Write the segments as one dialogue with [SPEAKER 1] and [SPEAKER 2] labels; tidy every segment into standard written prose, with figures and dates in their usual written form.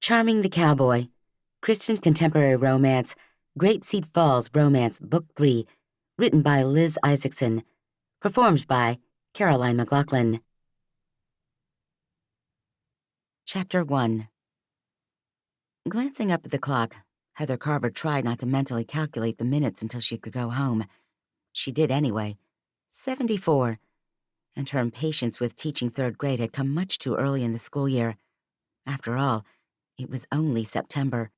[SPEAKER 1] Charming the Cowboy, Christian Contemporary Romance, Grapeseed Falls Romance, Book 3, written by Liz Isaacson, performed by Caroline McLaughlin. Chapter 1. Glancing up at the clock, Heather Carver tried not to mentally calculate the minutes until she could go home. She did anyway. 74. And her impatience with teaching third grade had come much too early in the school year. After all, it was only September.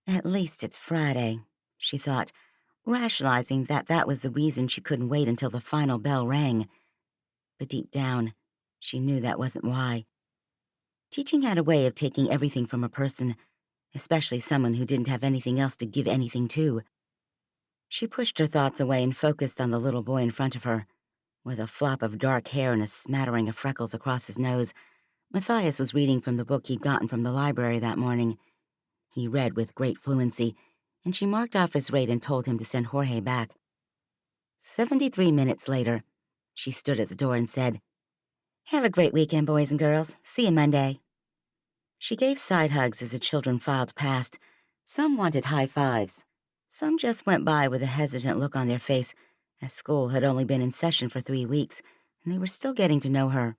[SPEAKER 1] At least it's Friday, she thought, rationalizing that that was the reason she couldn't wait until the final bell rang. But deep down, she knew that wasn't why. Teaching had a way of taking everything from a person, especially someone who didn't have anything else to give anything to. She pushed her thoughts away and focused on the little boy in front of her. With a flop of dark hair and a smattering of freckles across his nose, Matthias was reading from the book he'd gotten from the library that morning. He read with great fluency, and she marked off his rate and told him to send Jorge back. 73 minutes later, she stood at the door and said, "Have a great weekend, boys and girls. See you Monday." She gave side hugs as the children filed past. Some wanted high fives. Some just went by with a hesitant look on their face, as school had only been in session for 3 weeks, and they were still getting to know her.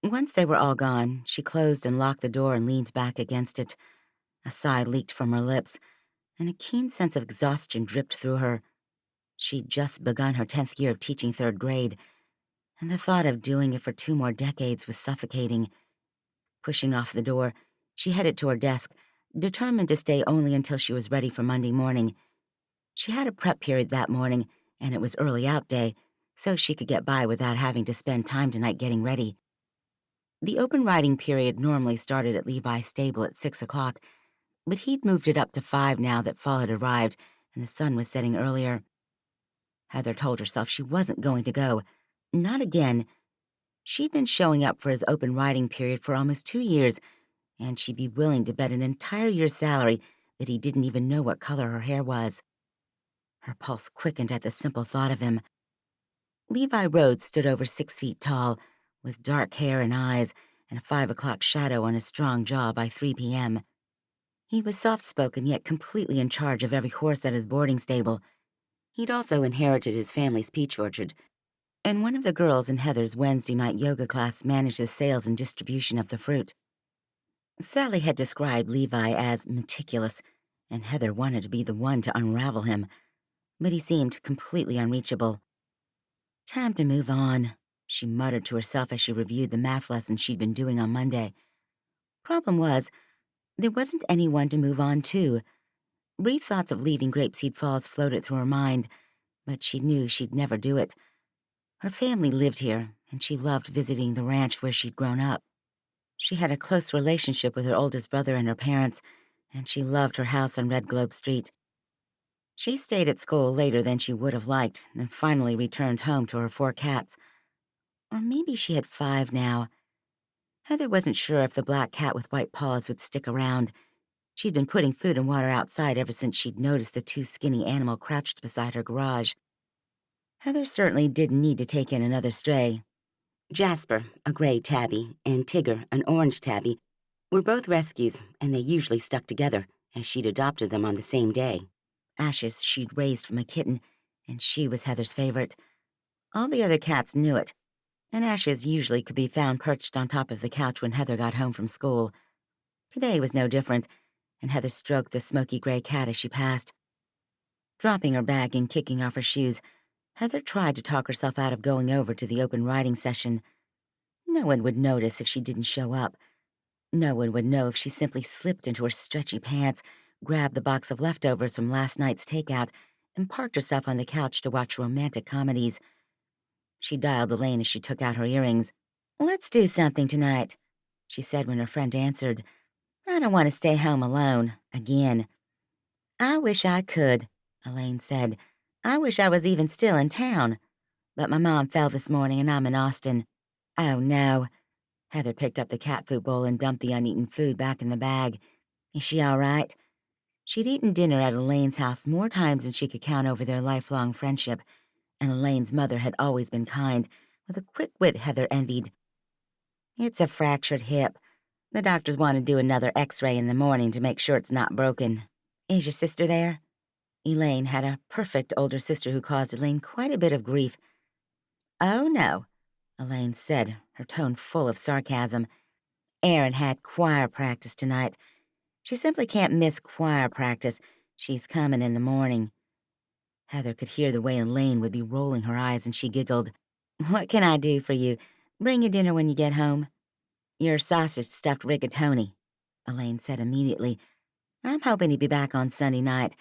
[SPEAKER 1] Once they were all gone, she closed and locked the door and leaned back against it. A sigh leaked from her lips, and a keen sense of exhaustion dripped through her. She'd just begun her 10th year of teaching third grade, and the thought of doing it for 2 more decades was suffocating. Pushing off the door, she headed to her desk, determined to stay only until she was ready for Monday morning. She had a prep period that morning, and it was early out day, so she could get by without having to spend time tonight getting ready. The open riding period normally started at Levi's stable at 6 o'clock, but he'd moved it up to 5 now that fall had arrived and the sun was setting earlier. Heather told herself she wasn't going to go. Not again. She'd been showing up for his open riding period for almost 2 years, and she'd be willing to bet an entire year's salary that he didn't even know what color her hair was. Her pulse quickened at the simple thought of him. Levi Rhodes stood over 6 feet tall, with dark hair and eyes, and a 5 o'clock shadow on his strong jaw by 3 p.m. He was soft-spoken yet completely in charge of every horse at his boarding stable. He'd also inherited his family's peach orchard, and one of the girls in Heather's Wednesday night yoga class managed the sales and distribution of the fruit. Sally had described Levi as meticulous, and Heather wanted to be the one to unravel him, but he seemed completely unreachable. Time to move on, she muttered to herself as she reviewed the math lesson she'd been doing on Monday. Problem was, there wasn't anyone to move on to. Brief thoughts of leaving Grapeseed Falls floated through her mind, but she knew she'd never do it. Her family lived here, and she loved visiting the ranch where she'd grown up. She had a close relationship with her oldest brother and her parents, and she loved her house on Red Globe Street. She stayed at school later than she would have liked, and finally returned home to her 4 cats. Or maybe she had 5 now. Heather wasn't sure if the black cat with white paws would stick around. She'd been putting food and water outside ever since she'd noticed the 2 skinny animals crouched beside her garage. Heather certainly didn't need to take in another stray. Jasper, a gray tabby, and Tigger, an orange tabby, were both rescues, and they usually stuck together, as she'd adopted them on the same day. Ashes she'd raised from a kitten, and she was Heather's favorite. All the other cats knew it, and Ashes usually could be found perched on top of the couch when Heather got home from school. Today was no different, and Heather stroked the smoky gray cat as she passed. Dropping her bag and kicking off her shoes, Heather tried to talk herself out of going over to the open riding session. No one would notice if she didn't show up. No one would know if she simply slipped into her stretchy pants, grabbed the box of leftovers from last night's takeout, and parked herself on the couch to watch romantic comedies. She dialed Elaine as she took out her earrings. "Let's do something tonight," she said when her friend answered. "I don't want to stay home alone, again." "I wish I could," Elaine said. "I wish I was even still in town. But my mom fell this morning and I'm in Austin." "Oh, no." Heather picked up the cat food bowl and dumped the uneaten food back in the bag. "Is she all right?" She'd eaten dinner at Elaine's house more times than she could count over their lifelong friendship, and Elaine's mother had always been kind, with a quick wit Heather envied. "It's a fractured hip. The doctors want to do another x-ray in the morning to make sure it's not broken. Is your sister there?" Elaine had a perfect older sister who caused Elaine quite a bit of grief. "Oh, no," Elaine said, her tone full of sarcasm. "Erin had choir practice tonight. She simply can't miss choir practice. She's coming in the morning." Heather could hear the way Elaine would be rolling her eyes, and she giggled. "What can I do for you? Bring you dinner when you get home." "Your sausage-stuffed rigatoni," Elaine said immediately. "I'm hoping he'd be back on Sunday night.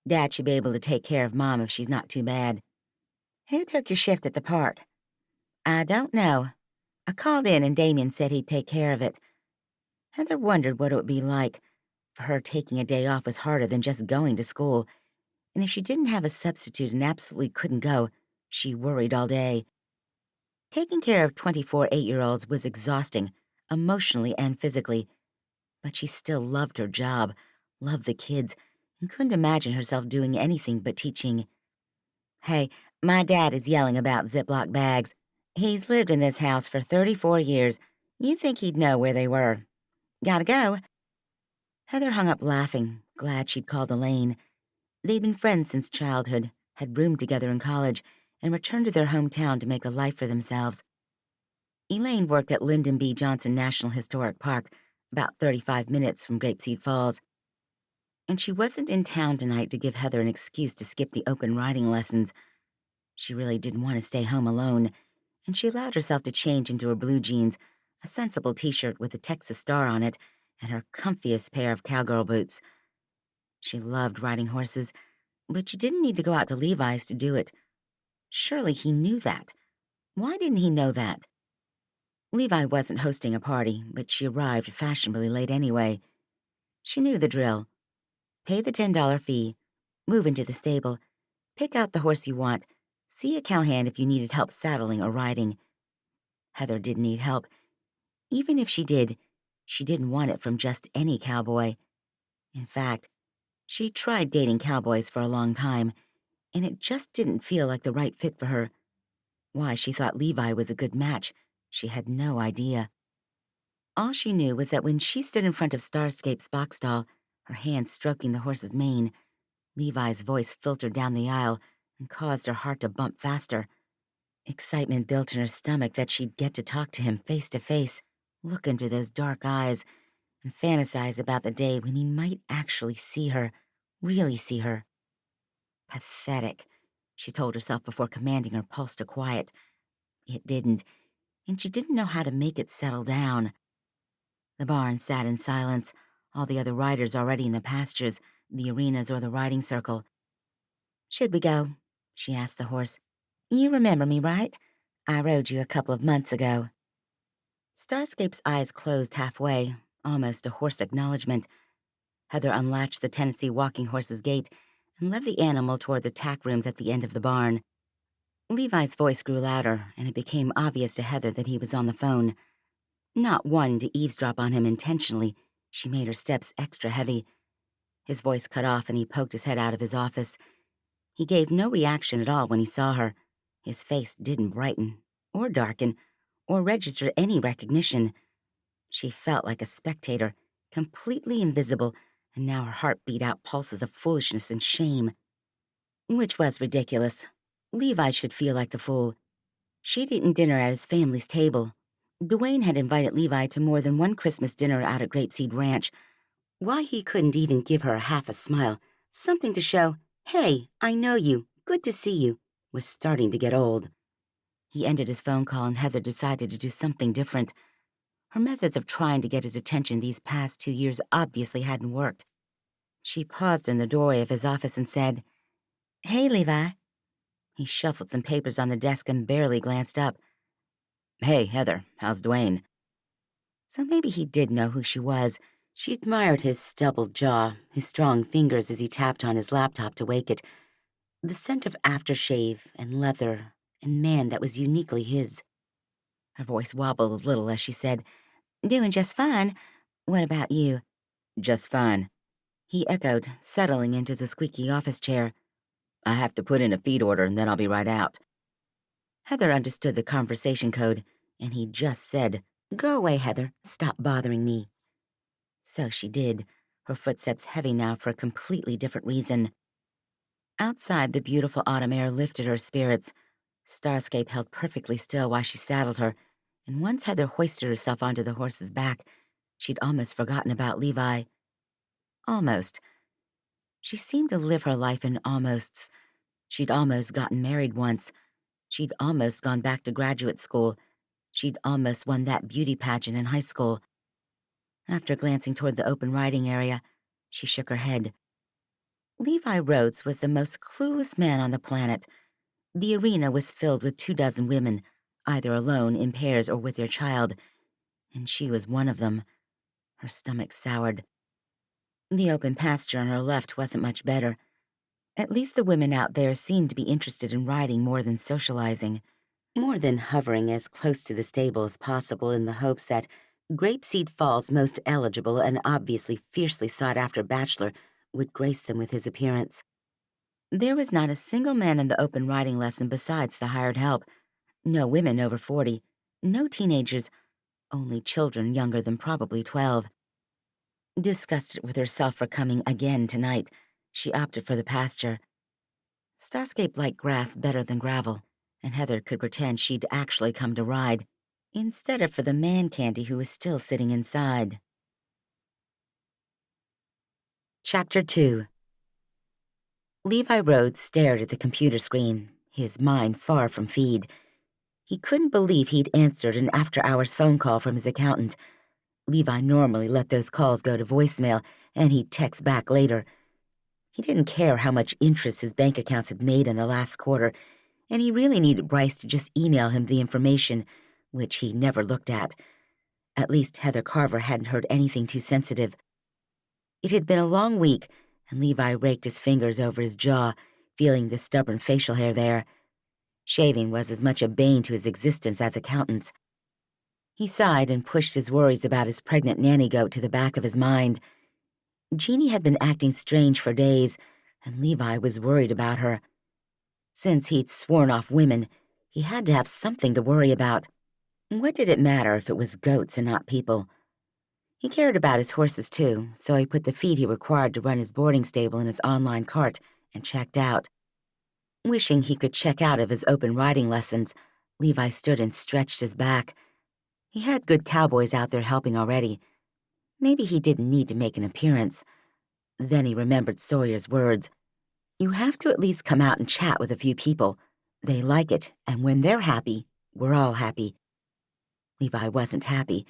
[SPEAKER 1] Dad should be able to take care of Mom if she's not too bad." "Who took your shift at the park?" "I don't know. I called in and Damien said he'd take care of it." Heather wondered what it would be like. For her, taking a day off was harder than just going to school. And if she didn't have a substitute and absolutely couldn't go, she worried all day. Taking care of 24 8-year-olds was exhausting, emotionally and physically. But she still loved her job, loved the kids, and couldn't imagine herself doing anything but teaching. "Hey, my dad is yelling about Ziploc bags. He's lived in this house for 34 years. You'd think he'd know where they were. Gotta go." Heather hung up laughing, glad she'd called Elaine. They'd been friends since childhood, had roomed together in college, and returned to their hometown to make a life for themselves. Elaine worked at Lyndon B. Johnson National Historic Park, about 35 minutes from Grapeseed Falls. And she wasn't in town tonight to give Heather an excuse to skip the open riding lessons. She really didn't want to stay home alone, and she allowed herself to change into her blue jeans, a sensible t-shirt with a Texas star on it, and her comfiest pair of cowgirl boots. She loved riding horses, but she didn't need to go out to Levi's to do it. Surely he knew that. Why didn't he know that? Levi wasn't hosting a party, but she arrived fashionably late anyway. She knew the drill. Pay the $10 fee, move into the stable, pick out the horse you want, see a cowhand if you needed help saddling or riding. Heather didn't need help. Even if she did, she didn't want it from just any cowboy. In fact, she tried dating cowboys for a long time, and it just didn't feel like the right fit for her. Why she thought Levi was a good match, she had no idea. All she knew was that when she stood in front of Starscape's box stall, her hand stroking the horse's mane, Levi's voice filtered down the aisle and caused her heart to bump faster. Excitement built in her stomach that she'd get to talk to him face to face, look into those dark eyes, and fantasize about the day when he might actually see her, really see her. Pathetic, she told herself before commanding her pulse to quiet. It didn't, and she didn't know how to make it settle down. The barn sat in silence, all the other riders already in the pastures, the arenas, or the riding circle. "Should we go?" she asked the horse. "You remember me, right? I rode you a couple of months ago." Starscape's eyes closed halfway, almost a hoarse acknowledgement. Heather unlatched the Tennessee walking horse's gate and led the animal toward the tack rooms at the end of the barn. Levi's voice grew louder, and it became obvious to Heather that he was on the phone. Not wanting to eavesdrop on him intentionally, she made her steps extra heavy. His voice cut off, and he poked his head out of his office. He gave no reaction at all when he saw her. His face didn't brighten, or darken, or register any recognition. She felt like a spectator, completely invisible, and now her heart beat out pulses of foolishness and shame. Which was ridiculous. Levi should feel like the fool. She'd eaten dinner at his family's table. Dwayne had invited Levi to more than one Christmas dinner out at Grapeseed Ranch. Why he couldn't even give her half a smile, something to show, "Hey, I know you, good to see you," was starting to get old. He ended his phone call, and Heather decided to do something different. Her methods of trying to get his attention these past 2 years obviously hadn't worked. She paused in the doorway of his office and said, "Hey, Levi." He shuffled some papers on the desk and barely glanced up. "Hey, Heather, how's Dwayne?" So maybe he did know who she was. She admired his stubbled jaw, his strong fingers as he tapped on his laptop to wake it, the scent of aftershave and leather and man that was uniquely his. Her voice wobbled a little as she said, "Doing just fine. What about you?" "Just fine," he echoed, settling into the squeaky office chair. "I have to put in a feed order and then I'll be right out." Heather understood the conversation code, and he just said, "Go away, Heather. Stop bothering me." So she did, her footsteps heavy now for a completely different reason. Outside, the beautiful autumn air lifted her spirits. Starscape held perfectly still while she saddled her, and once Heather hoisted herself onto the horse's back, she'd almost forgotten about Levi. Almost. She seemed to live her life in almosts. She'd almost gotten married once. She'd almost gone back to graduate school. She'd almost won that beauty pageant in high school. After glancing toward the open riding area, she shook her head. Levi Rhodes was the most clueless man on the planet. The arena was filled with 24 women, either alone, in pairs, or with their child, and she was one of them. Her stomach soured. The open pasture on her left wasn't much better. At least the women out there seemed to be interested in riding more than socializing, more than hovering as close to the stable as possible in the hopes that Grapeseed Falls' most eligible and obviously fiercely sought-after bachelor would grace them with his appearance. There was not a single man in the open riding lesson besides the hired help. No women over 40, no teenagers, only children younger than probably 12. Disgusted with herself for coming again tonight, she opted for the pasture. Starscape liked grass better than gravel, and Heather could pretend she'd actually come to ride, instead of for the man candy who was still sitting inside. Chapter 2. Levi Rhodes stared at the computer screen, his mind far from feed. He couldn't believe he'd answered an after-hours phone call from his accountant. Levi normally let those calls go to voicemail, and he'd text back later. He didn't care how much interest his bank accounts had made in the last quarter, and he really needed Bryce to just email him the information, which he never looked at. At least Heather Carver hadn't heard anything too sensitive. It had been a long week, and Levi raked his fingers over his jaw, feeling the stubborn facial hair there. Shaving was as much a bane to his existence as accountants. He sighed and pushed his worries about his pregnant nanny goat to the back of his mind. Jeannie had been acting strange for days, and Levi was worried about her. Since he'd sworn off women, he had to have something to worry about. What did it matter if it was goats and not people? He cared about his horses, too, so he put the feed he required to run his boarding stable in his online cart and checked out. Wishing he could check out of his open riding lessons, Levi stood and stretched his back. He had good cowboys out there helping already. Maybe he didn't need to make an appearance. Then he remembered Sawyer's words. You have to at least come out and chat with a few people. They like it, and when they're happy, we're all happy. Levi wasn't happy,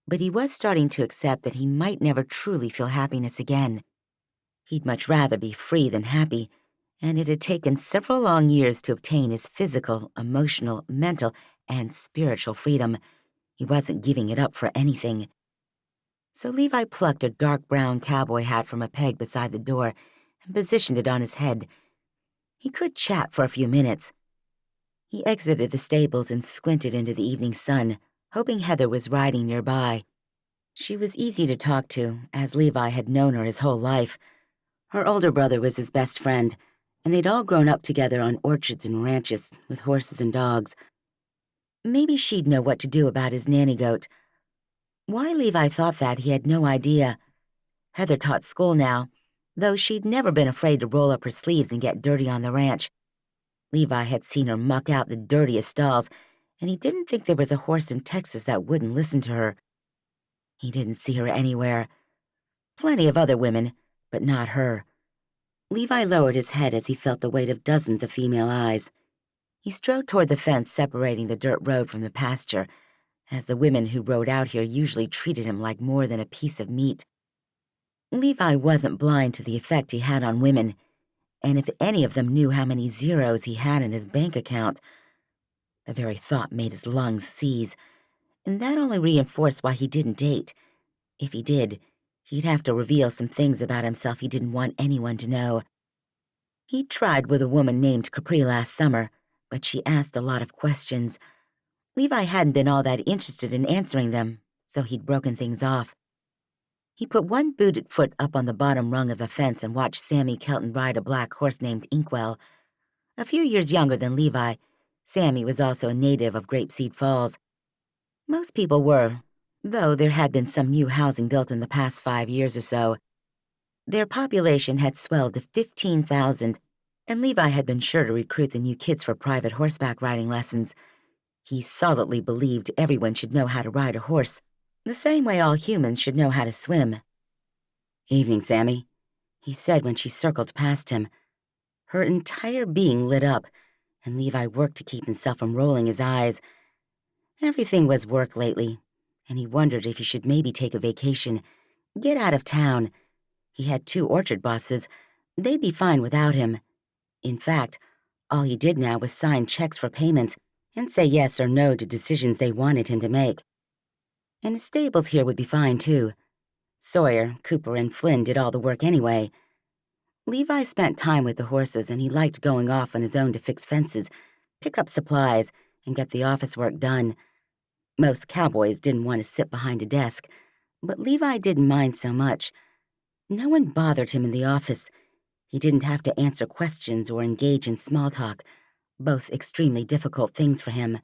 [SPEAKER 1] but he was starting to accept that he might never truly feel happiness again. He'd much rather be free than happy, and it had taken several long years to obtain his physical, emotional, mental, and spiritual freedom. He wasn't giving it up for anything. So Levi plucked a dark brown cowboy hat from a peg beside the door and positioned it on his head. He could chat for a few minutes. He exited the stables and squinted into the evening sun, hoping Heather was riding nearby. She was easy to talk to, as Levi had known her his whole life. Her older brother was his best friend, and they'd all grown up together on orchards and ranches with horses and dogs. Maybe she'd know what to do about his nanny goat. Why Levi thought that, he had no idea. Heather taught school now, though she'd never been afraid to roll up her sleeves and get dirty on the ranch. Levi had seen her muck out the dirtiest stalls, and he didn't think there was a horse in Texas that wouldn't listen to her. He didn't see her anywhere. Plenty of other women, but not her. Levi lowered his head as he felt the weight of dozens of female eyes. He strode toward the fence separating the dirt road from the pasture, as the women who rode out here usually treated him like more than a piece of meat. Levi wasn't blind to the effect he had on women, and if any of them knew how many zeros he had in his bank account, the very thought made his lungs seize, and that only reinforced why he didn't date. If he did, he'd have to reveal some things about himself he didn't want anyone to know. He tried with a woman named Capri last summer, but she asked a lot of questions. Levi hadn't been all that interested in answering them, so he'd broken things off. He put one booted foot up on the bottom rung of the fence and watched Sammy Kelton ride a black horse named Inkwell. A few years younger than Levi, Sammy was also a native of Grapeseed Falls. Most people were, Though there had been some new housing built in the past 5 years or so, their population had swelled to 15,000, and Levi had been sure to recruit the new kids for private horseback riding lessons. He solidly believed everyone should know how to ride a horse, the same way all humans should know how to swim. "Evening, Sammy," he said when she circled past him. Her entire being lit up, and Levi worked to keep himself from rolling his eyes. Everything was work lately, and he wondered if he should maybe take a vacation, get out of town. He had 2 orchard bosses. They'd be fine without him. In fact, all he did now was sign checks for payments and say yes or no to decisions they wanted him to make. And the stables here would be fine, too. Sawyer, Cooper, and Flynn did all the work anyway. Levi spent time with the horses, and he liked going off on his own to fix fences, pick up supplies, and get the office work done. Most cowboys didn't want to sit behind a desk, but Levi didn't mind so much. No one bothered him in the office. He didn't have to answer questions or engage in small talk, both extremely difficult things for him.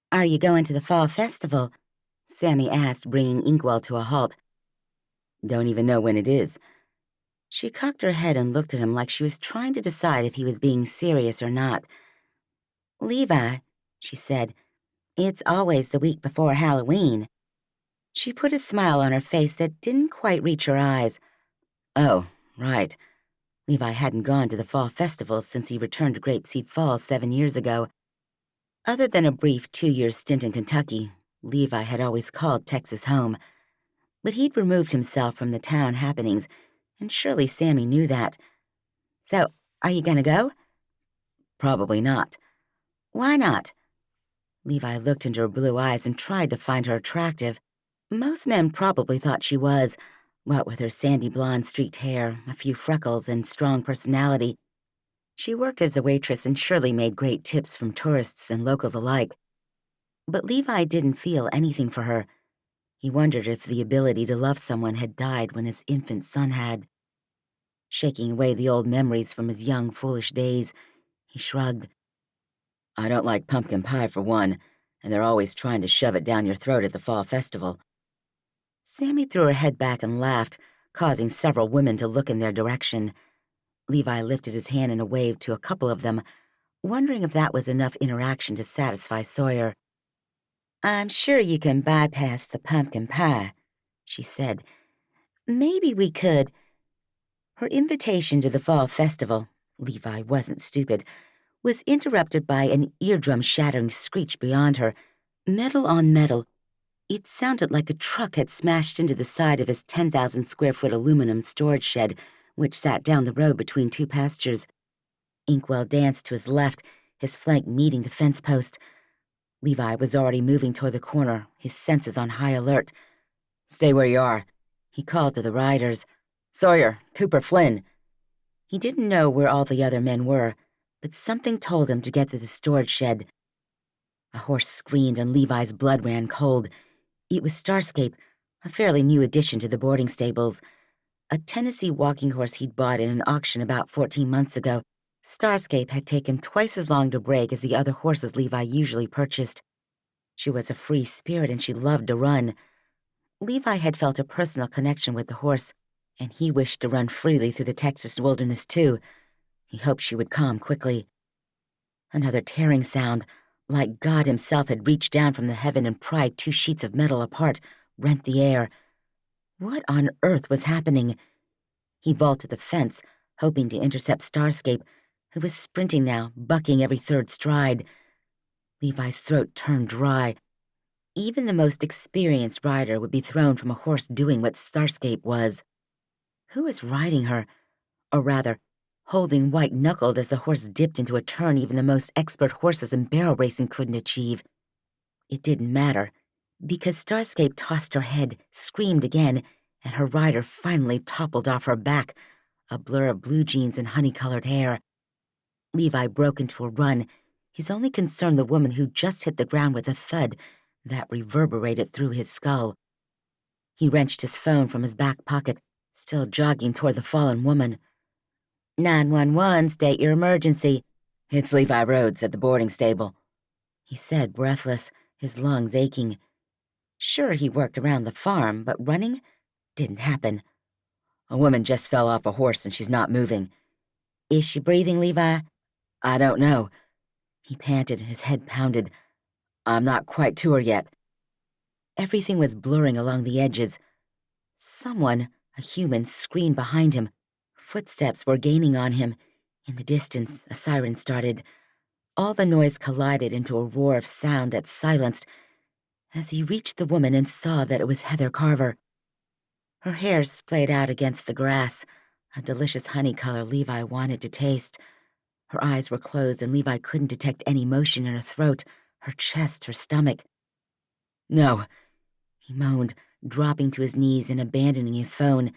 [SPEAKER 1] "Are you going to the fall festival?" Sammy asked, bringing Inkwell to a halt. "Don't even know when it is." She cocked her head and looked at him like she was trying to decide if he was being serious or not. "Levi," she said, "it's always the week before Halloween." She put a smile on her face that didn't quite reach her eyes. "Oh, right." Levi hadn't gone to the fall festival since he returned to Grapeseed Falls 7 years ago. Other than a brief 2-year stint in Kentucky, Levi had always called Texas home. But he'd removed himself from the town happenings, and surely Sammy knew that. "So, are you gonna go?" "Probably not." "Why not?" Levi looked into her blue eyes and tried to find her attractive. Most men probably thought she was, what with her sandy blonde streaked hair, a few freckles, and strong personality. She worked as a waitress and surely made great tips from tourists and locals alike. But Levi didn't feel anything for her. He wondered if the ability to love someone had died when his infant son had. Shaking away the old memories from his young, foolish days, he shrugged. "I don't like pumpkin pie, for one, and they're always trying to shove it down your throat at the fall festival." Sammy threw her head back and laughed, causing several women to look in their direction. Levi lifted his hand in a wave to a couple of them, wondering if that was enough interaction to satisfy Sawyer. "I'm sure you can bypass the pumpkin pie," she said. "Maybe we could." Her invitation to the fall festival, Levi wasn't stupid, was interrupted by an eardrum-shattering screech beyond her, metal on metal. It sounded like a truck had smashed into the side of his 10,000-square-foot aluminum storage shed, which sat down the road between 2 pastures. Inkwell danced to his left, his flank meeting the fence post. Levi was already moving toward the corner, his senses on high alert. "Stay where you are," he called to the riders. "Sawyer, Cooper, Flynn." He didn't know where all the other men were, but something told him to get to the storage shed. A horse screamed and Levi's blood ran cold. It was Starscape, a fairly new addition to the boarding stables. A Tennessee walking horse he'd bought in an auction about 14 months ago. Starscape had taken twice as long to break as the other horses Levi usually purchased. She was a free spirit and she loved to run. Levi had felt a personal connection with the horse, and he wished to run freely through the Texas wilderness too. He hoped she would calm quickly. Another tearing sound, like God himself had reached down from the heaven and pried 2 sheets of metal apart, rent the air. What on earth was happening? He vaulted the fence, hoping to intercept Starscape, who was sprinting now, bucking every 3rd stride. Levi's throat turned dry. Even the most experienced rider would be thrown from a horse doing what Starscape was. Who was riding her? Or rather, holding white-knuckled as the horse dipped into a turn even the most expert horses in barrel racing couldn't achieve. It didn't matter, because Starscape tossed her head, screamed again, and her rider finally toppled off her back, a blur of blue jeans and honey-colored hair. Levi broke into a run, his only concern the woman who just hit the ground with a thud that reverberated through his skull. He wrenched his phone from his back pocket, still jogging toward the fallen woman. 911, state your emergency." "It's Levi Rhodes at the boarding stable," he said, breathless, his lungs aching. Sure, he worked around the farm, but running didn't happen. A woman just fell off a horse and she's not moving. Is she breathing, Levi? I don't know. He panted, his head pounded. I'm not quite to her yet. Everything was blurring along the edges. Someone, a human, screamed behind him. Footsteps were gaining on him. In the distance, a siren started. All the noise collided into a roar of sound that silenced as he reached the woman and saw that it was Heather Carver. Her hair splayed out against the grass, a delicious honey color Levi wanted to taste. Her eyes were closed and Levi couldn't detect any motion in her throat, her chest, her stomach. No, he moaned, dropping to his knees and abandoning his phone.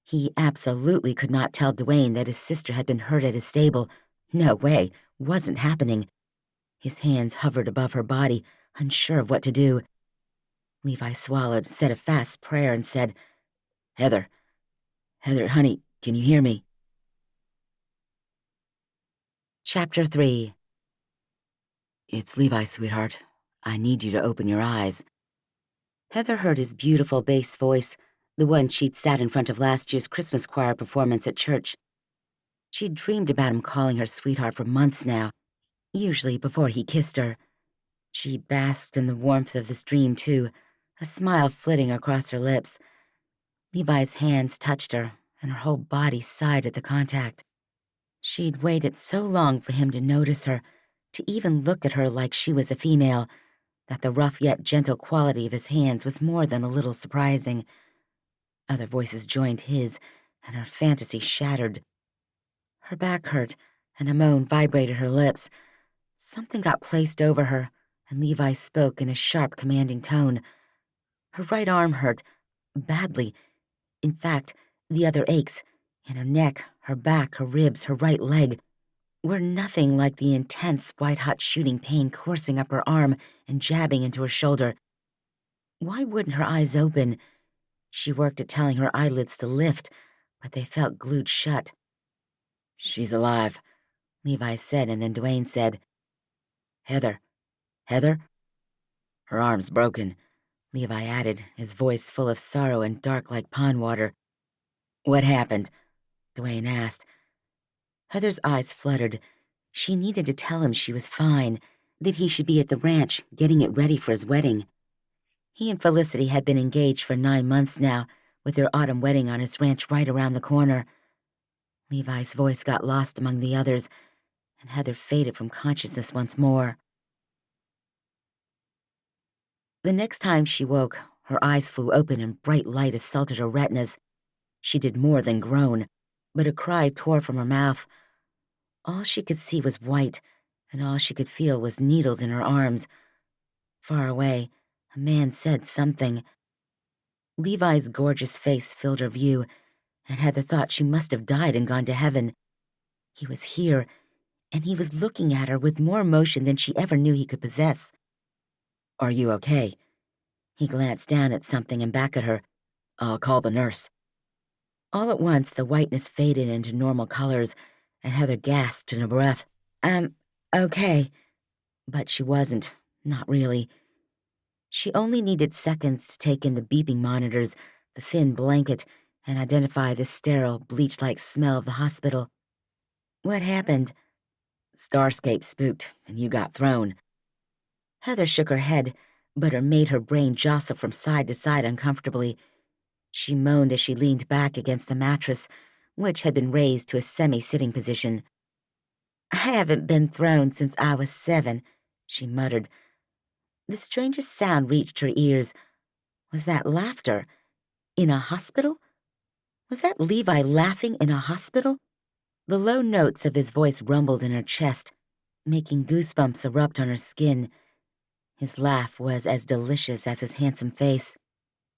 [SPEAKER 1] He absolutely could not tell Dwayne that his sister had been hurt at his stable. No way, wasn't happening. His hands hovered above her body, unsure of what to do. Levi swallowed, said a fast prayer, and said, Heather, honey, can you hear me? Chapter 3. It's Levi, sweetheart. I need you to open your eyes. Heather heard his beautiful bass voice, the one she'd sat in front of last year's Christmas choir performance at church. She'd dreamed about him calling her sweetheart for months now, usually before he kissed her. She basked in the warmth of this dream, too, a smile flitting across her lips. Levi's hands touched her, and her whole body sighed at the contact. She'd waited so long for him to notice her, to even look at her like she was a female, that the rough yet gentle quality of his hands was more than a little surprising. Other voices joined his, and her fantasy shattered. Her back hurt, and a moan vibrated her lips. Something got placed over her, and Levi spoke in a sharp, commanding tone. Her right arm hurt, badly. In fact, the other aches, and her neck, her back, her ribs, her right leg, were nothing like the intense, white-hot shooting pain coursing up her arm and jabbing into her shoulder. Why wouldn't her eyes open? She worked at telling her eyelids to lift, but they felt glued shut. She's alive, Levi said, and then Dwayne said, Heather. Heather? Her arm's broken, Levi added, his voice full of sorrow and dark like pond water. What happened? Dwayne asked. Heather's eyes fluttered. She needed to tell him she was fine, that he should be at the ranch, getting it ready for his wedding. He and Felicity had been engaged for 9 months now, with their autumn wedding on his ranch right around the corner. Levi's voice got lost among the others, and Heather faded from consciousness once more. The next time she woke, her eyes flew open and bright light assaulted her retinas. She did more than groan, but a cry tore from her mouth. All she could see was white, and all she could feel was needles in her arms. Far away, a man said something. Levi's gorgeous face filled her view, and Heather thought she must have died and gone to heaven. He was here, and he was looking at her with more emotion than she ever knew he could possess. Are you okay? He glanced down at something and back at her. I'll call the nurse. All at once, the whiteness faded into normal colors, and Heather gasped in a breath. Okay. But she wasn't. Not really. She only needed seconds to take in the beeping monitors, the thin blanket, and identify the sterile, bleach-like smell of the hospital. What happened? Starscape spooked, and you got thrown. Heather shook her head, but it made her brain jostle from side to side uncomfortably. She moaned as she leaned back against the mattress, which had been raised to a semi-sitting position. I haven't been thrown since I was 7, she muttered. The strangest sound reached her ears. Was that laughter? In a hospital? Was that Levi laughing in a hospital? The low notes of his voice rumbled in her chest, making goosebumps erupt on her skin. His laugh was as delicious as his handsome face.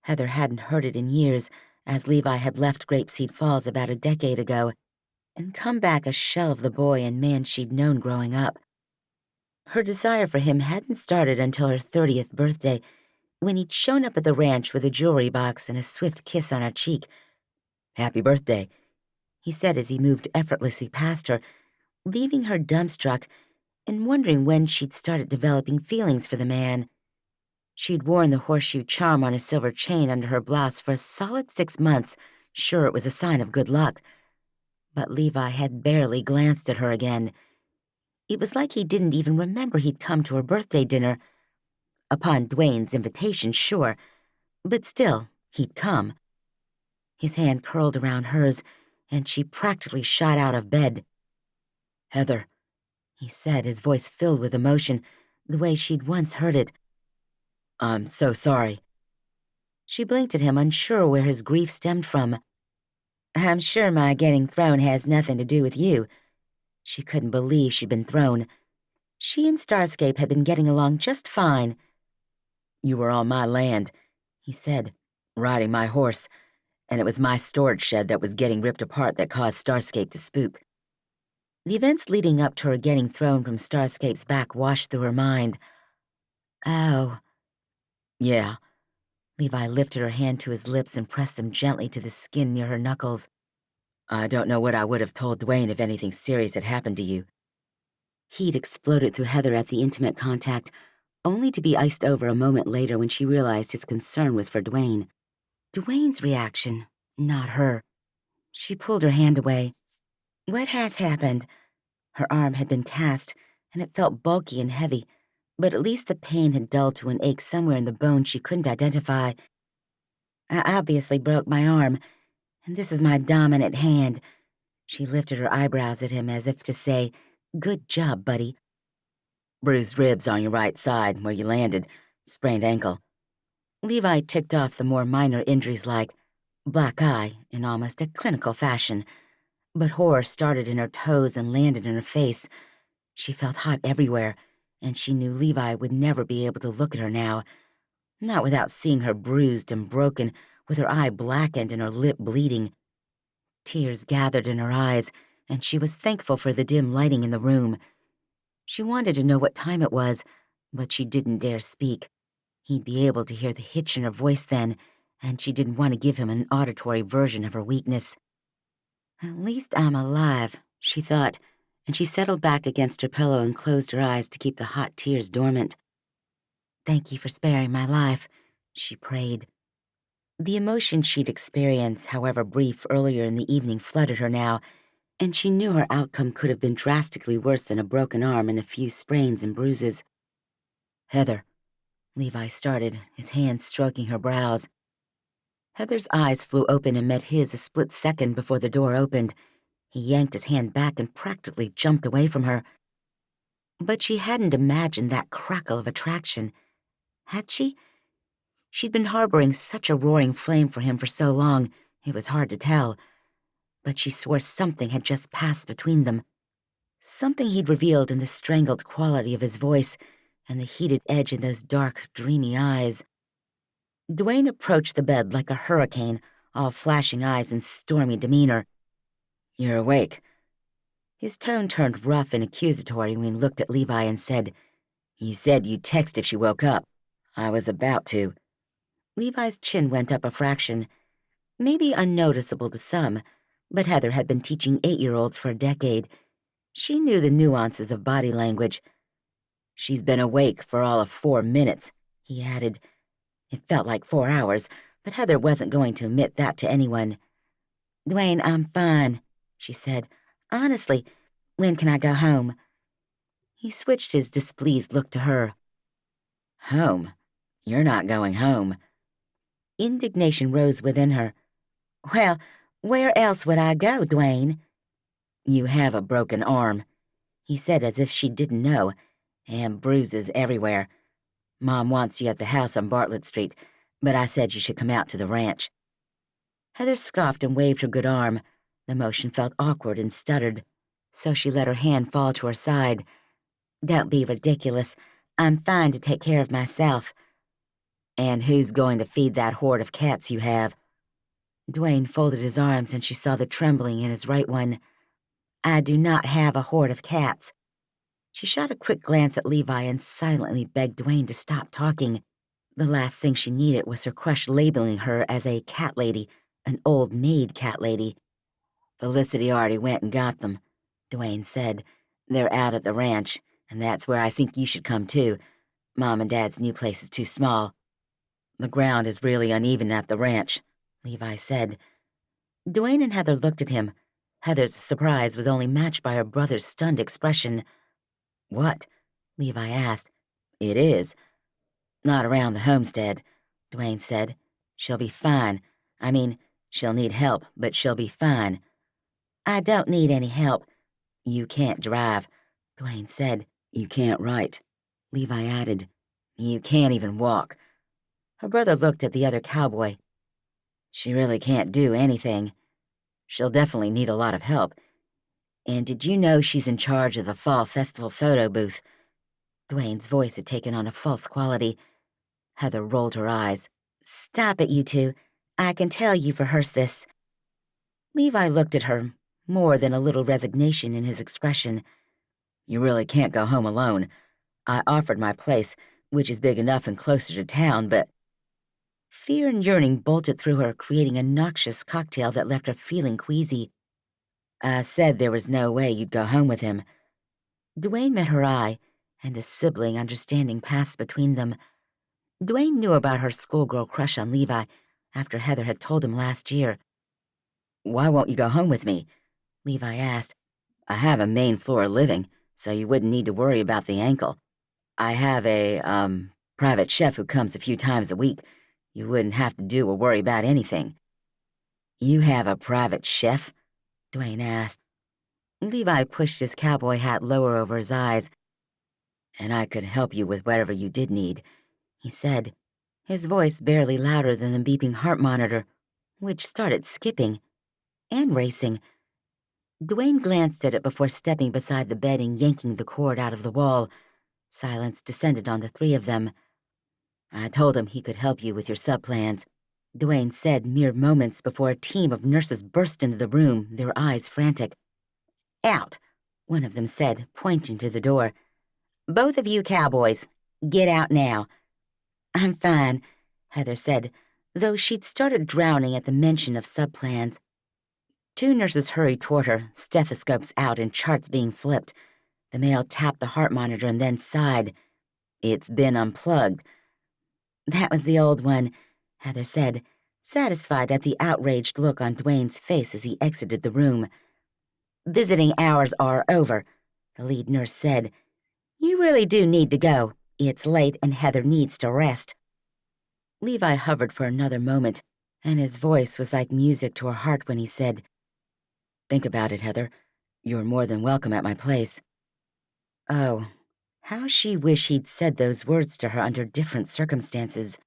[SPEAKER 1] Heather hadn't heard it in years, as Levi had left Grapeseed Falls about a decade ago, and come back a shell of the boy and man she'd known growing up. Her desire for him hadn't started until her 30th birthday, when he'd shown up at the ranch with a jewelry box and a swift kiss on her cheek. Happy birthday, he said as he moved effortlessly past her, leaving her dumbstruck and wondering when she'd started developing feelings for the man. She'd worn the horseshoe charm on a silver chain under her blouse for a solid 6 months, sure it was a sign of good luck. But Levi had barely glanced at her again. It was like he didn't even remember he'd come to her birthday dinner. Upon Dwayne's invitation, sure, but still, he'd come. His hand curled around hers, and she practically shot out of bed. "Heather," he said, his voice filled with emotion, the way she'd once heard it. "I'm so sorry." She blinked at him, unsure where his grief stemmed from. "I'm sure my getting thrown has nothing to do with you." She couldn't believe she'd been thrown. She and Starscape had been getting along just fine. "You were on my land," he said, "riding my horse, and it was my storage shed that was getting ripped apart that caused Starscape to spook." The events leading up to her getting thrown from Starscape's back washed through her mind. "Oh." "Yeah." Levi lifted her hand to his lips and pressed them gently to the skin near her knuckles. "I don't know what I would have told Dwayne if anything serious had happened to you." Heat exploded through Heather at the intimate contact, only to be iced over a moment later when she realized his concern was for Dwayne. Dwayne's reaction, not her. She pulled her hand away. "What has happened?" Her arm had been cast, and it felt bulky and heavy, but at least the pain had dulled to an ache somewhere in the bone she couldn't identify. "I obviously broke my arm, and this is my dominant hand." She lifted her eyebrows at him as if to say, "Good job, buddy." "Bruised ribs on your right side where you landed, sprained ankle." Levi ticked off the more minor injuries like black eye in almost a clinical fashion, but horror started in her toes and landed in her face. She felt hot everywhere, and she knew Levi would never be able to look at her now, not without seeing her bruised and broken, with her eye blackened and her lip bleeding. Tears gathered in her eyes, and she was thankful for the dim lighting in the room. She wanted to know what time it was, but she didn't dare speak. He'd be able to hear the hitch in her voice then, and she didn't want to give him an auditory version of her weakness. "At least I'm alive," she thought, and she settled back against her pillow and closed her eyes to keep the hot tears dormant. "Thank you for sparing my life," she prayed. The emotion she'd experienced, however brief, earlier in the evening flooded her now, and she knew her outcome could have been drastically worse than a broken arm and a few sprains and bruises. "Heather," Levi started, his hands stroking her brows. Heather's eyes flew open and met his a split second before the door opened. He yanked his hand back and practically jumped away from her. But she hadn't imagined that crackle of attraction. Had she? She'd been harboring such a roaring flame for him for so long, it was hard to tell. But she swore something had just passed between them. Something he'd revealed in the strangled quality of his voice and the heated edge in those dark, dreamy eyes. Dwayne approached the bed like a hurricane, all flashing eyes and stormy demeanor. "You're awake." His tone turned rough and accusatory when he looked at Levi and said, "You said you'd text if she woke up. I was about to." Levi's chin went up a fraction, maybe unnoticeable to some, but Heather had been teaching 8-year-olds for a decade. She knew the nuances of body language. "She's been awake for all of 4 minutes," he added. It felt like 4 hours, but Heather wasn't going to admit that to anyone. "Dwayne, I'm fine," she said. "Honestly, when can I go home?" He switched his displeased look to her. "Home? You're not going home." Indignation rose within her. "Well, where else would I go, Dwayne?" "You have a broken arm," he said as if she didn't know, "and bruises everywhere. Mom wants you at the house on Bartlett Street, but I said you should come out to the ranch." Heather scoffed and waved her good arm. The motion felt awkward and stuttered, so she let her hand fall to her side. "Don't be ridiculous. I'm fine to take care of myself." "And who's going to feed that horde of cats you have?" Dwayne folded his arms and she saw the trembling in his right one. "I do not have a horde of cats." She shot a quick glance at Levi and silently begged Dwayne to stop talking. The last thing she needed was her crush labeling her as a cat lady, an old maid cat lady. "Felicity already went and got them," Dwayne said. "They're out at the ranch, and that's where I think you should come too. Mom and Dad's new place is too small. The ground is really uneven at the ranch, Levi said. Dwayne and Heather looked at him. Heather's surprise was only matched by her brother's stunned expression. What? Levi asked. It is. Not around the homestead, Dwayne said. She'll be fine. I mean, she'll need help, but she'll be fine. I don't need any help. You can't drive, Dwayne said. You can't write, Levi added. You can't even walk. Her brother looked at the other cowboy. She really can't do anything. She'll definitely need a lot of help. And did you know she's in charge of the fall festival photo booth? Dwayne's voice had taken on a false quality. Heather rolled her eyes. Stop it, you two. I can tell you've rehearsed this. Levi looked at her, more than a little resignation in his expression. You really can't go home alone. I offered my place, which is big enough and closer to town, but... Fear and yearning bolted through her, creating a noxious cocktail that left her feeling queasy. I said there was no way you'd go home with him. Dwayne met her eye, and a sibling understanding passed between them. Dwayne knew about her schoolgirl crush on Levi after Heather had told him last year. Why won't you go home with me? Levi asked. I have a main floor living, so you wouldn't need to worry about the ankle. I have a, private chef who comes a few times a week. You wouldn't have to do or worry about anything. You have a private chef? Dwayne asked. Levi pushed his cowboy hat lower over his eyes. And I could help you with whatever you did need, he said, his voice barely louder than the beeping heart monitor, which started skipping and racing. Dwayne glanced at it before stepping beside the bed and yanking the cord out of the wall. Silence descended on the three of them. I told him he could help you with your sub-plans, Dwayne said mere moments before a team of nurses burst into the room, their eyes frantic. Out, one of them said, pointing to the door. Both of you cowboys, get out now. I'm fine, Heather said, though she'd started drowning at the mention of sub-plans. Two nurses hurried toward her, stethoscopes out and charts being flipped. The male tapped the heart monitor and then sighed. It's been unplugged. That was the old one, Heather said, satisfied at the outraged look on Dwayne's face as he exited the room. Visiting hours are over, the lead nurse said. You really do need to go. It's late and Heather needs to rest. Levi hovered for another moment, and his voice was like music to her heart when he said, Think about it, Heather. You're more than welcome at my place. Oh, how she wished he'd said those words to her under different circumstances.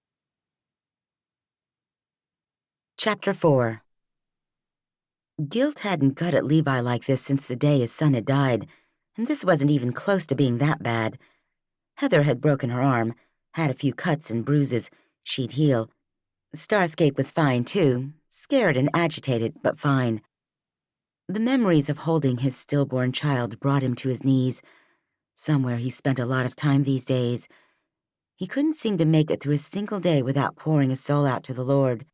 [SPEAKER 1] Chapter 4. Guilt hadn't got at Levi like this since the day his son had died, and this wasn't even close to being that bad. Heather had broken her arm, had a few cuts and bruises. She'd heal. Starscape was fine, too, scared and agitated, but fine. The memories of holding his stillborn child brought him to his knees. Somewhere he spent a lot of time these days. He couldn't seem to make it through a single day without pouring his soul out to the Lord.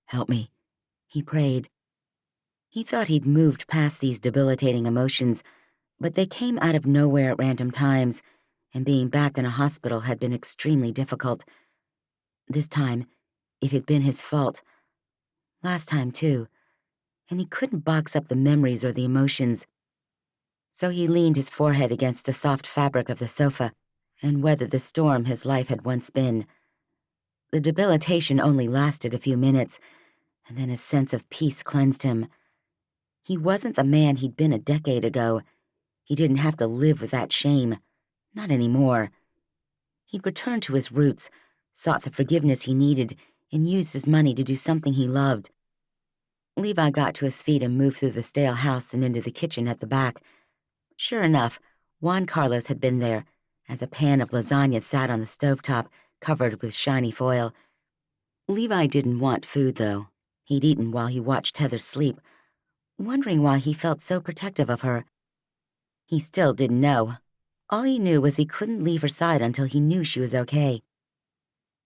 [SPEAKER 1] Help me, he prayed. He thought he'd moved past these debilitating emotions, but they came out of nowhere at random times, and being back in a hospital had been extremely difficult. This time, it had been his fault. Last time, too, and he couldn't box up the memories or the emotions. So he leaned his forehead against the soft fabric of the sofa and weathered the storm his life had once been. The debilitation only lasted a few minutes, and then a sense of peace cleansed him. He wasn't the man he'd been a decade ago. He didn't have to live with that shame. Not anymore. He'd returned to his roots, sought the forgiveness he needed, and used his money to do something he loved. Levi got to his feet and moved through the stale house and into the kitchen at the back. Sure enough, Juan Carlos had been there, as a pan of lasagna sat on the stovetop, covered with shiny foil. Levi didn't want food, though. He'd eaten while he watched Heather sleep, wondering why he felt so protective of her. He still didn't know. All he knew was he couldn't leave her side until he knew she was okay.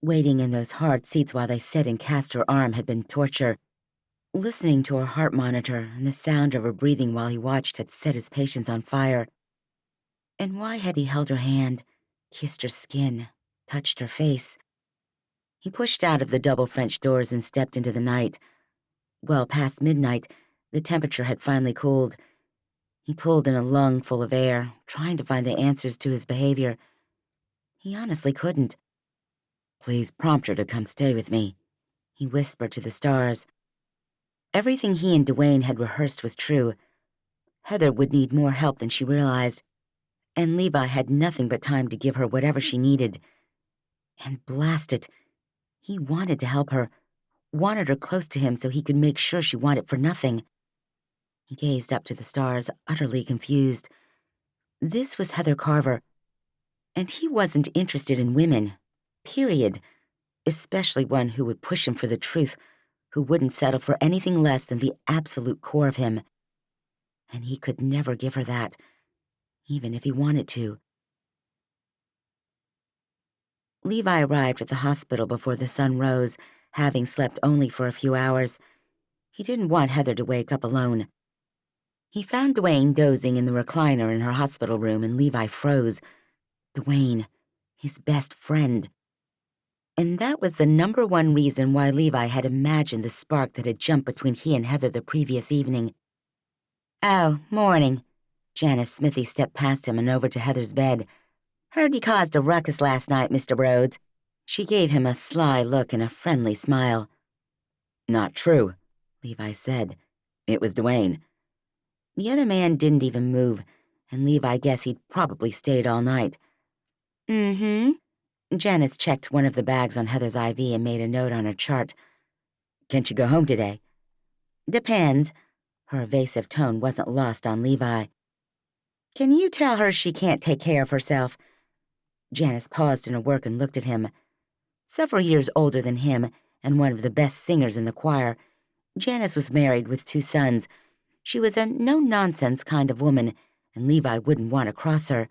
[SPEAKER 1] Waiting in those hard seats while they set and cast her arm had been torture. Listening to her heart monitor and the sound of her breathing while he watched had set his patience on fire. And why had he held her hand, kissed her skin, touched her face. He pushed out of the double French doors and stepped into the night. Well past midnight, the temperature had finally cooled. He pulled in a lungful of air, trying to find the answers to his behavior. He honestly couldn't. "Please prompt her to come stay with me," he whispered to the stars. Everything he and Dwayne had rehearsed was true. Heather would need more help than she realized, and Levi had nothing but time to give her whatever she needed. And blast it, he wanted to help her, wanted her close to him so he could make sure she wanted for nothing. He gazed up to the stars, utterly confused. This was Heather Carver, and he wasn't interested in women, period, especially one who would push him for the truth, who wouldn't settle for anything less than the absolute core of him. And he could never give her that, even if he wanted to. Levi arrived at the hospital before the sun rose, having slept only for a few hours. He didn't want Heather to wake up alone. He found Dwayne dozing in the recliner in her hospital room, and Levi froze. Dwayne, his best friend. And that was the number one reason why Levi had imagined the spark that had jumped between he and Heather the previous evening. "Oh, morning." Janice Smithy stepped past him and over to Heather's bed. "Heard you caused a ruckus last night, Mr. Rhodes." She gave him a sly look and a friendly smile. "Not true," Levi said. "It was Dwayne." The other man didn't even move, and Levi guessed he'd probably stayed all night. "Mm-hmm." Janice checked one of the bags on Heather's IV and made a note on her chart. "Can't you go home today?" "Depends." Her evasive tone wasn't lost on Levi. "Can you tell her she can't take care of herself?" Janice paused in her work and looked at him. Several years older than him, and one of the best singers in the choir, Janice was married with 2 sons. She was a no-nonsense kind of woman, and Levi wouldn't want to cross her.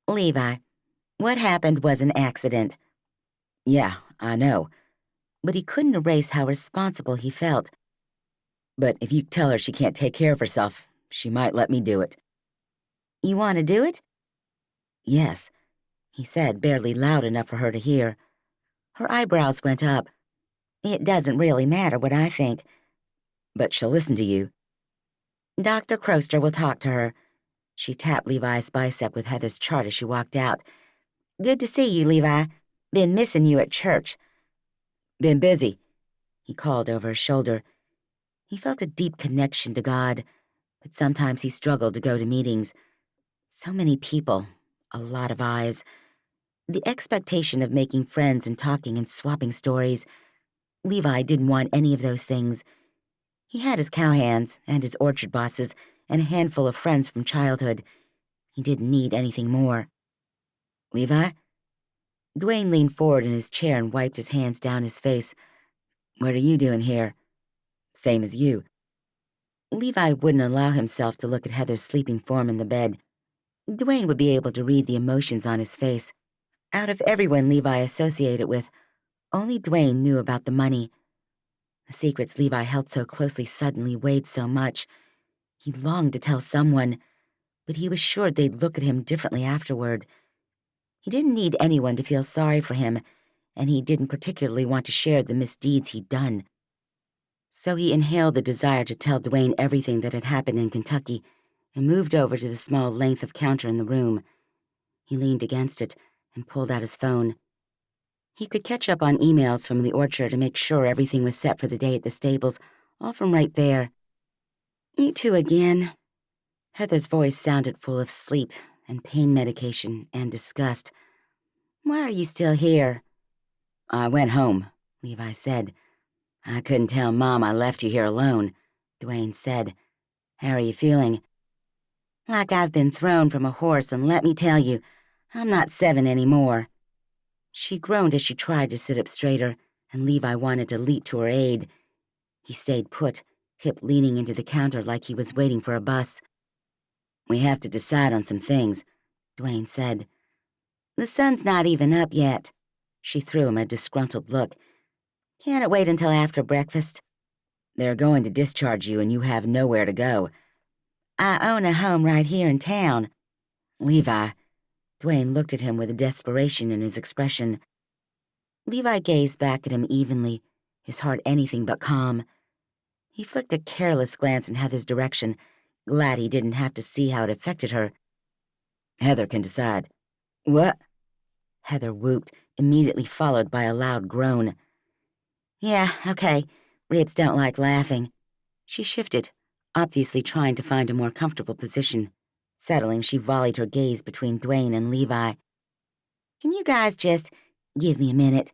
[SPEAKER 1] "Levi, what happened was an accident." "Yeah, I know." But he couldn't erase how responsible he felt. "But if you tell her she can't take care of herself, she might let me do it." "You want to do it?" "Yes," he said, barely loud enough for her to hear. Her eyebrows went up. "It doesn't really matter what I think." "But she'll listen to you." "Dr. Croster will talk to her." She tapped Levi's bicep with Heather's chart as she walked out. "Good to see you, Levi. Been missing you at church."
[SPEAKER 2] "Been busy,"
[SPEAKER 1] he called over his shoulder. He felt a deep connection to God, but sometimes he struggled to go to meetings. So many people, a lot of eyes. The expectation of making friends and talking and swapping stories. Levi didn't want any of those things. He had his cowhands and his orchard bosses and a handful of friends from childhood. He didn't need anything more.
[SPEAKER 2] "Levi?"
[SPEAKER 1] Dwayne leaned forward in his chair and wiped his hands down his face.
[SPEAKER 2] "What are you doing here?"
[SPEAKER 1] "Same as you." Levi wouldn't allow himself to look at Heather's sleeping form in the bed. Dwayne would be able to read the emotions on his face. Out of everyone Levi associated with, only Dwayne knew about the money. The secrets Levi held so closely suddenly weighed so much. He longed to tell someone, but he was sure they'd look at him differently afterward. He didn't need anyone to feel sorry for him, and he didn't particularly want to share the misdeeds he'd done. So he inhaled the desire to tell Dwayne everything that had happened in Kentucky and moved over to the small length of counter in the room. He leaned against it and pulled out his phone. He could catch up on emails from the orchard and make sure everything was set for the day at the stables, all from right there. "You two again." Heather's voice sounded full of sleep and pain medication and disgust. "Why are you still here?"
[SPEAKER 2] "I went home,"
[SPEAKER 1] Levi said.
[SPEAKER 2] "I couldn't tell Mom I left you here alone,"
[SPEAKER 1] Dwayne said.
[SPEAKER 2] "How are you feeling?"
[SPEAKER 1] "Like I've been thrown from a horse, and let me tell you, I'm not 7 anymore." She groaned as she tried to sit up straighter, and Levi wanted to leap to her aid. He stayed put, hip leaning into the counter like he was waiting for a bus.
[SPEAKER 2] "We have to decide on some things,"
[SPEAKER 1] Dwayne said. "The sun's not even up yet." She threw him a disgruntled look. "Can't it wait until after breakfast?"
[SPEAKER 2] "They're going to discharge you and you have nowhere to go."
[SPEAKER 1] "I own a home right here in town."
[SPEAKER 2] "Levi."
[SPEAKER 1] Dwayne looked at him with desperation in his expression. Levi gazed back at him evenly, his heart anything but calm. He flicked a careless glance in Heather's direction, glad he didn't have to see how it affected her.
[SPEAKER 2] Heather can decide.
[SPEAKER 1] What? Heather whooped, immediately followed by a loud groan. Yeah, okay. Ribs don't like laughing. She shifted, obviously trying to find a more comfortable position. Settling, she volleyed her gaze between Dwayne and Levi. Can you guys just give me a minute?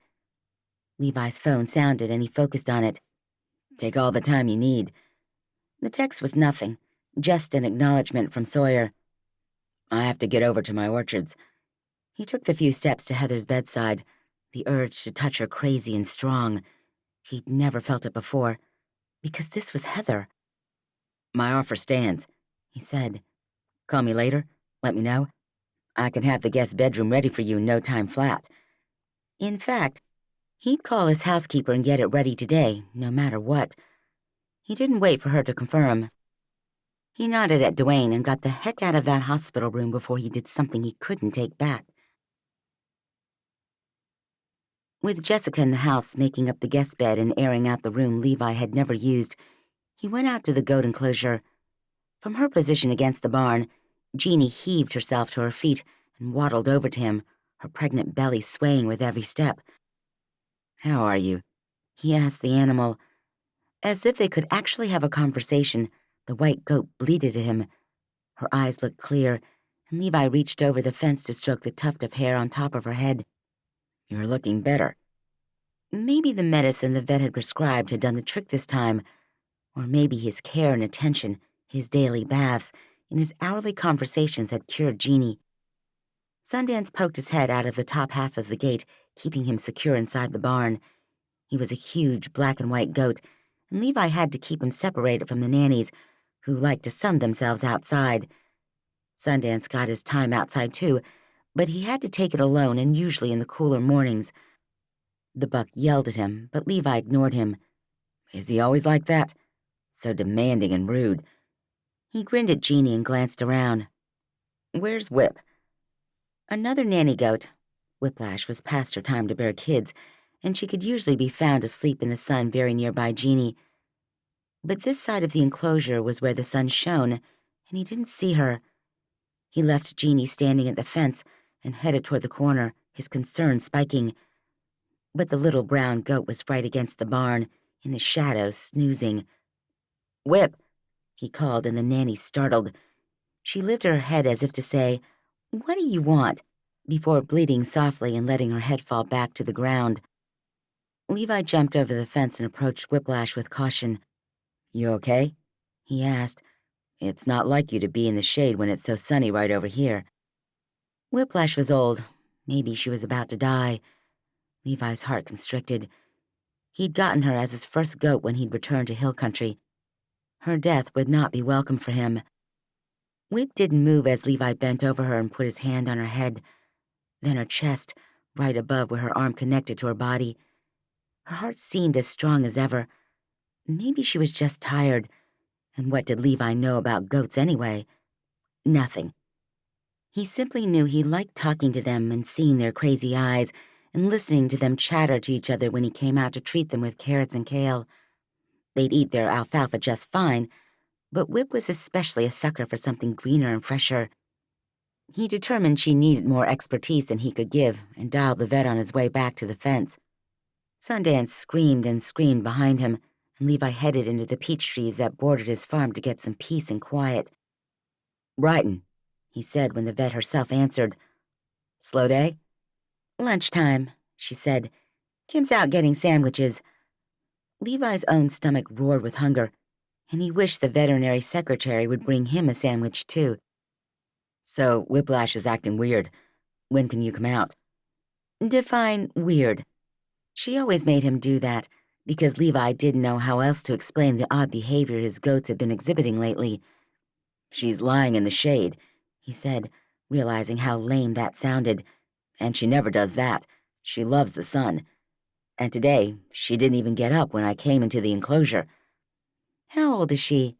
[SPEAKER 1] Levi's phone sounded and he focused on it.
[SPEAKER 2] Take all the time you need.
[SPEAKER 1] The text was nothing, just an acknowledgement from Sawyer.
[SPEAKER 2] I have to get over to my orchards.
[SPEAKER 1] He took the few steps to Heather's bedside, the urge to touch her crazy and strong. He'd never felt it before, because this was Heather.
[SPEAKER 2] My offer stands,
[SPEAKER 1] he said.
[SPEAKER 2] Call me later. Let me know. I can have the guest bedroom ready for you in no time flat.
[SPEAKER 1] In fact, he'd call his housekeeper and get it ready today, no matter what. He didn't wait for her to confirm. He nodded at Dwayne and got the heck out of that hospital room before he did something he couldn't take back. With Jessica in the house making up the guest bed and airing out the room Levi had never used, he went out to the goat enclosure. From her position against the barn, Jeannie heaved herself to her feet and waddled over to him, her pregnant belly swaying with every step.
[SPEAKER 2] How are you?
[SPEAKER 1] He asked the animal. As if they could actually have a conversation, the white goat bleated at him. Her eyes looked clear, and Levi reached over the fence to stroke the tuft of hair on top of her head.
[SPEAKER 2] You're looking better.
[SPEAKER 1] Maybe the medicine the vet had prescribed had done the trick this time, or maybe his care and attention, his daily baths, and his hourly conversations had cured Jeannie. Sundance poked his head out of the top half of the gate, keeping him secure inside the barn. He was a huge black and white goat, and Levi had to keep him separated from the nannies, who liked to sun themselves outside. Sundance got his time outside too, but he had to take it alone and usually in the cooler mornings. The buck yelled at him, but Levi ignored him.
[SPEAKER 2] Is he always like that? So demanding and rude.
[SPEAKER 1] He grinned at Jeannie and glanced around.
[SPEAKER 2] Where's Whip?
[SPEAKER 1] Another nanny goat. Whiplash was past her time to bear kids, and she could usually be found asleep in the sun very nearby Jeannie. But this side of the enclosure was where the sun shone, and he didn't see her. He left Jeannie standing at the fence and headed toward the corner, his concern spiking. But the little brown goat was right against the barn, in the shadows, snoozing. "Whip," he called, and the nanny startled. She lifted her head as if to say, "What do you want?" before bleating softly and letting her head fall back to the ground. Levi jumped over the fence and approached Whiplash with caution.
[SPEAKER 2] You okay?
[SPEAKER 1] He asked.
[SPEAKER 2] It's not like you to be in the shade when it's so sunny right over here.
[SPEAKER 1] Whiplash was old. Maybe she was about to die. Levi's heart constricted. He'd gotten her as his first goat when he'd returned to hill country. Her death would not be welcome for him. Whip didn't move as Levi bent over her and put his hand on her head, then her chest, right above where her arm connected to her body. Her heart seemed as strong as ever. Maybe she was just tired. And what did Levi know about goats anyway? Nothing. He simply knew he liked talking to them and seeing their crazy eyes and listening to them chatter to each other when he came out to treat them with carrots and kale. They'd eat their alfalfa just fine, but Whip was especially a sucker for something greener and fresher. He determined she needed more expertise than he could give and dialed the vet on his way back to the fence. Sundance screamed and screamed behind him, and Levi headed into the peach trees that bordered his farm to get some peace and quiet.
[SPEAKER 2] "Brighton,"
[SPEAKER 1] he said when the vet herself answered.
[SPEAKER 2] "Slow day?"
[SPEAKER 1] "Lunchtime," she said. "Kim's out getting sandwiches." Levi's own stomach roared with hunger, and he wished the veterinary secretary would bring him a sandwich too.
[SPEAKER 2] "So Whiplash is acting weird. When can you come out?"
[SPEAKER 1] Define weird. She always made him do that, because Levi didn't know how else to explain the odd behavior his goats had been exhibiting lately.
[SPEAKER 2] "She's lying in the shade,"
[SPEAKER 1] he said, realizing how lame that sounded.
[SPEAKER 2] "And she never does that. She loves the sun. And today, she didn't even get up when I came into the enclosure."
[SPEAKER 1] "How old is she?"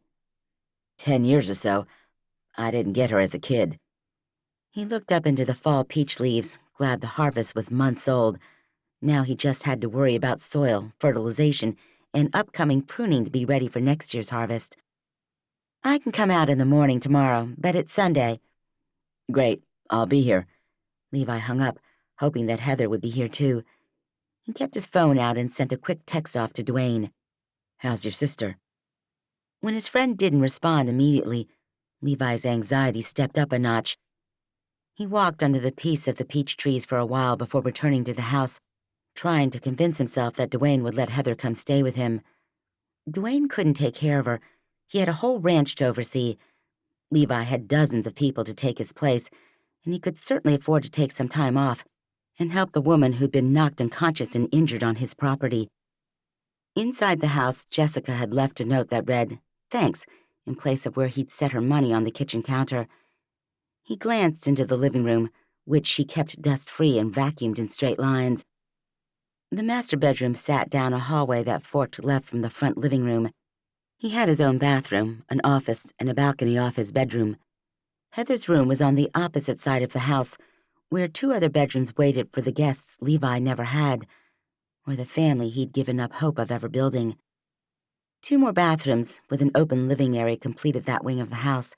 [SPEAKER 2] 10 years or so. I didn't get her as a kid."
[SPEAKER 1] He looked up into the fall peach leaves, glad the harvest was months old. Now he just had to worry about soil, fertilization, and upcoming pruning to be ready for next year's harvest. I can come out in the morning tomorrow, but it's Sunday.
[SPEAKER 2] Great, I'll be here.
[SPEAKER 1] Levi hung up, hoping that Heather would be here too. He kept his phone out and sent a quick text off to Dwayne.
[SPEAKER 2] How's your sister?
[SPEAKER 1] When his friend didn't respond immediately, Levi's anxiety stepped up a notch. He walked under the peace of the peach trees for a while before returning to the house, trying to convince himself that Dwayne would let Heather come stay with him. Dwayne couldn't take care of her. He had a whole ranch to oversee. Levi had dozens of people to take his place, and he could certainly afford to take some time off and help the woman who'd been knocked unconscious and injured on his property. Inside the house, Jessica had left a note that read, "Thanks," in place of where he'd set her money on the kitchen counter. He glanced into the living room, which she kept dust-free and vacuumed in straight lines. The master bedroom sat down a hallway that forked left from the front living room. He had his own bathroom, an office, and a balcony off his bedroom. Heather's room was on the opposite side of the house, where 2 other bedrooms waited for the guests Levi never had, or the family he'd given up hope of ever building. 2 more bathrooms with an open living area completed that wing of the house.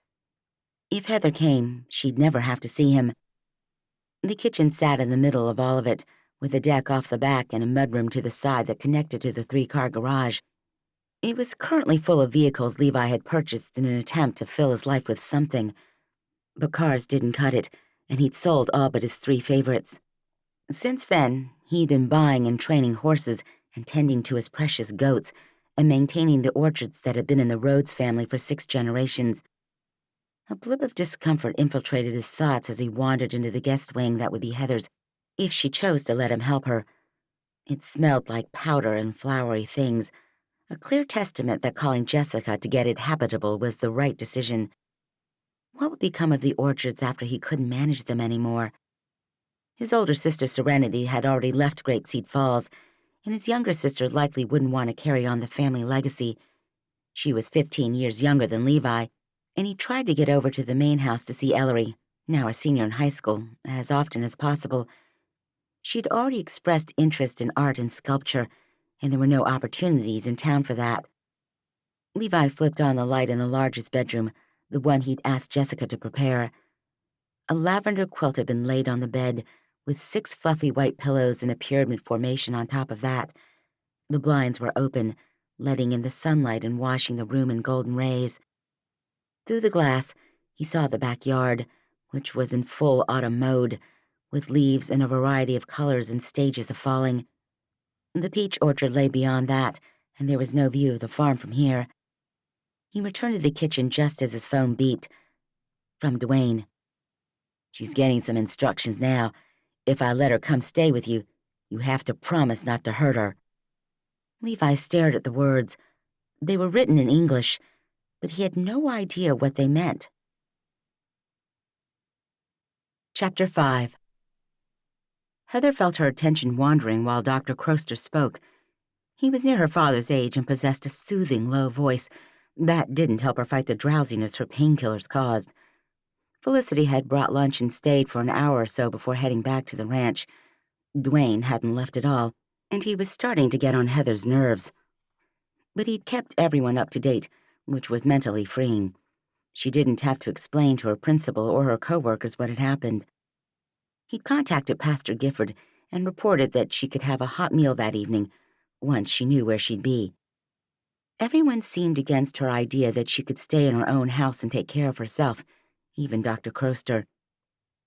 [SPEAKER 1] If Heather came, she'd never have to see him. The kitchen sat in the middle of all of it, with a deck off the back and a mudroom to the side that connected to the 3-car garage. It was currently full of vehicles Levi had purchased in an attempt to fill his life with something. But cars didn't cut it, and he'd sold all but his 3 favorites. Since then, he'd been buying and training horses and tending to his precious goats and maintaining the orchards that had been in the Rhodes family for 6 generations. A blip of discomfort infiltrated his thoughts as he wandered into the guest wing that would be Heather's, if she chose to let him help her. It smelled like powder and flowery things, a clear testament that calling Jessica to get it habitable was the right decision. What would become of the orchards after he couldn't manage them anymore? His older sister Serenity had already left Grapeseed Falls, and his younger sister likely wouldn't want to carry on the family legacy. She was 15 years younger than Levi, and he tried to get over to the main house to see Ellery, now a senior in high school, as often as possible. She'd already expressed interest in art and sculpture, and there were no opportunities in town for that. Levi flipped on the light in the largest bedroom, the one he'd asked Jessica to prepare. A lavender quilt had been laid on the bed, with 6 fluffy white pillows in a pyramid formation on top of that. The blinds were open, letting in the sunlight and washing the room in golden rays. Through the glass, he saw the backyard, which was in full autumn mode, with leaves in a variety of colors and stages of falling. The peach orchard lay beyond that, and there was no view of the farm from here. He returned to the kitchen just as his phone beeped. From Dwayne. "She's getting some instructions now. If I let her come stay with you, you have to promise not to hurt her." Levi stared at the words. They were written in English, but he had no idea what they meant. Chapter 5. Heather felt her attention wandering while Dr. Croster spoke. He was near her father's age and possessed a soothing, low voice that didn't help her fight the drowsiness her painkillers caused. Felicity had brought lunch and stayed for an hour or so before heading back to the ranch. Dwayne hadn't left at all, and he was starting to get on Heather's nerves. But he'd kept everyone up to date, which was mentally freeing. She didn't have to explain to her principal or her coworkers what had happened. He'd contacted Pastor Gifford and reported that she could have a hot meal that evening, once she knew where she'd be. Everyone seemed against her idea that she could stay in her own house and take care of herself, even Dr. Croster.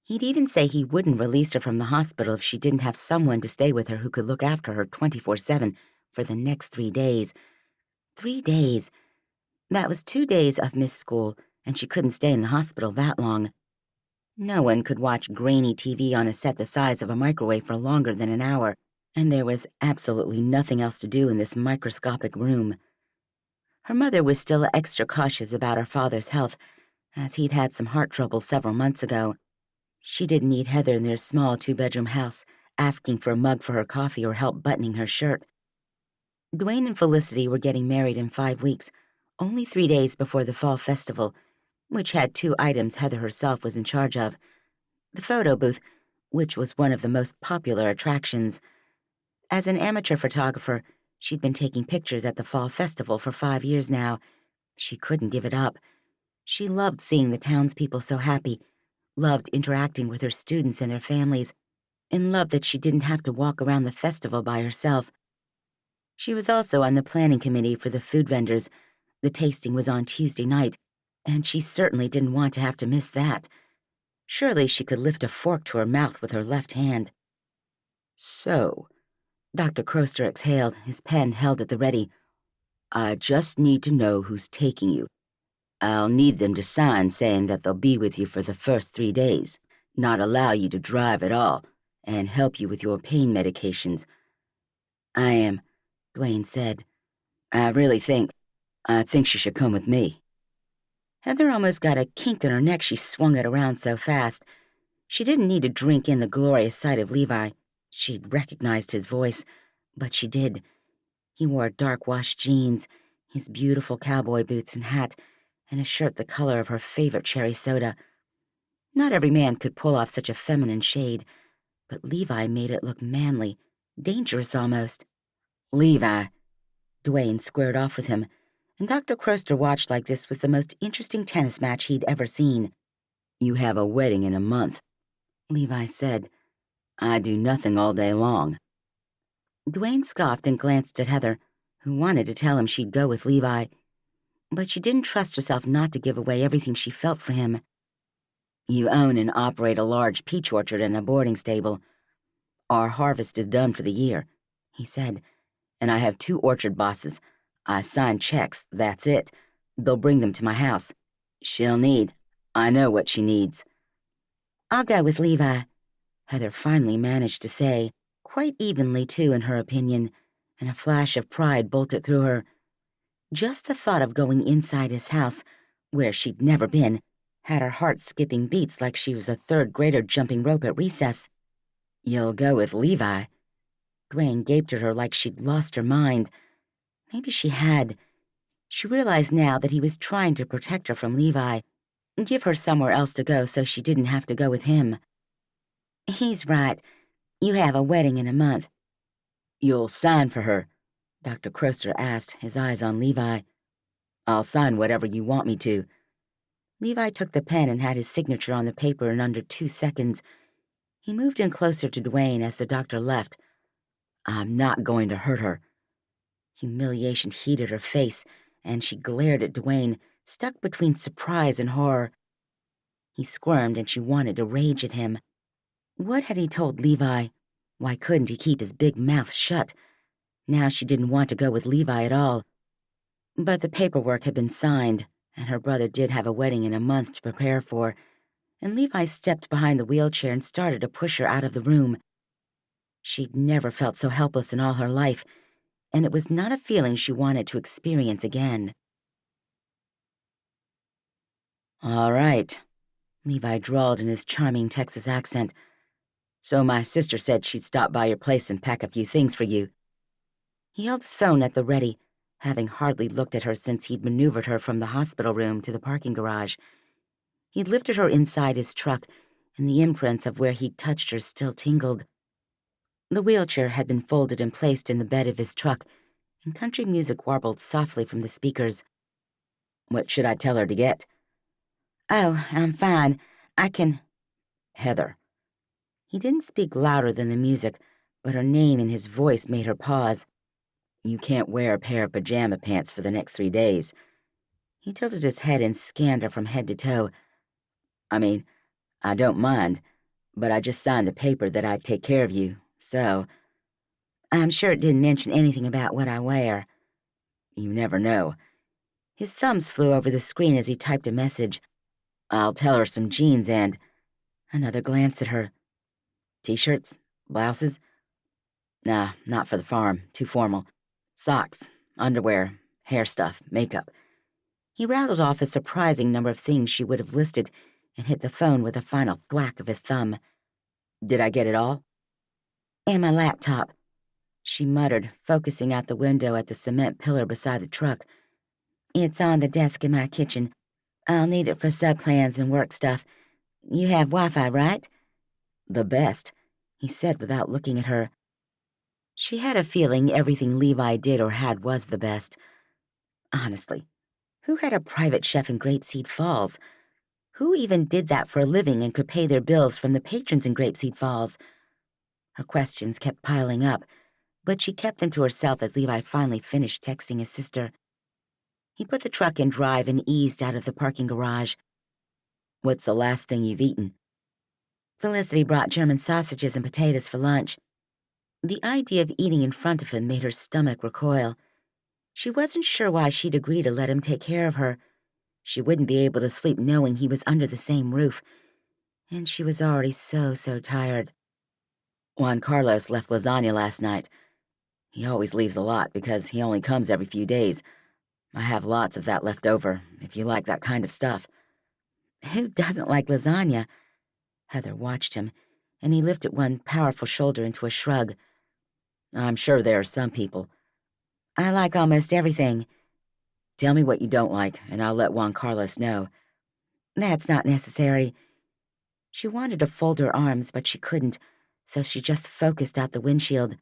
[SPEAKER 1] He'd even say he wouldn't release her from the hospital if she didn't have someone to stay with her who could look after her 24/7 for the next 3 days. 3 days. That was 2 days of missed school, and she couldn't stay in the hospital that long. No one could watch grainy TV on a set the size of a microwave for longer than an hour, and there was absolutely nothing else to do in this microscopic room. Her mother was still extra cautious about her father's health, as he'd had some heart trouble several months ago. She didn't need Heather in their small 2-bedroom house, asking for a mug for her coffee or help buttoning her shirt. Dwayne and Felicity were getting married in 5 weeks, only 3 days before the fall festival, which had 2 items Heather herself was in charge of. the photo booth, which was one of the most popular attractions. As an amateur photographer, she'd been taking pictures at the fall festival for 5 years now. She couldn't give it up. She loved seeing the townspeople so happy, loved interacting with her students and their families, and loved that she didn't have to walk around the festival by herself. She was also on the planning committee for the food vendors. The tasting was on Tuesday night, and she certainly didn't want to have to miss that. Surely she could lift a fork to her mouth with her left hand. So, Dr. Croster exhaled, his pen held at the ready. I just need to know who's taking you. I'll need them to sign saying that they'll be with you for the first 3 days, not allow you to drive at all, and help you with your pain medications. I am, Dwayne said. I think she should come with me. Heather almost got a kink in her neck. She swung it around so fast. She didn't need to drink in the glorious sight of Levi. She'd recognized his voice, but she did. He wore dark-washed jeans, his beautiful cowboy boots and hat, and a shirt the color of her favorite cherry soda. Not every man could pull off such a feminine shade, but Levi made it look manly, dangerous almost. Levi, Dwayne squared off with him, and Dr. Croster watched like this was the most interesting tennis match he'd ever seen. You have a wedding in a month, Levi said. I do nothing all day long. Dwayne scoffed and glanced at Heather, who wanted to tell him she'd go with Levi, but she didn't trust herself not to give away everything she felt for him. You own and operate a large peach orchard and a boarding stable. Our harvest is done for the year, he said, and I have 2 orchard bosses. I sign checks, that's it. They'll bring them to my house. I know what she needs. I'll go with Levi, Heather finally managed to say, quite evenly too in her opinion, and a flash of pride bolted through her. Just the thought of going inside his house, where she'd never been, had her heart skipping beats like she was a 3rd grader jumping rope at recess. You'll go with Levi? Dwayne gaped at her like she'd lost her mind. Maybe she had. She realized now that he was trying to protect her from Levi, give her somewhere else to go so she didn't have to go with him. He's right. You have a wedding in a month. You'll sign for her? Dr. Croster asked, his eyes on Levi. I'll sign whatever you want me to. Levi took the pen and had his signature on the paper in under 2 seconds. He moved in closer to Dwayne as the doctor left. I'm not going to hurt her. Humiliation heated her face, and she glared at Dwayne, stuck between surprise and horror. He squirmed, and she wanted to rage at him. What had he told Levi? Why couldn't he keep his big mouth shut? Now she didn't want to go with Levi at all. But the paperwork had been signed, and her brother did have a wedding in a month to prepare for, and Levi stepped behind the wheelchair and started to push her out of the room. She'd never felt so helpless in all her life, and it was not a feeling she wanted to experience again. All right, Levi drawled in his charming Texas accent. So my sister said she'd stop by your place and pack a few things for you. He held his phone at the ready, having hardly looked at her since he'd maneuvered her from the hospital room to the parking garage. He'd lifted her inside his truck, and the imprints of where he'd touched her still tingled. The wheelchair had been folded and placed in the bed of his truck, and country music warbled softly from the speakers. What should I tell her to get? Oh, I'm fine. I can... Heather. He didn't speak louder than the music, but her name and his voice made her pause. You can't wear a pair of pajama pants for the next 3 days. He tilted his head and scanned her from head to toe. I don't mind, but I just signed the paper that I'd take care of you, so... I'm sure it didn't mention anything about what I wear. You never know. His thumbs flew over the screen as he typed a message. I'll tell her some jeans and... Another glance at her. T-shirts? Blouses? Nah, not for the farm. Too formal. Socks, underwear, hair stuff, makeup. He rattled off a surprising number of things she would have listed and hit the phone with a final thwack of his thumb. Did I get it all? And my laptop, she muttered, focusing out the window at the cement pillar beside the truck. It's on the desk in my kitchen. I'll need it for subplans and work stuff. You have Wi-Fi, right?
[SPEAKER 2] The best, he said without looking at her. She had a feeling everything Levi did or had was the best. Honestly, who had a private chef in Grapeseed Falls? Who even did that for a living and could pay their bills from the patrons in Grapeseed Falls? Her questions kept piling up, but she kept them to herself as Levi finally finished texting his sister. He put the truck in drive and eased out of the parking garage. "What's the last thing you've eaten?" Felicity brought German sausages and potatoes for lunch. The idea of eating in front of him made her stomach recoil. She wasn't sure why she'd agree to let him take care of her. She wouldn't be able to sleep knowing he was under the same roof, and she was already so tired. Juan Carlos left lasagna last night. He always leaves a lot because he only comes every few days. I have lots of that left over, if you like that kind of stuff. Who doesn't like lasagna? Heather watched him, and he lifted one powerful shoulder into a shrug. I'm sure there are some people. I like almost everything. Tell me what you don't like, and I'll let Juan Carlos know. That's not necessary. She wanted to fold her arms, but she couldn't, so she just focused out the windshield.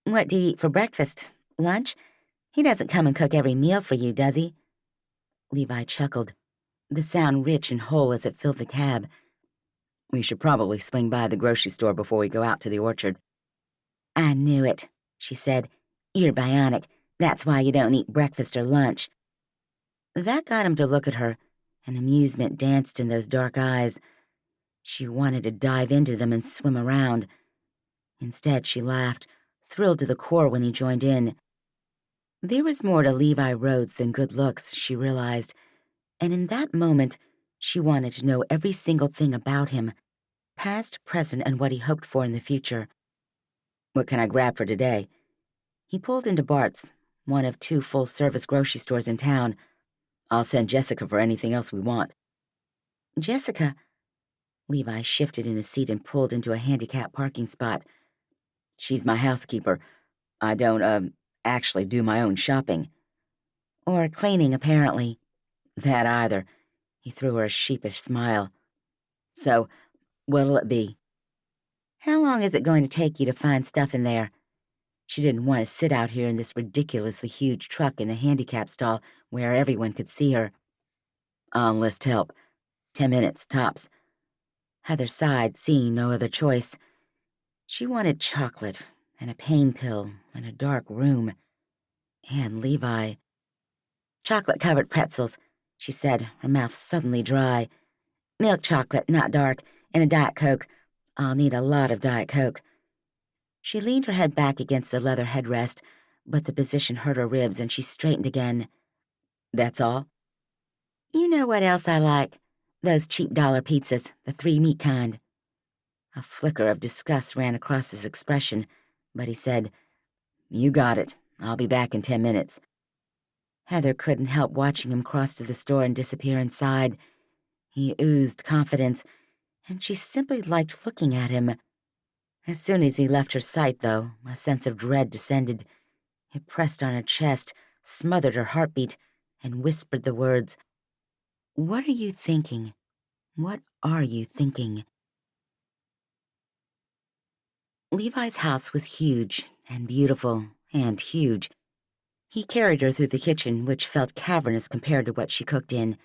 [SPEAKER 2] What do you eat for breakfast? Lunch? He doesn't come and cook every meal for you, does he? Levi chuckled, the sound rich and whole as it filled the cab. We should probably swing by the grocery store before we go out to the orchard. I knew it, she said. You're bionic. That's why you don't eat breakfast or lunch. That got him to look at her, and amusement danced in those dark eyes. She wanted to dive into them and swim around. Instead, she laughed, thrilled to the core when he joined in. There was more to Levi Rhodes than good looks, she realized, and in that moment, she wanted to know every single thing about him, past, present, and what he hoped for in the future. What can I grab for today? He pulled into Bart's, one of 2 full-service grocery stores in town. I'll send Jessica for anything else we want. Jessica? Levi shifted in his seat and pulled into a handicapped parking spot. She's my housekeeper. I don't, actually do my own shopping. Or cleaning, apparently. That either. He threw her a sheepish smile. So, what'll it be? How long is it going to take you to find stuff in there? She didn't want to sit out here in this ridiculously huge truck in the handicap stall where everyone could see her. I'll enlist help. 10 minutes, tops. Heather sighed, seeing no other choice. She wanted chocolate, and a pain pill, and a dark room. And Levi. Chocolate-covered pretzels, she said, her mouth suddenly dry. Milk chocolate, not dark, and a Diet Coke. I'll need a lot of Diet Coke. She leaned her head back against the leather headrest, but the position hurt her ribs and she straightened again. That's all? You know what else I like? Those cheap dollar pizzas, the 3-meat kind. A flicker of disgust ran across his expression, but he said, You got it. I'll be back in 10 minutes. Heather couldn't help watching him cross to the store and disappear inside. He oozed confidence, and she simply liked looking at him. As soon as he left her sight, though, a sense of dread descended. It pressed on her chest, smothered her heartbeat, and whispered the words, What are you thinking? What are you thinking? Levi's house was huge and beautiful and huge. He carried her through the kitchen, which felt cavernous compared to what she cooked in.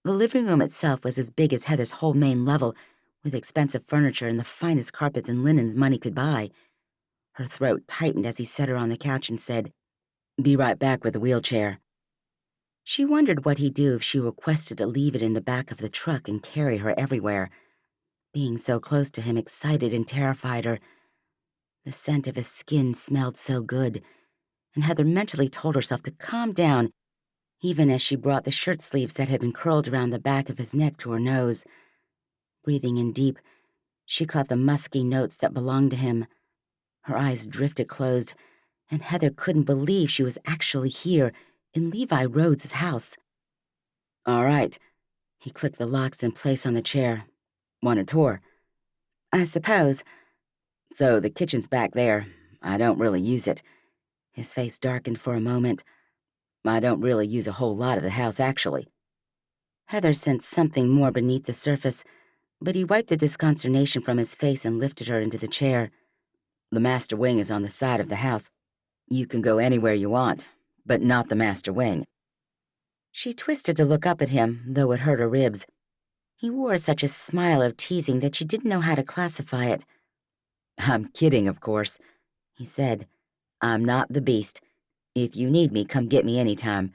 [SPEAKER 2] The living room itself was as big as Heather's whole main level, with expensive furniture and the finest carpets and linens money could buy. Her throat tightened as he set her on the couch and said, Be right back with the wheelchair. She wondered what he'd do if she requested to leave it in the back of the truck and carry her everywhere. Being so close to him excited and terrified her. The scent of his skin smelled so good, and Heather mentally told herself to calm down, even as she brought the shirt sleeves that had been curled around the back of his neck to her nose. Breathing in deep, she caught the musky notes that belonged to him. Her eyes drifted closed, and Heather couldn't believe she was actually here in Levi Rhodes' house. All right. He clicked the locks in place on the chair. Want a tour? I suppose. So the kitchen's back there. I don't really use it. His face darkened for a moment. I don't really use a whole lot of the house, actually. Heather sensed something more beneath the surface, but he wiped the disconsternation from his face and lifted her into the chair. "The master wing is on the side of the house. You can go anywhere you want, but not the master wing." She twisted to look up at him, though it hurt her ribs. He wore such a smile of teasing that she didn't know how to classify it. "I'm kidding, of course," he said. "I'm not the beast. If you need me, come get me anytime.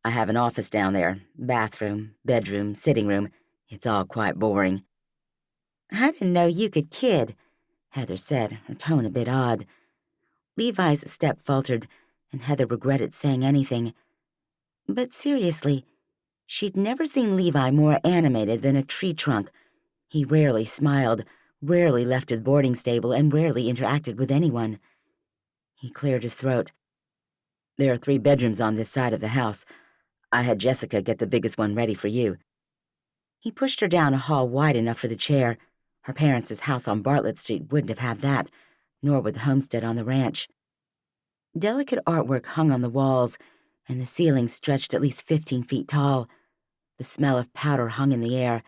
[SPEAKER 2] I have an office down there, bathroom, bedroom, sitting room. It's all quite boring."
[SPEAKER 1] "I didn't know you could kid," Heather said, her tone a bit odd. Levi's step faltered, and Heather regretted saying anything. But seriously, she'd never seen Levi more animated than a tree trunk. He rarely smiled, rarely left his boarding stable, and rarely interacted with anyone. He cleared his throat. "There are 3 bedrooms on this side of the house. I had Jessica get the biggest one ready for you." He pushed her down a hall wide enough for the chair. Her parents' house on Bartlett Street wouldn't have had that, nor would the homestead on the ranch. Delicate artwork hung on the walls, and the ceiling stretched at least 15 feet tall. The smell of powder hung in the air,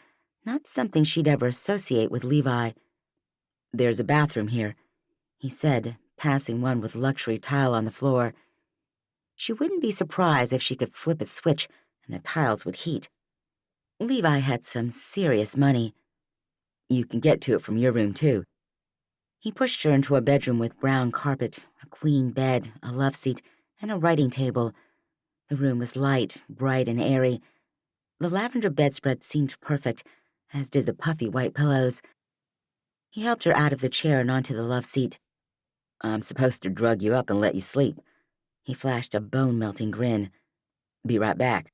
[SPEAKER 1] not something she'd ever associate with Levi. "There's a bathroom here," he said, passing one with luxury tile on the floor. She wouldn't be surprised if she could flip a switch and the tiles would heat. Levi had some serious money. "You can get to it from your room, too." He pushed her into a bedroom with brown carpet, a queen bed, a love seat, and a writing table. The room was light, bright, and airy. The lavender bedspread seemed perfect, as did the puffy white pillows. He helped her out of the chair and onto the love seat. "I'm supposed to drug you up and let you sleep." He flashed a bone-melting grin. "Be right back."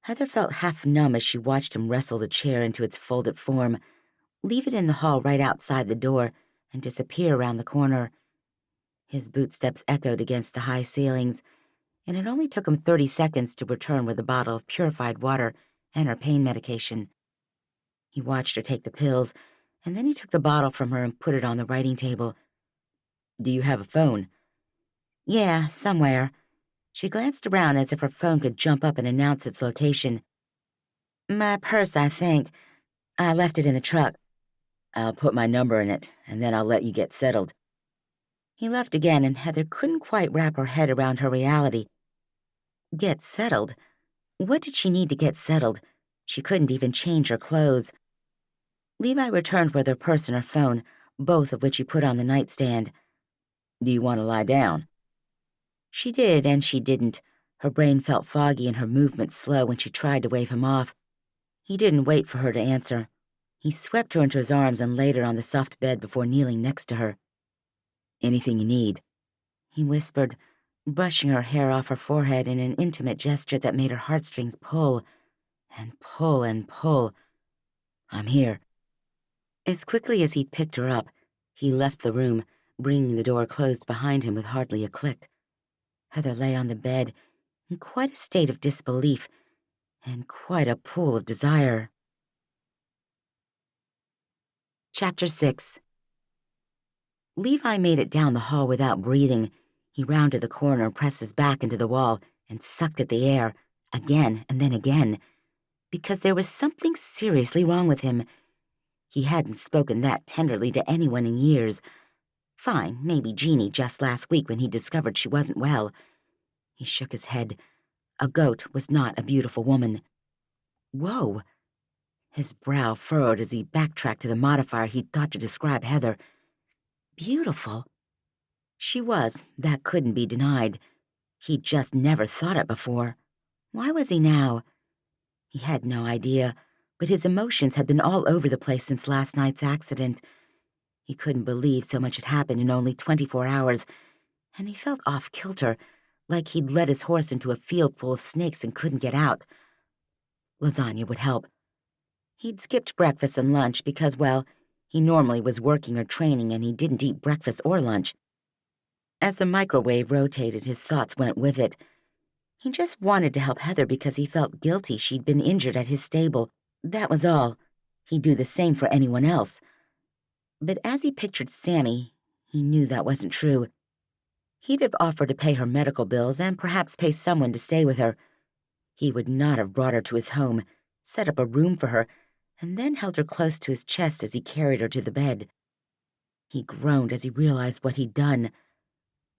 [SPEAKER 1] Heather felt half numb as she watched him wrestle the chair into its folded form, leave it in the hall right outside the door, and disappear around the corner. His bootsteps echoed against the high ceilings, and it only took him 30 seconds to return with a bottle of purified water and her pain medication. He watched her take the pills, and then he took the bottle from her and put it on the writing table. "Do you have a phone?" "Yeah, somewhere." She glanced around as if her phone could jump up and announce its location. "My purse, I think. I left it in the truck." "I'll put my number in it, and then I'll let you get settled." He left again, and Heather couldn't quite wrap her head around her reality. Get settled? What did she need to get settled? She couldn't even change her clothes. Levi returned with her purse and her phone, both of which he put on the nightstand. "Do you want to lie down?" She did, and she didn't. Her brain felt foggy and her movements slow when she tried to wave him off. He didn't wait for her to answer. He swept her into his arms and laid her on the soft bed before kneeling next to her. "Anything you need," he whispered, brushing her hair off her forehead in an intimate gesture that made her heartstrings pull and pull and pull. "I'm here." As quickly as he'd picked her up, he left the room, bringing the door closed behind him with hardly a click. Heather lay on the bed, in quite a state of disbelief, and quite a pool of desire. Chapter 6. Levi made it down the hall without breathing. He rounded the corner, pressed his back into the wall, and sucked at the air, again and then again, because there was something seriously wrong with him. He hadn't spoken that tenderly to anyone in years. Fine, maybe Jeannie just last week when he discovered she wasn't well. He shook his head. A goat was not a beautiful woman. Whoa! His brow furrowed as he backtracked to the modifier he'd thought to describe Heather. Beautiful. She was, that couldn't be denied. He'd just never thought it before. Why was he now? He had no idea, but his emotions had been all over the place since last night's accident. He couldn't believe so much had happened in only 24 hours, and he felt off-kilter, like he'd led his horse into a field full of snakes and couldn't get out. Lasagna would help. He'd skipped breakfast and lunch because, well, he normally was working or training and he didn't eat breakfast or lunch. As the microwave rotated, his thoughts went with it. He just wanted to help Heather because he felt guilty she'd been injured at his stable. That was all. He'd do the same for anyone else. But as he pictured Sammy, he knew that wasn't true. He'd have offered to pay her medical bills and perhaps pay someone to stay with her. He would not have brought her to his home, set up a room for her,
[SPEAKER 2] and then held her close to his chest as he carried her to the bed. He groaned as he realized what he'd done.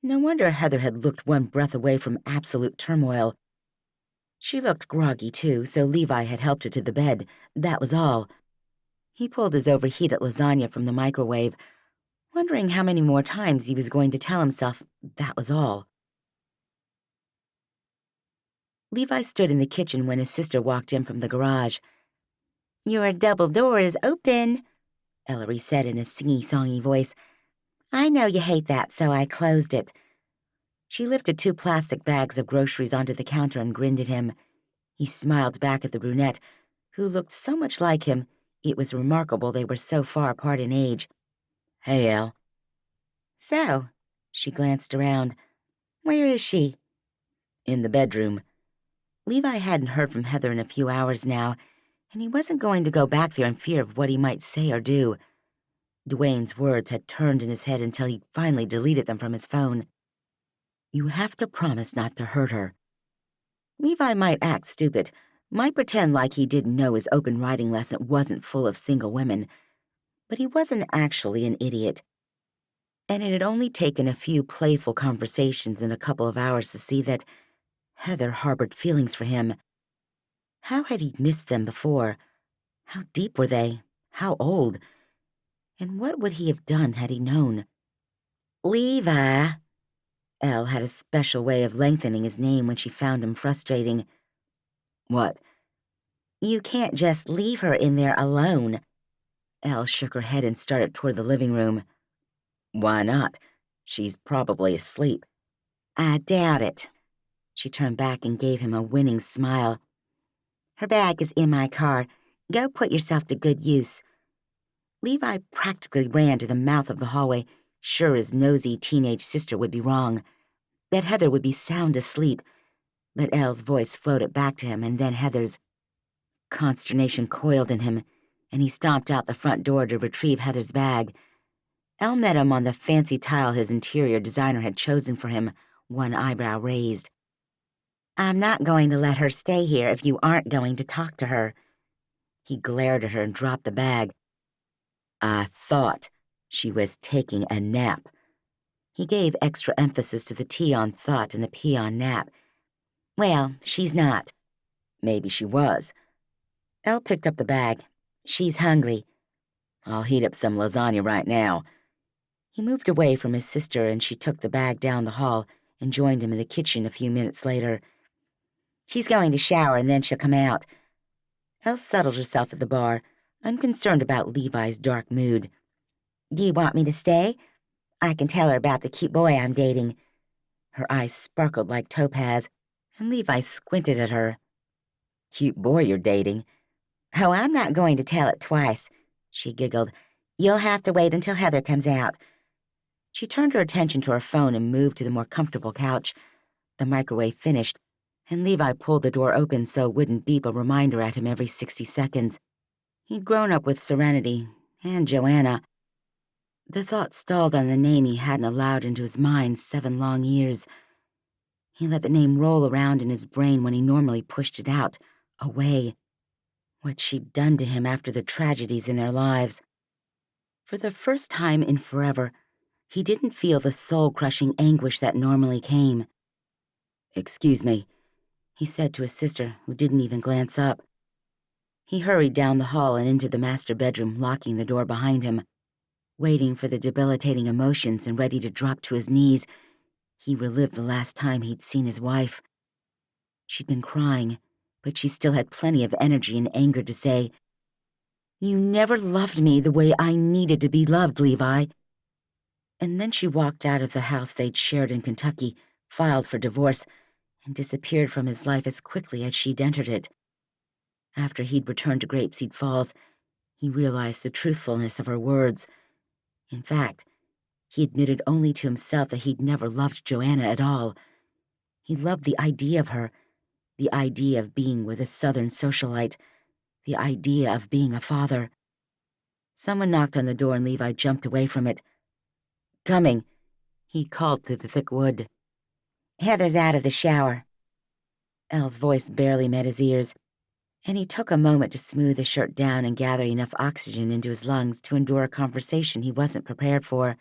[SPEAKER 2] No wonder Heather had looked one breath away from absolute turmoil. She looked groggy, too, so Levi had helped her to the bed. That was all. He pulled his overheated lasagna from the microwave, wondering how many more times he was going to tell himself that was all. Levi stood in the kitchen when his sister walked in from the garage. "Your double door is open," Ellery said in a singy-songy voice. "I know you hate that, so I closed it." She lifted 2 plastic bags of groceries onto the counter and grinned at him. He smiled back at the brunette, who looked so much like him, it was remarkable they were so far apart in age. "Hey, Elle." "So," she glanced around. "Where is she?" "In the bedroom." Levi hadn't heard from Heather in a few hours now, and he wasn't going to go back there in fear of what he might say or do. Dwayne's words had turned in his head until he finally deleted them from his phone. "You have to promise not to hurt her." Levi might act stupid, might pretend like he didn't know his open writing lesson wasn't full of single women, but he wasn't actually an idiot. And it had only taken a few playful conversations and a couple of hours to see that Heather harbored feelings for him. How had he missed them before? How deep were they? How old? And what would he have done had he known? "Levi." Elle had a special way of lengthening his name when she found him frustrating. "What?" "You can't just leave her in there alone." Elle shook her head and started toward the living room. "Why not? She's probably asleep." "I doubt it." She turned back and gave him a winning smile. "Her bag is in my car. Go put yourself to good use." Levi practically ran to the mouth of the hallway, sure his nosy teenage sister would be wrong, that Heather would be sound asleep, but Elle's voice floated back to him and then Heather's. Consternation coiled in him, and he stomped out the front door to retrieve Heather's bag. Elle met him on the fancy tile his interior designer had chosen for him, one eyebrow raised. "I'm not going to let her stay here if you aren't going to talk to her." He glared at her and dropped the bag. "I thought she was taking a nap." He gave extra emphasis to the T on thought and the P on nap. "Well, she's not." "Maybe she was." Elle picked up the bag. "She's hungry." "I'll heat up some lasagna right now." He moved away from his sister and she took the bag down the hall and joined him in the kitchen a few minutes later. "She's going to shower and then she'll come out." Elle settled herself at the bar, unconcerned about Levi's dark mood. "Do you want me to stay? I can tell her about the cute boy I'm dating." Her eyes sparkled like topaz, and Levi squinted at her. "Cute boy you're dating?" "Oh, I'm not going to tell it twice," she giggled. "You'll have to wait until Heather comes out." She turned her attention to her phone and moved to the more comfortable couch. The microwave finished, and Levi pulled the door open so it wouldn't beep a reminder at him every 60 seconds. He'd grown up with Serenity and Joanna. The thought stalled on the name he hadn't allowed into his mind 7 long years. He let the name roll around in his brain when he normally pushed it out, away. What she'd done to him after the tragedies in their lives. For the first time in forever, he didn't feel the soul-crushing anguish that normally came. "Excuse me," he said to his sister, who didn't even glance up. He hurried down the hall and into the master bedroom, locking the door behind him. Waiting for the debilitating emotions and ready to drop to his knees, he relived the last time he'd seen his wife. She'd been crying, but she still had plenty of energy and anger to say, "You never loved me the way I needed to be loved, Levi." And then she walked out of the house they'd shared in Kentucky, filed for divorce, and disappeared from his life as quickly as she'd entered it. After he'd returned to Grapeseed Falls, he realized the truthfulness of her words. In fact, he admitted only to himself that he'd never loved Joanna at all. He loved the idea of her, the idea of being with a Southern socialite, the idea of being a father. Someone knocked on the door and Levi jumped away from it. "Coming," he called through the thick wood. "Heather's out of the shower." Elle's voice barely met his ears. and he took a moment to smooth his shirt down and gather enough oxygen into his lungs to endure a conversation he wasn't prepared for.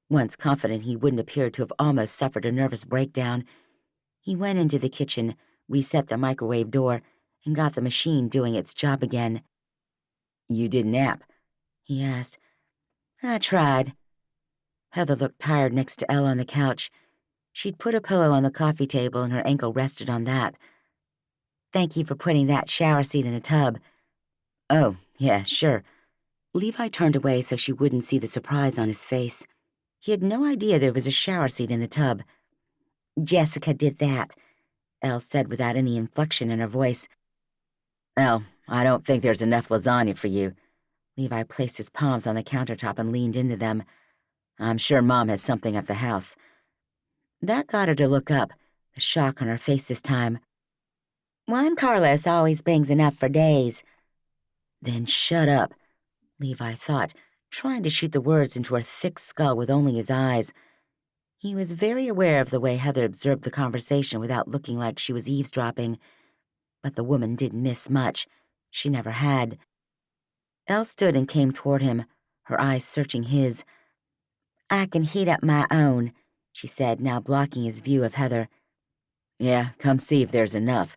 [SPEAKER 2] Once confident he wouldn't appear to have almost suffered a nervous breakdown, he went into the kitchen, reset the microwave door, and got the machine doing its job again. "You did nap?" he asked. "I tried." Heather looked tired next to Elle on the couch. She'd put a pillow on the coffee table and her ankle rested on that. "Thank you for putting that shower seat in the tub." "Oh, yeah, sure." Levi turned away so she wouldn't see the surprise on his face. He had no idea there was a shower seat in the tub. "Jessica did that," Elle said without any inflection in her voice. "Elle, I don't think there's enough lasagna for you." Levi placed his palms on the countertop and leaned into them. "I'm sure Mom has something at the house." That got her to look up, the shock on her face this time. "Juan Carlos always brings enough for days." "Then shut up," Levi thought, trying to shoot the words into her thick skull with only his eyes. He was very aware of the way Heather observed the conversation without looking like she was eavesdropping, but the woman didn't miss much. She never had. Elle stood and came toward him, her eyes searching his. "I can heat up my own," she said, now blocking his view of Heather. "Yeah, come see if there's enough,"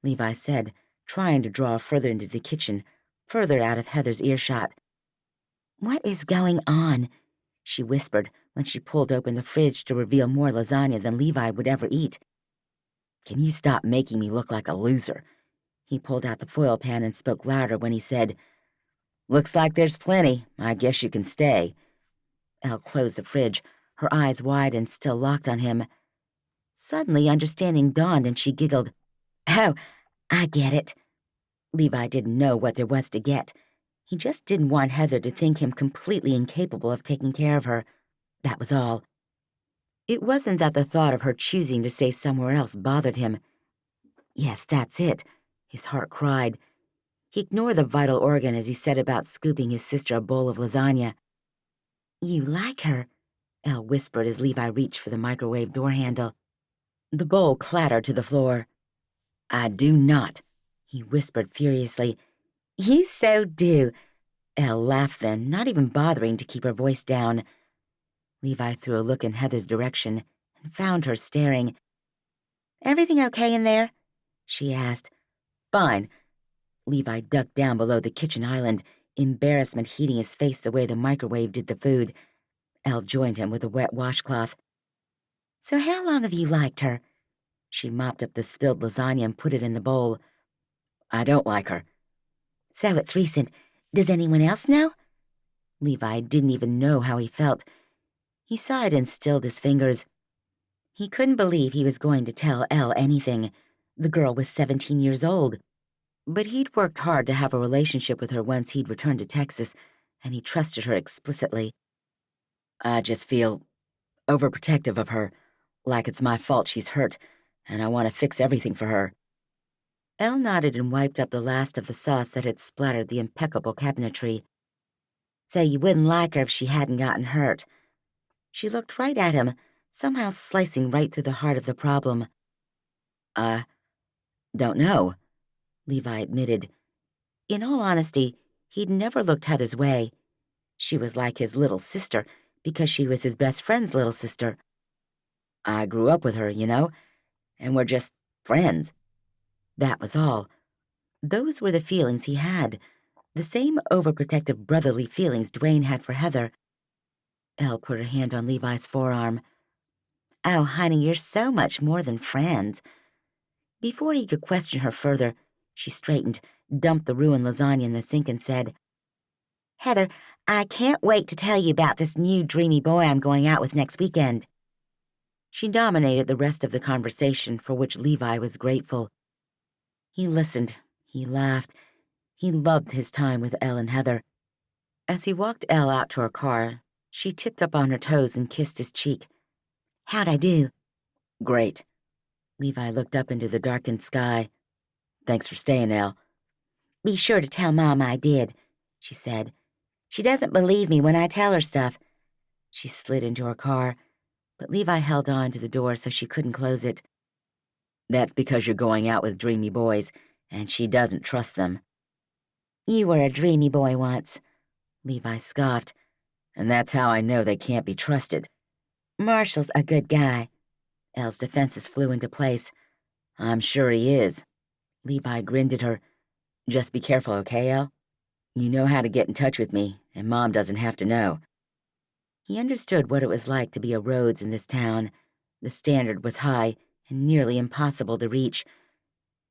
[SPEAKER 2] Levi said, trying to draw further into the kitchen, further out of Heather's earshot. "What is going on?" she whispered when she pulled open the fridge to reveal more lasagna than Levi would ever eat. "Can you stop making me look like a loser?" He pulled out the foil pan and spoke louder when he said, "Looks like there's plenty. I guess you can stay." Elle closed the fridge, her eyes wide and still locked on him. Suddenly, understanding dawned and she giggled. "Oh, I get it." Levi didn't know what there was to get. He just didn't want Heather to think him completely incapable of taking care of her. That was all. It wasn't that the thought of her choosing to stay somewhere else bothered him. Yes, that's it, his heart cried. He ignored the vital organ as he set about scooping his sister a bowl of lasagna. "You like her," Elle whispered as Levi reached for the microwave door handle. The bowl clattered to the floor. "I do not," he whispered furiously. "You so do." Elle laughed then, not even bothering to keep her voice down. Levi threw a look in Heather's direction and found her staring. "Everything okay in there?" she asked. "Fine." Levi ducked down below the kitchen island, embarrassment heating his face the way the microwave did the food. Elle joined him with a wet washcloth. "So how long have you liked her?" She mopped up the spilled lasagna and put it in the bowl. "I don't like her." "So it's recent. Does anyone else know?" Levi didn't even know how he felt. He sighed and stilled his fingers. He couldn't believe he was going to tell Elle anything. The girl was 17 years old. But he'd worked hard to have a relationship with her once he'd returned to Texas, and he trusted her explicitly. "I just feel overprotective of her, like it's my fault she's hurt, and I want to fix everything for her." Elle nodded and wiped up the last of the sauce that had splattered the impeccable cabinetry. "So you wouldn't like her if she hadn't gotten hurt." She looked right at him, somehow slicing right through the heart of the problem. "I don't know," Levi admitted. In all honesty, he'd never looked Heather's way. She was like his little sister because she was his best friend's little sister. "I grew up with her, you know, and we're just friends." That was all. Those were the feelings he had, the same overprotective brotherly feelings Dwayne had for Heather. Elle put her hand on Levi's forearm. "Oh, honey, you're so much more than friends." Before he could question her further, she straightened, dumped the ruined lasagna in the sink and said, "Heather, I can't wait to tell you about this new dreamy boy I'm going out with next weekend." She dominated the rest of the conversation, for which Levi was grateful. He listened, he laughed, he loved his time with Elle and Heather. As he walked Elle out to her car, she tipped up on her toes and kissed his cheek. "How'd I do?" "Great." Levi looked up into the darkened sky. "Thanks for staying, Elle." "Be sure to tell Mom I did," she said. "She doesn't believe me when I tell her stuff." She slid into her car, but Levi held on to the door so she couldn't close it. "That's because you're going out with dreamy boys. and she doesn't trust them.
[SPEAKER 1] You were a dreamy boy once,
[SPEAKER 2] Levi scoffed, and that's how I know they can't be trusted.
[SPEAKER 1] Marshall's a good guy.
[SPEAKER 2] Elle's defenses flew into place. I'm sure he is. Levi grinned at her. Just be careful, okay, Elle? You know how to get in touch with me, and Mom doesn't have to know. He understood what it was like to be a Rhodes in this town. The standard was high and nearly impossible to reach.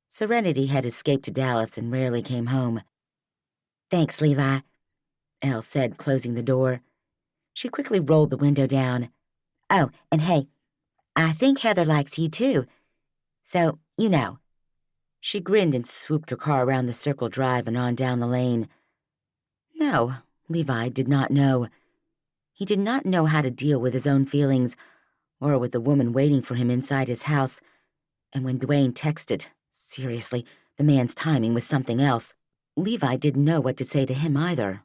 [SPEAKER 2] Serenity had escaped to Dallas and rarely came home.
[SPEAKER 1] Thanks, Levi,
[SPEAKER 2] Elle said, closing the door. She quickly rolled the window down.
[SPEAKER 1] Oh, and hey, I think Heather likes you too. So, you know.
[SPEAKER 2] She grinned and swooped her car around the circle drive and on down the lane. No, Levi did not know. He did not know how to deal with his own feelings, or with the woman waiting for him inside his house. And when Dwayne texted, seriously, the man's timing was something else. Levi didn't know what to say to him either.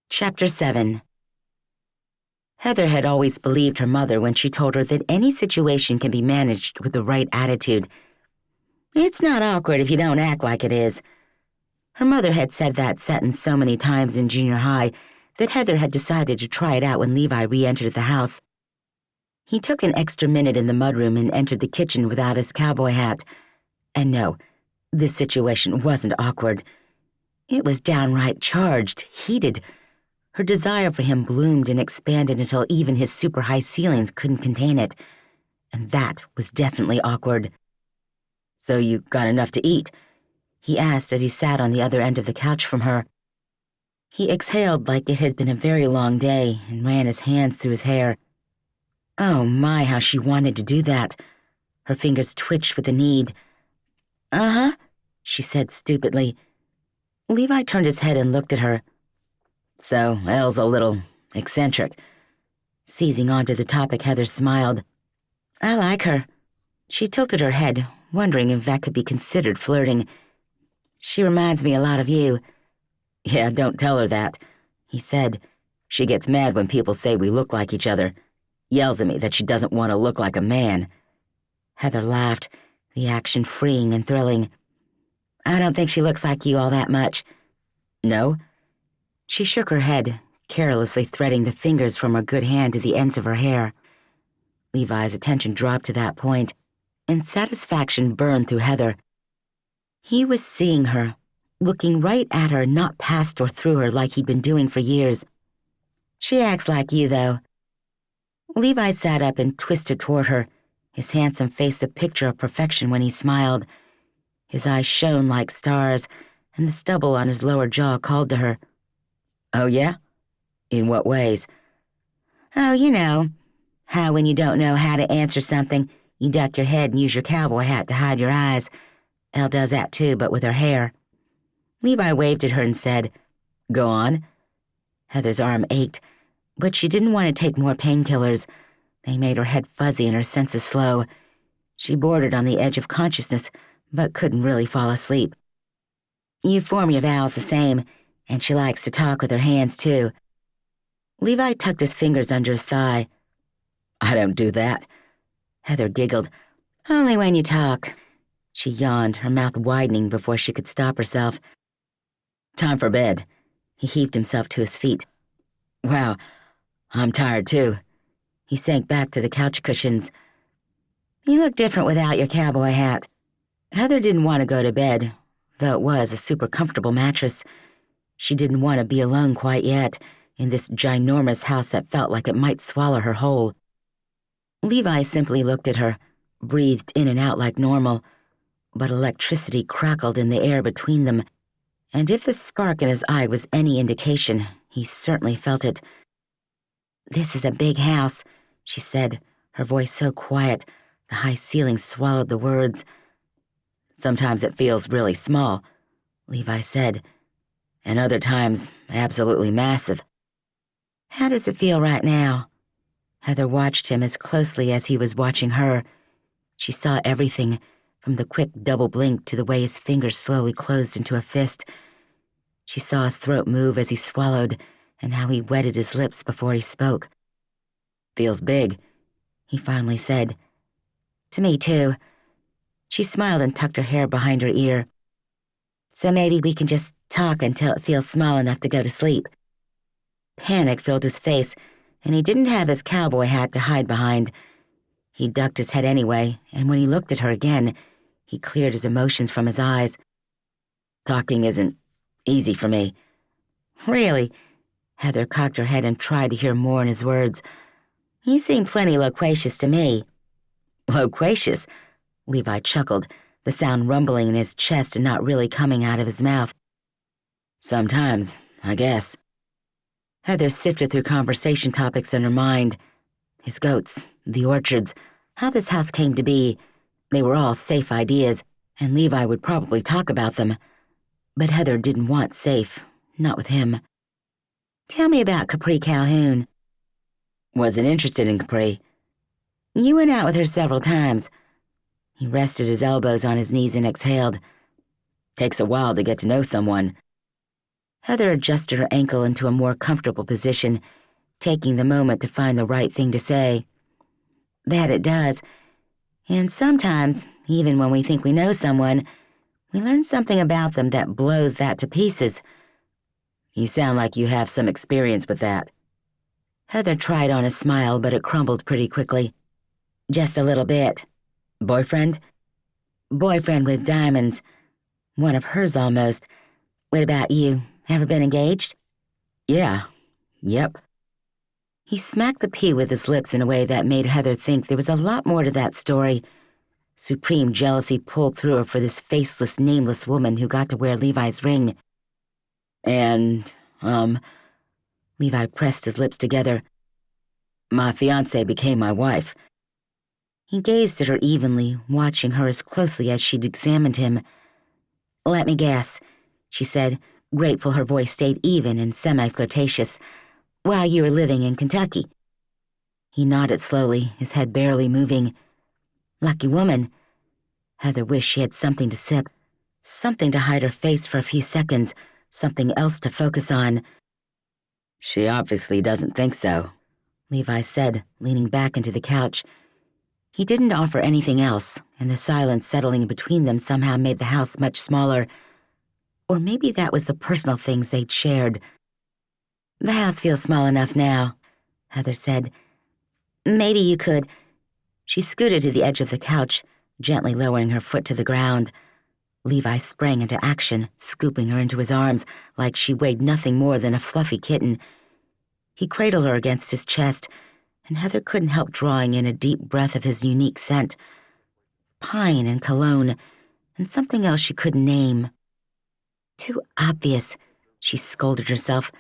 [SPEAKER 2] Chapter 7. Heather had always believed her mother when she told her that any situation can be managed with the right attitude.
[SPEAKER 1] It's not awkward if you don't act like it is.
[SPEAKER 2] Her mother had said that sentence so many times in junior high that Heather had decided to try it out when Levi re-entered the house. He took an extra minute in the mudroom and entered the kitchen without his cowboy hat. And no, this situation wasn't awkward. It was downright charged, heated. Her desire for him bloomed and expanded until even his super-high ceilings couldn't contain it. And that was definitely awkward. "So you got enough to eat?" he asked as he sat on the other end of the couch from her. He exhaled like it had been a very long day and ran his hands through his hair. Oh my, how she wanted to do that. Her fingers twitched with the need.
[SPEAKER 1] Uh-huh,
[SPEAKER 2] she said stupidly. Levi turned his head and looked at her. "So, Elle's a little eccentric." Seizing onto the topic, Heather smiled.
[SPEAKER 1] I like her.
[SPEAKER 2] She tilted her head, wondering if that could be considered flirting.
[SPEAKER 1] She reminds me a lot of you.
[SPEAKER 2] "Yeah, don't tell her that," he said. "She gets mad when people say we look like each other. Yells at me that she doesn't want to look like a man."
[SPEAKER 1] Heather laughed, the action freeing and thrilling. I don't think she looks like you all that much.
[SPEAKER 2] "No?" She shook her head, carelessly threading the fingers from her good hand to the ends of her hair. Levi's attention dropped to that point, and satisfaction burned through Heather. He was seeing her, looking right at her, not past or through her like he'd been doing for years.
[SPEAKER 1] She acts like you, though.
[SPEAKER 2] Levi sat up and twisted toward her, his handsome face a picture of perfection when he smiled. His eyes shone like stars, and the stubble on his lower jaw called to her. "Oh, yeah? In what ways?"
[SPEAKER 1] Oh, you know, how when you don't know how to answer something, you duck your head and use your cowboy hat to hide your eyes. Elle does that too, but with her hair.
[SPEAKER 2] Levi waved at her and said, "Go on." Heather's arm ached, but she didn't want to take more painkillers. They made her head fuzzy and her senses slow. She bordered on the edge of consciousness, but couldn't really fall asleep.
[SPEAKER 1] You form your vowels the same, and she likes to talk with her hands too.
[SPEAKER 2] Levi tucked his fingers under his thigh. "I don't do that." Heather giggled.
[SPEAKER 1] Only when you talk.
[SPEAKER 2] She yawned, her mouth widening before she could stop herself. "Time for bed." He heaved himself to his feet. "Wow, I'm tired too." He sank back to the couch cushions.
[SPEAKER 1] You look different without your cowboy hat.
[SPEAKER 2] Heather didn't want to go to bed, though it was a super comfortable mattress. She didn't want to be alone quite yet, in this ginormous house that felt like it might swallow her whole. Levi simply looked at her, breathed in and out like normal, but electricity crackled in the air between them, and if the spark in his eye was any indication, he certainly felt it.
[SPEAKER 1] This is a big house,
[SPEAKER 2] she said, her voice so quiet, the high ceiling swallowed the words. "Sometimes it feels really small," Levi said, "and other times absolutely massive."
[SPEAKER 1] How does it feel right now?
[SPEAKER 2] Heather watched him as closely as he was watching her. She saw everything, from the quick double blink to the way his fingers slowly closed into a fist. She saw his throat move as he swallowed, and how he wetted his lips before he spoke. "Feels big," he finally said.
[SPEAKER 1] To me, too.
[SPEAKER 2] She smiled and tucked her hair behind her ear. So maybe we can just talk until it feels small enough to go to sleep. Panic filled his face, and he didn't have his cowboy hat to hide behind. He ducked his head anyway, and when he looked at her again, he cleared his emotions from his eyes. Talking isn't easy for me. Really? Heather cocked her head and tried to hear more in his words. He seemed plenty loquacious to me. Loquacious? Levi chuckled, the sound rumbling in his chest and not really coming out of his mouth. Sometimes, I guess. Heather sifted through conversation topics in her mind. His goats, the orchards, how this house came to be. They were all safe ideas, and Levi would probably talk about them. But Heather didn't want safe, not with him. Tell me about Capri Calhoun. Wasn't interested in Capri. You went out with her several times. He rested his elbows on his knees and exhaled. Takes a while to get to know someone. Heather adjusted her ankle into a more comfortable position, taking the moment to find the right thing to say. That it does. And sometimes, even when we think we know someone, we learn something about them that blows that to pieces. You sound like you have some experience with that. Heather tried on a smile, but it crumbled pretty quickly. Just a little bit. Boyfriend? Boyfriend with diamonds. One of hers almost. What about you? Ever been engaged? Yeah. Yep. He smacked the P with his lips in a way that made Heather think there was a lot more to that story. Supreme jealousy pulled through her for this faceless, nameless woman who got to wear Levi's ring. And, Levi pressed his lips together. My fiancée became my wife. He gazed at her evenly, watching her as closely as she'd examined him. Let me guess, she said, grateful her voice stayed even and semi-flirtatious. While you were living in Kentucky. He nodded slowly, his head barely moving. Lucky woman. Heather wished she had something to sip, something to hide her face for a few seconds, something else to focus on. She obviously doesn't think so, Levi said, leaning back into the couch. He didn't offer anything else, and the silence settling between them somehow made the house much smaller. Or maybe that was the personal things they'd shared. The house feels small enough now, Heather said. Maybe you could. She scooted to the edge of the couch, gently lowering her foot to the ground. Levi sprang into action, scooping her into his arms like she weighed nothing more than a fluffy kitten. He cradled her against his chest, and Heather couldn't help drawing in a deep breath of his unique scent. Pine and cologne, and something else she couldn't name. Too obvious, she scolded herself.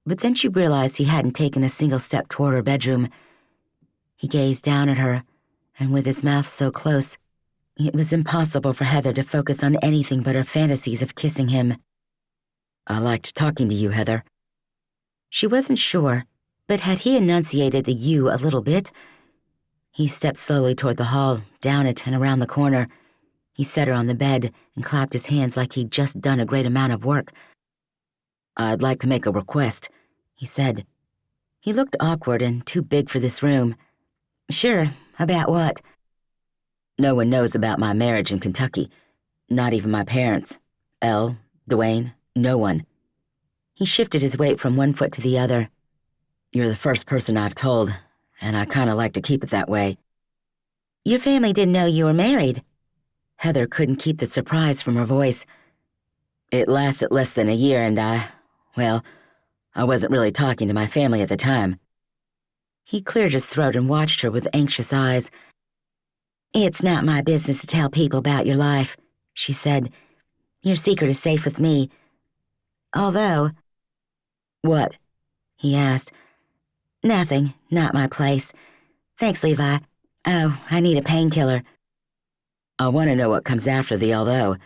[SPEAKER 2] But then she realized he hadn't taken a single step toward her bedroom. He gazed down at her, and with his mouth so close, it was impossible for Heather to focus on anything but her fantasies of kissing him. I liked talking to you, Heather. She wasn't sure, but had he enunciated the you a little bit? He stepped slowly toward the hall, down it and around the corner. He set her on the bed and clapped his hands like he'd just done a great amount of work. I'd like to make a request, he said. He looked awkward and too big for this room. Sure, about what? No one knows about my marriage in Kentucky. Not even my parents. Elle, Dwayne, no one. He shifted his weight from one foot to the other. You're the first person I've told, and I kinda like to keep it that way. Your family didn't know you were married. Heather couldn't keep the surprise from her voice. It lasted less than a year and I wasn't really talking to my family at the time. He cleared his throat and watched her with anxious eyes. It's not my business to tell people about your life, she said. Your secret is safe with me. Although... What? He asked. Nothing, not my place. Thanks, Levi. Oh, I need a painkiller. I want to know what comes after the although.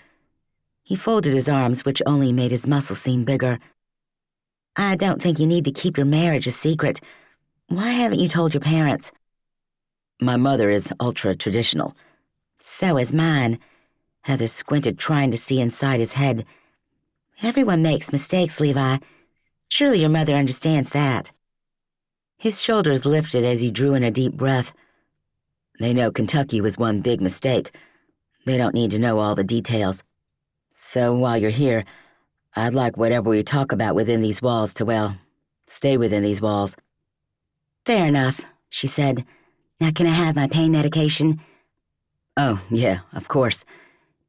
[SPEAKER 2] He folded his arms, which only made his muscles seem bigger. I don't think you need to keep your marriage a secret. Why haven't you told your parents? My mother is ultra-traditional. So is mine. Heather squinted, trying to see inside his head. Everyone makes mistakes, Levi. Surely your mother understands that. His shoulders lifted as he drew in a deep breath. They know Kentucky was one big mistake. They don't need to know all the details. So while you're here, I'd like whatever we talk about within these walls to, well, stay within these walls."
[SPEAKER 1] "Fair enough," she said. "Now can I have my pain medication?"
[SPEAKER 2] "Oh, yeah, of course."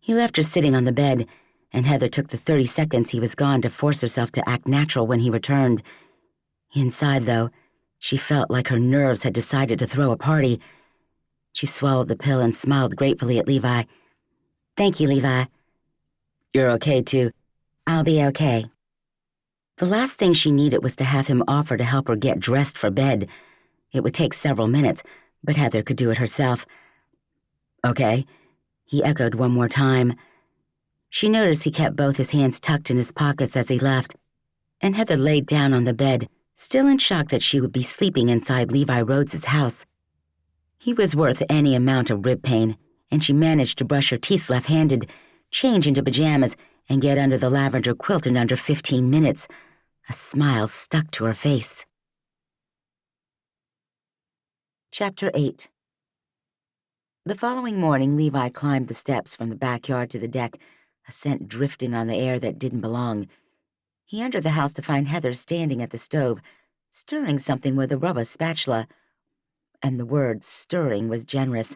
[SPEAKER 1] He left her sitting on the bed, and Heather took the 30 seconds he was gone to force herself to act natural when he returned. Inside, though, she felt like her nerves had decided to throw a party. She swallowed the pill and smiled gratefully at Levi. "Thank you, Levi."
[SPEAKER 2] "You're okay, too?"
[SPEAKER 1] "I'll be okay." The last thing she needed was to have him offer to help her get dressed for bed. It would take several minutes, but Heather could do it herself.
[SPEAKER 2] "Okay,"
[SPEAKER 1] he echoed one more time. She noticed he kept both his hands tucked in his pockets as he left, and Heather laid down on the bed, still in shock that she would be sleeping inside Levi Rhodes' house. He was worth any amount of rib pain, and she managed to brush her teeth left-handed, change into pajamas, and get under the lavender quilt in under 15 minutes. A smile stuck to her face. Chapter 8. The following morning, Levi climbed the steps from the backyard to the deck, a scent drifting on the air that didn't belong. He entered the house to find Heather standing at the stove, stirring something with a rubber spatula. And the word stirring was generous.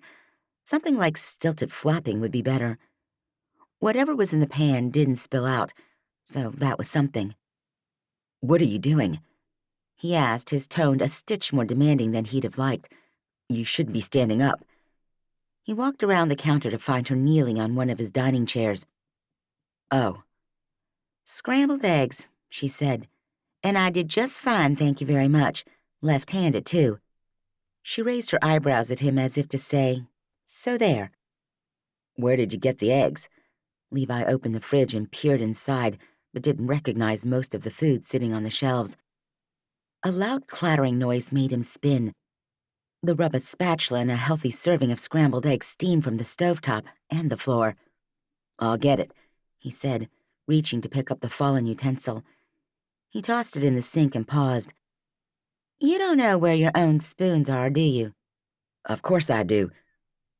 [SPEAKER 1] Something like stilted flapping would be better. Whatever was in the pan didn't spill out, so that was something.
[SPEAKER 2] "What are you doing?"
[SPEAKER 1] he asked, his tone a stitch more demanding than he'd have liked.
[SPEAKER 2] "You shouldn't be standing up."
[SPEAKER 1] He walked around the counter to find her kneeling on one of his dining chairs.
[SPEAKER 2] "Oh."
[SPEAKER 1] "Scrambled eggs," she said. "And I did just fine, thank you very much. Left-handed, too." She raised her eyebrows at him as if to say, "So there."
[SPEAKER 2] "Where did you get the eggs?"
[SPEAKER 1] Levi opened the fridge and peered inside, but didn't recognize most of the food sitting on the shelves. A loud clattering noise made him spin. The rubber spatula and a healthy serving of scrambled eggs steamed from the stovetop and the floor.
[SPEAKER 2] "I'll get it,"
[SPEAKER 1] he said, reaching to pick up the fallen utensil. He tossed it in the sink and paused. "You don't know where your own spoons are, do you?"
[SPEAKER 2] "Of course I do."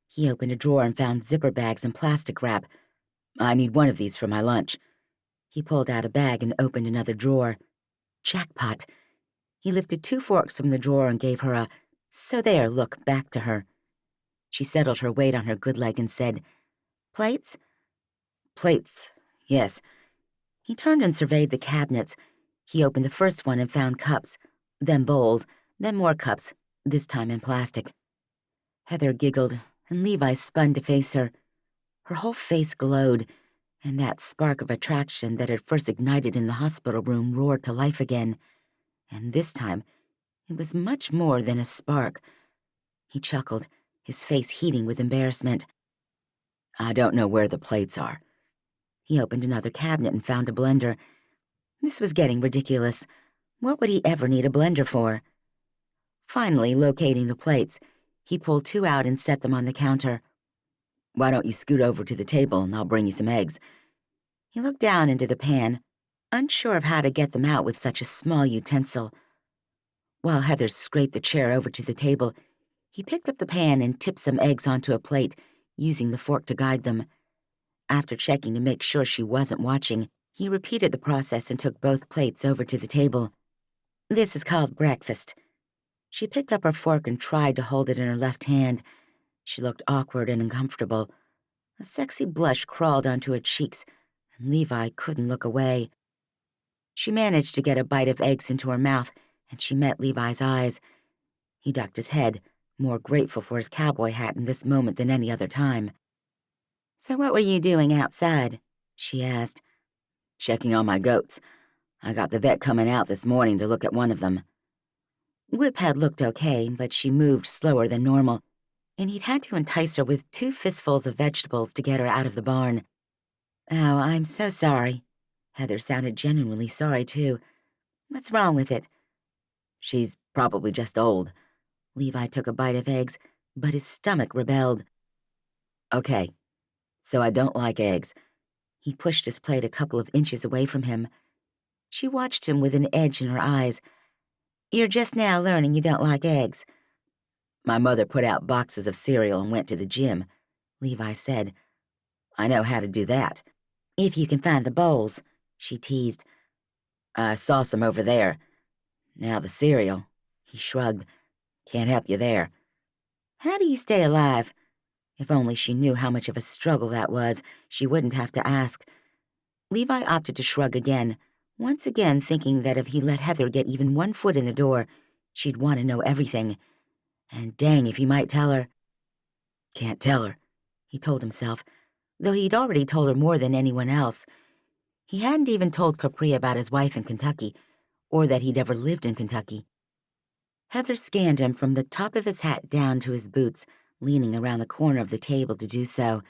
[SPEAKER 1] He opened a drawer and found zipper bags and plastic wrap.
[SPEAKER 2] "I need one of these for my lunch."
[SPEAKER 1] He pulled out a bag and opened another drawer. Jackpot. He lifted 2 forks from the drawer and gave her a "so there" look back to her. She settled her weight on her good leg and said, "Plates?"
[SPEAKER 2] "Plates, yes."
[SPEAKER 1] He turned and surveyed the cabinets. He opened the first one and found cups, then bowls, then more cups, this time in plastic. Heather giggled, and Levi spun to face her. Her whole face glowed, and that spark of attraction that had first ignited in the hospital room roared to life again. And this time, it was much more than a spark. He chuckled, his face heating with embarrassment.
[SPEAKER 2] "I don't know where the plates are."
[SPEAKER 1] He opened another cabinet and found a blender. This was getting ridiculous. What would he ever need a blender for? Finally, locating the plates, he pulled 2 out and set them on the counter.
[SPEAKER 2] "Why don't you scoot over to the table and I'll bring you some eggs?"
[SPEAKER 1] He looked down into the pan, unsure of how to get them out with such a small utensil. While Heather scraped the chair over to the table, he picked up the pan and tipped some eggs onto a plate, using the fork to guide them. After checking to make sure she wasn't watching, he repeated the process and took both plates over to the table. "This is called breakfast." She picked up her fork and tried to hold it in her left hand. She looked awkward and uncomfortable. A sexy blush crawled onto her cheeks, and Levi couldn't look away. She managed to get a bite of eggs into her mouth, and she met Levi's eyes. He ducked his head, more grateful for his cowboy hat in this moment than any other time. "So what were you doing outside?" she asked.
[SPEAKER 2] "Checking on my goats. I got the vet coming out this morning to look at one of them."
[SPEAKER 1] Whip had looked okay, but she moved slower than normal, and he'd had to entice her with 2 fistfuls of vegetables to get her out of the barn. "Oh, I'm so sorry." Heather sounded genuinely sorry, too. "What's wrong with it?"
[SPEAKER 2] "She's probably just old."
[SPEAKER 1] Levi took a bite of eggs, but his stomach rebelled.
[SPEAKER 2] "Okay, so I don't like eggs."
[SPEAKER 1] He pushed his plate a couple of inches away from him. She watched him with an edge in her eyes. "You're just now learning you don't like eggs."
[SPEAKER 2] "My mother put out boxes of cereal and went to the gym,"
[SPEAKER 1] Levi said.
[SPEAKER 2] I know how to do that.
[SPEAKER 1] If you can find the bowls, she teased.
[SPEAKER 2] I saw some over there. Now the cereal. He shrugged. Can't help you there.
[SPEAKER 1] How do you stay alive? If only she knew how much of a struggle that was, she wouldn't have to ask. Levi opted to shrug again, once again thinking that if he let Heather get even one foot in the door, she'd want to know everything. And dang if he might tell her.
[SPEAKER 2] Can't tell her,
[SPEAKER 1] he told himself, though he'd already told her more than anyone else. He hadn't even told Capri about his wife in Kentucky, or that he'd ever lived in Kentucky. Heather scanned him from the top of his hat down to his boots, leaning around the corner of the table to do so.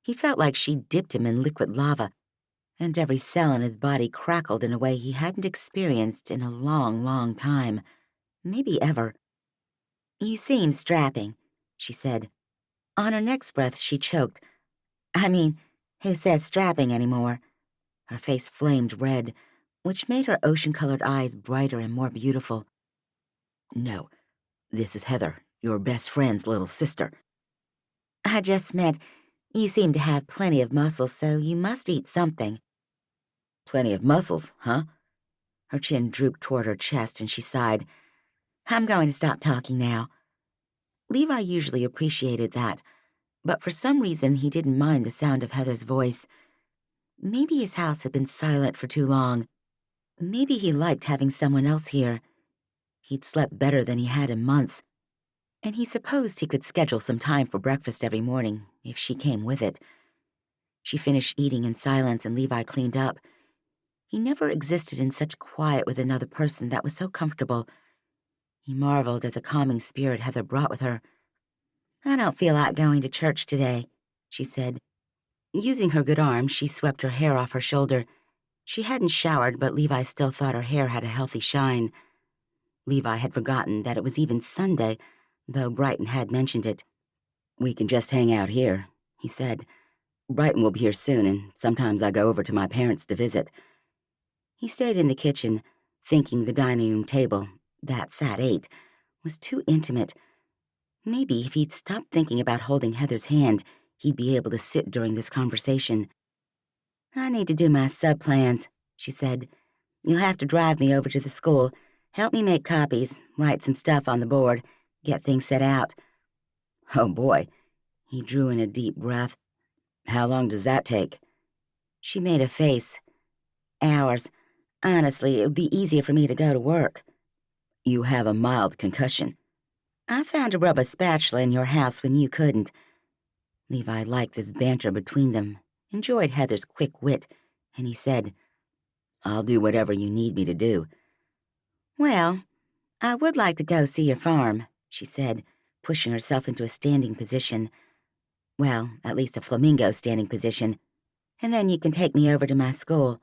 [SPEAKER 1] He felt like she'd dipped him in liquid lava, and every cell in his body crackled in a way he hadn't experienced in a long, long time. Maybe ever. "You seem strapping," she said. On her next breath, she choked. "I mean, who says strapping anymore?" Her face flamed red, which made her ocean-colored eyes brighter and more beautiful.
[SPEAKER 2] No, this is Heather, your best friend's little sister.
[SPEAKER 1] "I just meant you seem to have plenty of muscles, so you must eat something."
[SPEAKER 2] Plenty of muscles, huh?
[SPEAKER 1] Her chin drooped toward her chest and she sighed. "I'm going to stop talking now." Levi usually appreciated that, but for some reason he didn't mind the sound of Heather's voice. Maybe his house had been silent for too long. Maybe he liked having someone else here. He'd slept better than he had in months, and he supposed he could schedule some time for breakfast every morning if she came with it. She finished eating in silence and Levi cleaned up. He never existed in such quiet with another person that was so comfortable. He marveled at the calming spirit Heather brought with her. "I don't feel like going to church today," she said. Using her good arm, she swept her hair off her shoulder. She hadn't showered, but Levi still thought her hair had a healthy shine. Levi had forgotten that it was even Sunday, though Brighton had mentioned it.
[SPEAKER 2] "We can just hang out here," he said. "Brighton will be here soon, and sometimes I go over to my parents to visit."
[SPEAKER 1] He stayed in the kitchen, thinking the dining room table, that sat 8, was too intimate. Maybe if he'd stopped thinking about holding Heather's hand, he'd be able to sit during this conversation. "I need to do my sub-plans," she said. "You'll have to drive me over to the school, help me make copies, write some stuff on the board, get things set out."
[SPEAKER 2] Oh boy.
[SPEAKER 1] He drew in a deep breath.
[SPEAKER 2] How long does that take?
[SPEAKER 1] She made a face. "Hours. Honestly, it would be easier for me to go to work."
[SPEAKER 2] You have a mild concussion.
[SPEAKER 1] "I found a rubber spatula in your house when you couldn't." Levi liked this banter between them, enjoyed Heather's quick wit, and he said,
[SPEAKER 2] "I'll do whatever you need me to do."
[SPEAKER 1] "Well, I would like to go see your farm," she said, pushing herself into a standing position. Well, at least a flamingo standing position. "And then you can take me over to my school."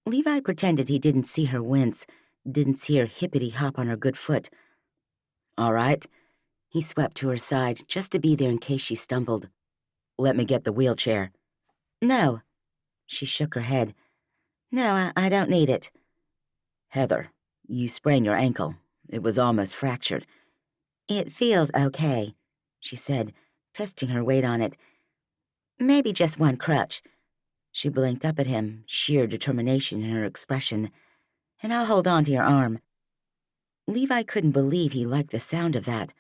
[SPEAKER 1] Levi pretended he didn't see her wince, didn't see her hippity-hop on her good foot.
[SPEAKER 2] "All right."
[SPEAKER 1] He swept to her side, just to be there in case she stumbled.
[SPEAKER 2] "Let me get the wheelchair."
[SPEAKER 1] "No." She shook her head. "No, I don't need it."
[SPEAKER 2] "Heather, you sprained your ankle. It was almost fractured."
[SPEAKER 1] "It feels okay," she said, testing her weight on it. "Maybe just one crutch." She blinked up at him, sheer determination in her expression. "And I'll hold on to your arm." Levi couldn't believe he liked the sound of that,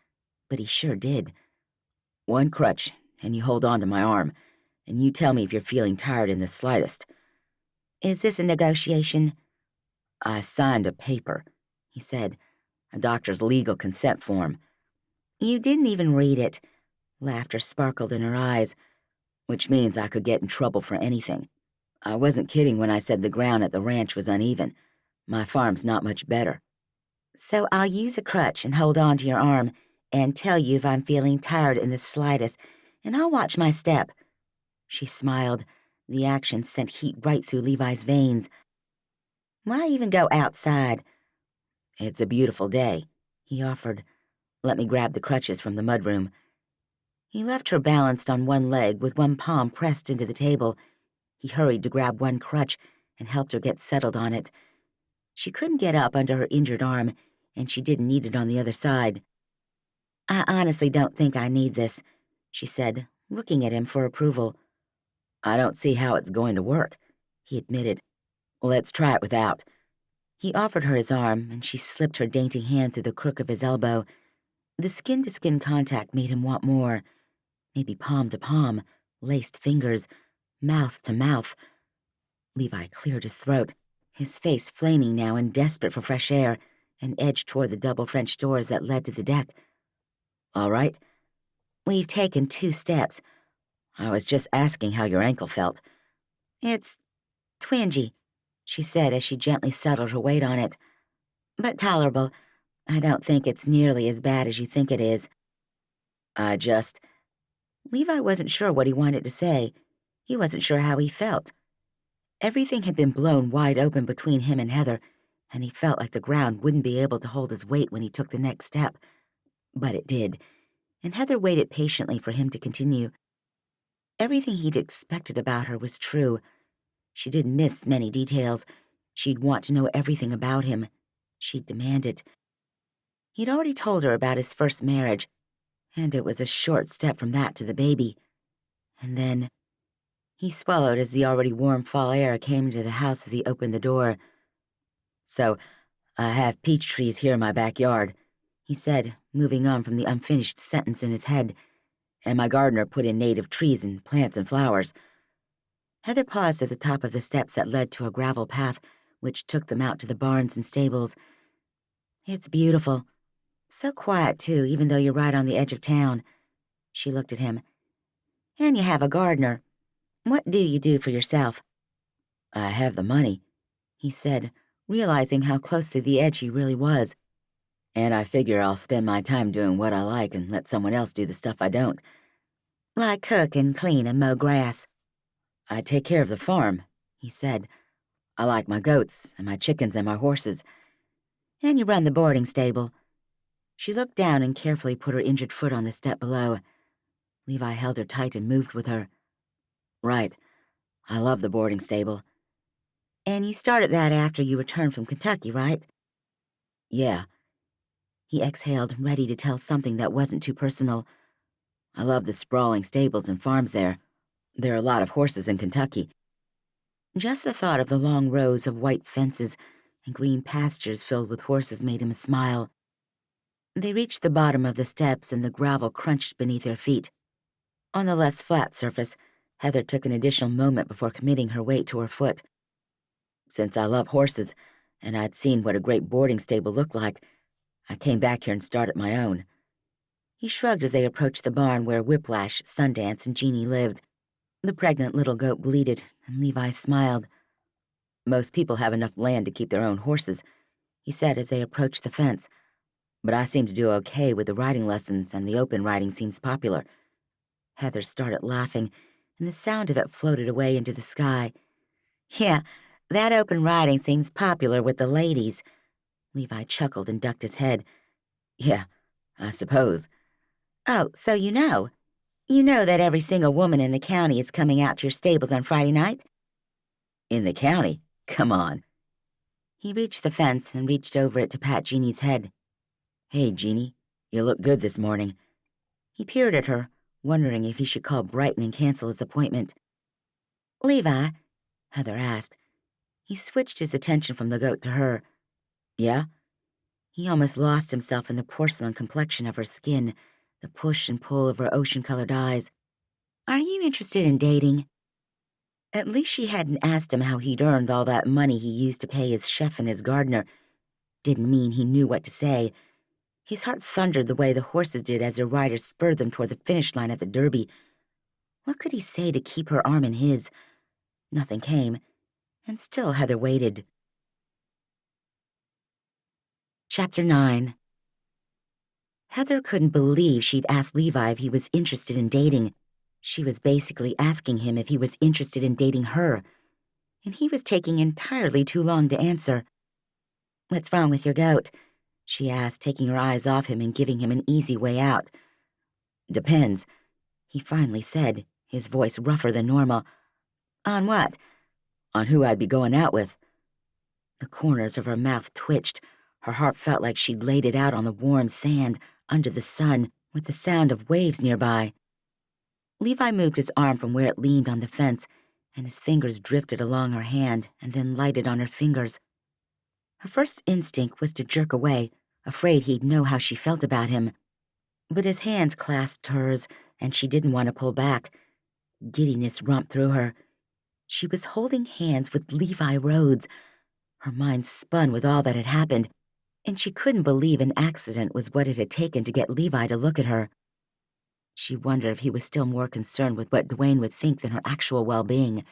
[SPEAKER 1] but he sure did.
[SPEAKER 2] "One crutch, and you hold on to my arm, and you tell me if you're feeling tired in the slightest."
[SPEAKER 1] "Is this a negotiation?"
[SPEAKER 2] "I signed a paper," he said, "a doctor's legal consent form."
[SPEAKER 1] "You didn't even read it." Laughter sparkled in her eyes.
[SPEAKER 2] "Which means I could get in trouble for anything. I wasn't kidding when I said the ground at the ranch was uneven. My farm's not much better."
[SPEAKER 1] "So I'll use a crutch and hold on to your arm and tell you if I'm feeling tired in the slightest, and I'll watch my step." She smiled. The action sent heat right through Levi's veins. "Why even go outside?"
[SPEAKER 2] "It's a beautiful day," he offered. "Let me grab the crutches from the mudroom."
[SPEAKER 1] He left her balanced on one leg with one palm pressed into the table. He hurried to grab one crutch and helped her get settled on it. She couldn't get up under her injured arm, and she didn't need it on the other side. "I honestly don't think I need this," she said, looking at him for approval.
[SPEAKER 2] I don't see how it's going to work, he admitted. Let's try it without. He offered her his arm, and she slipped her dainty hand through the crook of his elbow. The skin-to-skin contact made him want more. Maybe palm to palm, laced fingers, mouth to mouth. Levi cleared his throat, his face flaming now and desperate for fresh air, and edged toward the double French doors that led to the deck. All right. We've taken 2 steps. I was just asking how your ankle felt. It's twingy, she said as she gently settled her weight on it. But tolerable. I don't think it's nearly as bad as you think it is. Levi wasn't sure what he wanted to say. He wasn't sure how he felt. Everything had been blown wide open between him and Heather, and he felt like the ground wouldn't be able to hold his weight when he took the next step. But it did, and Heather waited patiently for him to continue. Everything he'd expected about her was true. She didn't miss many details. She'd want to know everything about him. She'd demand it. He'd already told her about his first marriage, and it was a short step from that to the baby. And then he swallowed as the already warm fall air came into the house as he opened the door. So, I have peach trees here in my backyard, he said, moving on from the unfinished sentence in his head. And my gardener put in native trees and plants and flowers. Heather paused at the top of the steps that led to a gravel path which took them out to the barns and stables. It's beautiful. So quiet, too, even though you're right on the edge of town. She looked at him. And you have a gardener. What do you do for yourself? I have the money, he said, realizing how close to the edge he really was. And I figure I'll spend my time doing what I like and let someone else do the stuff I don't. Like cook and clean and mow grass. I take care of the farm, he said. I like my goats and my chickens and my horses. And you run the boarding stable. She looked down and carefully put her injured foot on the step below. Levi held her tight and moved with her. Right. I love the boarding stable. And you started that after you returned from Kentucky, right? Yeah. He exhaled, ready to tell something that wasn't too personal. I love the sprawling stables and farms there. There are a lot of horses in Kentucky. Just the thought of the long rows of white fences and green pastures filled with horses made him smile. They reached the bottom of the steps and the gravel crunched beneath their feet. On the less flat surface, Heather took an additional moment before committing her weight to her foot. Since I love horses, and I'd seen what a great boarding stable looked like, I came back here and started my own. He shrugged as they approached the barn where Whiplash, Sundance, and Jeannie lived. The pregnant little goat bleated, and Levi smiled. Most people have enough land to keep their own horses, he said as they approached the fence. But I seem to do okay with the riding lessons, and the open riding seems popular. Heather started laughing, and the sound of it floated away into the sky. Yeah, that open riding seems popular with the ladies. Levi chuckled and ducked his head. Yeah, I suppose. Oh, so you know. You know that every single woman in the county is coming out to your stables on Friday night? In the county? Come on. He reached the fence and reached over it to pat Jeannie's head. Hey, Jeannie, you look good this morning. He peered at her, wondering if he should call Brighton and cancel his appointment. Levi? Heather asked. He switched his attention from the goat to her. Yeah? He almost lost himself in the porcelain complexion of her skin, the push and pull of her ocean-colored eyes. Are you interested in dating? At least she hadn't asked him how he'd earned all that money he used to pay his chef and his gardener. Didn't mean he knew what to say. His heart thundered the way the horses did as their riders spurred them toward the finish line at the Derby. What could he say to keep her arm in his? Nothing came, and still Heather waited. Chapter 9. Heather couldn't believe she'd asked Levi if he was interested in dating. She was basically asking him if he was interested in dating her, and he was taking entirely too long to answer. What's wrong with your goat? She asked, taking her eyes off him and giving him an easy way out. Depends, he finally said, his voice rougher than normal. On what? On who I'd be going out with. The corners of her mouth twitched. Her heart felt like she'd laid it out on the warm sand, under the sun, with the sound of waves nearby. Levi moved his arm from where it leaned on the fence, and his fingers drifted along her hand and then lighted on her fingers. Her first instinct was to jerk away, afraid he'd know how she felt about him. But his hands clasped hers, and she didn't want to pull back. Giddiness romped through her. She was holding hands with Levi Rhodes. Her mind spun with all that had happened, and she couldn't believe an accident was what it had taken to get Levi to look at her. She wondered if he was still more concerned with what Dwayne would think than her actual well-being.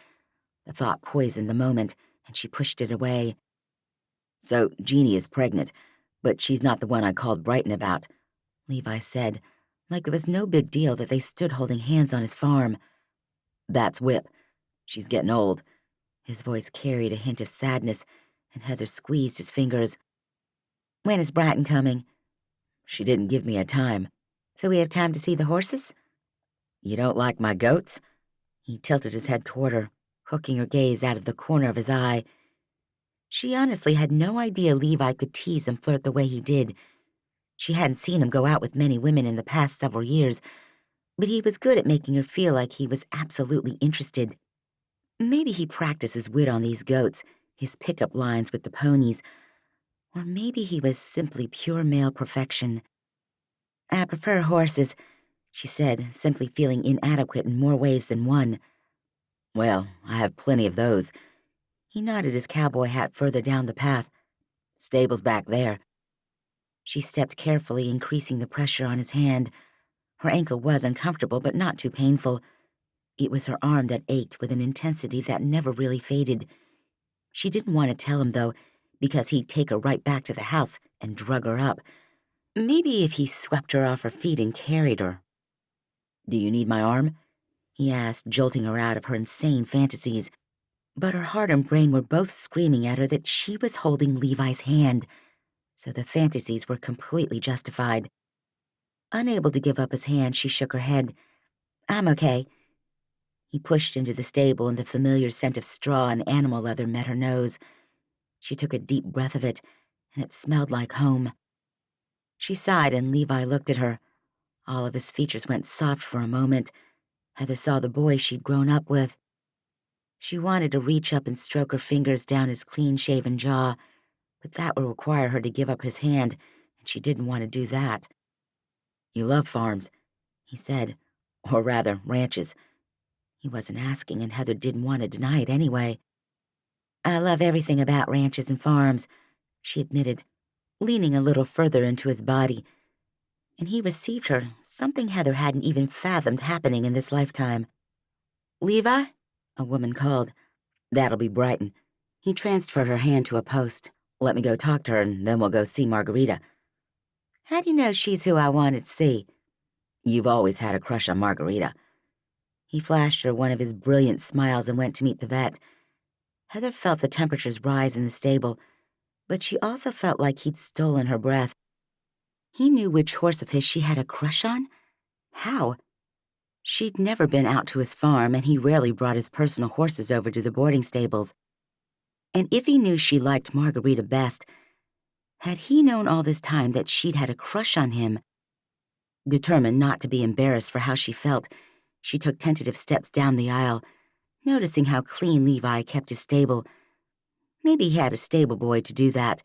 [SPEAKER 2] The thought poisoned the moment, and she pushed it away. "So, Jeannie is pregnant, but she's not the one I called Brighton about," Levi said, like it was no big deal that they stood holding hands on his farm. "That's Whip. She's getting old." His voice carried a hint of sadness, and Heather squeezed his fingers. "When is Brighton coming?" "She didn't give me a time." "So we have time to see the horses?" "You don't like my goats?" He tilted his head toward her, hooking her gaze out of the corner of his eye. She honestly had no idea Levi could tease and flirt the way he did. She hadn't seen him go out with many women in the past several years, but he was good at making her feel like he was absolutely interested. Maybe he practiced his wit on these goats, his pickup lines with the ponies, or maybe he was simply pure male perfection. "I prefer horses," she said, simply feeling inadequate in more ways than one. "Well, I have plenty of those." He nodded his cowboy hat further down the path. "Stable's back there." She stepped carefully, increasing the pressure on his hand. Her ankle was uncomfortable, but not too painful. It was her arm that ached with an intensity that never really faded. She didn't want to tell him, though, because he'd take her right back to the house and drug her up. Maybe if he swept her off her feet and carried her. "Do you need my arm?" he asked, jolting her out of her insane fantasies. But her heart and brain were both screaming at her that she was holding Levi's hand, so the fantasies were completely justified. Unable to give up his hand, she shook her head. "I'm okay." He pushed into the stable, and the familiar scent of straw and animal leather met her nose. She took a deep breath of it, and it smelled like home. She sighed, and Levi looked at her. All of his features went soft for a moment. Heather saw the boy she'd grown up with. She wanted to reach up and stroke her fingers down his clean-shaven jaw, but that would require her to give up his hand, and she didn't want to do that. "You love farms," he said. "Or rather, ranches." He wasn't asking, and Heather didn't want to deny it anyway. "I love everything about ranches and farms," she admitted, leaning a little further into his body. And he received her, something Heather hadn't even fathomed happening in this lifetime. "Levi?" a woman called. "That'll be Brighton." He transferred her hand to a post. "Let me go talk to her, and then we'll go see Margarita." "How do you know she's who I wanted to see?" "You've always had a crush on Margarita." He flashed her one of his brilliant smiles and went to meet the vet. Heather felt the temperatures rise in the stable, but she also felt like he'd stolen her breath. He knew which horse of his she had a crush on? How? She'd never been out to his farm, and he rarely brought his personal horses over to the boarding stables. And if he knew she liked Margarita best, had he known all this time that she'd had a crush on him? Determined not to be embarrassed for how she felt, she took tentative steps down the aisle, noticing how clean Levi kept his stable. Maybe he had a stable boy to do that.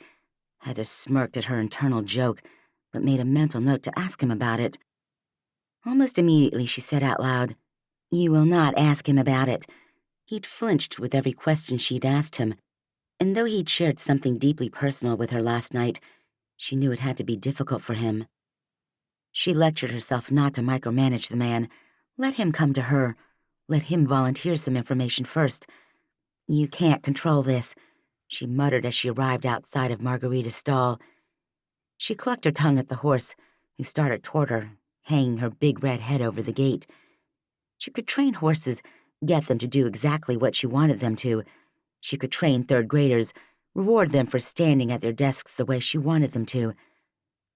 [SPEAKER 2] Heather smirked at her internal joke, but made a mental note to ask him about it. Almost immediately she said out loud, "You will not ask him about it." He'd flinched with every question she'd asked him, and though he'd shared something deeply personal with her last night, she knew it had to be difficult for him. She lectured herself not to micromanage the man. Let him come to her. Let him volunteer some information first. "You can't control this," she muttered as she arrived outside of Margarita's stall. She clucked her tongue at the horse, who started toward her, hanging her big red head over the gate. She could train horses, get them to do exactly what she wanted them to. She could train third graders, reward them for standing at their desks the way she wanted them to.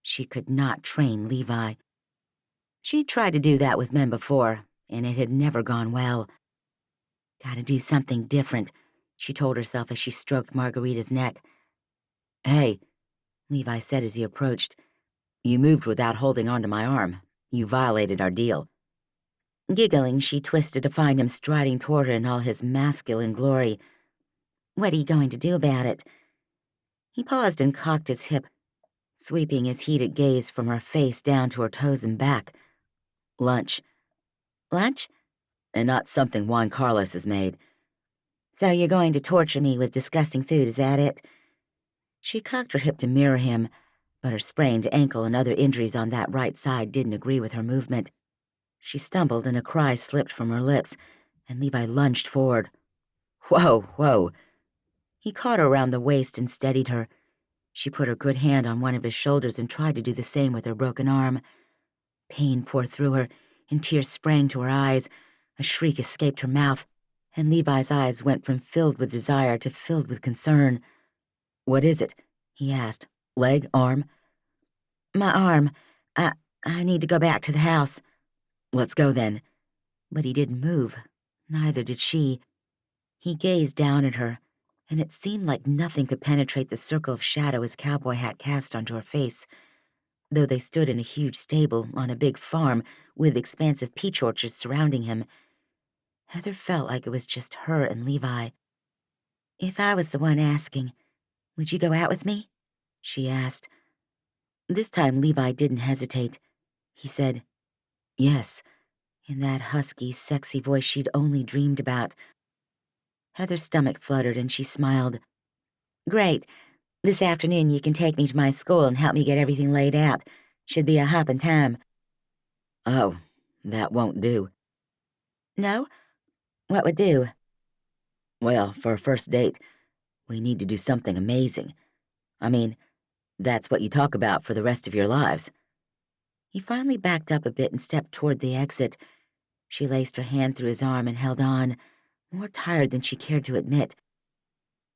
[SPEAKER 2] She could not train Levi. She'd tried to do that with men before, and it had never gone well. "Gotta do something different," she told herself as she stroked Margarita's neck. "Hey," Levi said as he approached. "You moved without holding onto my arm. You violated our deal." Giggling, she twisted to find him striding toward her in all his masculine glory. "What are you going to do about it?" He paused and cocked his hip, sweeping his heated gaze from her face down to her toes and back. "Lunch. Lunch? And not something Juan Carlos has made. So you're going to torture me with disgusting food, is that it?" She cocked her hip to mirror him, but her sprained ankle and other injuries on that right side didn't agree with her movement. She stumbled and a cry slipped from her lips, and Levi lunged forward. "Whoa, whoa." He caught her around the waist and steadied her. She put her good hand on one of his shoulders and tried to do the same with her broken arm. Pain poured through her, and tears sprang to her eyes. A shriek escaped her mouth, and Levi's eyes went from filled with desire to filled with concern. "What is it?" he asked. "Leg? Arm?" "My arm. I need to go back to the house." "Let's go then." But he didn't move. Neither did she. He gazed down at her, and it seemed like nothing could penetrate the circle of shadow his cowboy hat cast onto her face. Though they stood in a huge stable on a big farm with expansive peach orchards surrounding him, Heather felt like it was just her and Levi. "If I was the one asking, would you go out with me?" she asked. This time Levi didn't hesitate. He said, "Yes," in that husky, sexy voice she'd only dreamed about. Heather's stomach fluttered and she smiled. "Great. This afternoon you can take me to my school and help me get everything laid out. Should be a hoppin' time." "Oh, that won't do." "No? What would do?" "Well, for a first date, we need to do something amazing. I mean, that's what you talk about for the rest of your lives." He finally backed up a bit and stepped toward the exit. She laced her hand through his arm and held on, more tired than she cared to admit.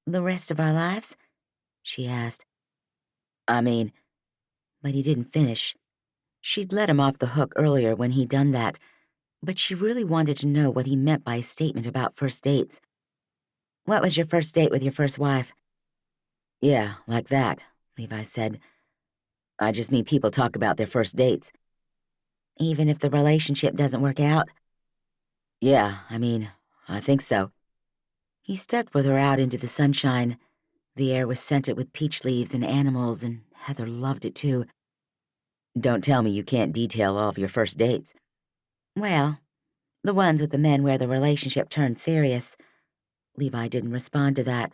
[SPEAKER 2] "The rest of our lives?" she asked. "I mean," but he didn't finish. She'd let him off the hook earlier when he'd done that, but she really wanted to know what he meant by his statement about first dates. "What was your first date with your first wife?" "Yeah, like that," Levi said. "I just mean people talk about their first dates." "Even if the relationship doesn't work out?" "Yeah, I mean, I think so." He stepped with her out into the sunshine. The air was scented with peach leaves and animals, and Heather loved it too. "Don't tell me you can't detail all of your first dates." "Well, the ones with the men where the relationship turned serious." Levi didn't respond to that.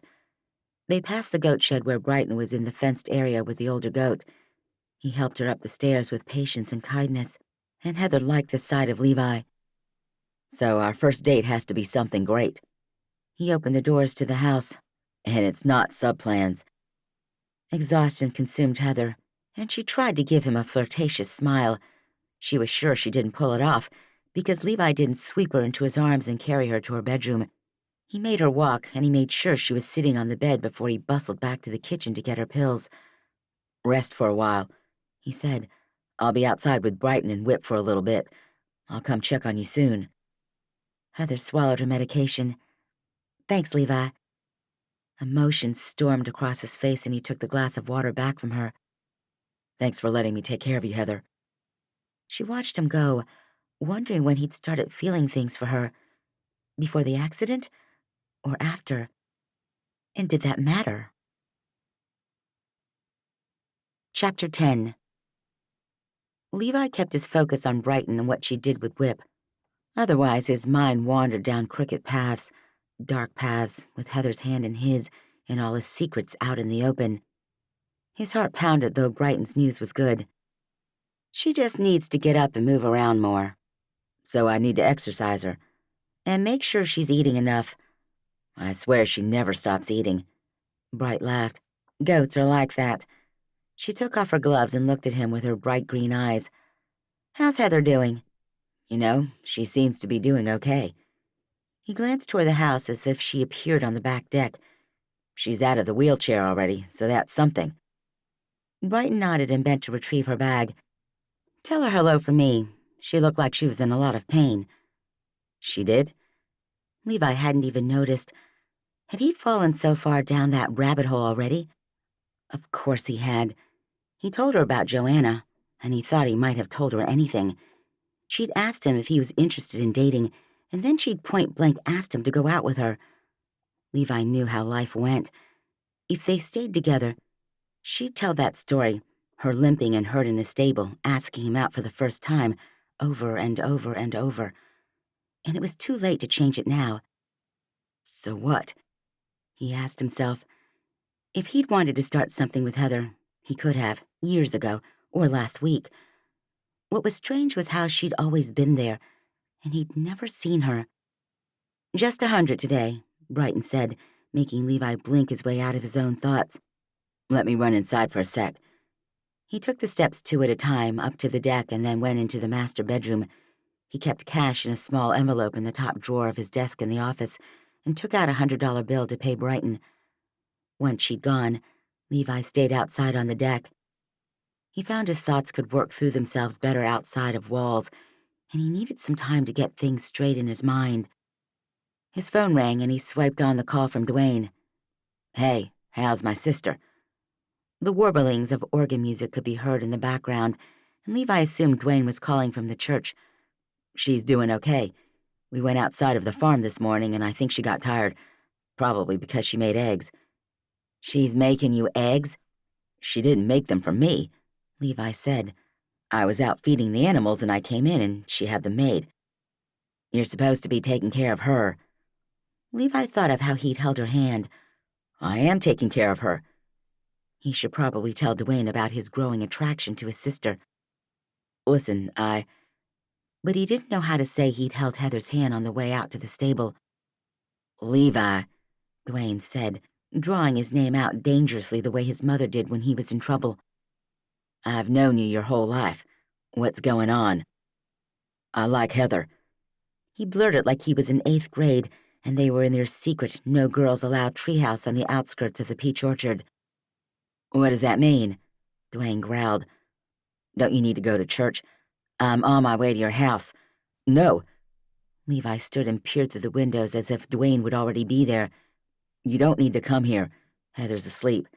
[SPEAKER 2] They passed the goat shed where Brighton was in the fenced area with the older goat. He helped her up the stairs with patience and kindness, and Heather liked the sight of Levi. "So our first date has to be something great." He opened the doors to the house, and it's not subplans. Exhaustion consumed Heather, and she tried to give him a flirtatious smile. She was sure she didn't pull it off, because Levi didn't sweep her into his arms and carry her to her bedroom. He made her walk, and he made sure she was sitting on the bed before he bustled back to the kitchen to get her pills. "Rest for a while," he said. "I'll be outside with Brighton and Whip for a little bit. I'll come check on you soon." Heather swallowed her medication. "Thanks, Levi." Emotion stormed across his face and he took the glass of water back from her. "Thanks for letting me take care of you, Heather." She watched him go, wondering when he'd started feeling things for her. Before the accident? Or after? And did that matter? Chapter 10. Levi kept his focus on Brighton and what she did with Whip. Otherwise, his mind wandered down crooked paths, dark paths, with Heather's hand in his, and all his secrets out in the open. His heart pounded, though Brighton's news was good. "She just needs to get up and move around more. So I need to exercise her. And make sure she's eating enough." "I swear she never stops eating." Bright laughed. "Goats are like that." She took off her gloves and looked at him with her bright green eyes. "How's Heather doing?" "You know, she seems to be doing okay." He glanced toward the house as if she appeared on the back deck. "She's out of the wheelchair already, so that's something." Brighton nodded and bent to retrieve her bag. "Tell her hello for me. She looked like she was in a lot of pain." "She did?" Levi hadn't even noticed. Had he fallen so far down that rabbit hole already? Of course he had. He told her about Joanna, and he thought he might have told her anything. She'd asked him if he was interested in dating, and then she'd point-blank asked him to go out with her. Levi knew how life went. If they stayed together, she'd tell that story, her limping and hurt in a stable, asking him out for the first time, over and over and over. And it was too late to change it now. So what? He asked himself. If he'd wanted to start something with Heather, he could have, years ago, or last week. What was strange was how she'd always been there, and he'd never seen her. "Just 100 today," Brighton said, making Levi blink his way out of his own thoughts. "Let me run inside for a sec." He took the steps 2 at a time up to the deck and then went into the master bedroom. He kept cash in a small envelope in the top drawer of his desk in the office and took out a $100 bill to pay Brighton. Once she'd gone, Levi stayed outside on the deck. He found his thoughts could work through themselves better outside of walls, and he needed some time to get things straight in his mind. His phone rang and he swiped on the call from Dwayne. "Hey, how's my sister?" The warblings of organ music could be heard in the background, and Levi assumed Dwayne was calling from the church. "She's doing okay. We went outside of the farm this morning and I think she got tired, probably because she made eggs." "She's making you eggs?" "She didn't make them for me," Levi said. "I was out feeding the animals and I came in and she had them made." "You're supposed to be taking care of her." Levi thought of how he'd held her hand. "I am taking care of her." He should probably tell Dwayne about his growing attraction to his sister. "Listen, But he didn't know how to say he'd held Heather's hand on the way out to the stable. "Levi," Dwayne said, drawing his name out dangerously the way his mother did when he was in trouble. "I've known you your whole life. What's going on?" "I like Heather." He blurted like he was in 8th grade, and they were in their secret, no-girls-allowed treehouse on the outskirts of the peach orchard. "What does that mean?" Dwayne growled. "Don't you need to go to church? I'm on my way to your house." "No." Levi stood and peered through the windows as if Dwayne would already be there. "You don't need to come here. Heather's asleep."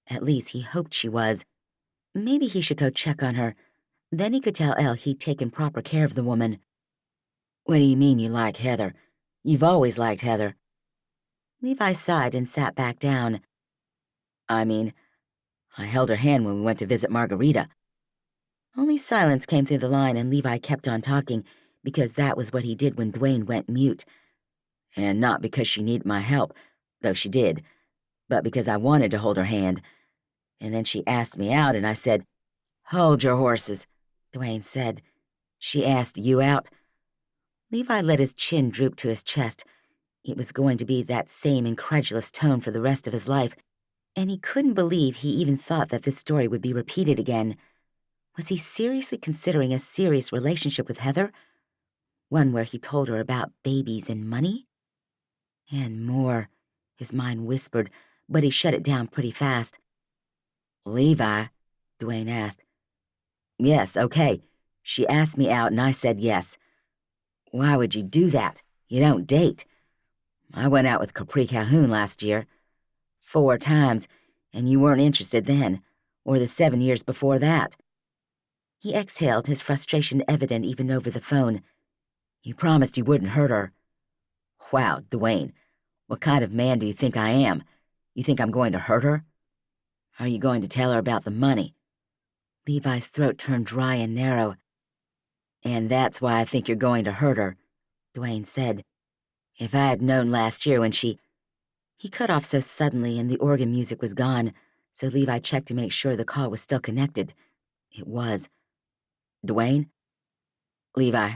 [SPEAKER 2] At least he hoped she was. Maybe he should go check on her. Then he could tell Elle he'd taken proper care of the woman. "What do you mean you like Heather? You've always liked Heather." Levi sighed and sat back down. "I mean, I held her hand when we went to visit Margarita." Only silence came through the line and Levi kept on talking, because that was what he did when Dwayne went mute. "And not because she needed my help, though she did, but because I wanted to hold her hand. And then she asked me out and I said, 'Hold your horses,'" Dwayne said. "She asked you out?" Levi let his chin droop to his chest. It was going to be that same incredulous tone for the rest of his life, and he couldn't believe he even thought that this story would be repeated again. Was he seriously considering a serious relationship with Heather? One where he told her about babies and money? And more, his mind whispered, but he shut it down pretty fast. "Levi?" Dwayne asked. "Yes, okay. She asked me out and I said yes." "Why would you do that? You don't date." "I went out with Capri Calhoun last year. 4 times, and you weren't interested then, or the 7 years before that." He exhaled, his frustration evident even over the phone. "You promised you wouldn't hurt her." "Wow, Dwayne, what kind of man do you think I am? You think I'm going to hurt her? Are you going to tell her about the money?" Levi's throat turned dry and narrow. "And that's why I think you're going to hurt her," Dwayne said. "If I had known last year when she—" He cut off so suddenly and the organ music was gone, so Levi checked to make sure the call was still connected. It was. "Dwayne?" "Levi,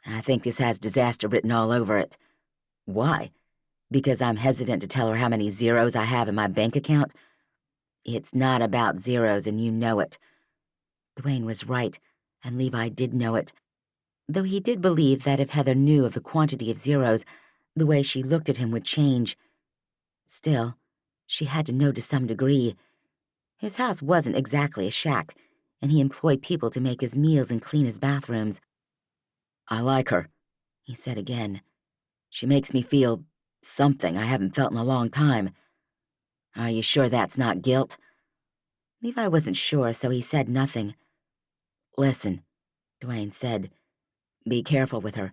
[SPEAKER 2] I think this has disaster written all over it." "Why? Because I'm hesitant to tell her how many zeros I have in my bank account?" "It's not about zeros, and you know it." Dwayne was right, and Levi did know it, though he did believe that if Heather knew of the quantity of zeros, the way she looked at him would change. Still, she had to know to some degree. His house wasn't exactly a shack, and he employed people to make his meals and clean his bathrooms. "I like her," he said again. "She makes me feel something I haven't felt in a long time." "Are you sure that's not guilt?" Levi wasn't sure, so he said nothing. "Listen," Dwayne said. Be careful with her.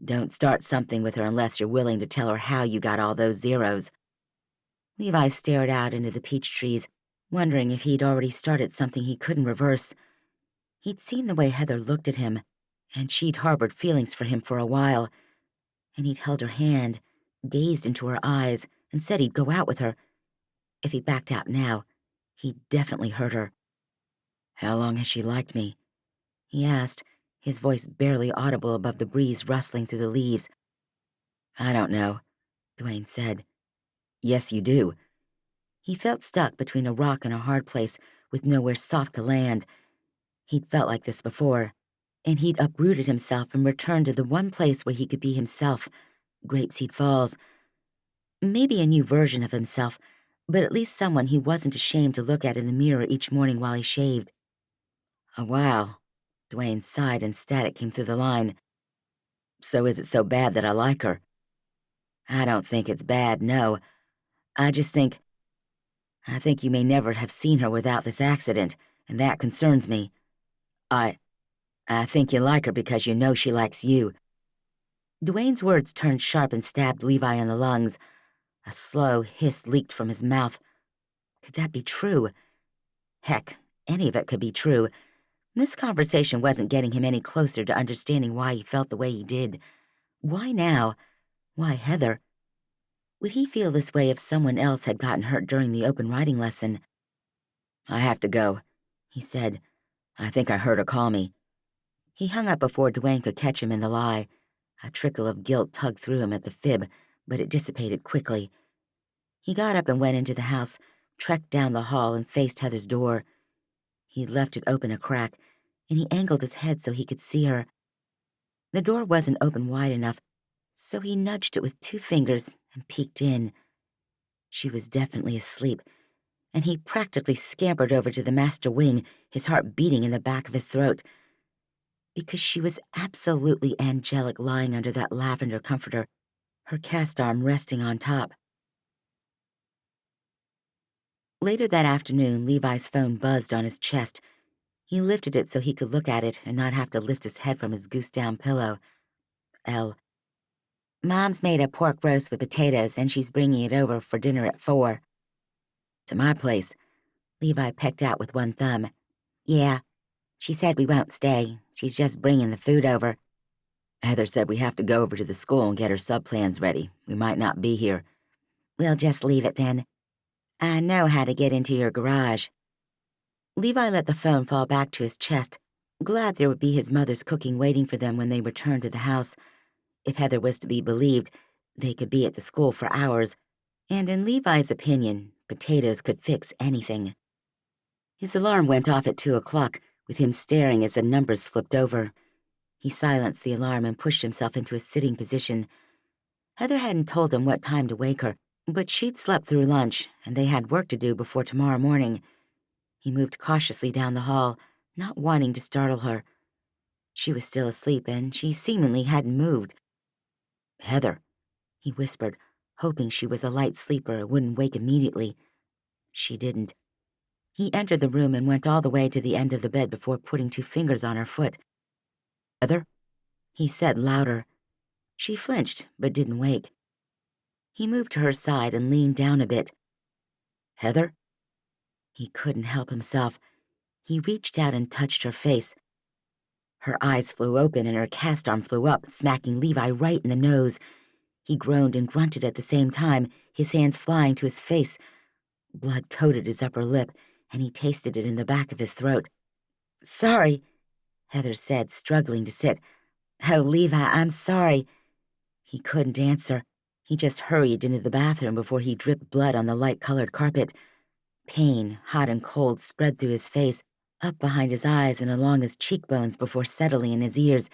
[SPEAKER 2] Don't start something with her unless you're willing to tell her how you got all those zeros." Levi stared out into the peach trees, wondering if he'd already started something he couldn't reverse. He'd seen the way Heather looked at him, and she'd harbored feelings for him for a while, and he'd held her hand, gazed into her eyes, and said he'd go out with her. If he backed out now, he'd definitely hurt her. "How long has she liked me?" he asked, his voice barely audible above the breeze rustling through the leaves. "I don't know," Dwayne said. "Yes, you do." He felt stuck between a rock and a hard place with nowhere soft to land. He'd felt like this before, and he'd uprooted himself and returned to the one place where he could be himself, Grapeseed Falls. Maybe a new version of himself, but at least someone he wasn't ashamed to look at in the mirror each morning while he shaved. "Oh, wow." Dwayne sighed and static came through the line. "So is it so bad that I like her?" "I don't think it's bad, no. I just I think you may never have seen her without this accident, and that concerns me. I think you like her because you know she likes you." Dwayne's words turned sharp and stabbed Levi in the lungs. A slow hiss leaked from his mouth. Could that be true? Heck, any of it could be true. This conversation wasn't getting him any closer to understanding why he felt the way he did. Why now? Why Heather? Would he feel this way if someone else had gotten hurt during the open riding lesson? "I have to go," he said. "I think I heard her call me." He hung up before Dwayne could catch him in the lie. A trickle of guilt tugged through him at the fib, but it dissipated quickly. He got up and went into the house, trekked down the hall, and faced Heather's door. He left it open a crack, and he angled his head so he could see her. The door wasn't open wide enough, so he nudged it with 2 fingers and peeked in. She was definitely asleep, and he practically scampered over to the master wing, his heart beating in the back of his throat. Because she was absolutely angelic lying under that lavender comforter, her cast arm resting on top. Later that afternoon, Levi's phone buzzed on his chest. He lifted it so he could look at it and not have to lift his head from his goose-down pillow. L. "Mom's made a pork roast with potatoes, and she's bringing it over for dinner at 4. "To my place," Levi pecked out with one thumb. "Yeah. She said we won't stay. She's just bringing the food over." "Heather said we have to go over to the school and get her sub-plans ready. We might not be here." "We'll just leave it then. I know how to get into your garage." Levi let the phone fall back to his chest, glad there would be his mother's cooking waiting for them when they returned to the house. If Heather was to be believed, they could be at the school for hours, and in Levi's opinion, potatoes could fix anything. His alarm went off at 2 o'clock, with him staring as the numbers flipped over. He silenced the alarm and pushed himself into a sitting position. Heather hadn't told him what time to wake her, but she'd slept through lunch, and they had work to do before tomorrow morning. He moved cautiously down the hall, not wanting to startle her. She was still asleep, and she seemingly hadn't moved. "Heather," he whispered, hoping she was a light sleeper and wouldn't wake immediately. She didn't. He entered the room and went all the way to the end of the bed before putting 2 fingers on her foot. "Heather?" he said louder. She flinched, but didn't wake. He moved to her side and leaned down a bit. "Heather?" He couldn't help himself. He reached out and touched her face. Her eyes flew open and her cast arm flew up, smacking Levi right in the nose. He groaned and grunted at the same time, his hands flying to his face. Blood coated his upper lip, and he tasted it in the back of his throat. "Sorry," Heather said, struggling to sit. "Oh, Levi, I'm sorry." He couldn't answer. He just hurried into the bathroom before he dripped blood on the light-colored carpet. Pain, hot and cold, spread through his face, up behind his eyes and along his cheekbones before settling in his ears.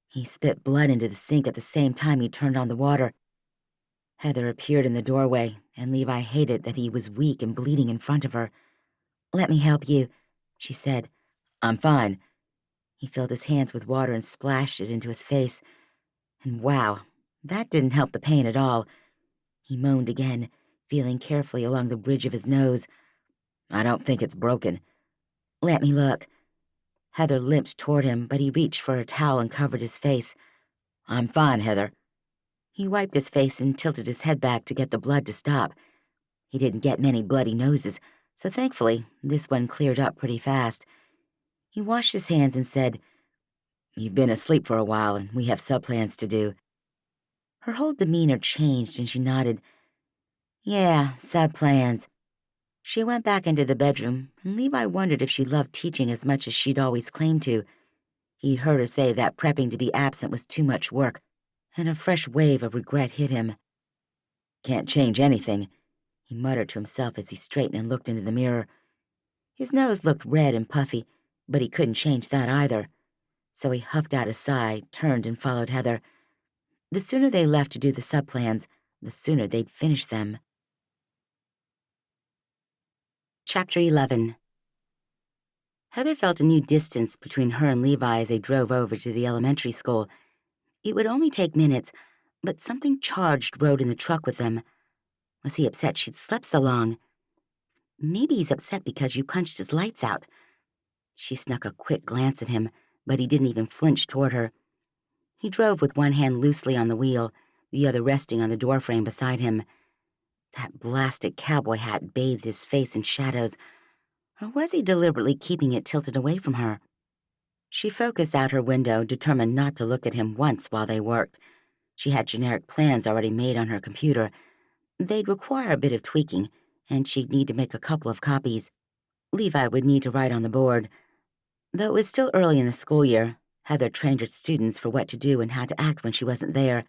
[SPEAKER 2] He spit blood into the sink at the same time he turned on the water. Heather appeared in the doorway, and Levi hated that he was weak and bleeding in front of her. "Let me help you," she said. "I'm fine." He filled his hands with water and splashed it into his face. And wow, that didn't help the pain at all. He moaned again, feeling carefully along the bridge of his nose. "I don't think it's broken." "Let me look." Heather limped toward him, but he reached for a towel and covered his face. "I'm fine, Heather." He wiped his face and tilted his head back to get the blood to stop. He didn't get many bloody noses, so thankfully, this one cleared up pretty fast. He washed his hands and said, "You've been asleep for a while, and we have sub-plans to do." Her whole demeanor changed, and she nodded. "Yeah, sub-plans." She went back into the bedroom, and Levi wondered if she loved teaching as much as she'd always claimed to. He'd heard her say that prepping to be absent was too much work, and a fresh wave of regret hit him. "Can't change anything," he muttered to himself as he straightened and looked into the mirror. His nose looked red and puffy, but he couldn't change that either. So he huffed out a sigh, turned, and followed Heather. The sooner they left to do the sub-plans, the sooner they'd finish them. Chapter 11. Heather felt a new distance between her and Levi as they drove over to the elementary school. It would only take minutes, but something charged rode in the truck with them. Was he upset she'd slept so long? Maybe he's upset because you punched his lights out. She snuck a quick glance at him, but he didn't even flinch toward her. He drove with one hand loosely on the wheel, the other resting on the doorframe beside him. That blasted cowboy hat bathed his face in shadows. Or was he deliberately keeping it tilted away from her? She focused out her window, determined not to look at him once while they worked. She had generic plans already made on her computer. They'd require a bit of tweaking, and she'd need to make a couple of copies. Levi would need to write on the board. Though it was still early in the school year, Heather trained her students for what to do and how to act when she wasn't there.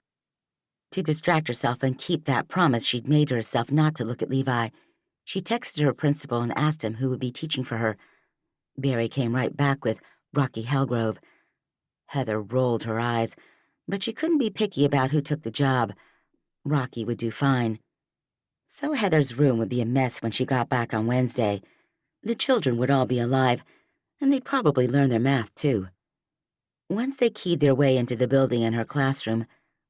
[SPEAKER 2] To distract herself and keep that promise she'd made to herself not to look at Levi, she texted her principal and asked him who would be teaching for her. Barry came right back with Rocky Hellgrove. Heather rolled her eyes, but she couldn't be picky about who took the job. Rocky would do fine. So Heather's room would be a mess when she got back on Wednesday. The children would all be alive, and they'd probably learn their math, too. Once they keyed their way into the building and her classroom,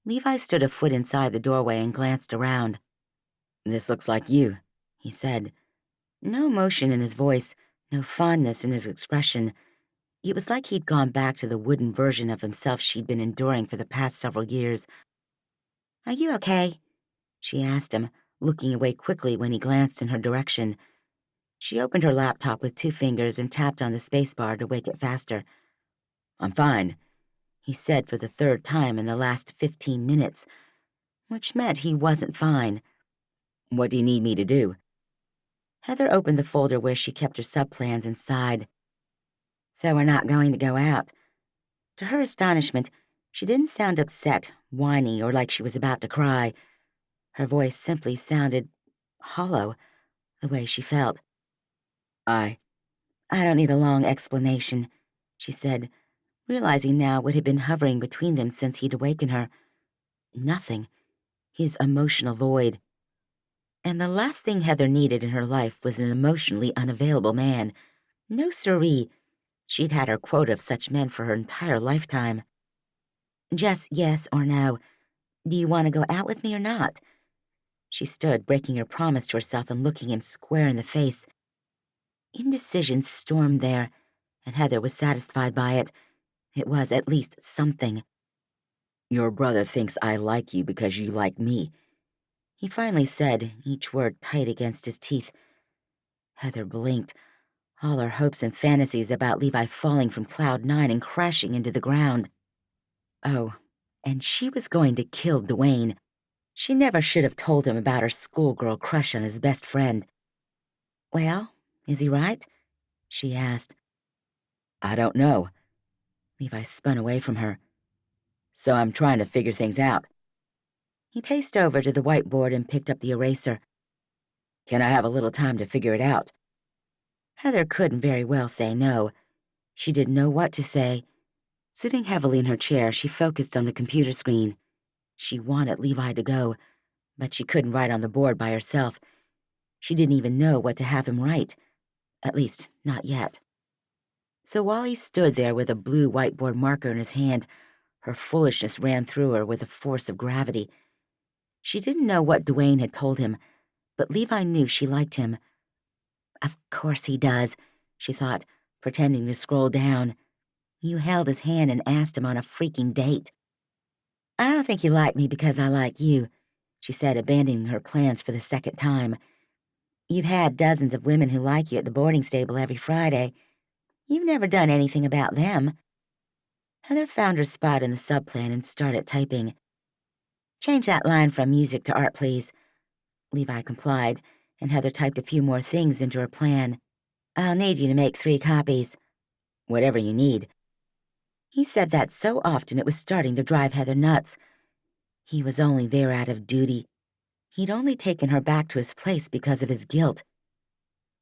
[SPEAKER 2] Levi stood a foot inside the doorway and glanced around. "This looks like you," he said. No emotion in his voice, no fondness in his expression. It was like he'd gone back to the wooden version of himself she'd been enduring for the past several years. "Are you okay?" she asked him, looking away quickly when he glanced in her direction. She opened her laptop with 2 fingers and tapped on the spacebar to wake it faster. "I'm fine," he said for the 3rd time in the last 15 minutes, which meant he wasn't fine. "What do you need me to do?" Heather opened the folder where she kept her sub-plans and sighed. "So we're not going to go out." To her astonishment, she didn't sound upset, whiny, or like she was about to cry. Her voice simply sounded hollow, the way she felt. I don't need a long explanation," she said, realizing now what had been hovering between them since he'd awakened her. Nothing. His emotional void. And the last thing Heather needed in her life was an emotionally unavailable man. No sirree. She'd had her quota of such men for her entire lifetime. "Just yes or no. Do you want to go out with me or not?" She stood, breaking her promise to herself and looking him square in the face. Indecision stormed there, and Heather was satisfied by it. It was at least something. "Your brother thinks I like you because you like me," he finally said, each word tight against his teeth. Heather blinked, all her hopes and fantasies about Levi falling from Cloud 9 and crashing into the ground. Oh, and she was going to kill Dwayne. She never should have told him about her schoolgirl crush on his best friend. "Well, is he right?" she asked. "I don't know." Levi spun away from her. "So I'm trying to figure things out." He paced over to the whiteboard and picked up the eraser. "Can I have a little time to figure it out?" Heather couldn't very well say no. She didn't know what to say. Sitting heavily in her chair, she focused on the computer screen. She wanted Levi to go, but she couldn't write on the board by herself. She didn't even know what to have him write. At least, not yet. So while he stood there with a blue whiteboard marker in his hand, her foolishness ran through her with the force of gravity. She didn't know what Dwayne had told him, but Levi knew she liked him. Of course he does, she thought, pretending to scroll down. You held his hand and asked him on a freaking date. I don't think you like me because I like you, she said, abandoning her plans for the second time. You've had dozens of women who like you at the boarding stable every Friday. You've never done anything about them. Heather found her spot in the subplan and started typing. Change that line from music to art, please. Levi complied, and Heather typed a few more things into her plan. I'll need you to make 3 copies. Whatever you need. He said that so often it was starting to drive Heather nuts. He was only there out of duty. He'd only taken her back to his place because of his guilt.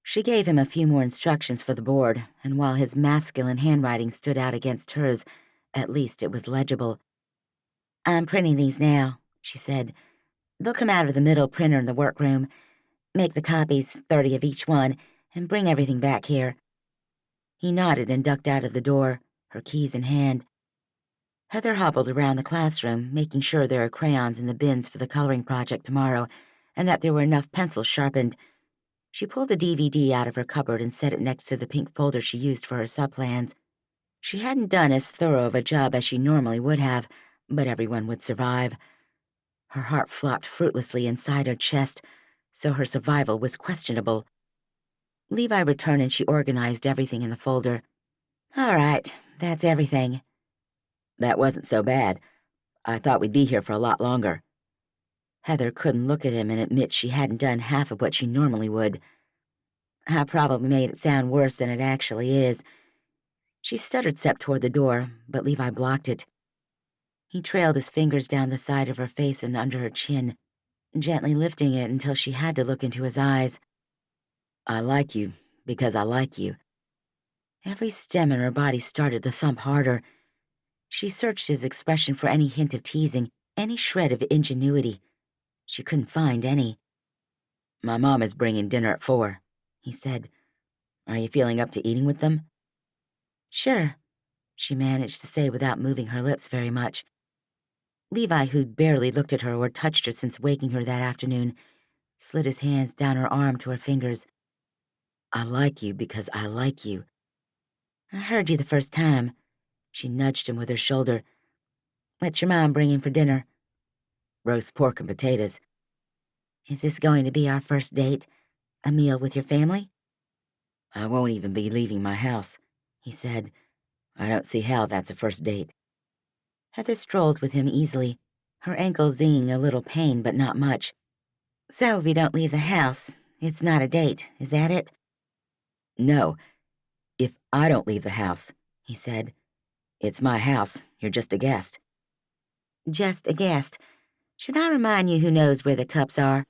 [SPEAKER 2] She gave him a few more instructions for the board, and while his masculine handwriting stood out against hers, at least it was legible. I'm printing these now, she said. They'll come out of the middle printer in the workroom. Make the copies, 30 of each one, and bring everything back here. He nodded and ducked out of the door, her keys in hand. Heather hobbled around the classroom, making sure there are crayons in the bins for the coloring project tomorrow, and that there were enough pencils sharpened. She pulled a DVD out of her cupboard and set it next to the pink folder she used for her subplans. She hadn't done as thorough of a job as she normally would have, but everyone would survive. Her heart flopped fruitlessly inside her chest, so her survival was questionable. Levi returned and she organized everything in the folder. All right, that's everything. That wasn't so bad. I thought we'd be here for a lot longer. Heather couldn't look at him and admit she hadn't done half of what she normally would. I probably made it sound worse than it actually is. She stuttered step toward the door, but Levi blocked it. He trailed his fingers down the side of her face and under her chin, gently lifting it until she had to look into his eyes. I like you because I like you. Every stem in her body started to thump harder. She searched his expression for any hint of teasing, any shred of ingenuity. She couldn't find any. My mom is bringing dinner at 4, he said. Are you feeling up to eating with them? Sure, she managed to say without moving her lips very much. Levi, who'd barely looked at her or touched her since waking her that afternoon, slid his hands down her arm to her fingers. I like you because I like you. I heard you the first time. She nudged him with her shoulder. What's your mom bringing for dinner? Roast pork and potatoes. Is this going to be our first date? A meal with your family? I won't even be leaving my house, he said. I don't see how that's a first date. Heather strolled with him easily, her ankle zinging a little pain but not much. So if you don't leave the house, it's not a date, is that it? No, if I don't leave the house, he said. It's my house, you're just a guest. Just a guest. Should I remind you who knows where the cups are?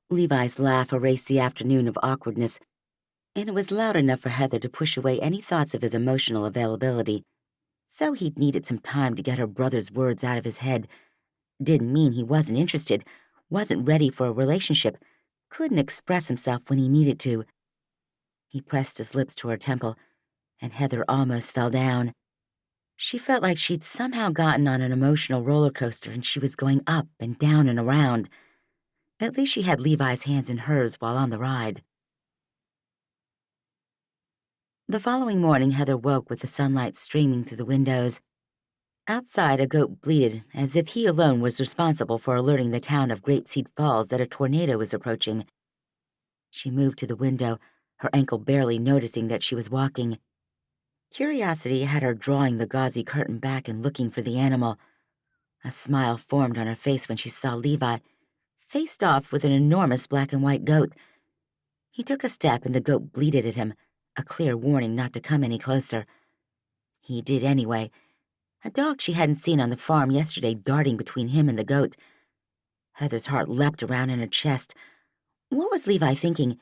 [SPEAKER 2] Levi's laugh erased the afternoon of awkwardness, and it was loud enough for Heather to push away any thoughts of his emotional availability. So he'd needed some time to get her brother's words out of his head. Didn't mean he wasn't interested, wasn't ready for a relationship, couldn't express himself when he needed to. He pressed his lips to her temple, and Heather almost fell down. She felt like she'd somehow gotten on an emotional roller coaster and she was going up and down and around. At least she had Levi's hands in hers while on the ride. The following morning, Heather woke with the sunlight streaming through the windows. Outside, a goat bleated, as if he alone was responsible for alerting the town of Grapeseed Falls that a tornado was approaching. She moved to the window, her ankle barely noticing that she was walking. Curiosity had her drawing the gauzy curtain back and looking for the animal. A smile formed on her face when she saw Levi, faced off with an enormous black and white goat. He took a step and the goat bleated at him, a clear warning not to come any closer. He did anyway, a dog she hadn't seen on the farm yesterday darting between him and the goat. Heather's heart leapt around in her chest. What was Levi thinking?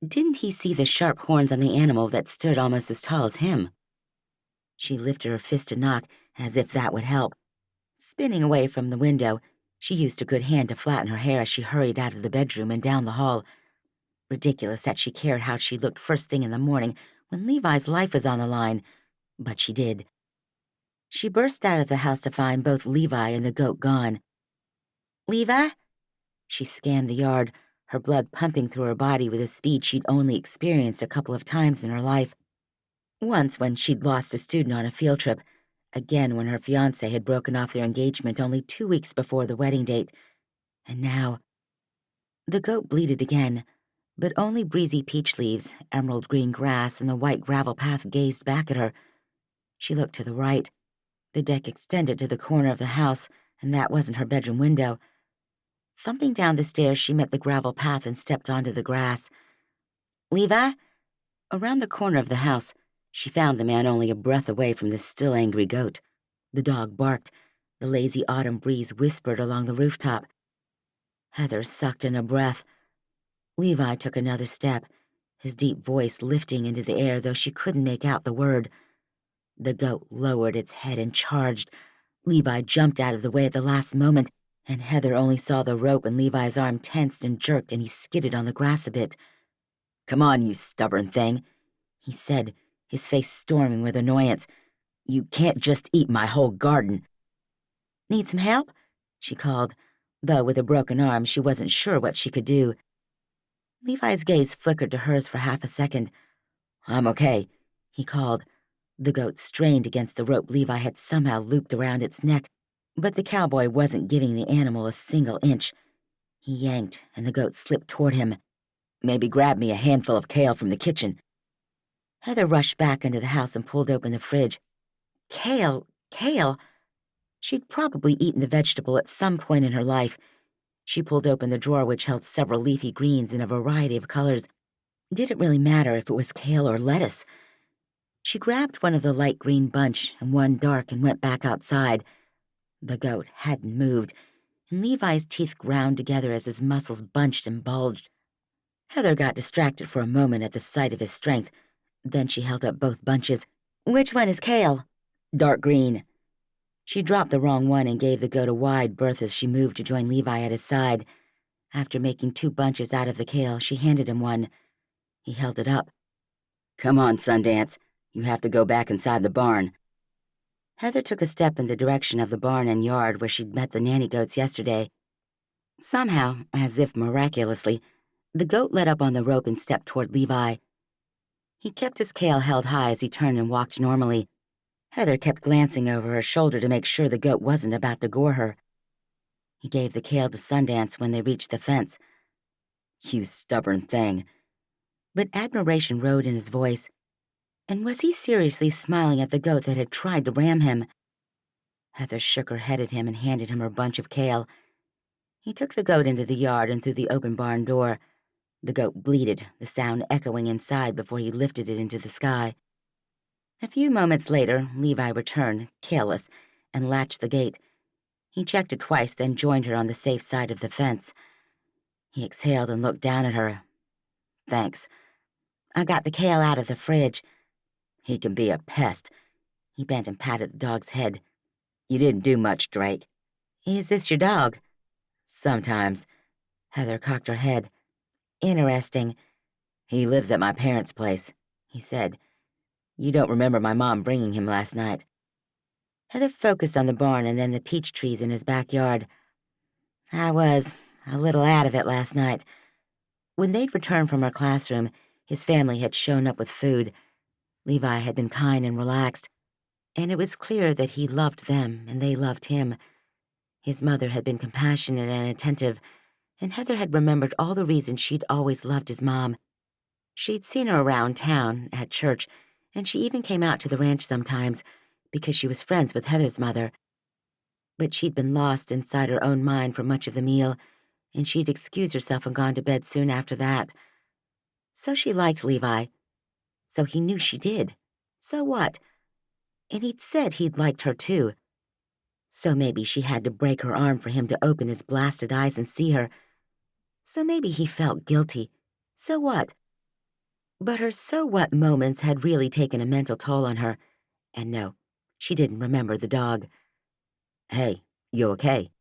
[SPEAKER 2] Didn't he see the sharp horns on the animal that stood almost as tall as him? She lifted her fist to knock, as if that would help. Spinning away from the window, she used a good hand to flatten her hair as she hurried out of the bedroom and down the hall. Ridiculous that she cared how she looked first thing in the morning when Levi's life was on the line, but she did. She burst out of the house to find both Levi and the goat gone. Levi? She scanned the yard, her blood pumping through her body with a speed she'd only experienced a couple of times in her life. Once when she'd lost a student on a field trip, again when her fiancé had broken off their engagement only 2 weeks before the wedding date, and now the goat bleated again, but only breezy peach leaves, emerald green grass, and the white gravel path gazed back at her. She looked to the right. The deck extended to the corner of the house, and that wasn't her bedroom window. Thumping down the stairs, she met the gravel path and stepped onto the grass. Levi? Around the corner of the house, she found the man only a breath away from the still angry goat. The dog barked. The lazy autumn breeze whispered along the rooftop. Heather sucked in a breath. Levi took another step, his deep voice lifting into the air, though she couldn't make out the word. The goat lowered its head and charged. Levi jumped out of the way at the last moment, and Heather only saw the rope and Levi's arm tensed and jerked, and he skidded on the grass a bit. "Come on, you stubborn thing," he said, his face storming with annoyance. "You can't just eat my whole garden." "Need some help?" she called, though with a broken arm she wasn't sure what she could do. Levi's gaze flickered to hers for half a second. "I'm okay," he called. The goat strained against the rope Levi had somehow looped around its neck, but the cowboy wasn't giving the animal a single inch. He yanked, and the goat slipped toward him. "Maybe grab me a handful of kale from the kitchen." Heather rushed back into the house and pulled open the fridge. Kale? Kale? She'd probably eaten the vegetable at some point in her life. She pulled open the drawer which held several leafy greens in a variety of colors. Did it really matter if it was kale or lettuce? She grabbed one of the light green bunch and one dark and went back outside. The goat hadn't moved, and Levi's teeth ground together as his muscles bunched and bulged. Heather got distracted for a moment at the sight of his strength. Then she held up both bunches. "Which one is kale?" "Dark green." She dropped the wrong one and gave the goat a wide berth as she moved to join Levi at his side. After making 2 bunches out of the kale, she handed him one. He held it up. "Come on, Sundance. You have to go back inside the barn." Heather took a step in the direction of the barn and yard where she'd met the nanny goats yesterday. Somehow, as if miraculously, the goat let up on the rope and stepped toward Levi. He kept his kale held high as he turned and walked normally. Heather kept glancing over her shoulder to make sure the goat wasn't about to gore her. He gave the kale to Sundance when they reached the fence. "You stubborn thing." But admiration rode in his voice. And was he seriously smiling at the goat that had tried to ram him? Heather shook her head at him and handed him her bunch of kale. He took the goat into the yard and through the open barn door. The goat bleated, the sound echoing inside before he lifted it into the sky. A few moments later, Levi returned, careless, and latched the gate. He checked it twice, then joined her on the safe side of the fence. He exhaled and looked down at her. "Thanks. I got the kale out of the fridge." "He can be a pest." He bent and patted the dog's head. "You didn't do much, Drake." "Is this your dog?" "Sometimes." Heather cocked her head. "Interesting." "He lives at my parents' place," he said. "You don't remember my mom bringing him last night." Heather focused on the barn and then the peach trees in his backyard. "I was a little out of it last night." When they'd returned from her classroom, his family had shown up with food. Levi had been kind and relaxed, and it was clear that he loved them and they loved him. His mother had been compassionate and attentive, and Heather had remembered all the reasons she'd always loved his mom. She'd seen her around town, at church, and she even came out to the ranch sometimes because she was friends with Heather's mother. But she'd been lost inside her own mind for much of the meal, and she'd excused herself and gone to bed soon after that. So she liked Levi. So he knew she did. So what? And he'd said he'd liked her too. So maybe she had to break her arm for him to open his blasted eyes and see her. So maybe he felt guilty. So what? But her so what moments had really taken a mental toll on her. And no, she didn't remember the dog. "Hey, you okay?"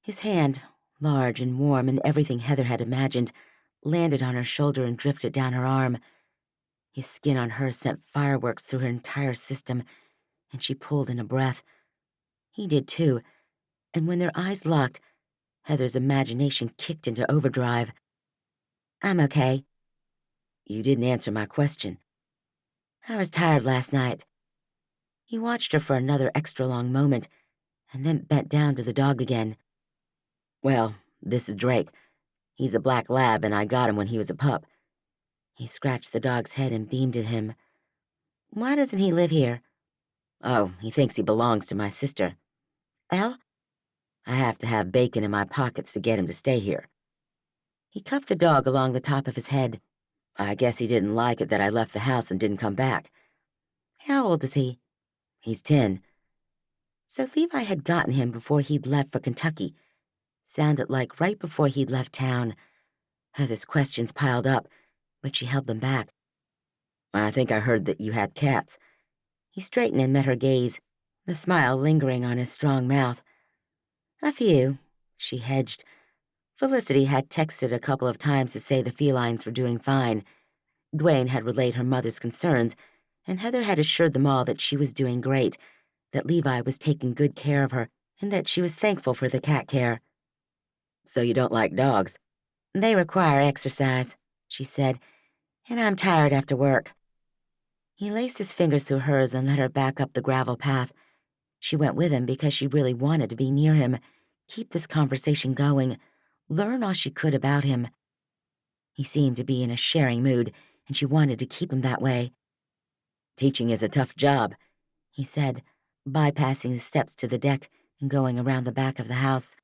[SPEAKER 2] His hand, large and warm and everything Heather had imagined, landed on her shoulder and drifted down her arm. His skin on her sent fireworks through her entire system, and she pulled in a breath. He did too, and when their eyes locked, Heather's imagination kicked into overdrive. "I'm okay." "You didn't answer my question." I was tired last night." He watched her for another extra long moment and then bent down to the dog again. "Well, this is Drake. He's a black lab and I got him when he was a pup." He scratched the dog's head and beamed at him. "Why doesn't he live here?" "Oh, he thinks he belongs to my sister." "Well, I have to have bacon in my pockets to get him to stay here." He cuffed the dog along the top of his head. "I guess he didn't like it that I left the house and didn't come back." "How old is he?" "He's 10. So Levi had gotten him before he'd left for Kentucky. Sounded like right before he'd left town. Heather's questions piled up, but she held them back. "I think I heard that you had cats." He straightened and met her gaze, the smile lingering on his strong mouth. "A few," she hedged. Felicity had texted a couple of times to say the felines were doing fine. Dwayne had relayed her mother's concerns, and Heather had assured them all that she was doing great, that Levi was taking good care of her, and that she was thankful for the cat care. "So you don't like dogs?" "They require exercise," she said, "and I'm tired after work." He laced his fingers through hers and led her back up the gravel path. She went with him because she really wanted to be near him, keep this conversation going, learn all she could about him. He seemed to be in a sharing mood, and she wanted to keep him that way. "Teaching is a tough job," he said, bypassing the steps to the deck and going around the back of the house.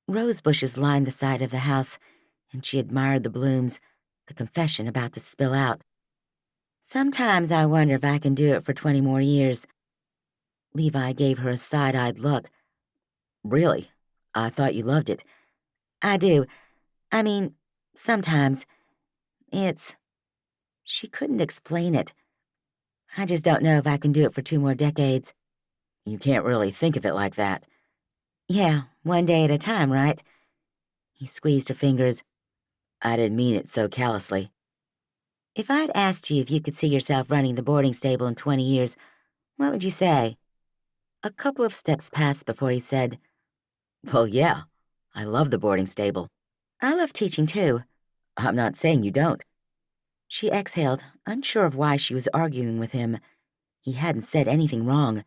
[SPEAKER 2] Rose bushes lined the side of the house, and she admired the blooms, the confession about to spill out. "Sometimes I wonder if I can do it for 20 more years." Levi gave her a side-eyed look. "Really? I thought you loved it." "I do. I mean, sometimes. It's—" She couldn't explain it. "I just don't know if I can do it for 2 more decades." "You can't really think of it like that." "Yeah, one day at a time, right?" He squeezed her fingers. "I didn't mean it so callously." "If I'd asked you if you could see yourself running the boarding stable in 20 years, what would you say?" A couple of steps passed before he said, "Well, yeah, I love the boarding stable." "I love teaching, too." "I'm not saying you don't." She exhaled, unsure of why she was arguing with him. He hadn't said anything wrong.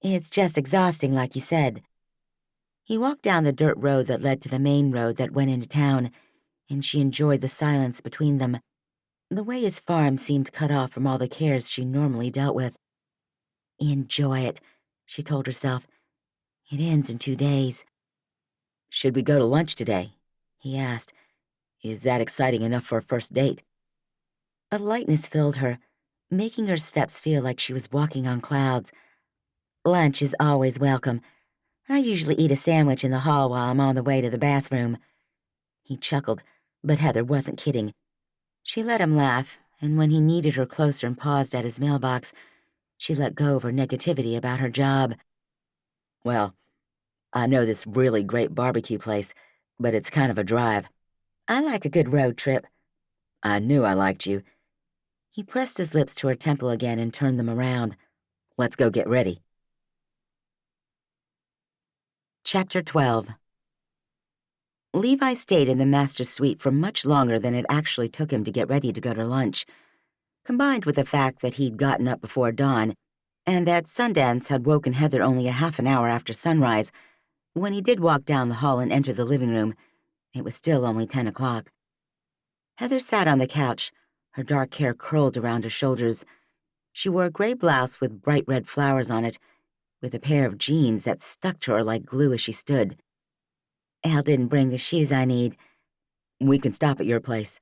[SPEAKER 2] "It's just exhausting, like you said." He walked down the dirt road that led to the main road that went into town, and she enjoyed the silence between them, the way his farm seemed cut off from all the cares she normally dealt with. "Enjoy it," she told herself. "It ends in 2 days."
[SPEAKER 1] "Should we go to lunch today?"
[SPEAKER 2] he asked.
[SPEAKER 1] "Is that exciting enough for a first date?"
[SPEAKER 2] A lightness filled her, making her steps feel like she was walking on clouds. "Lunch is always welcome. I usually eat a sandwich in the hall while I'm on the way to the bathroom." He chuckled, but Heather wasn't kidding. She let him laugh, and when he needed her closer and paused at his mailbox, she let go of her negativity about her job.
[SPEAKER 1] "Well, I know this really great barbecue place, but it's kind of a drive."
[SPEAKER 2] "I like a good road trip."
[SPEAKER 1] "I knew I liked you."
[SPEAKER 2] He pressed his lips to her temple again and turned them around.
[SPEAKER 1] "Let's go get ready."
[SPEAKER 2] Chapter 12. Levi stayed in the master's suite for much longer than it actually took him to get ready to go to lunch. Combined with the fact that he'd gotten up before dawn, and that Sundance had woken Heather only a half an hour after sunrise, when he did walk down the hall and enter the living room, it was still only 10 o'clock. Heather sat on the couch, her dark hair curled around her shoulders. She wore a gray blouse with bright red flowers on it, with a pair of jeans that stuck to her like glue as she stood. "Al didn't bring the shoes I need."
[SPEAKER 1] "We can stop at your place."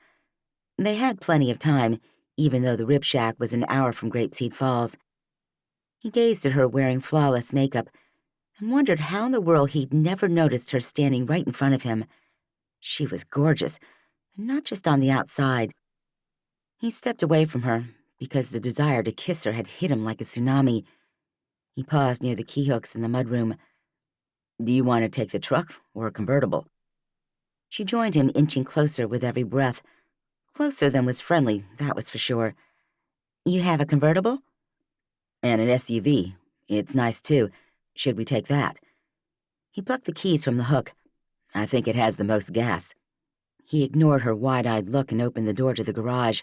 [SPEAKER 2] They had plenty of time, even though the rib shack was an hour from Grapeseed Falls. He gazed at her wearing flawless makeup and wondered how in the world he'd never noticed her standing right in front of him. She was gorgeous, and not just on the outside. He stepped away from her because the desire to kiss her had hit him like a tsunami. He paused near the key hooks in the mudroom.
[SPEAKER 1] "Do you want to take the truck or a convertible?"
[SPEAKER 2] She joined him, inching closer with every breath. Closer than was friendly, that was for sure. "You have a convertible?"
[SPEAKER 1] "And an SUV. It's nice, too. Should we take that?"
[SPEAKER 2] He plucked the keys from the hook.
[SPEAKER 1] "I think it has the most gas."
[SPEAKER 2] He ignored her wide-eyed look and opened the door to the garage.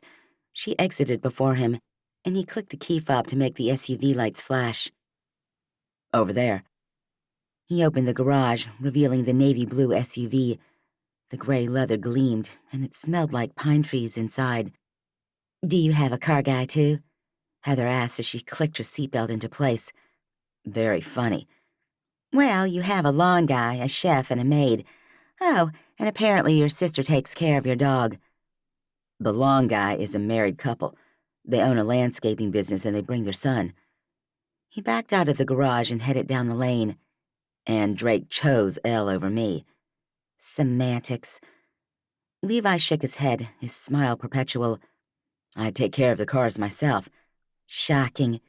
[SPEAKER 2] She exited before him. and he clicked the key fob to make the SUV lights flash. Over there. He opened the garage, revealing the navy blue SUV. The gray leather gleamed, and it smelled like pine trees inside. "Do you have a car guy, too?" Heather asked as she clicked her seatbelt into place. "Very funny." "Well, you have a lawn guy, a chef, and a maid. Oh, and apparently your sister takes care of your dog." "The lawn guy is a married couple. They own a landscaping business and they bring their son." He backed out of the garage and headed down the lane. "And Drake chose Elle over me." "Semantics." Levi shook his head, his smile perpetual. "I take care of the cars myself." "Shocking."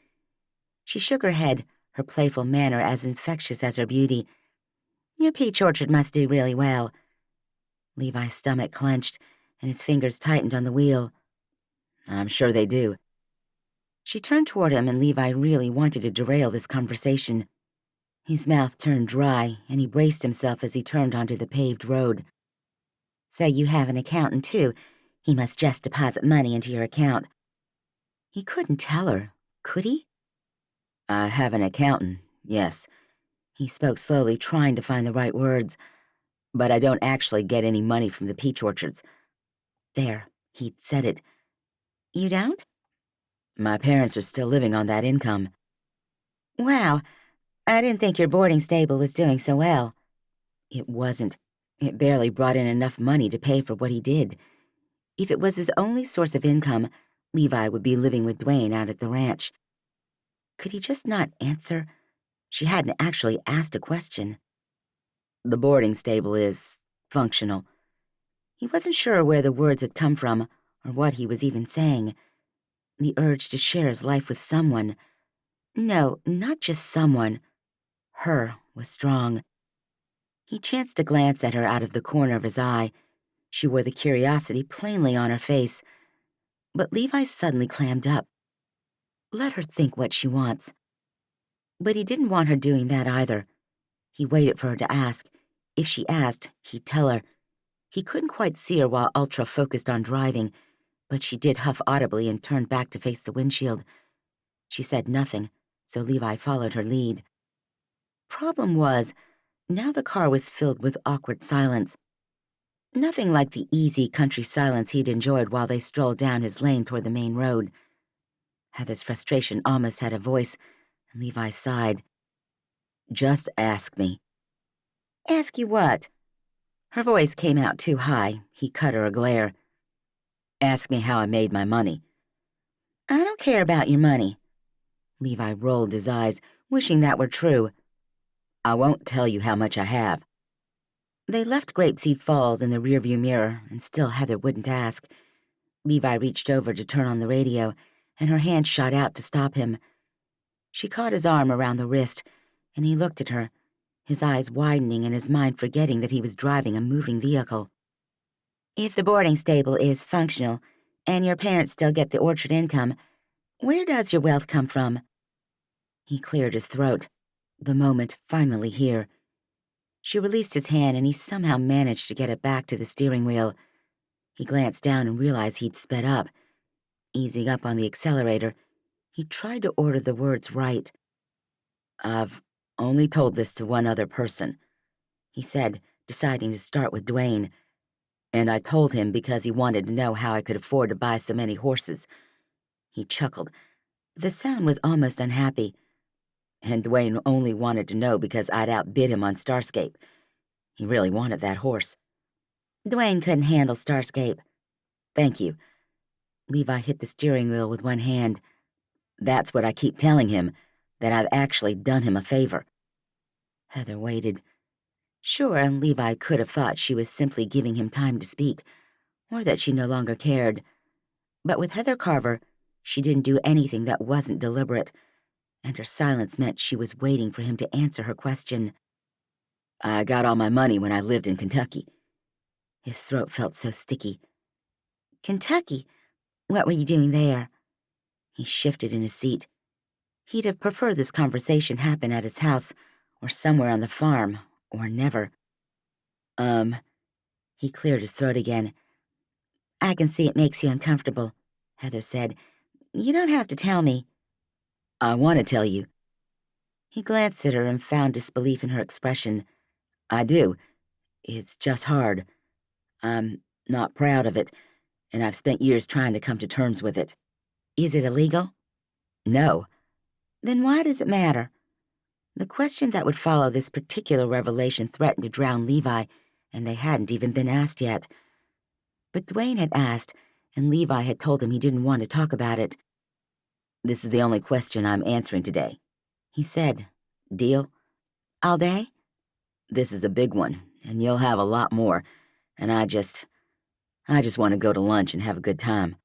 [SPEAKER 2] She shook her head, her playful manner as infectious as her beauty. "Your peach orchard must do really well." Levi's stomach clenched, and his fingers tightened on the wheel. "I'm sure they do." She turned toward him, and Levi really wanted to derail this conversation. His mouth turned dry, and he braced himself as he turned onto the paved road. "So you have an accountant, too. He must just deposit money into your account." He couldn't tell her, could he? "I have an accountant, yes." He spoke slowly, trying to find the right words. "But I don't actually get any money from the peach orchards." There, he'd said it. "You don't?" "My parents are still living on that income." "Wow, I didn't think your boarding stable was doing so well." It wasn't. It barely brought in enough money to pay for what he did. If it was his only source of income, Levi would be living with Dwayne out at the ranch. Could he just not answer? She hadn't actually asked a question. "The boarding stable is functional." He wasn't sure where the words had come from or what he was even saying. The urge to share his life with someone. No, not just someone. Her was strong. He chanced to glance at her out of the corner of his eye. She wore the curiosity plainly on her face. But Levi suddenly clammed up. Let her think what she wants. But he didn't want her doing that either. He waited for her to ask. If she asked, he'd tell her. He couldn't quite see her while ultra-focused on driving, but she did huff audibly and turned back to face the windshield. She said nothing, so Levi followed her lead. Problem was, now the car was filled with awkward silence. Nothing like the easy country silence he'd enjoyed while they strolled down his lane toward the main road. Heather's frustration almost had a voice, and Levi sighed. "Just ask me." "Ask you what?" Her voice came out too high. He cut her a glare. "Ask me how I made my money." "I don't care about your money." Levi rolled his eyes, wishing that were true. "I won't tell you how much I have." They left Grapeseed Falls in the rearview mirror, and still Heather wouldn't ask. Levi reached over to turn on the radio, and her hand shot out to stop him. She caught his arm around the wrist, and he looked at her, his eyes widening and his mind forgetting that he was driving a moving vehicle. "If the boarding stable is functional, and your parents still get the orchard income, where does your wealth come from?" He cleared his throat, the moment finally here. She released his hand, and he somehow managed to get it back to the steering wheel. He glanced down and realized he'd sped up. Easing up on the accelerator, he tried to order the words right. "I've only told this to one other person," he said, deciding to start with Dwayne. "And I told him because he wanted to know how I could afford to buy so many horses." He chuckled. The sound was almost unhappy. "And Dwayne only wanted to know because I'd outbid him on Starscape. He really wanted that horse." "Dwayne couldn't handle Starscape." "Thank you." Levi hit the steering wheel with one hand. "That's what I keep telling him, that I've actually done him a favor." Heather waited. Sure, Levi could have thought she was simply giving him time to speak, or that she no longer cared. But with Heather Carver, she didn't do anything that wasn't deliberate, and her silence meant she was waiting for him to answer her question. "I got all my money when I lived in Kentucky." His throat felt so sticky. "Kentucky? What were you doing there?" He shifted in his seat. He'd have preferred this conversation happen at his house, or somewhere on the farm, or never. He cleared his throat again. "I can see it makes you uncomfortable," Heather said. You don't have to tell me.
[SPEAKER 1] I want to tell you.
[SPEAKER 2] He glanced at her and found disbelief in her expression.
[SPEAKER 1] I do. It's just hard. I'm not proud of it, and I've spent years trying to come to terms with it.
[SPEAKER 2] Is it illegal?
[SPEAKER 1] No.
[SPEAKER 2] Then why does it matter? The question that would follow this particular revelation threatened to drown Levi, and they hadn't even been asked yet. But Dwayne had asked, and Levi had told him he didn't want to talk about it.
[SPEAKER 1] This is the only question I'm answering today,
[SPEAKER 2] He said,
[SPEAKER 1] Deal?
[SPEAKER 2] all day?
[SPEAKER 1] This is a big one, and you'll have a lot more, and I just want to go to lunch and have a good time.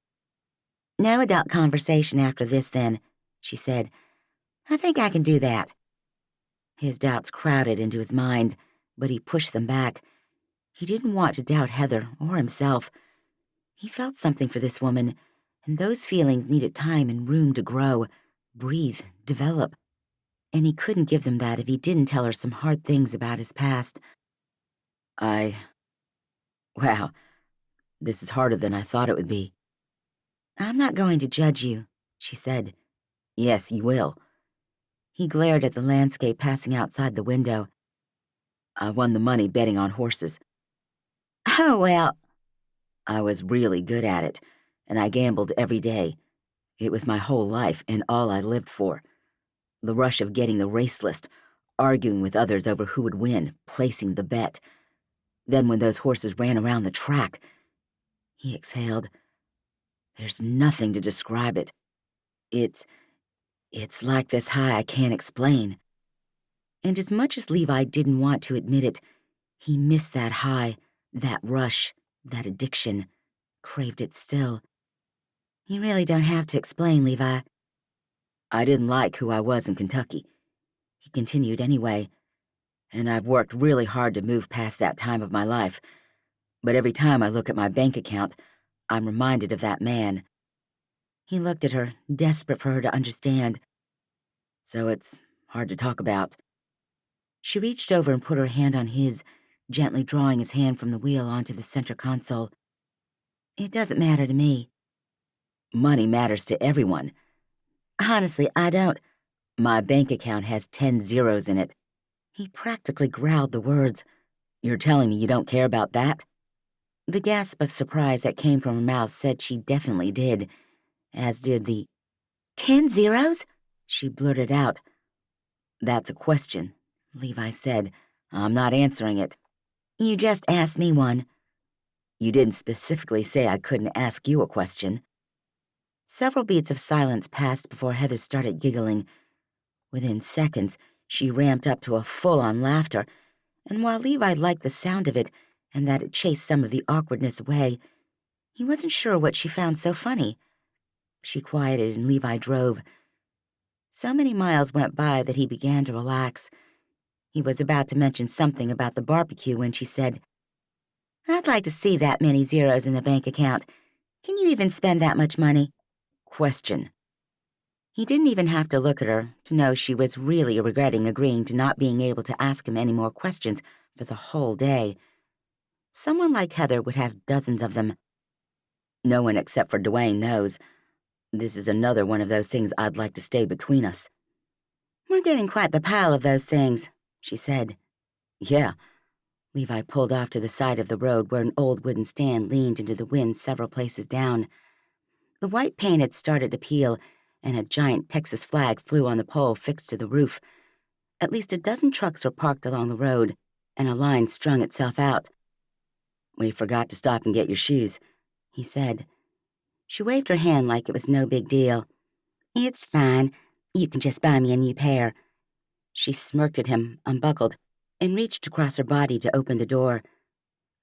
[SPEAKER 2] No adult conversation after this, then, she said. I think I can do that. His doubts crowded into his mind, but he pushed them back. He didn't want to doubt Heather or himself. He felt something for this woman, and those feelings needed time and room to grow, breathe, develop. And he couldn't give them that if he didn't tell her some hard things about his past.
[SPEAKER 1] Wow, this is harder than I thought it would be.
[SPEAKER 2] I'm not going to judge you, she said.
[SPEAKER 1] Yes, you will.
[SPEAKER 2] He glared at the landscape passing outside the window.
[SPEAKER 1] I won the money betting on horses.
[SPEAKER 2] Oh, well.
[SPEAKER 1] I was really good at it, and I gambled every day. It was my whole life and all I lived for. The rush of getting the race list, arguing with others over who would win, placing the bet. Then when those horses ran around the track, he exhaled. There's nothing to describe it. It's like this high I can't explain.
[SPEAKER 2] And as much as Levi didn't want to admit it, he missed that high, that rush, that addiction, craved it still. You really don't have to explain, Levi.
[SPEAKER 1] I didn't like who I was in Kentucky. He continued anyway, and I've worked really hard to move past that time of my life. But every time I look at my bank account, I'm reminded of that man.
[SPEAKER 2] He looked at her, desperate for her to understand.
[SPEAKER 1] So it's hard to talk about.
[SPEAKER 2] She reached over and put her hand on his, gently drawing his hand from the wheel onto the center console. It doesn't matter to me.
[SPEAKER 1] Money matters to everyone.
[SPEAKER 2] Honestly, I don't.
[SPEAKER 1] My bank account has 10 zeros in it.
[SPEAKER 2] He practically growled the words.
[SPEAKER 1] You're telling me you don't care about that?
[SPEAKER 2] The gasp of surprise that came from her mouth said she definitely did, as did the 10 zeros? She blurted out.
[SPEAKER 1] That's a question, Levi said. I'm not answering it.
[SPEAKER 2] You just asked me one.
[SPEAKER 1] You didn't specifically say I couldn't ask you a question.
[SPEAKER 2] Several beats of silence passed before Heather started giggling. Within seconds, she ramped up to a full-on laughter, and while Levi liked the sound of it and that it chased some of the awkwardness away, he wasn't sure what she found so funny. She quieted and Levi drove. So many miles went by that he began to relax. He was about to mention something about the barbecue when she said, I'd like to see that many zeros in the bank account. Can you even spend that much money?
[SPEAKER 1] Question.
[SPEAKER 2] He didn't even have to look at her to know she was really regretting agreeing to not being able to ask him any more questions for the whole day. Someone like Heather would have dozens of them.
[SPEAKER 1] No one except for Dwayne knows. This is another one of those things I'd like to stay between us.
[SPEAKER 2] We're getting quite the pile of those things, she said.
[SPEAKER 1] Yeah.
[SPEAKER 2] Levi pulled off to the side of the road where an old wooden stand leaned into the wind several places down. The white paint had started to peel, and a giant Texas flag flew on the pole fixed to the roof. At least a dozen trucks were parked along the road, and a line strung itself out.
[SPEAKER 1] We forgot to stop and get your shoes,
[SPEAKER 2] he said. She waved her hand like it was no big deal. It's fine. You can just buy me a new pair. She smirked at him, unbuckled, and reached across her body to open the door.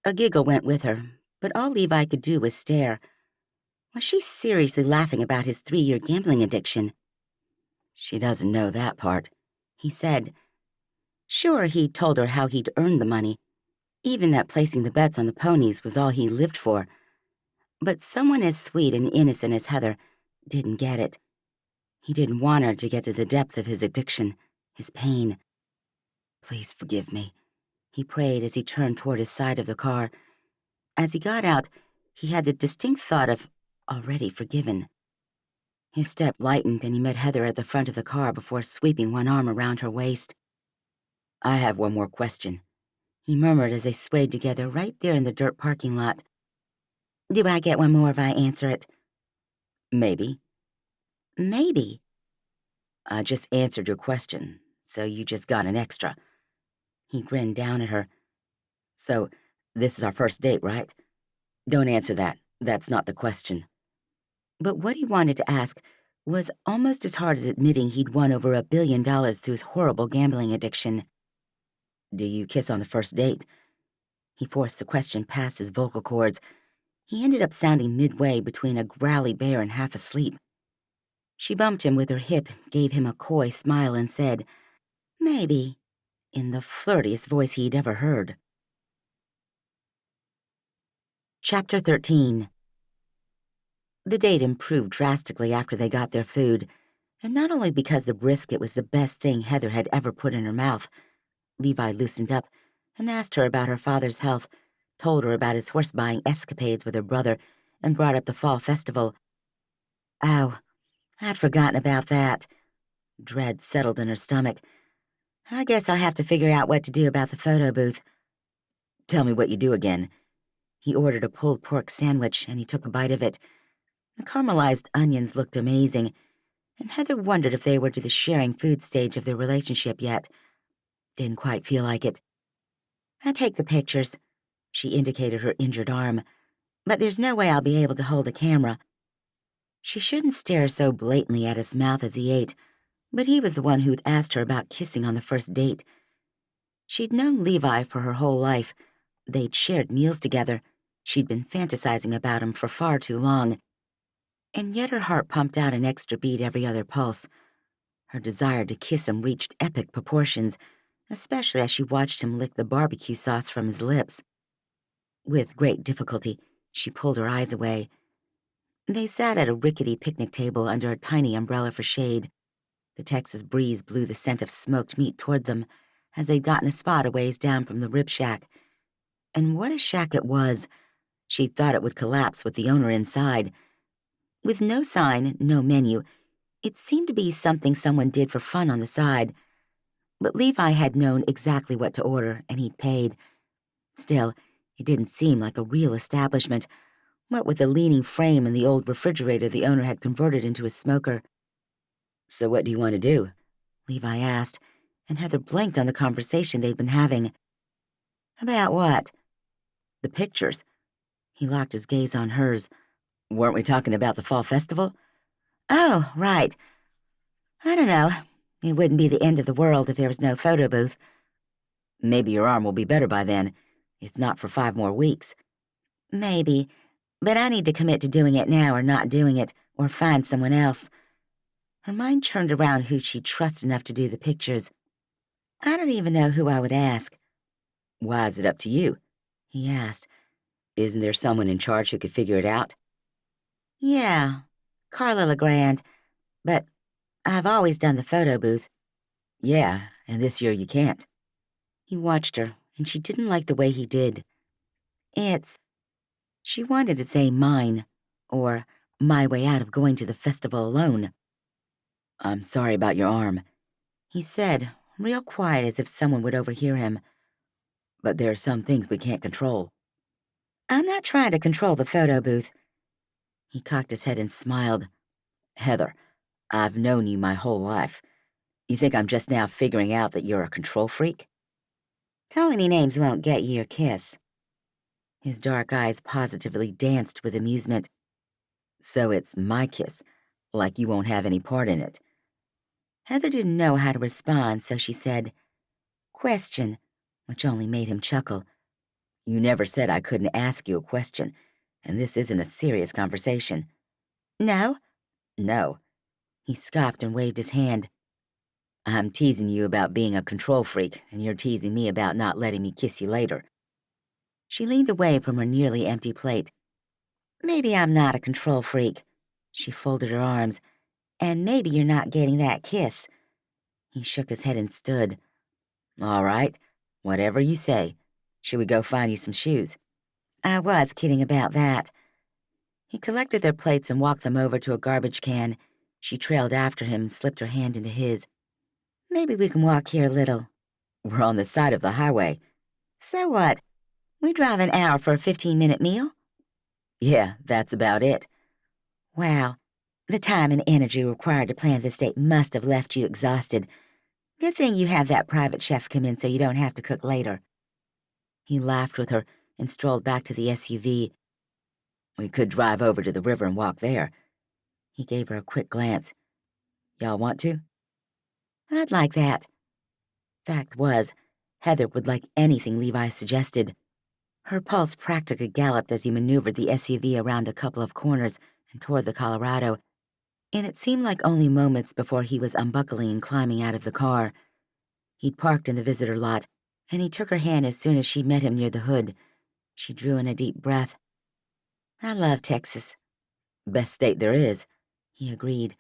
[SPEAKER 2] A giggle went with her, but all Levi could do was stare. Was she seriously laughing about his 3-year gambling addiction?
[SPEAKER 1] She doesn't know that part,
[SPEAKER 2] he said. Sure, he'd told her how he'd earned the money, even that placing the bets on the ponies was all he lived for. But someone as sweet and innocent as Heather didn't get it. He didn't want her to get to the depth of his addiction, his pain. Please forgive me, he prayed as he turned toward his side of the car. As he got out, he had the distinct thought of already forgiven. His step lightened and he met Heather at the front of the car before sweeping one arm around her waist. "I have one more question," he murmured as they swayed together right there in the dirt parking lot. "Do I get one more if I answer it?" "Maybe." "Maybe?" "I just answered your question, so you just got an extra." He grinned down at her. "So, this is our first date, right?" "Don't answer that. That's not the question." But what he wanted to ask was almost as hard as admitting he'd won over $1 billion through his horrible gambling addiction. "Do you kiss on the first date?" He forced the question past his vocal cords. He ended up sounding midway between a growly bear and half asleep. She bumped him with her hip, gave him a coy smile, and said, "Maybe," in the flirtiest voice he'd ever heard. Chapter 13. The date improved drastically after they got their food, and not only because the brisket was the best thing Heather had ever put in her mouth. Levi loosened up and asked her about her father's health, told her about his horse-buying escapades with her brother, and brought up the fall festival. "Oh, I'd forgotten about that." Dread settled in her stomach. "I guess I'll have to figure out what to do about the photo booth." "Tell me what you do again." He ordered a pulled pork sandwich, and he took a bite of it. The caramelized onions looked amazing, and Heather wondered if they were to the sharing food stage of their relationship yet. Didn't quite feel like it. "I take the pictures." She indicated her injured arm. "But there's no way I'll be able to hold a camera." She shouldn't stare so blatantly at his mouth as he ate, but he was the one who'd asked her about kissing on the first date. She'd known Levi for her whole life. They'd shared meals together. She'd been fantasizing about him for far too long. And yet her heart pumped out an extra beat every other pulse. Her desire to kiss him reached epic proportions, especially as she watched him lick the barbecue sauce from his lips. With great difficulty, she pulled her eyes away. They sat at a rickety picnic table under a tiny umbrella for shade. The Texas breeze blew the scent of smoked meat toward them as they'd gotten a spot a ways down from the rib shack. And what a shack it was! She thought it would collapse with the owner inside. With no sign, no menu, it seemed to be something someone did for fun on the side. But Levi had known exactly what to order, and he'd paid. Still, it didn't seem like a real establishment, what with the leaning frame and the old refrigerator the owner had converted into a smoker. "So what do you want to do?" Levi asked, and Heather blinked on the conversation they'd been having. "About what?" "The pictures." He locked his gaze on hers. "Weren't we talking about the fall festival?" "Oh, right. I don't know. It wouldn't be the end of the world if there was no photo booth." "Maybe your arm will be better by then. It's not for 5 more weeks." "Maybe, but I need to commit to doing it now or not doing it, or find someone else." Her mind churned around who she'd trust enough to do the pictures. "I don't even know who I would ask." "Why is it up to you?" he asked. "Isn't there someone in charge who could figure it out?" "Yeah, Carla LeGrand, but I've always done the photo booth." "Yeah, and this year you can't." He watched her, and she didn't like the way he did. "It's—" She wanted to say mine, or my way out of going to the festival alone. "I'm sorry about your arm," he said, real quiet as if someone would overhear him. "But there are some things we can't control." "I'm not trying to control the photo booth." He cocked his head and smiled. "Heather, I've known you my whole life. You think I'm just now figuring out that you're a control freak?" "Calling me names won't get you your kiss." His dark eyes positively danced with amusement. "So it's my kiss, like you won't have any part in it." Heather didn't know how to respond, so she said, "Question," which only made him chuckle. "You never said I couldn't ask you a question, and this isn't a serious conversation." "No?" "No." He scoffed and waved his hand. "I'm teasing you about being a control freak, and you're teasing me about not letting me kiss you later." She leaned away from her nearly empty plate. "Maybe I'm not a control freak." She folded her arms. "And maybe you're not getting that kiss." He shook his head and stood. "All right, whatever you say. Should we go find you some shoes?" "I was kidding about that." He collected their plates and walked them over to a garbage can. She trailed after him and slipped her hand into his. "Maybe we can walk here a little."
[SPEAKER 1] We're on the side of the highway.
[SPEAKER 2] "So what? We drive an hour for a 15-minute meal?"
[SPEAKER 1] Yeah, that's about it.
[SPEAKER 2] "Wow. The time and energy required to plan this date must have left you exhausted. Good thing you have that private chef come in so you don't have to cook later." He laughed with her and strolled back to the SUV.
[SPEAKER 1] We could drive over to the river and walk there.
[SPEAKER 2] He gave her a quick glance.
[SPEAKER 1] Y'all want to?
[SPEAKER 2] "I'd like that." Fact was, Heather would like anything Levi suggested. Her pulse practically galloped as he maneuvered the SUV around a couple of corners and toward the Colorado, and it seemed like only moments before he was unbuckling and climbing out of the car. He'd parked in the visitor lot, and he took her hand as soon as she met him near the hood. She drew in a deep breath. "I love Texas."
[SPEAKER 1] Best state there is,
[SPEAKER 2] he agreed.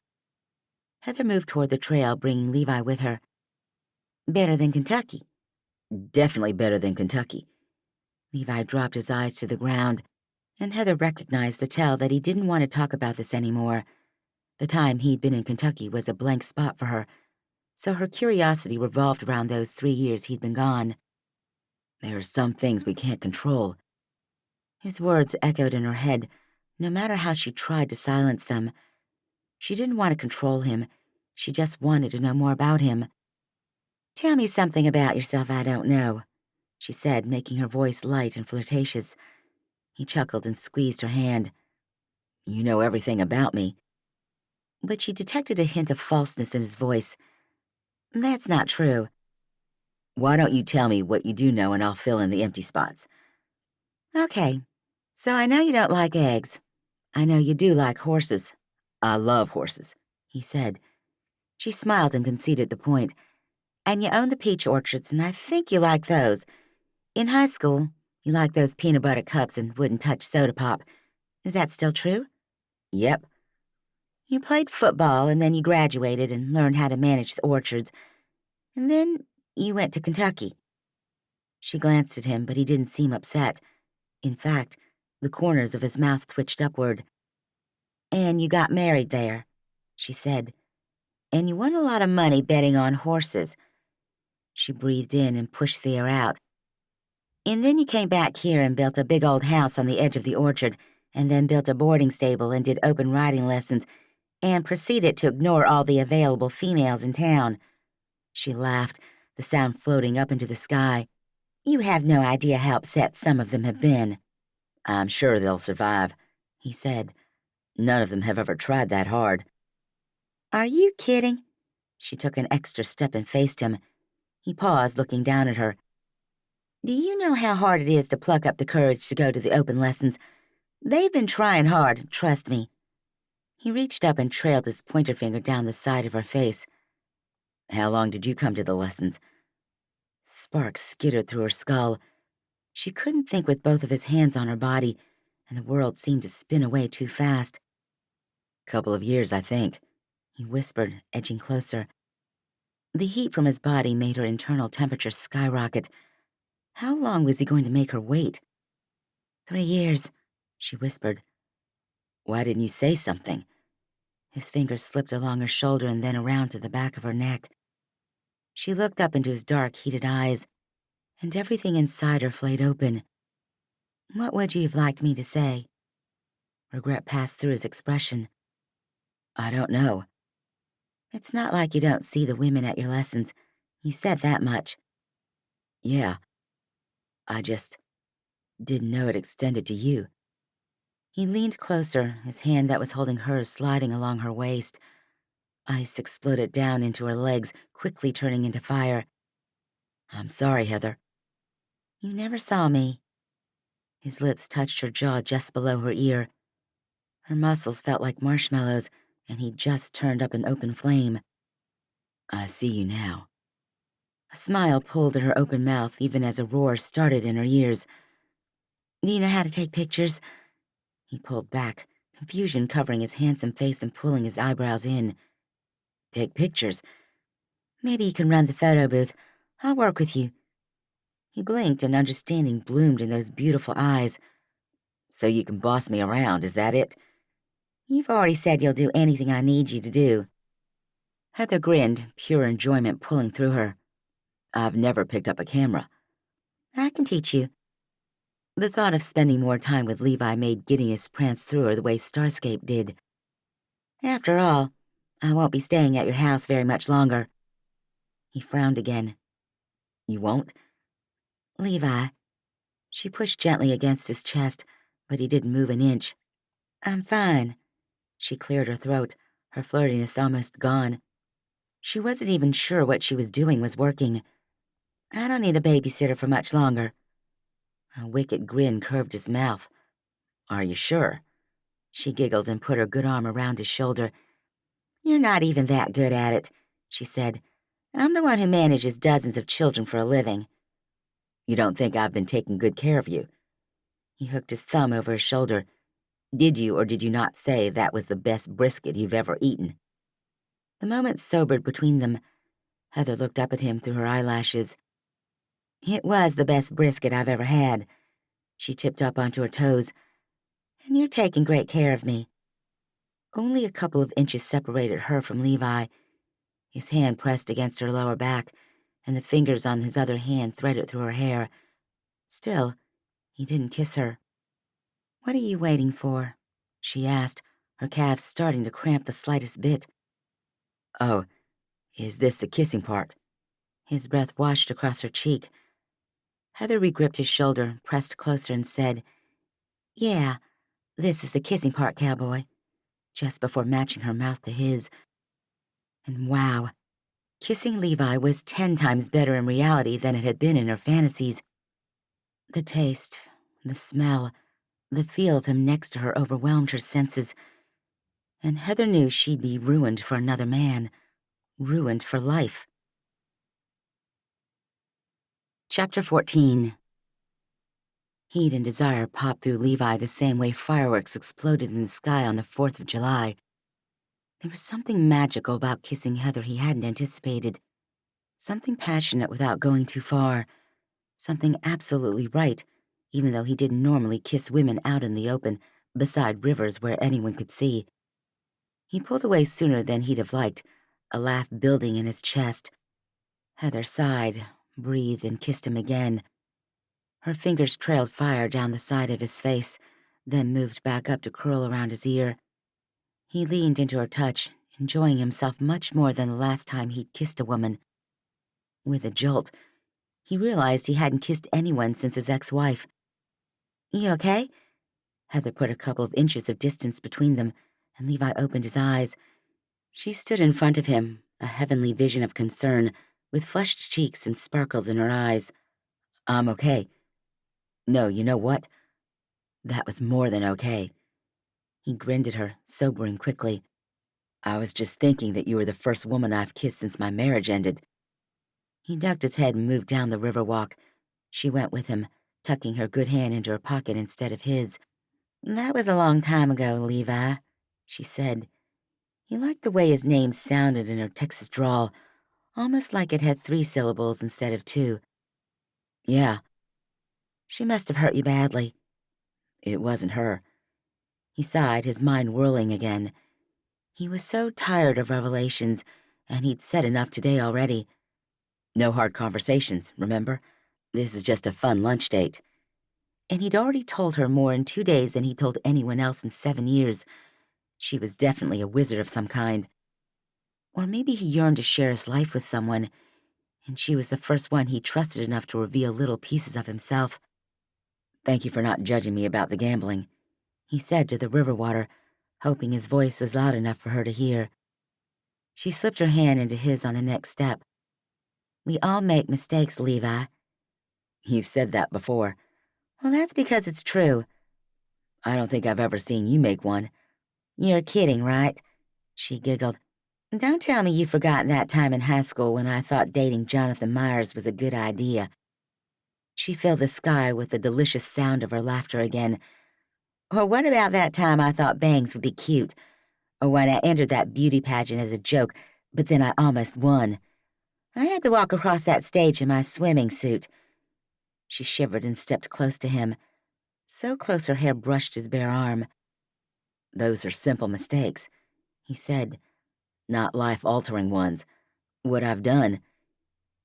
[SPEAKER 2] Heather moved toward the trail, bringing Levi with her. "Better than Kentucky."
[SPEAKER 1] Definitely better than Kentucky.
[SPEAKER 2] Levi dropped his eyes to the ground, and Heather recognized the tell that he didn't want to talk about this anymore. The time he'd been in Kentucky was a blank spot for her, so her curiosity revolved around those 3 years he'd been gone.
[SPEAKER 1] There are some things we can't control.
[SPEAKER 2] His words echoed in her head, no matter how she tried to silence them. She didn't want to control him. She just wanted to know more about him. "Tell me something about yourself I don't know," she said, making her voice light and flirtatious. He chuckled and squeezed her hand.
[SPEAKER 1] You know everything about me.
[SPEAKER 2] But she detected a hint of falseness in his voice. "That's not true."
[SPEAKER 1] Why don't you tell me what you do know and I'll fill in the empty spots?
[SPEAKER 2] "Okay, so I know you don't like eggs. I know you do like horses."
[SPEAKER 1] I love horses,
[SPEAKER 2] he said. She smiled and conceded the point. "And you own the peach orchards, and I think you like those. In high school, you liked those peanut butter cups and wouldn't touch soda pop. Is that still true?"
[SPEAKER 1] Yep.
[SPEAKER 2] "You played football, and then you graduated and learned how to manage the orchards. And then you went to Kentucky." She glanced at him, but he didn't seem upset. In fact, the corners of his mouth twitched upward. "And you got married there," she said. "And you won a lot of money betting on horses." She breathed in and pushed the air out. "And then you came back here and built a big old house on the edge of the orchard, and then built a boarding stable and did open riding lessons, and proceeded to ignore all the available females in town." She laughed, the sound floating up into the sky. "You have no idea how upset some of them have been."
[SPEAKER 1] I'm sure they'll survive,
[SPEAKER 2] he said.
[SPEAKER 1] None of them have ever tried that hard.
[SPEAKER 2] "Are you kidding?" She took an extra step and faced him. He paused, looking down at her. "Do you know how hard it is to pluck up the courage to go to the open lessons? They've been trying hard, trust me." He reached up and trailed his pointer finger down the side of her face.
[SPEAKER 1] How long did you come to the lessons?
[SPEAKER 2] Sparks skittered through her skull. She couldn't think with both of his hands on her body, and the world seemed to spin away too fast.
[SPEAKER 1] Couple of years, I think,
[SPEAKER 2] he whispered, edging closer. The heat from his body made her internal temperature skyrocket. How long was he going to make her wait? 3 years, she whispered.
[SPEAKER 1] Why didn't you say something?
[SPEAKER 2] His fingers slipped along her shoulder and then around to the back of her neck. She looked up into his dark, heated eyes, and everything inside her flayed open. "What would you have liked me to say?" Regret passed through his expression.
[SPEAKER 1] I don't know.
[SPEAKER 2] "It's not like you don't see the women at your lessons. You said that much."
[SPEAKER 1] Yeah. I just didn't know it extended to you.
[SPEAKER 2] He leaned closer, his hand that was holding hers sliding along her waist. Ice exploded down into her legs, quickly turning into fire.
[SPEAKER 1] I'm sorry, Heather.
[SPEAKER 2] "You never saw me." His lips touched her jaw just below her ear. Her muscles felt like marshmallows, and he'd just turned up an open flame.
[SPEAKER 1] I see you now.
[SPEAKER 2] A smile pulled at her open mouth even as a roar started in her ears. "Do you know how to take pictures?" He pulled back, confusion covering his handsome face and pulling his eyebrows in.
[SPEAKER 1] Take pictures?
[SPEAKER 2] "Maybe you can run the photo booth. I'll work with you." He blinked and understanding bloomed in those beautiful eyes.
[SPEAKER 1] So you can boss me around, is that it?
[SPEAKER 2] You've already said you'll do anything I need you to do. Heather grinned, pure enjoyment pulling through her. I've never picked up a camera. I can teach you. The thought of spending more time with Levi made giddiness prance through her the way Starscape did. After all, I won't be staying at your house very much longer. He frowned again. You won't? Levi. She pushed gently against his chest, but he didn't move an inch. I'm fine. She cleared her throat, her flirtiness almost gone. She wasn't even sure what she was doing was working. I don't need a babysitter for much longer. A wicked grin curved his mouth. Are you sure? She giggled and put her good arm around his shoulder. You're not even that good at it, she said. I'm the one who manages dozens of children for a living. You don't think I've been taking good care of you? He hooked his thumb over his shoulder. Did you or did you not say that was the best brisket you've ever eaten? The moment sobered between them. Heather looked up at him through her eyelashes. It was the best brisket I've ever had. She tipped up onto her toes. And you're taking great care of me. Only a couple of inches separated her from Levi. His hand pressed against her lower back, and the fingers on his other hand threaded through her hair. Still, he didn't kiss her. What are you waiting for? She asked, her calves starting to cramp the slightest bit. Oh, is this the kissing part? His breath washed across her cheek. Heather regripped his shoulder, pressed closer, and said, Yeah, this is the kissing part, Cowboy. Just before matching her mouth to his. And wow, kissing Levi was 10 times better in reality than it had been in her fantasies. The taste, the smell, the feel of him next to her overwhelmed her senses, and Heather knew she'd be ruined for another man, ruined for life. Chapter 14. Heat and desire popped through Levi the same way fireworks exploded in the sky on the 4th of July. There was something magical about kissing Heather he hadn't anticipated. Something passionate without going too far. Something absolutely right, even though he didn't normally kiss women out in the open, beside rivers where anyone could see. He pulled away sooner than he'd have liked, a laugh building in his chest. Heather sighed, breathed, and kissed him again. Her fingers trailed fire down the side of his face, then moved back up to curl around his ear. He leaned into her touch, enjoying himself much more than the last time he'd kissed a woman. With a jolt, he realized he hadn't kissed anyone since his ex-wife. You okay? Heather put a couple of inches of distance between them, and Levi opened his eyes. She stood in front of him, a heavenly vision of concern, with flushed cheeks and sparkles in her eyes. I'm okay. No, you know what? That was more than okay. He grinned at her, sobering quickly. I was just thinking that you were the first woman I've kissed since my marriage ended. He ducked his head and moved down the river walk. She went with him, tucking her good hand into her pocket instead of his. That was a long time ago, Levi, she said. He liked the way his name sounded in her Texas drawl, almost like it had 3 syllables instead of 2. Yeah. She must have hurt you badly. It wasn't her. He sighed, his mind whirling again. He was so tired of revelations, and he'd said enough today already. No hard conversations, remember? This is just a fun lunch date. And he'd already told her more in 2 days than he'd told anyone else in 7 years. She was definitely a wizard of some kind. Or maybe he yearned to share his life with someone, and she was the first one he trusted enough to reveal little pieces of himself. Thank you for not judging me about the gambling, he said to the river water, hoping his voice was loud enough for her to hear. She slipped her hand into his on the next step. We all make mistakes, Levi. You've said that before. Well, that's because it's true. I don't think I've ever seen you make one. You're kidding, right? She giggled. Don't tell me you've forgotten that time in high school when I thought dating Jonathan Myers was a good idea. She filled the sky with the delicious sound of her laughter again. Or what about that time I thought bangs would be cute? Or when I entered that beauty pageant as a joke, but then I almost won. I had to walk across that stage in my swimming suit. She shivered and stepped close to him. So close her hair brushed his bare arm. Those are simple mistakes, he said, not life-altering ones. What I've done.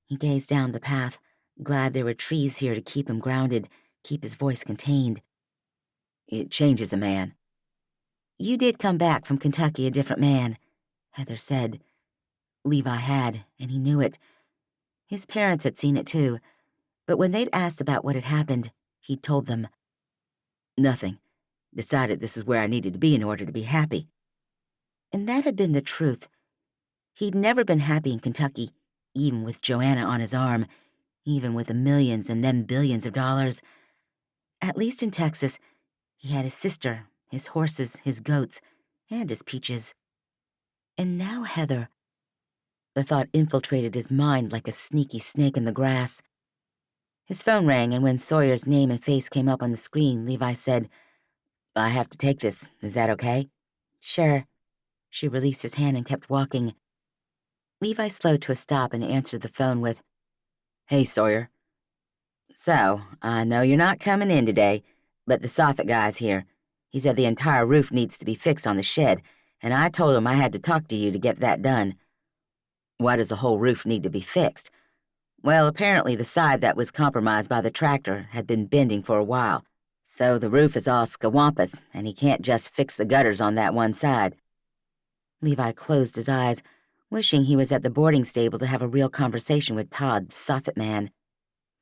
[SPEAKER 2] He gazed down the path, glad there were trees here to keep him grounded, keep his voice contained. It changes a man. You did come back from Kentucky a different man, Heather said. Levi had, and he knew it. His parents had seen it too, but when they'd asked about what had happened, he'd told them. Nothing. Decided this is where I needed to be in order to be happy. And that had been the truth. He'd never been happy in Kentucky, even with Joanna on his arm, even with the millions and then billions of dollars. At least in Texas, he had his sister, his horses, his goats, and his peaches. And now Heather. The thought infiltrated his mind like a sneaky snake in the grass. His phone rang, and when Sawyer's name and face came up on the screen, Levi said, I have to take this. Is that okay? Sure. She released his hand and kept walking. Levi slowed to a stop and answered the phone with, Hey, Sawyer. So, I know you're not coming in today, but the soffit guy's here. He said the entire roof needs to be fixed on the shed, and I told him I had to talk to you to get that done. Why does the whole roof need to be fixed? Well, apparently the side that was compromised by the tractor had been bending for a while, so the roof is all skawampus, and he can't just fix the gutters on that one side. Levi closed his eyes, wishing he was at the boarding stable to have a real conversation with Todd, the soffit man.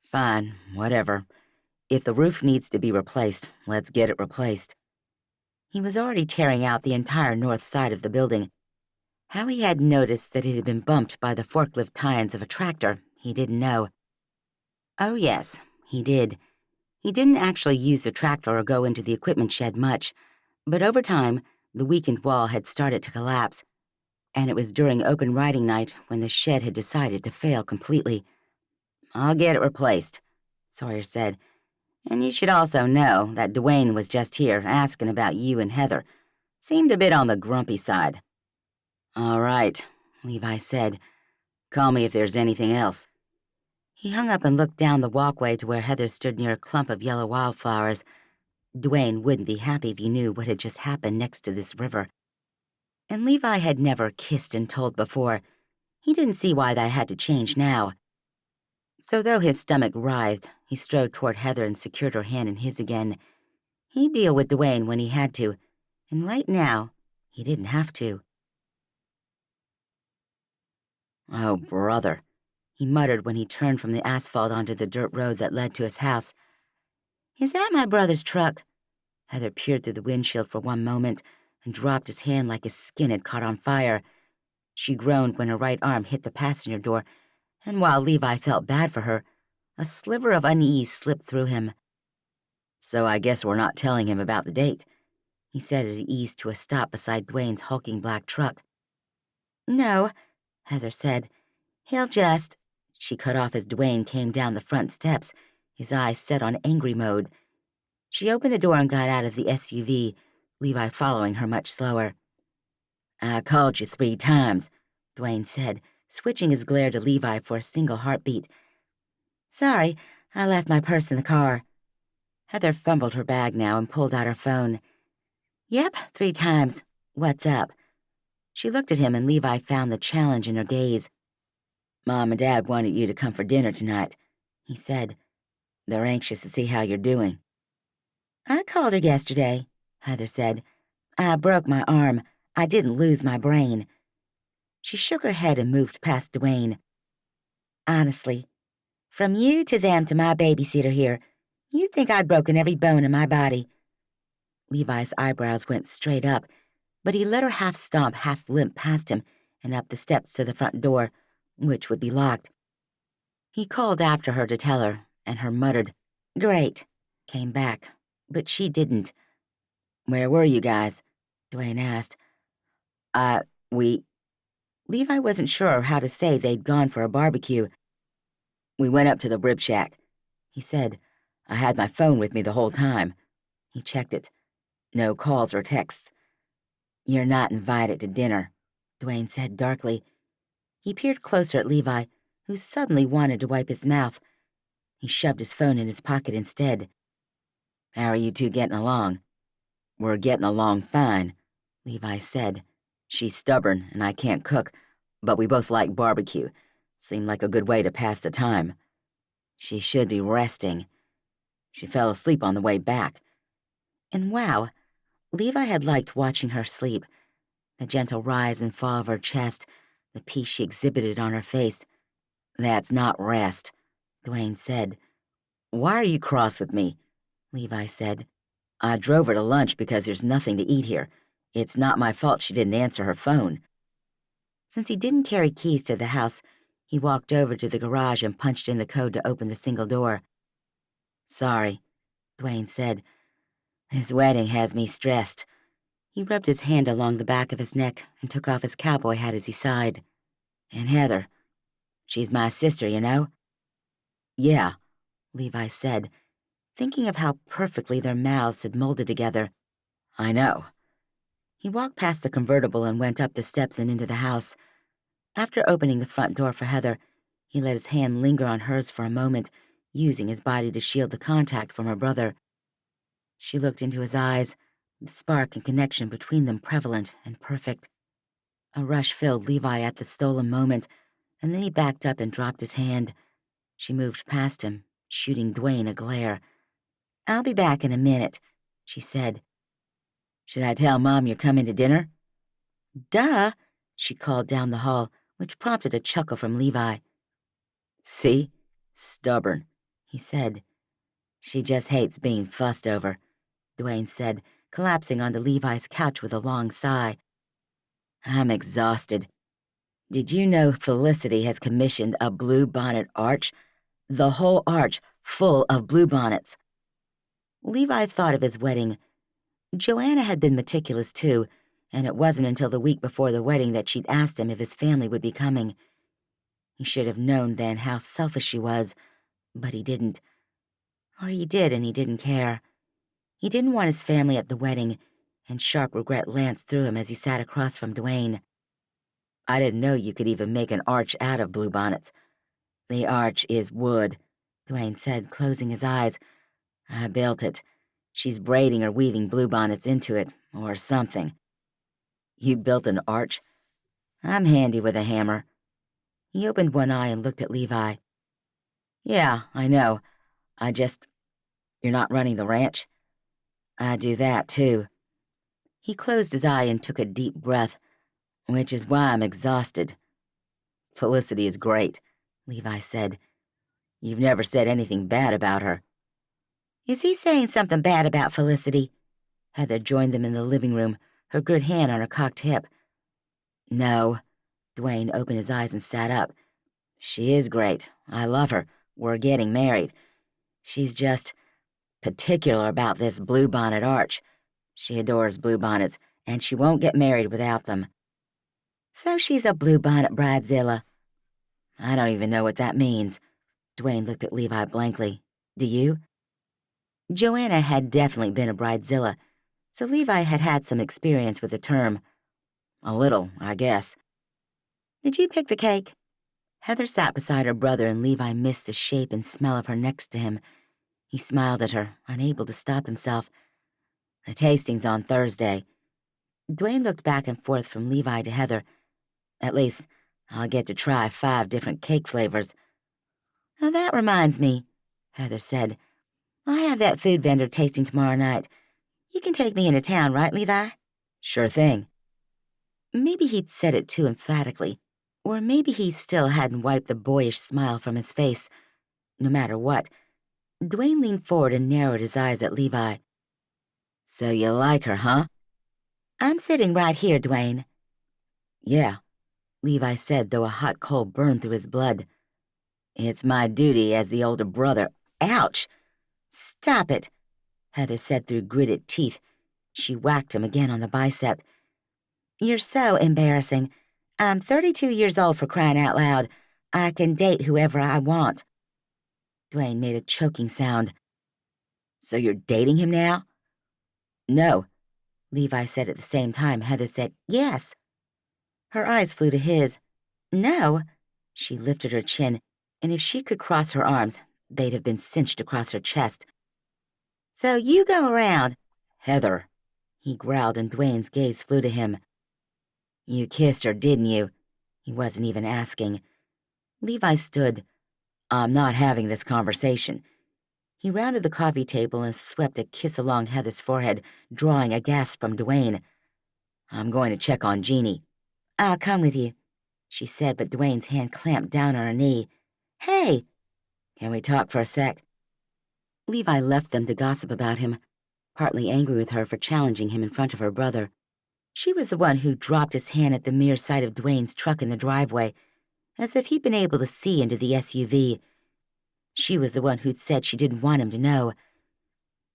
[SPEAKER 2] Fine, whatever. If the roof needs to be replaced, let's get it replaced. He was already tearing out the entire north side of the building. How he had noticed that it had been bumped by the forklift tie-ins of a tractor, he didn't know. Oh yes, he did. He didn't actually use the tractor or go into the equipment shed much, but over time, the weakened wall had started to collapse, and it was during open riding night when the shed had decided to fail completely. I'll get it replaced, Sawyer said. And you should also know that Dwayne was just here asking about you and Heather. Seemed a bit on the grumpy side. All right, Levi said. Call me if there's anything else. He hung up and looked down the walkway to where Heather stood near a clump of yellow wildflowers. Dwayne wouldn't be happy if he knew what had just happened next to this river. And Levi had never kissed and told before. He didn't see why that had to change now. So though his stomach writhed, he strode toward Heather and secured her hand in his again. He'd deal with Dwayne when he had to, and right now, he didn't have to. Oh, brother, he muttered when he turned from the asphalt onto the dirt road that led to his house. Is that my brother's truck? Heather peered through the windshield for one moment and dropped his hand like his skin had caught on fire. She groaned when her right arm hit the passenger door, and while Levi felt bad for her, a sliver of unease slipped through him. So I guess we're not telling him about the date, he said as he eased to a stop beside Dwayne's hulking black truck. No, Heather said. He'll just... She cut off as Dwayne came down the front steps, his eyes set on angry mode. She opened the door and got out of the SUV, Levi following her much slower. I called you 3 times, Dwayne said, switching his glare to Levi for a single heartbeat. Sorry, I left my purse in the car. Heather fumbled her bag now and pulled out her phone. Yep, 3 times. What's up? She looked at him and Levi found the challenge in her gaze. Mom and Dad wanted you to come for dinner tonight, he said. They're anxious to see how you're doing. I called her yesterday, Heather said. I broke my arm. I didn't lose my brain. She shook her head and moved past Dwayne. Honestly, from you to them to my babysitter here, you'd think I'd broken every bone in my body. Levi's eyebrows went straight up, but he let her half stomp, half limp past him and up the steps to the front door, which would be locked. He called after her to tell her, and her muttered, Great, came back, but she didn't. Where were you guys? Dwayne asked. We... Levi wasn't sure how to say they'd gone for a barbecue. We went up to the rib shack, he said. I had my phone with me the whole time. He checked it. No calls or texts. You're not invited to dinner, Dwayne said darkly. He peered closer at Levi, who suddenly wanted to wipe his mouth. He shoved his phone in his pocket instead. How are you two getting along? We're getting along fine, Levi said. She's stubborn and I can't cook, but we both like barbecue. Seemed like a good way to pass the time. She should be resting. She fell asleep on the way back. And wow, Levi had liked watching her sleep. The gentle rise and fall of her chest, the peace she exhibited on her face. That's not rest, Dwayne said. Why are you cross with me? Levi said. I drove her to lunch because there's nothing to eat here. It's not my fault she didn't answer her phone. Since he didn't carry keys to the house, he walked over to the garage and punched in the code to open the single door. Sorry, Dwayne said. This wedding has me stressed. He rubbed his hand along the back of his neck and took off his cowboy hat as he sighed. And Heather, she's my sister, you know? Yeah, Levi said, thinking of how perfectly their mouths had molded together. I know. He walked past the convertible and went up the steps and into the house. After opening the front door for Heather, he let his hand linger on hers for a moment, using his body to shield the contact from her brother. She looked into his eyes, the spark and connection between them prevalent and perfect. A rush filled Levi at the stolen moment, and then he backed up and dropped his hand. She moved past him, shooting Dwayne a glare. I'll be back in a minute, she said. Should I tell Mom you're coming to dinner? Duh, she called down the hall, which prompted a chuckle from Levi. See? Stubborn, he said. She just hates being fussed over, Dwayne said, collapsing onto Levi's couch with a long sigh. I'm exhausted. Did you know Felicity has commissioned a bluebonnet arch? The whole arch full of bluebonnets. Levi thought of his wedding. Joanna had been meticulous too, and it wasn't until the week before the wedding that she'd asked him if his family would be coming. He should have known then how selfish she was, but he didn't. Or he did and he didn't care. He didn't want his family at the wedding, and sharp regret lanced through him as he sat across from Dwayne. I didn't know you could even make an arch out of bluebonnets. The arch is wood, Dwayne said, closing his eyes. I built it. She's braiding or weaving bluebonnets into it, or something. You built an arch? I'm handy with a hammer. He opened one eye and looked at Levi. Yeah, I know. You're not running the ranch? I do that, too. He closed his eye and took a deep breath, which is why I'm exhausted. Felicity is great, Levi said. You've never said anything bad about her. Is he saying something bad about Felicity? Heather joined them in the living room, her good hand on her cocked hip. No. Dwayne opened his eyes and sat up. She is great. I love her. We're getting married. She's just particular about this bluebonnet arch. She adores bluebonnets, and she won't get married without them. So she's a bluebonnet bridezilla. I don't even know what that means. Dwayne looked at Levi blankly. Do you? Joanna had definitely been a bridezilla, so Levi had had some experience with the term. A little, I guess. Did you pick the cake? Heather sat beside her brother and Levi missed the shape and smell of her next to him. He smiled at her, unable to stop himself. The tasting's on Thursday. Dwayne looked back and forth from Levi to Heather. At least, I'll get to try 5 different cake flavors. Now that reminds me, Heather said. I have that food vendor tasting tomorrow night. You can take me into town, right, Levi? Sure thing. Maybe he'd said it too emphatically, or maybe he still hadn't wiped the boyish smile from his face. No matter what, Dwayne leaned forward and narrowed his eyes at Levi. So you like her, huh? I'm sitting right here, Dwayne. Yeah, Levi said, though a hot cold burned through his blood. It's my duty as the older brother. Ouch! Stop it, Heather said through gritted teeth. She whacked him again on the bicep. You're so embarrassing. I'm 32 years old, for crying out loud. I can date whoever I want. Dwayne made a choking sound. So you're dating him now? No, Levi said at the same time. Heather said, yes. Her eyes flew to his. No. She lifted her chin, and if she could cross her arms, they'd have been cinched across her chest. So you go around. Heather. He growled and Dwayne's gaze flew to him. You kissed her, didn't you? He wasn't even asking. Levi stood. I'm not having this conversation. He rounded the coffee table and swept a kiss along Heather's forehead, drawing a gasp from Dwayne. I'm going to check on Jeannie. I'll come with you, she said, but Dwayne's hand clamped down on her knee. Hey! Can we talk for a sec? Levi left them to gossip about him, partly angry with her for challenging him in front of her brother. She was the one who dropped his hand at the mere sight of Dwayne's truck in the driveway, as if he'd been able to see into the SUV. She was the one who'd said she didn't want him to know.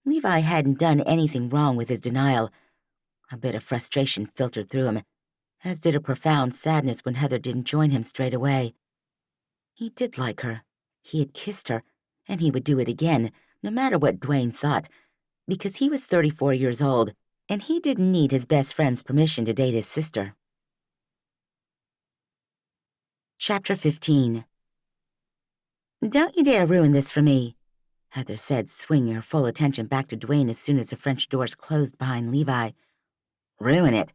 [SPEAKER 2] Levi hadn't done anything wrong with his denial. A bit of frustration filtered through him, as did a profound sadness when Heather didn't join him straight away. He did like her. He had kissed her, and he would do it again, no matter what Dwayne thought, because he was 34 years old, and he didn't need his best friend's permission to date his sister. Chapter 15. Don't you dare ruin this for me, Heather said, swinging her full attention back to Dwayne as soon as the French doors closed behind Levi. Ruin it?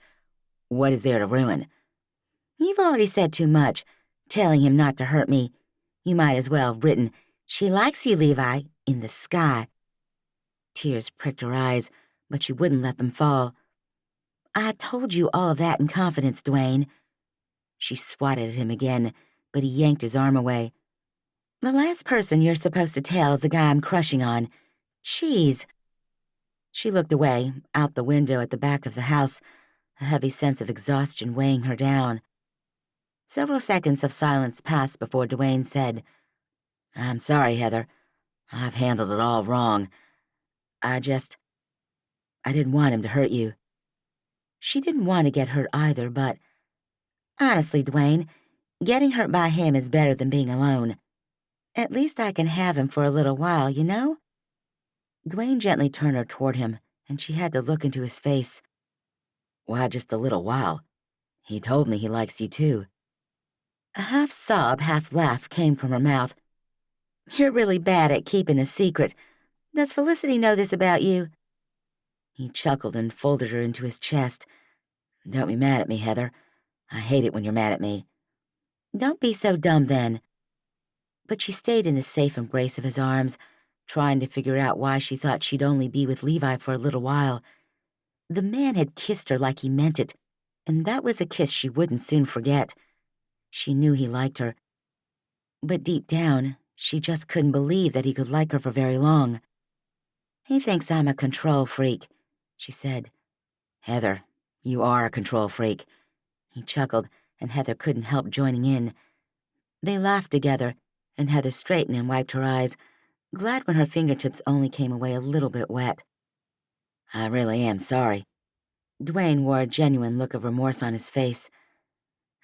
[SPEAKER 2] What is there to ruin? You've already said too much, telling him not to hurt me. You might as well have written, "She likes you, Levi," in the sky. Tears pricked her eyes, but she wouldn't let them fall. I told you all of that in confidence, Dwayne. She swatted at him again, but he yanked his arm away. The last person you're supposed to tell is the guy I'm crushing on. Jeez. She looked away, out the window at the back of the house, a heavy sense of exhaustion weighing her down. Several seconds of silence passed before Dwayne said, I'm sorry, Heather. I've handled it all wrong. I didn't want him to hurt you. She didn't want to get hurt either, but honestly, Dwayne, getting hurt by him is better than being alone. At least I can have him for a little while, you know? Dwayne gently turned her toward him, and she had to look into his face. Why just a little while? He told me he likes you too. A half sob, half laugh came from her mouth. You're really bad at keeping a secret. Does Felicity know this about you? He chuckled and folded her into his chest. Don't be mad at me, Heather. I hate it when you're mad at me. Don't be so dumb then. But she stayed in the safe embrace of his arms, trying to figure out why she thought she'd only be with Levi for a little while. The man had kissed her like he meant it, and that was a kiss she wouldn't soon forget. She knew he liked her, but deep down, she just couldn't believe that he could like her for very long. He thinks I'm a control freak, she said. Heather, you are a control freak. He chuckled, and Heather couldn't help joining in. They laughed together, and Heather straightened and wiped her eyes, glad when her fingertips only came away a little bit wet. I really am sorry. Dwayne wore a genuine look of remorse on his face.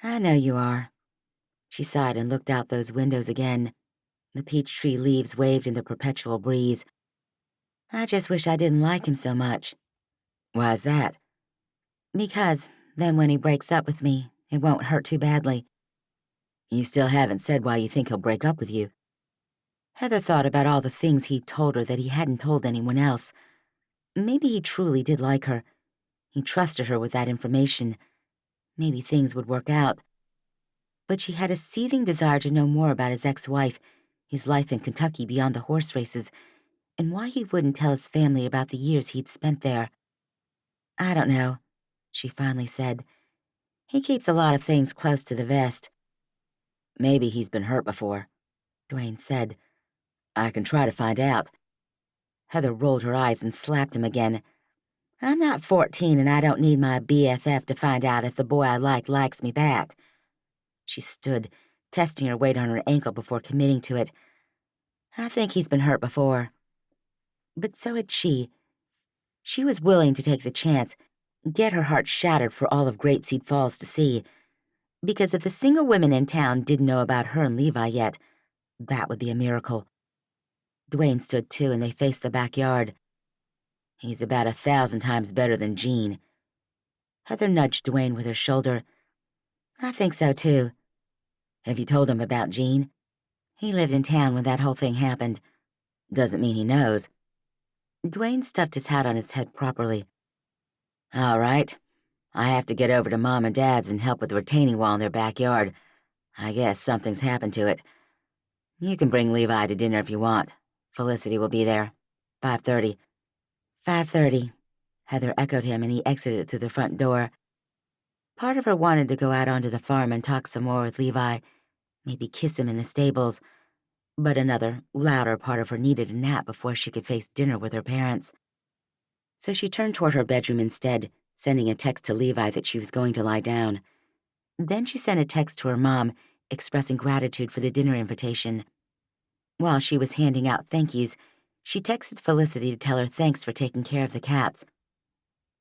[SPEAKER 2] I know you are. She sighed and looked out those windows again. The peach tree leaves waved in the perpetual breeze. I just wish I didn't like him so much. Why's that? Because then when he breaks up with me, it won't hurt too badly. You still haven't said why you think he'll break up with you. Heather thought about all the things he'd told her that he hadn't told anyone else. Maybe he truly did like her. He trusted her with that information. Maybe things would work out. But she had a seething desire to know more about his ex-wife, his life in Kentucky beyond the horse races, and why he wouldn't tell his family about the years he'd spent there. I don't know, she finally said. He keeps a lot of things close to the vest. Maybe he's been hurt before, Dwayne said. I can try to find out. Heather rolled her eyes and slapped him again. I'm not 14 and I don't need my BFF to find out if the boy I like likes me back. She stood, testing her weight on her ankle before committing to it. I think he's been hurt before. But so had she. She was willing to take the chance, get her heart shattered for all of Grapeseed Falls to see, because if the single women in town didn't know about her and Levi yet, that would be a miracle. Dwayne stood too, and they faced the backyard. He's about 1,000 times better than Jean. Heather nudged Dwayne with her shoulder. I think so too. Have you told him about Jean? He lived in town when that whole thing happened. Doesn't mean he knows. Dwayne stuffed his hat on his head properly. All right. I have to get over to Mom and Dad's and help with the retaining wall in their backyard. I guess something's happened to it. You can bring Levi to dinner if you want. Felicity will be there. 5:30. 5:30. Heather echoed him and he exited through the front door. Part of her wanted to go out onto the farm and talk some more with Levi, maybe kiss him in the stables, but another, louder part of her needed a nap before she could face dinner with her parents. So she turned toward her bedroom instead, sending a text to Levi that she was going to lie down. Then she sent a text to her mom, expressing gratitude for the dinner invitation. While she was handing out thank yous, she texted Felicity to tell her thanks for taking care of the cats.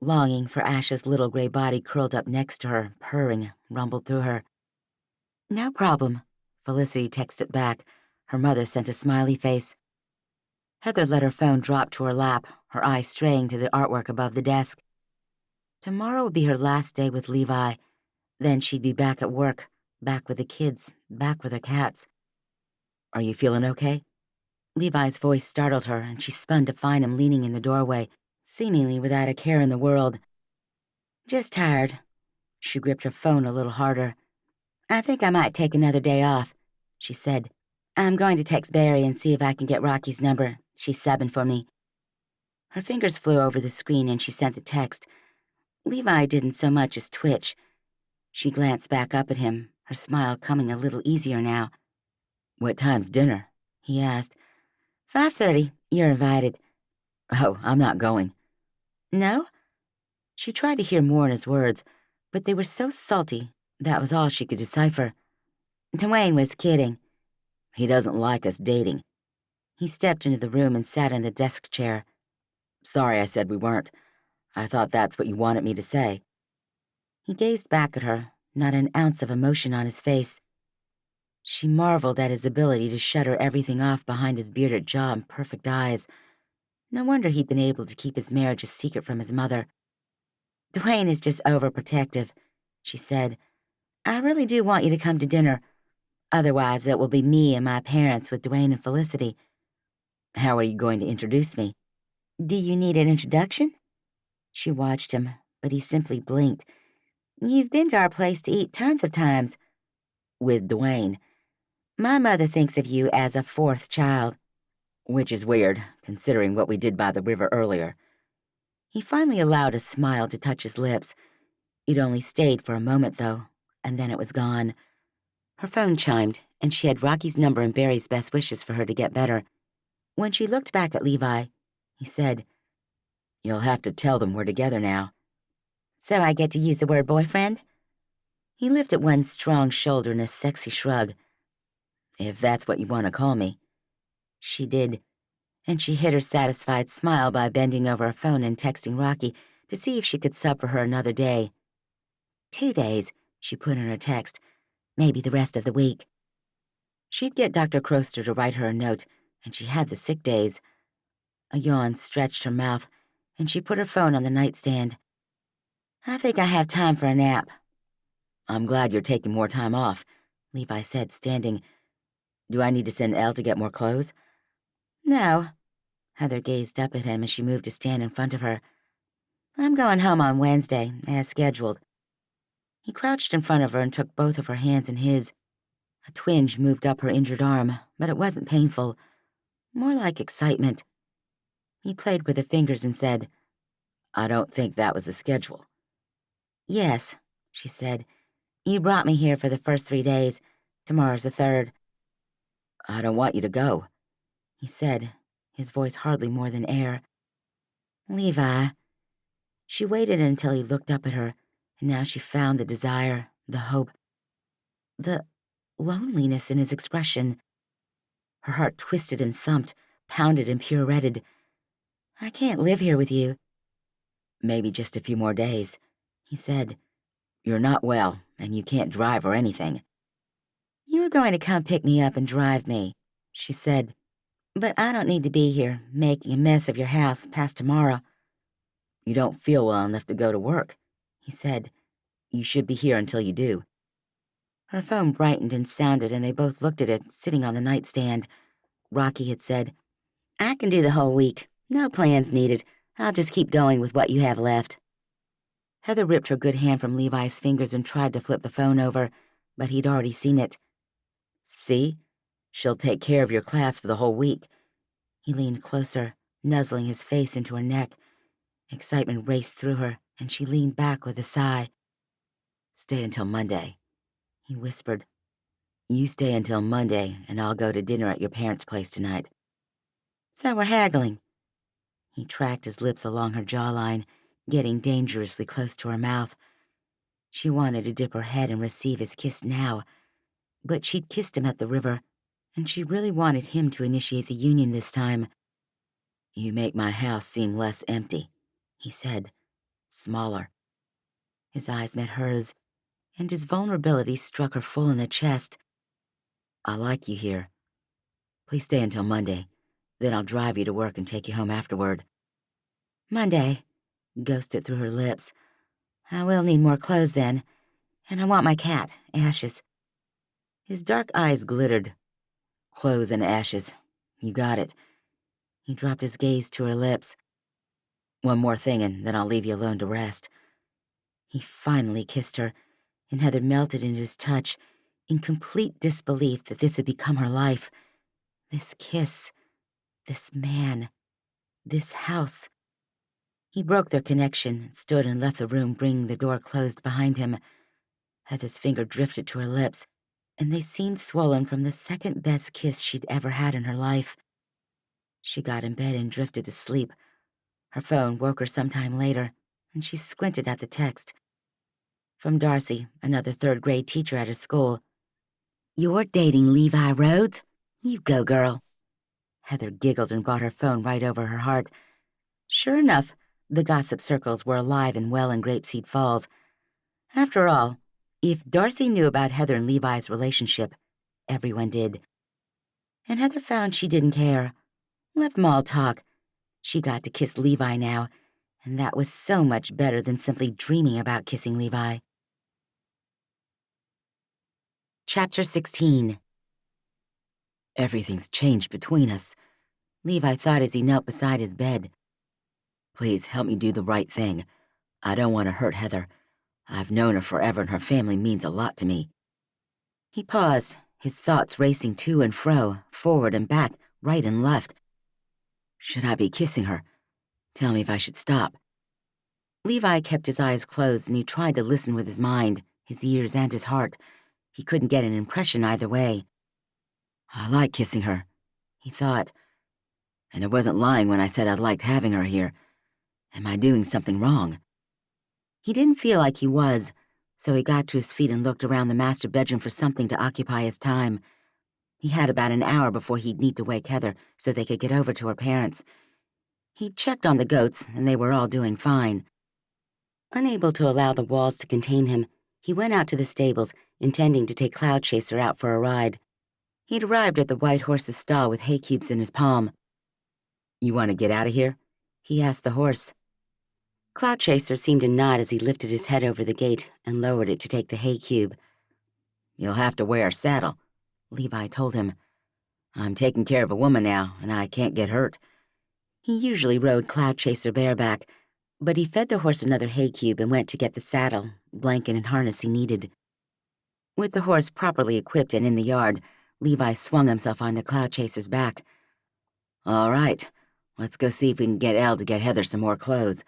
[SPEAKER 2] Longing for Ash's little gray body curled up next to her, purring, rumbled through her. No problem, Felicity texted back. Her mother sent a smiley face. Heather let her phone drop to her lap, her eyes straying to the artwork above the desk. Tomorrow would be her last day with Levi. Then she'd be back at work, back with the kids, back with her cats. Are you feeling okay? Levi's voice startled her, and she spun to find him leaning in the doorway, seemingly without a care in the world. Just tired. She gripped her phone a little harder. I think I might take another day off, she said. I'm going to text Barry and see if I can get Rocky's number. She's subbing for me. Her fingers flew over the screen and she sent the text. Levi didn't so much as twitch. She glanced back up at him, her smile coming a little easier now. What time's dinner? He asked. 5:30. You're invited. Oh, I'm not going. No? She tried to hear more in his words, but they were so salty, that was all she could decipher. Dwayne was kidding. He doesn't like us dating. He stepped into the room and sat in the desk chair. Sorry I said we weren't. I thought that's what you wanted me to say. He gazed back at her, not an ounce of emotion on his face. She marveled at his ability to shutter everything off behind his bearded jaw and perfect eyes. No wonder he'd been able to keep his marriage a secret from his mother. Dwayne is just overprotective, she said. I really do want you to come to dinner. Otherwise, it will be me and my parents with Dwayne and Felicity. How are you going to introduce me? Do you need an introduction? She watched him, but he simply blinked. You've been to our place to eat tons of times. With Dwayne. My mother thinks of you as a fourth child. Which is weird, considering what we did by the river earlier. He finally allowed a smile to touch his lips. It only stayed for a moment, though, and then it was gone. Her phone chimed, and she had Rocky's number and Barry's best wishes for her to get better. When she looked back at Levi, he said, You'll have to tell them we're together now. So I get to use the word boyfriend? He lifted one strong shoulder in a sexy shrug. If that's what you want to call me. She did, and she hid her satisfied smile by bending over her phone and texting Rocky to see if she could sub for her another day. 2 days, she put in her text, maybe the rest of the week. She'd get Dr. Croster to write her a note, and she had the sick days. A yawn stretched her mouth, and she put her phone on the nightstand. I think I have time for a nap. I'm glad you're taking more time off, Levi said, standing. Do I need to send Elle to get more clothes? No. Heather gazed up at him as she moved to stand in front of her. I'm going home on Wednesday, as scheduled. He crouched in front of her and took both of her hands in his. A twinge moved up her injured arm, but it wasn't painful. More like excitement. He played with her fingers and said, I don't think that was a schedule. Yes, she said. You brought me here for the first 3 days. Tomorrow's the third. I don't want you to go, he said, his voice hardly more than air. Levi. She waited until he looked up at her, and now she found the desire, the hope, the loneliness in his expression. Her heart twisted and thumped, pounded and pirouetted. I can't live here with you. Maybe just a few more days, he said. You're not well, and you can't drive or anything. You were going to come pick me up and drive me, she said. But I don't need to be here, making a mess of your house past tomorrow. You don't feel well enough to go to work, he said. You should be here until you do. Her phone brightened and sounded, and they both looked at it, sitting on the nightstand. Rocky had said, I can do the whole week. No plans needed. I'll just keep going with what you have left. Heather ripped her good hand from Levi's fingers and tried to flip the phone over, but he'd already seen it. "See? She'll take care of your class for the whole week." He leaned closer, nuzzling his face into her neck. Excitement raced through her, and she leaned back with a sigh. "Stay until Monday," he whispered. "You stay until Monday, and I'll go to dinner at your parents' place tonight." "So we're haggling." He tracked his lips along her jawline, getting dangerously close to her mouth. She wanted to dip her head and receive his kiss now, but she'd kissed him at the river, and she really wanted him to initiate the union this time. "You make my house seem less empty," he said, smaller. His eyes met hers, and his vulnerability struck her full in the chest. "I like you here. Please stay until Monday. Then I'll drive you to work and take you home afterward." "Monday," ghosted through her lips. "I will need more clothes then, and I want my cat, Ashes." His dark eyes glittered. "Clothes and ashes. You got it." He dropped his gaze to her lips. "One more thing and then I'll leave you alone to rest." He finally kissed her, and Heather melted into his touch, in complete disbelief that this had become her life. This kiss, this man, this house. He broke their connection, stood and left the room, bringing the door closed behind him. Heather's finger drifted to her lips, and they seemed swollen from the second-best kiss she'd ever had in her life. She got in bed and drifted to sleep. Her phone woke her sometime later, and she squinted at the text. From Darcy, another third-grade teacher at her school. "You're dating Levi Rhodes? You go, girl." Heather giggled and brought her phone right over her heart. Sure enough, the gossip circles were alive and well in Grapeseed Falls. After all, if Darcy knew about Heather and Levi's relationship, everyone did. And Heather found she didn't care. Let them all talk. She got to kiss Levi now, and that was so much better than simply dreaming about kissing Levi. Chapter 16. "Everything's changed between us," Levi thought as he knelt beside his bed. "Please help me do the right thing. I don't want to hurt Heather. I've known her forever and her family means a lot to me." He paused, his thoughts racing to and fro, forward and back, right and left. Should I be kissing her? Tell me if I should stop. Levi kept his eyes closed and he tried to listen with his mind, his ears and his heart. He couldn't get an impression either way. "I like kissing her," he thought. "And I wasn't lying when I said I liked having her here. Am I doing something wrong?" He didn't feel like he was, so he got to his feet and looked around the master bedroom for something to occupy his time. He had about an hour before he'd need to wake Heather so they could get over to her parents. He checked on the goats, and they were all doing fine. Unable to allow the walls to contain him, he went out to the stables, intending to take Cloud Chaser out for a ride. He'd arrived at the white horse's stall with hay cubes in his palm. "You want to get out of here?" he asked the horse. Cloud Chaser seemed to nod as he lifted his head over the gate and lowered it to take the hay cube. "You'll have to wear a saddle," Levi told him. "I'm taking care of a woman now, and I can't get hurt." He usually rode Cloud Chaser bareback, but he fed the horse another hay cube and went to get the saddle, blanket, and harness he needed. With the horse properly equipped and in the yard, Levi swung himself onto Cloud Chaser's back. "All right, let's go see if we can get Elle to get Heather some more clothes."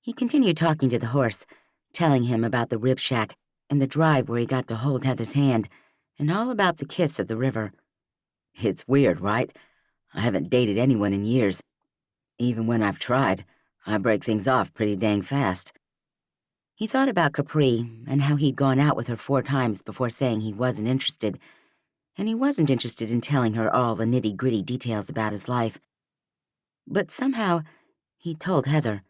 [SPEAKER 2] He continued talking to the horse, telling him about the rib shack and the drive where he got to hold Heather's hand, and all about the kiss at the river. "It's weird, right? I haven't dated anyone in years. Even when I've tried, I break things off pretty dang fast." He thought about Capri and how he'd gone out with her 4 times before saying he wasn't interested, and he wasn't interested in telling her all the nitty-gritty details about his life. But somehow, he'd told Heather,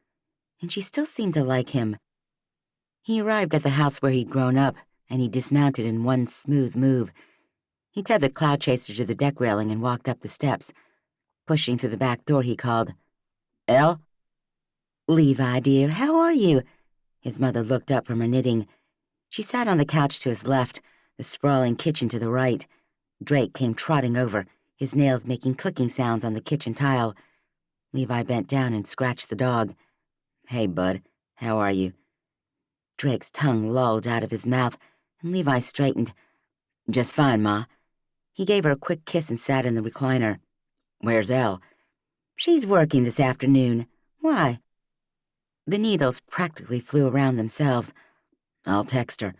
[SPEAKER 2] and she still seemed to like him. He arrived at the house where he'd grown up, and he dismounted in one smooth move. He tethered Cloud Chaser to the deck railing and walked up the steps. Pushing through the back door, he called, "Elle?" "Levi, dear, how are you?" His mother looked up from her knitting. She sat on the couch to his left, the sprawling kitchen to the right. Drake came trotting over, his nails making clicking sounds on the kitchen tile. Levi bent down and scratched the dog. "Hey, bud, how are you?" Drake's tongue lolled out of his mouth, and Levi straightened. "Just fine, Ma." He gave her a quick kiss and sat in the recliner. "Where's Elle?" "She's working this afternoon. Why?" The needles practically flew around themselves. "I'll text her."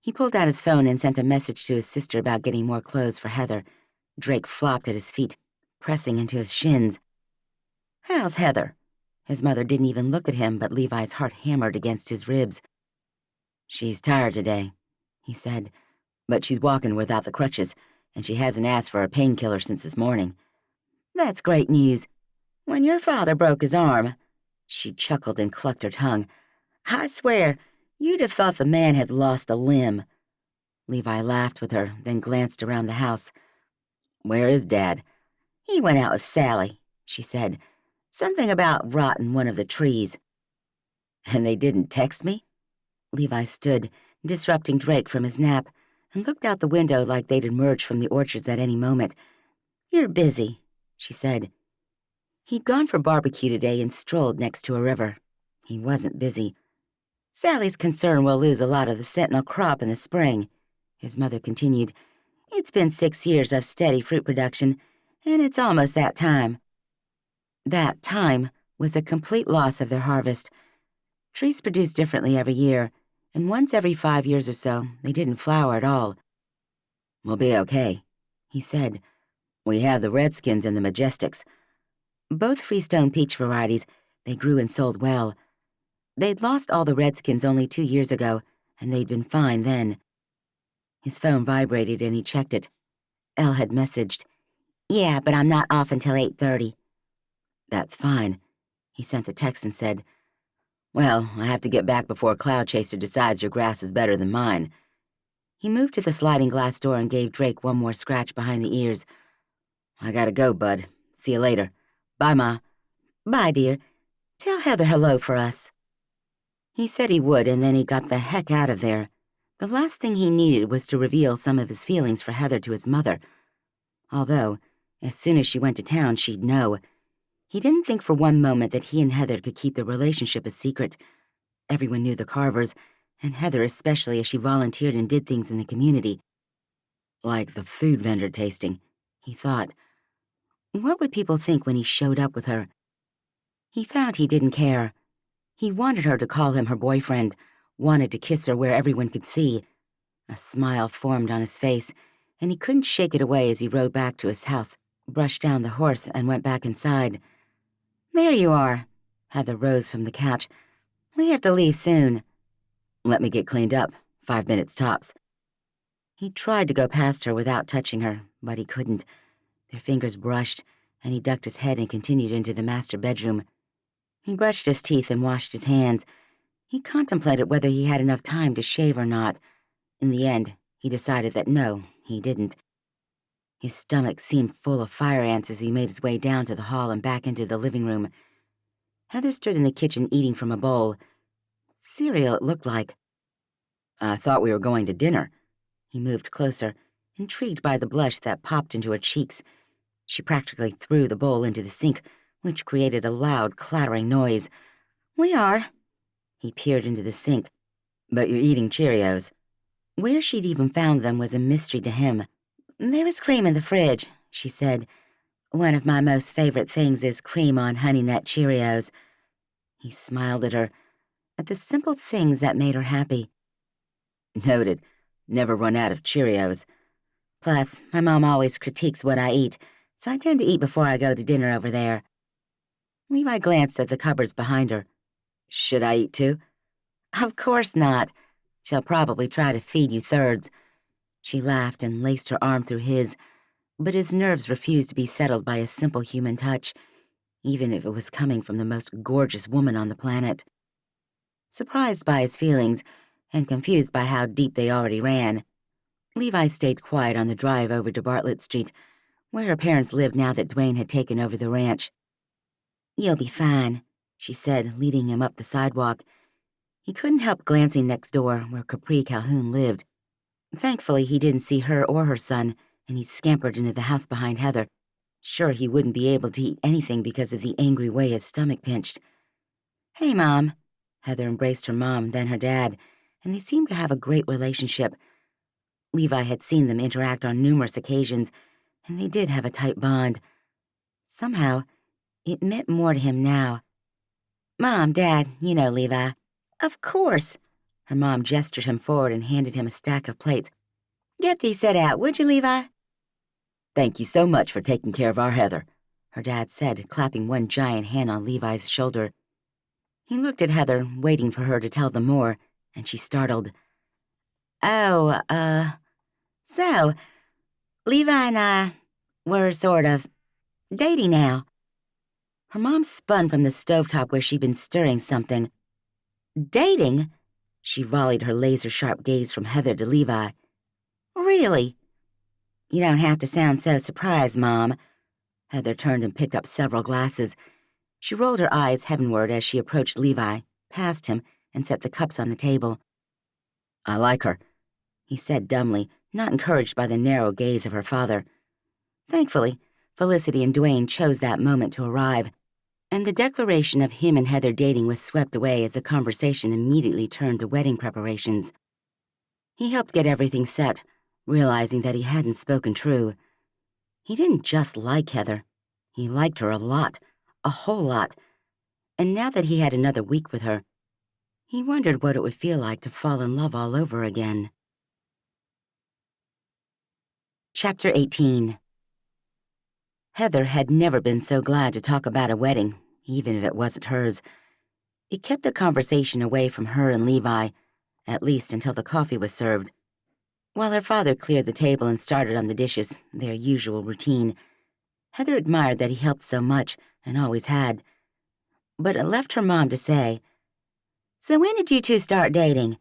[SPEAKER 2] He pulled out his phone and sent a message to his sister about getting more clothes for Heather. Drake flopped at his feet, pressing into his shins. "How's Heather?" His mother didn't even look at him, but Levi's heart hammered against his ribs. "She's tired today," he said, "but she's walking without the crutches, and she hasn't asked for a painkiller since this morning." "That's great news. When your father broke his arm," she chuckled and clucked her tongue, "I swear, you'd have thought the man had lost a limb." Levi laughed with her, then glanced around the house. "Where is Dad?" "He went out with Sally," she said. "Something about rotting one of the trees." "And they didn't text me?" Levi stood, disrupting Drake from his nap, and looked out the window like they'd emerge from the orchards at any moment. "You're busy," she said. He'd gone for barbecue today and strolled next to a river. He wasn't busy. "Sally's concerned we'll lose a lot of the sentinel crop in the spring," his mother continued. "It's been 6 years of steady fruit production, and it's almost that time." That time was a complete loss of their harvest. Trees produce differently every year, and once every 5 years or so, they didn't flower at all. "We'll be okay," he said. "We have the Redskins and the Majestics. Both Freestone peach varieties, they grew and sold well. They'd lost all the Redskins only 2 years ago, and they'd been fine then." His phone vibrated and he checked it. Elle had messaged, "Yeah, but I'm not off until 8:30. "That's fine." He sent the text and said, "Well, I have to get back before Cloud Chaser decides your grass is better than mine." He moved to the sliding glass door and gave Drake one more scratch behind the ears. "I gotta go, bud. See you later. Bye, Ma." "Bye, dear. Tell Heather hello for us." He said he would, and then he got the heck out of there. The last thing he needed was to reveal some of his feelings for Heather to his mother. Although, as soon as she went to town, she'd know. He didn't think for one moment that he and Heather could keep the relationship a secret. Everyone knew the Carvers, and Heather especially, as she volunteered and did things in the community. Like the food vendor tasting, he thought. What would people think when he showed up with her? He found he didn't care. He wanted her to call him her boyfriend, wanted to kiss her where everyone could see. A smile formed on his face, and he couldn't shake it away as he rode back to his house, brushed down the horse, and went back inside. "There you are." Heather rose from the couch. "We have to leave soon." "Let me get cleaned up. 5 minutes tops." He tried to go past her without touching her, but he couldn't. Their fingers brushed, and he ducked his head and continued into the master bedroom. He brushed his teeth and washed his hands. He contemplated whether he had enough time to shave or not. In the end, he decided that no, he didn't. His stomach seemed full of fire ants as he made his way down to the hall and back into the living room. Heather stood in the kitchen eating from a bowl. Cereal, it looked like. "I thought we were going to dinner." He moved closer, intrigued by the blush that popped into her cheeks. She practically threw the bowl into the sink, which created a loud, clattering noise. "We are." He peered into the sink. "But you're eating Cheerios." Where she'd even found them was a mystery to him. "There is cream in the fridge," she said. "One of my most favorite things is cream on Honey Nut Cheerios." He smiled at her, at the simple things that made her happy. "Noted. Never run out of Cheerios. Plus, my mom always critiques what I eat, so I tend to eat before I go to dinner over there." Levi glanced at the cupboards behind her. "Should I eat too?" "Of course not. She'll probably try to feed you thirds." She laughed and laced her arm through his, but his nerves refused to be settled by a simple human touch, even if it was coming from the most gorgeous woman on the planet. Surprised by his feelings, and confused by how deep they already ran, Levi stayed quiet on the drive over to Bartlett Street, where her parents lived now that Dwayne had taken over the ranch. "You'll be fine," she said, leading him up the sidewalk. He couldn't help glancing next door, where Capri Calhoun lived. Thankfully, he didn't see her or her son, and he scampered into the house behind Heather, sure he wouldn't be able to eat anything because of the angry way his stomach pinched. "Hey, Mom." Heather embraced her mom, then her dad, and they seemed to have a great relationship. Levi had seen them interact on numerous occasions, and they did have a tight bond. Somehow, it meant more to him now. "Mom, Dad, you know Levi." "Of course." Her mom gestured him forward and handed him a stack of plates. "Get these set out, would you, Levi?"
[SPEAKER 1] "Thank you so much for taking care of our Heather," her dad said, clapping one giant hand on Levi's shoulder. He looked at Heather, waiting for her to tell them more, and she startled.
[SPEAKER 2] "Oh, so, Levi and I were sort of dating now." Her mom spun from the stovetop where she'd been stirring something. "Dating?" She volleyed her laser-sharp gaze from Heather to Levi. "Really?" "You don't have to sound so surprised, Mom." Heather turned and picked up several glasses. She rolled her eyes heavenward as she approached Levi, passed him, and set the cups on the table.
[SPEAKER 1] "I like her,"
[SPEAKER 2] he said dumbly, not encouraged by the narrow gaze of her father. Thankfully, Felicity and Dwayne chose that moment to arrive, and the declaration of him and Heather dating was swept away as the conversation immediately turned to wedding preparations. He helped get everything set, realizing that he hadn't spoken true. He didn't just like Heather. He liked her a lot, a whole lot, and now that he had another week with her, he wondered what it would feel like to fall in love all over again. Chapter 18. Heather had never been so glad to talk about a wedding, even if it wasn't hers. It kept the conversation away from her and Levi, at least until the coffee was served. While her father cleared the table and started on the dishes, their usual routine, Heather admired that he helped so much, and always had. But it left her mom to say, "So when did you two start dating?"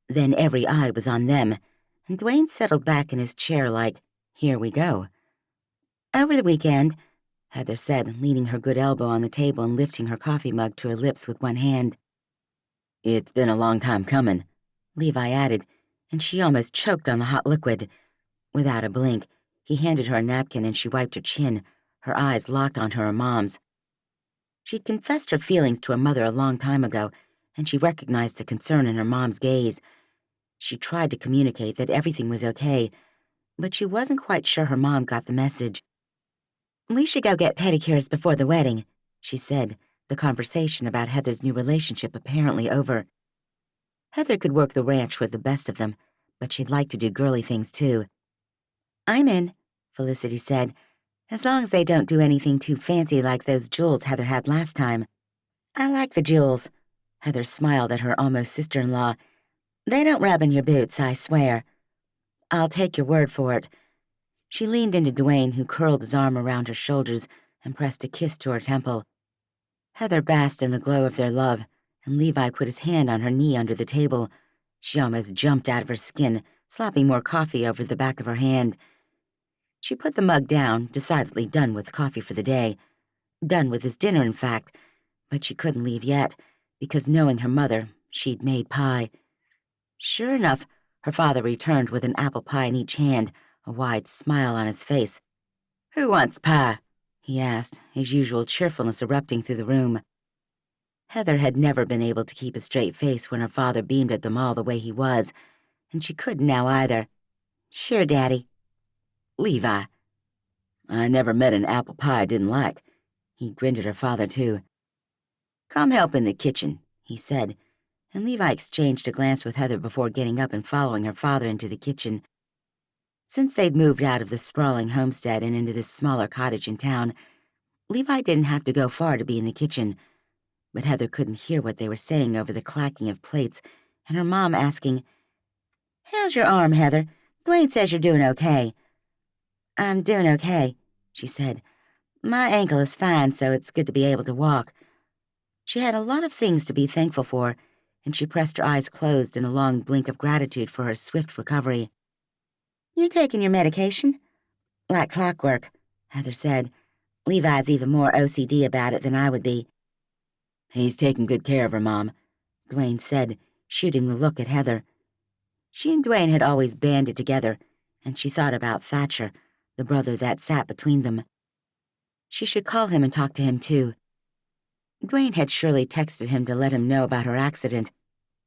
[SPEAKER 2] Then every eye was on them, and Dwayne settled back in his chair like, "Here we go." "Over the weekend," Heather said, leaning her good elbow on the table and lifting her coffee mug to her lips with one hand.
[SPEAKER 1] "It's been a long time coming,"
[SPEAKER 2] Levi added, and she almost choked on the hot liquid. Without a blink, he handed her a napkin and she wiped her chin, her eyes locked onto her mom's. She'd confessed her feelings to her mother a long time ago, and she recognized the concern in her mom's gaze. She tried to communicate that everything was okay, but she wasn't quite sure her mom got the message. "We should go get pedicures before the wedding," she said, the conversation about Heather's new relationship apparently over. Heather could work the ranch with the best of them, but she'd like to do girly things too. "I'm in," Felicity said, "as long as they don't do anything too fancy like those jewels Heather had last time." "I like the jewels," Heather smiled at her almost sister-in-law. "They don't rub in your boots, I swear." "I'll take your word for it." She leaned into Dwayne, who curled his arm around her shoulders and pressed a kiss to her temple. Heather basked in the glow of their love, and Levi put his hand on her knee under the table. She almost jumped out of her skin, slopping more coffee over the back of her hand. She put the mug down, decidedly done with coffee for the day. Done with his dinner, in fact, but she couldn't leave yet, because knowing her mother, she'd made pie. Sure enough, her father returned with an apple pie in each hand, a wide smile on his face. "Who wants pie?" he asked, his usual cheerfulness erupting through the room. Heather had never been able to keep a straight face when her father beamed at them all the way he was, and she couldn't now either. "Sure, Daddy."
[SPEAKER 1] "Levi, I never met an apple pie I didn't like." He grinned at her father, too.
[SPEAKER 2] "Come help in the kitchen," he said, and Levi exchanged a glance with Heather before getting up and following her father into the kitchen. Since they'd moved out of the sprawling homestead and into this smaller cottage in town, Levi didn't have to go far to be in the kitchen, but Heather couldn't hear what they were saying over the clacking of plates and her mom asking, "How's your arm, Heather? Dwayne says you're doing okay." "I'm doing okay," she said. "My ankle is fine, so it's good to be able to walk." She had a lot of things to be thankful for, and she pressed her eyes closed in a long blink of gratitude for her swift recovery. "You're taking your medication?" "Like clockwork," Heather said. "Levi's even more OCD about it than I would be."
[SPEAKER 1] "He's taking good care of her, Mom,"
[SPEAKER 2] Dwayne said, shooting the look at Heather. She and Dwayne had always banded together, and she thought about Thatcher, the brother that sat between them. She should call him and talk to him, too. Dwayne had surely texted him to let him know about her accident,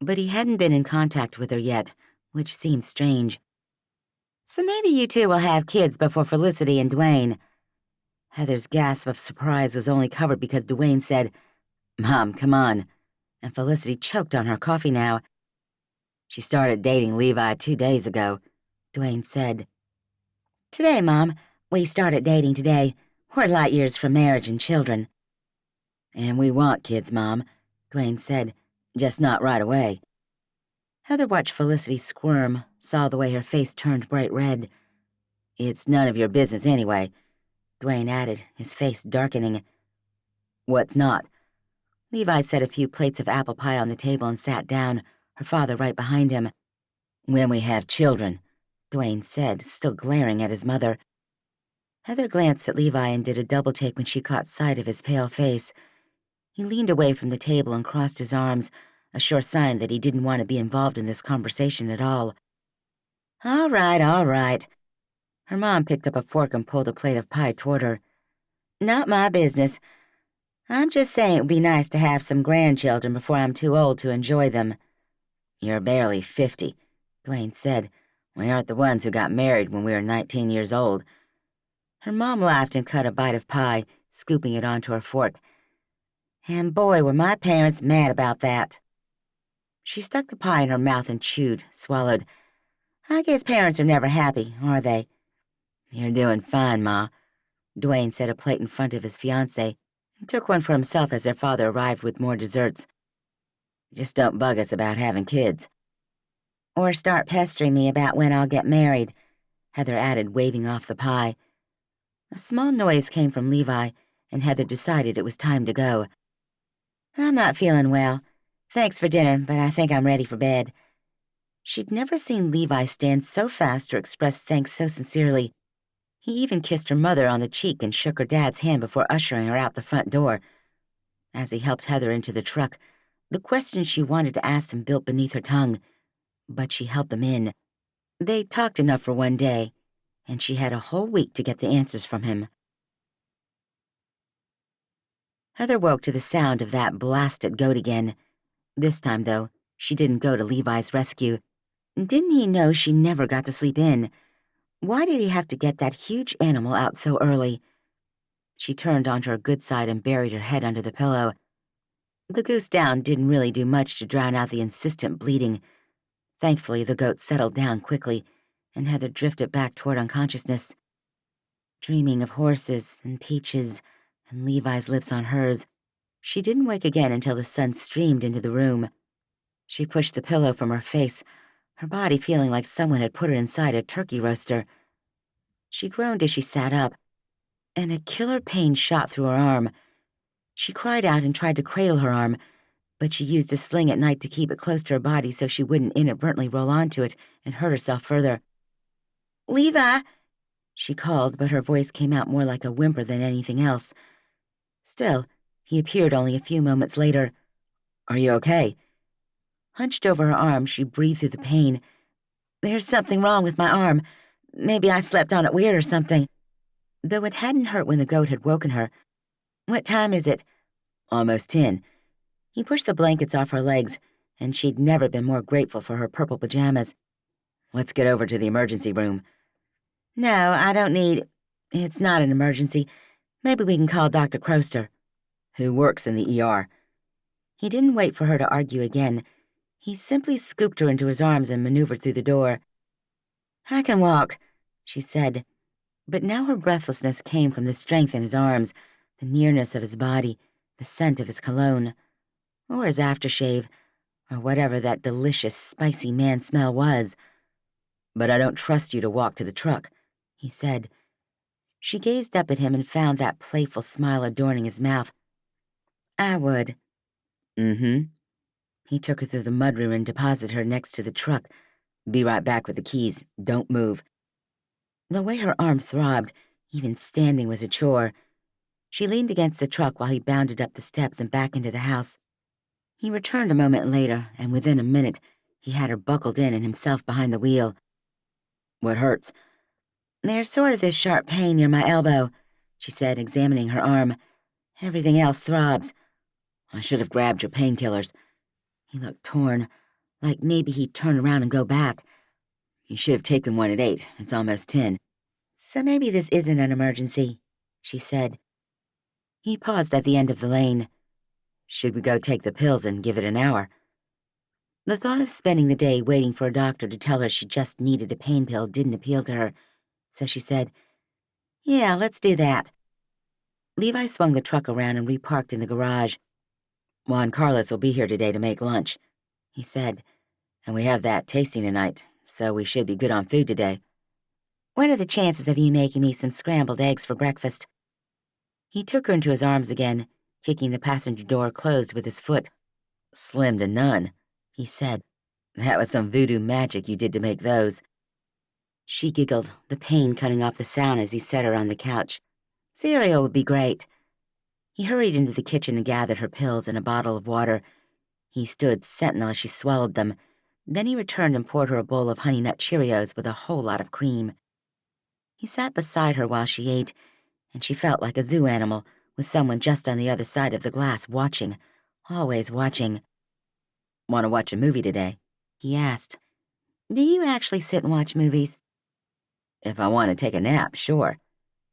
[SPEAKER 2] but he hadn't been in contact with her yet, which seemed strange. "So maybe you two will have kids before Felicity and Dwayne." Heather's gasp of surprise was only covered because Dwayne said, "Mom, come on," and Felicity choked on her coffee now. "She started dating Levi 2 days ago," Dwayne said. "Today, Mom. We started dating today. We're light years from marriage and children." "And we want kids, Mom," Dwayne said, "just not right away." Heather watched Felicity squirm, saw the way her face turned bright red. "It's none of your business anyway," Dwayne added, his face darkening. "What's not?" Levi set a few plates of apple pie on the table and sat down, her father right behind him. "When we have children," Dwayne said, still glaring at his mother. Heather glanced at Levi and did a double-take when she caught sight of his pale face. He leaned away from the table and crossed his arms, a sure sign that he didn't want to be involved in this conversation at all. All right, all right." Her mom picked up a fork and pulled a plate of pie toward her. "Not my business. I'm just saying it would be nice to have some grandchildren before I'm too old to enjoy them." "You're barely 50, Dwayne said. "We aren't the ones who got married when we were 19 years old." Her mom laughed and cut a bite of pie, scooping it onto her fork. "And boy, were my parents mad about that." She stuck the pie in her mouth and chewed, swallowed. "I guess parents are never happy, are they?" "You're doing fine, Ma," Dwayne set a plate in front of his fiancée and took one for himself as their father arrived with more desserts. "Just don't bug us about having kids." "Or start pestering me about when I'll get married," Heather added, waving off the pie. A small noise came from Levi, and Heather decided it was time to go. "I'm not feeling well. Thanks for dinner, but I think I'm ready for bed." She'd never seen Levi stand so fast or express thanks so sincerely. He even kissed her mother on the cheek and shook her dad's hand before ushering her out the front door. As he helped Heather into the truck, the questions she wanted to ask him built beneath her tongue, but she held them in. They talked enough for one day, and she had a whole week to get the answers from him. Heather woke to the sound of that blasted goat again. This time, though, she didn't go to Levi's rescue. Didn't he know she never got to sleep in? Why did he have to get that huge animal out so early? She turned onto her good side and buried her head under the pillow. The goose down didn't really do much to drown out the insistent bleeding. Thankfully, the goat settled down quickly, and Heather drifted back toward unconsciousness. Dreaming of horses and peaches and Levi's lips on hers, she didn't wake again until the sun streamed into the room. She pushed the pillow from her face, her body feeling like someone had put her inside a turkey roaster. She groaned as she sat up, and a killer pain shot through her arm. She cried out and tried to cradle her arm, but she used a sling at night to keep it close to her body so she wouldn't inadvertently roll onto it and hurt herself further. "Levi!" she called, but her voice came out more like a whimper than anything else. Still, he appeared only a few moments later. "Are you okay?" Hunched over her arm, she breathed through the pain. "There's something wrong with my arm. Maybe I slept on it weird or something." Though it hadn't hurt when the goat had woken her. "What time is it?" "Almost 10. He pushed the blankets off her legs, and she'd never been more grateful for her purple pajamas. "Let's get over to the emergency room." "No, I don't need... It's not an emergency. Maybe we can call Dr. Croster." "Who works in the ER. He didn't wait for her to argue again. He simply scooped her into his arms and maneuvered through the door. "I can walk," she said. But now her breathlessness came from the strength in his arms, the nearness of his body, the scent of his cologne, or his aftershave, or whatever that delicious, spicy man smell was. "But I don't trust you to walk to the truck," he said. She gazed up at him and found that playful smile adorning his mouth. "I would." "Mm-hmm." He took her through the mudroom and deposited her next to the truck. "Be right back with the keys. Don't move." The way her arm throbbed, even standing was a chore. She leaned against the truck while he bounded up the steps and back into the house. He returned a moment later, and within a minute, he had her buckled in and himself behind the wheel. "What hurts?" "There's sort of this sharp pain near my elbow," she said, examining her arm. "Everything else throbs." I should have grabbed your painkillers. He looked torn, like maybe he'd turn around and go back. You should have taken one at 8. It's almost 10.
[SPEAKER 1] So maybe this isn't an emergency, she said. He paused at the end of the lane.
[SPEAKER 2] Should we go take the pills and give it an hour?
[SPEAKER 1] The thought of spending the day waiting for a doctor to tell her she just needed a pain pill didn't appeal to her, so she said, "Yeah, let's do that." Levi swung the truck around and reparked in the garage.
[SPEAKER 2] Juan Carlos will be here today to make lunch, he said, and we have that tasting tonight, so we should be good on food today.
[SPEAKER 1] What are the chances of you making me some scrambled eggs for breakfast? He took her into his arms again, kicking the passenger door closed with his foot.
[SPEAKER 2] Slim to none, he said. That was some voodoo magic you did to make those.
[SPEAKER 1] She giggled, the pain cutting off the sound as he set her on the couch. Cereal would be great. He hurried into the kitchen and gathered her pills and a bottle of water. He stood sentinel as she swallowed them. Then he returned and poured her a bowl of Honey Nut Cheerios with a whole lot of cream. He sat beside her while she ate, and she felt like a zoo animal with someone just on the other side of the glass watching, always watching.
[SPEAKER 2] Want to watch a movie today?
[SPEAKER 1] He asked. Do you actually sit and watch movies?
[SPEAKER 2] If I want to take a nap, sure.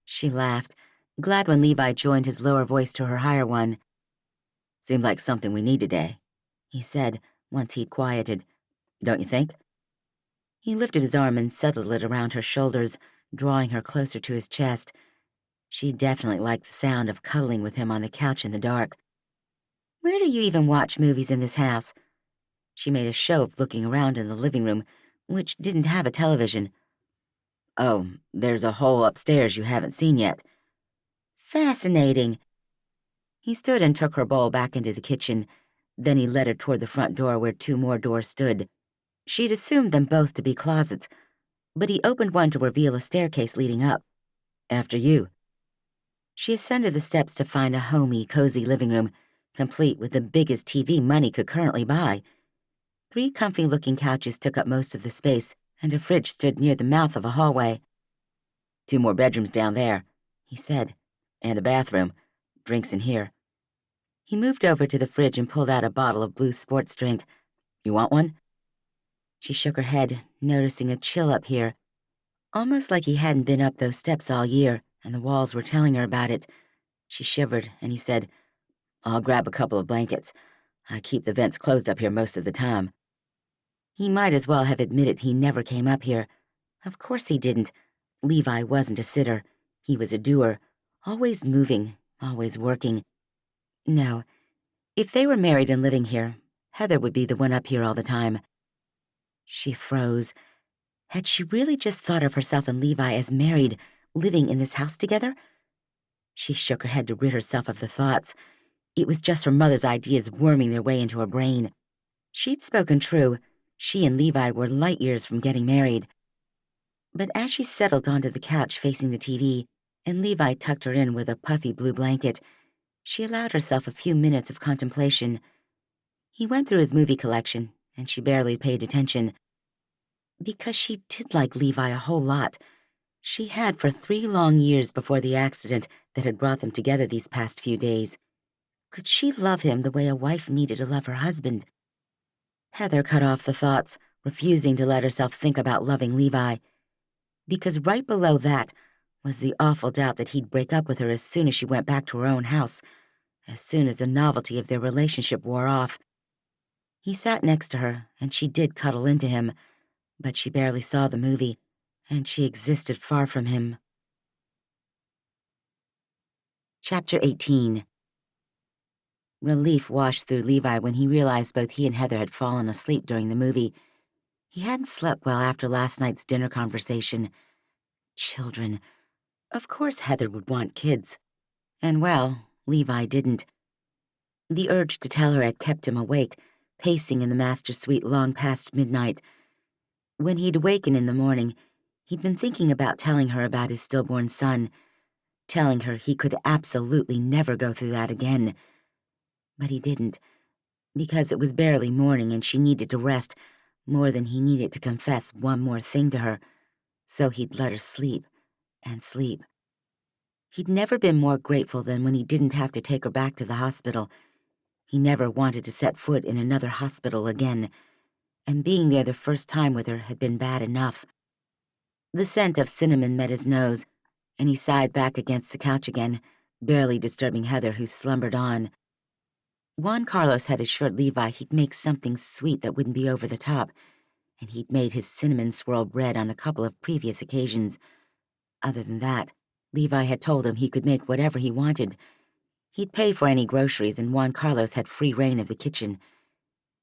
[SPEAKER 1] She laughed, glad when Levi joined his lower voice to her higher one.
[SPEAKER 2] Seemed like something we need today,
[SPEAKER 1] he said, once he'd quieted.
[SPEAKER 2] Don't you think?
[SPEAKER 1] He lifted his arm and settled it around her shoulders, drawing her closer to his chest. She definitely liked the sound of cuddling with him on the couch in the dark. Where do you even watch movies in this house? She made a show of looking around in the living room, which didn't have a television.
[SPEAKER 2] Oh, there's a hole upstairs you haven't seen yet.
[SPEAKER 1] Fascinating. He stood and took her bowl back into the kitchen. Then he led her toward the front door where 2 more doors stood. She'd assumed them both to be closets, but he opened one to reveal a staircase leading up.
[SPEAKER 2] After you.
[SPEAKER 1] She ascended the steps to find a homey, cozy living room, complete with the biggest TV money could currently buy. 3 comfy-looking couches took up most of the space, and a fridge stood near the mouth of a hallway.
[SPEAKER 2] 2 more bedrooms down there, he said, and a bathroom. Drinks in here.
[SPEAKER 1] He moved over to the fridge and pulled out a bottle of blue sports drink.
[SPEAKER 2] You want one?
[SPEAKER 1] She shook her head, noticing a chill up here, almost like he hadn't been up those steps all year, and the walls were telling her about it. She shivered, and he said,
[SPEAKER 2] I'll grab a couple of blankets. I keep the vents closed up here most of the time.
[SPEAKER 1] He might as well have admitted he never came up here. Of course he didn't. Levi wasn't a sitter. He was a doer, always moving, always working. No, if they were married and living here, Heather would be the one up here all the time. She froze. Had she really just thought of herself and Levi as married, living in this house together? She shook her head to rid herself of the thoughts. It was just her mother's ideas worming their way into her brain. She'd spoken true. She and Levi were light years from getting married. But as she settled onto the couch facing the TV, and Levi tucked her in with a puffy blue blanket, she allowed herself a few minutes of contemplation. He went through his movie collection, and she barely paid attention. Because she did like Levi a whole lot. She had for 3 long years before the accident that had brought them together these past few days. Could she love him the way a wife needed to love her husband? Heather cut off the thoughts, refusing to let herself think about loving Levi. Because right below that was the awful doubt that he'd break up with her as soon as she went back to her own house, as soon as the novelty of their relationship wore off. He sat next to her, and she did cuddle into him, but she barely saw the movie, and she existed far from him. Chapter 18. Relief washed through Levi when he realized both he and Heather had fallen asleep during the movie. He hadn't slept well after last night's dinner conversation. Children. Of course Heather would want kids. And well, Levi didn't. The urge to tell her had kept him awake, pacing in the master suite long past midnight. When he'd awaken in the morning, he'd been thinking about telling her about his stillborn son, telling her he could absolutely never go through that again. But he didn't, because it was barely morning and she needed to rest more than he needed to confess one more thing to her, so he'd let her sleep and sleep. He'd never been more grateful than when he didn't have to take her back to the hospital.
[SPEAKER 2] He never wanted to set foot in another hospital again, and being there the first time with her had been bad enough. The scent of cinnamon met his nose, and he sighed back against the couch again, barely disturbing Heather, who slumbered on. Juan Carlos had assured Levi he'd make something sweet that wouldn't be over the top, and he'd made his cinnamon swirl bread on a couple of previous occasions. Other than that, Levi had told him he could make whatever he wanted. He'd pay for any groceries, and Juan Carlos had free reign of the kitchen.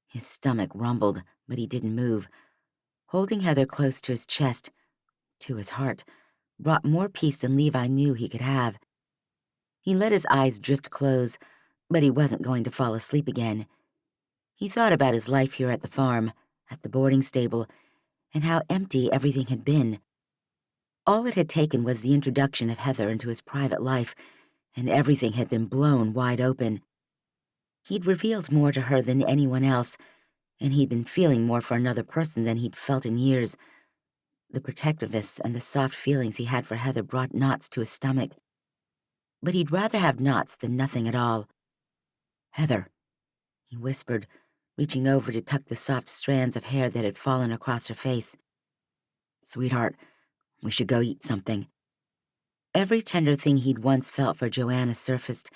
[SPEAKER 2] His stomach rumbled, but he didn't move. Holding Heather close to his chest, to his heart, brought more peace than Levi knew he could have. He let his eyes drift close, but he wasn't going to fall asleep again. He thought about his life here at the farm, at the boarding stable, and how empty everything had been. All it had taken was the introduction of Heather into his private life, and everything had been blown wide open. He'd revealed more to her than anyone else, and he'd been feeling more for another person than he'd felt in years. The protectiveness and the soft feelings he had for Heather brought knots to his stomach. But he'd rather have knots than nothing at all. "Heather," he whispered, reaching over to tuck the soft strands of hair that had fallen across her face. "Sweetheart, we should go eat something." Every tender thing he'd once felt for Joanna surfaced,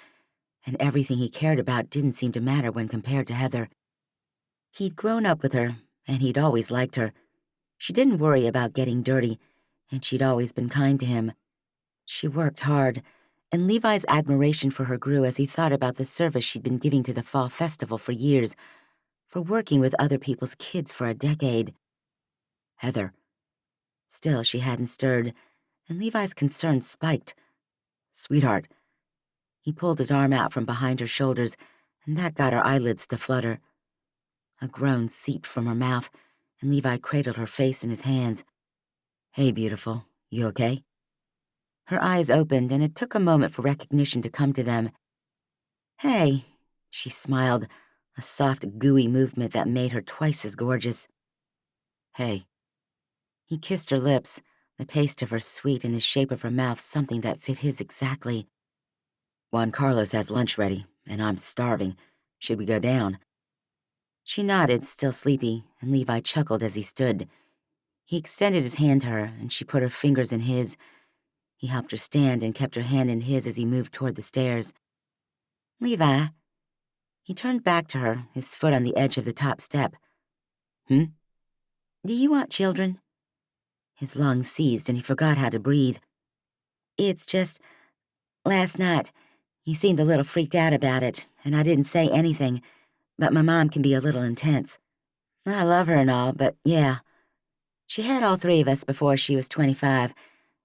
[SPEAKER 2] and everything he cared about didn't seem to matter when compared to Heather. He'd grown up with her, and he'd always liked her. She didn't worry about getting dirty, and she'd always been kind to him. She worked hard, and Levi's admiration for her grew as he thought about the service she'd been giving to the fall festival for years, for working with other people's kids for a decade. "Heather." Still, she hadn't stirred, and Levi's concern spiked. "Sweetheart." He pulled his arm out from behind her shoulders, and that got her eyelids to flutter. A groan seeped from her mouth, and Levi cradled her face in his hands. "Hey, beautiful, you okay?" Her eyes opened, and it took a moment for recognition to come to them. "Hey," she smiled, a soft, gooey movement that made her twice as gorgeous. "Hey." He kissed her lips, the taste of her sweet and the shape of her mouth something that fit his exactly. "Juan Carlos has lunch ready, and I'm starving. Should we go down?" She nodded, still sleepy, and Levi chuckled as he stood. He extended his hand to her, and she put her fingers in his. He helped her stand and kept her hand in his as he moved toward the stairs. "Levi." He turned back to her, his foot on the edge of the top step. "Hmm?" "Do you want children?" His lungs seized and he forgot how to breathe. "It's just, last night, he seemed a little freaked out about it, and I didn't say anything, but my mom can be a little intense. I love her and all, but yeah. She had all three of us before she was 25,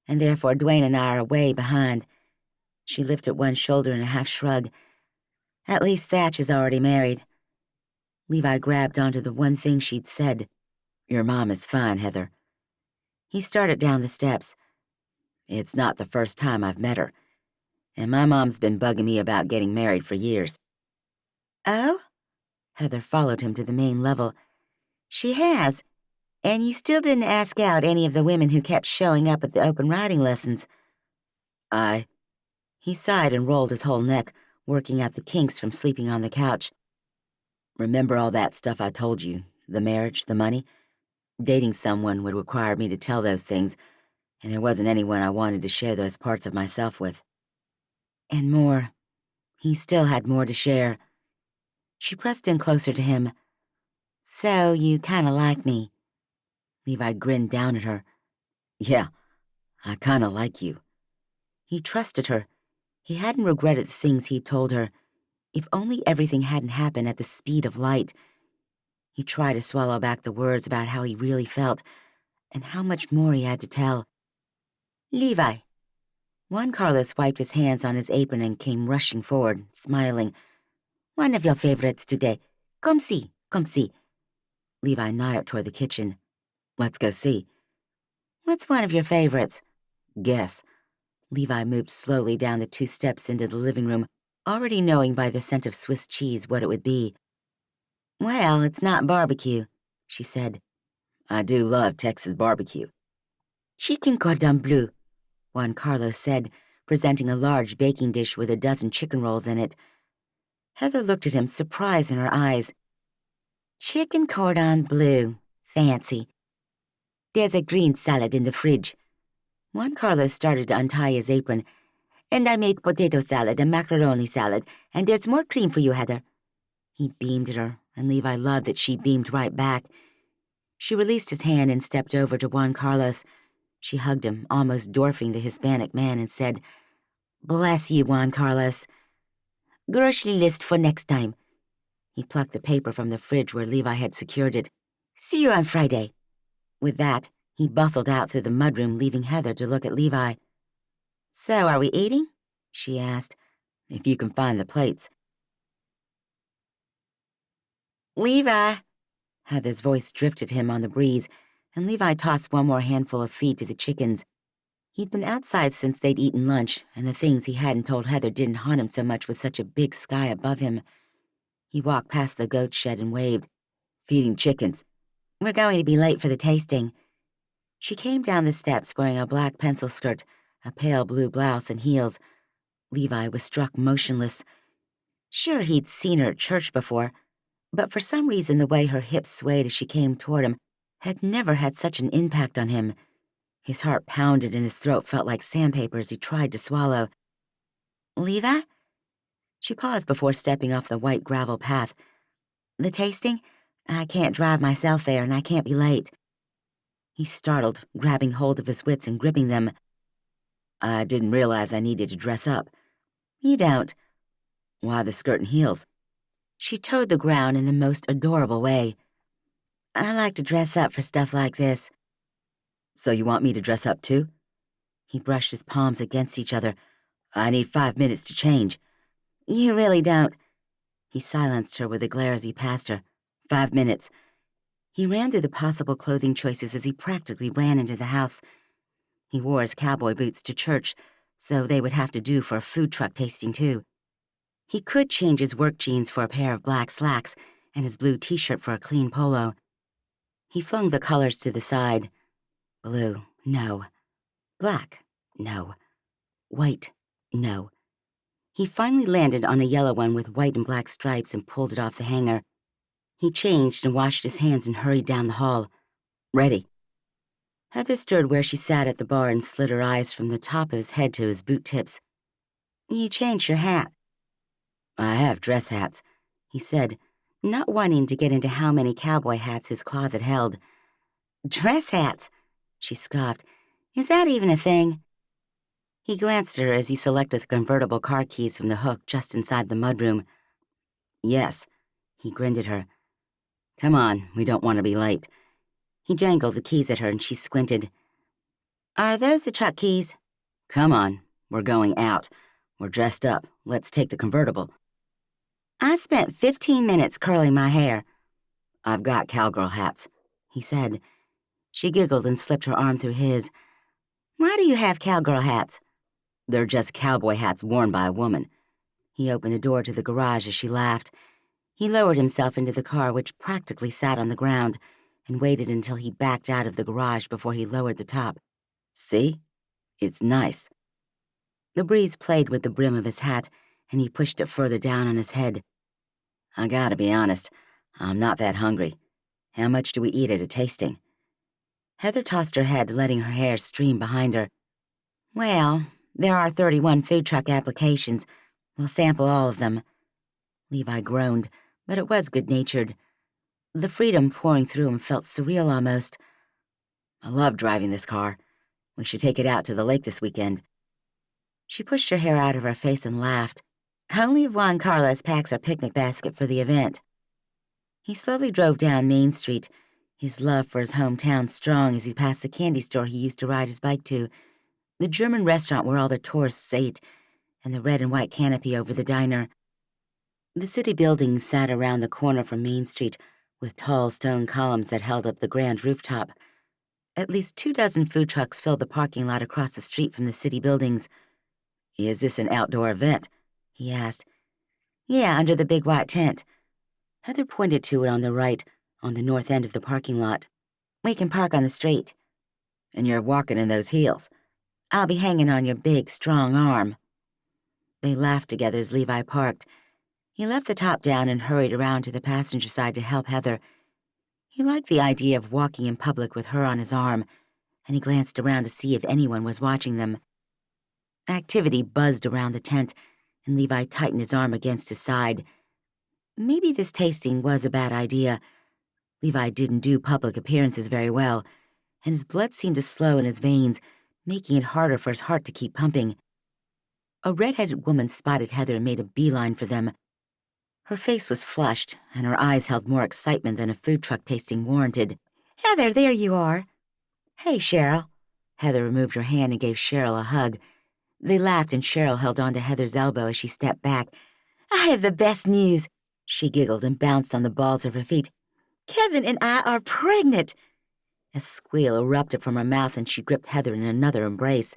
[SPEAKER 2] and therefore Dwayne and I are way behind." She lifted one shoulder in a half shrug. "At least Thatch is already married." Levi grabbed onto the one thing she'd said. "Your mom is fine, Heather." He started down the steps. "It's not the first time I've met her, and my mom's been bugging me about getting married for years." "Oh?" Heather followed him to the main level. "She has, and you still didn't ask out any of the women who kept showing up at the open riding lessons." "I..." He sighed and rolled his whole neck, working out the kinks from sleeping on the couch. "Remember all that stuff I told you? The marriage, the money? Dating someone would require me to tell those things, and there wasn't anyone I wanted to share those parts of myself with." And more. He still had more to share. She pressed in closer to him. "So you kinda like me." Levi grinned down at her. "Yeah, I kinda like you." He trusted her. He hadn't regretted the things he'd told her. If only everything hadn't happened at the speed of light. He tried to swallow back the words about how he really felt, and how much more he had to tell. "Levi." Juan Carlos wiped his hands on his apron and came rushing forward, smiling. "One of your favorites today. Come see, come see." Levi nodded toward the kitchen. "Let's go see." "What's one of your favorites?" "Guess." Levi moved slowly down the 2 steps into the living room, already knowing by the scent of Swiss cheese what it would be. "Well, it's not barbecue," she said. "I do love Texas barbecue." "Chicken cordon bleu," Juan Carlos said, presenting a large baking dish with a dozen chicken rolls in it. Heather looked at him, surprise in her eyes. Chicken cordon bleu. Fancy. There's a green salad in the fridge. Juan Carlos started to untie his apron. And I made potato salad and macaroni salad, and there's more cream for you, Heather. He beamed at her, and Levi loved that she beamed right back. She released his hand and stepped over to Juan Carlos. She hugged him, almost dwarfing the Hispanic man, and said, Bless you, Juan Carlos. Grocery list for next time. He plucked the paper from the fridge where Levi had secured it. See you on Friday. With that, he bustled out through the mudroom, leaving Heather to look at Levi. So, are we eating? She asked. If you can find the plates. Levi! Heather's voice drifted him on the breeze, and Levi tossed one more handful of feed to the chickens. He'd been outside since they'd eaten lunch, and the things he hadn't told Heather didn't haunt him so much with such a big sky above him. He walked past the goat shed and waved. Feeding chickens. We're going to be late for the tasting. She came down the steps wearing a black pencil skirt, a pale blue blouse, and heels. Levi was struck motionless. Sure, he'd seen her at church before, but for some reason the way her hips swayed as she came toward him had never had such an impact on him. His heart pounded and his throat felt like sandpaper as he tried to swallow. Levi? She paused before stepping off the white gravel path. The tasting? I can't drive myself there, and I can't be late. He startled, grabbing hold of his wits and gripping them. I didn't realize I needed to dress up. You don't. Why the skirt and heels? She toed the ground in the most adorable way. I like to dress up for stuff like this. So you want me to dress up too? He brushed his palms against each other. I need 5 minutes to change. You really don't. He silenced her with a glare as he passed her. 5 minutes. He ran through the possible clothing choices as he practically ran into the house. He wore his cowboy boots to church, so they would have to do for a food truck tasting too. He could change his work jeans for a pair of black slacks and his blue t-shirt for a clean polo. He flung the colors to the side. Blue, no. Black, no. White, no. He finally landed on a yellow one with white and black stripes and pulled it off the hanger. He changed and washed his hands and hurried down the hall. Ready. Heather stood where she sat at the bar and slid her eyes from the top of his head to his boot tips. You changed your hat. I have dress hats, he said, not wanting to get into how many cowboy hats his closet held. Dress hats, she scoffed. Is that even a thing? He glanced at her as he selected the convertible car keys from the hook just inside the mudroom. Yes, he grinned at her. Come on, we don't want to be late. He jangled the keys at her and she squinted. Are those the truck keys? Come on, we're going out. We're dressed up. Let's take the convertible. I spent 15 minutes curling my hair. I've got cowgirl hats, he said. She giggled and slipped her arm through his. Why do you have cowgirl hats? They're just cowboy hats worn by a woman. He opened the door to the garage as she laughed. He lowered himself into the car, which practically sat on the ground, and waited until he backed out of the garage before he lowered the top. See? It's nice. The breeze played with the brim of his hat, and he pushed it further down on his head. I gotta be honest, I'm not that hungry. How much do we eat at a tasting? Heather tossed her head, letting her hair stream behind her. Well, there are 31 food truck applications. We'll sample all of them. Levi groaned, but it was good-natured. The freedom pouring through him felt surreal almost. I love driving this car. We should take it out to the lake this weekend. She pushed her hair out of her face and laughed. Only Juan Carlos packs our picnic basket for the event. He slowly drove down Main Street, his love for his hometown strong as he passed the candy store he used to ride his bike to, the German restaurant where all the tourists ate, and the red and white canopy over the diner. The city buildings sat around the corner from Main Street, with tall stone columns that held up the grand rooftop. At least 24 food trucks filled the parking lot across the street from the city buildings. Is this an outdoor event? He asked. Yeah, under the big white tent. Heather pointed to it on the right, on the north end of the parking lot. We can park on the street. And you're walking in those heels. I'll be hanging on your big, strong arm. They laughed together as Levi parked. He left the top down and hurried around to the passenger side to help Heather. He liked the idea of walking in public with her on his arm, and he glanced around to see if anyone was watching them. Activity buzzed around the tent, and Levi tightened his arm against his side. Maybe this tasting was a bad idea. Levi didn't do public appearances very well, and his blood seemed to slow in his veins, making it harder for his heart to keep pumping. A red-headed woman spotted Heather and made a beeline for them. Her face was flushed, and her eyes held more excitement than a food truck tasting warranted. "Heather, there you are." "Hey, Cheryl." Heather removed her hand and gave Cheryl a hug. They laughed, and Cheryl held onto Heather's elbow as she stepped back. "I have the best news," she giggled and bounced on the balls of her feet. "Kevin and I are pregnant." A squeal erupted from her mouth, and she gripped Heather in another embrace.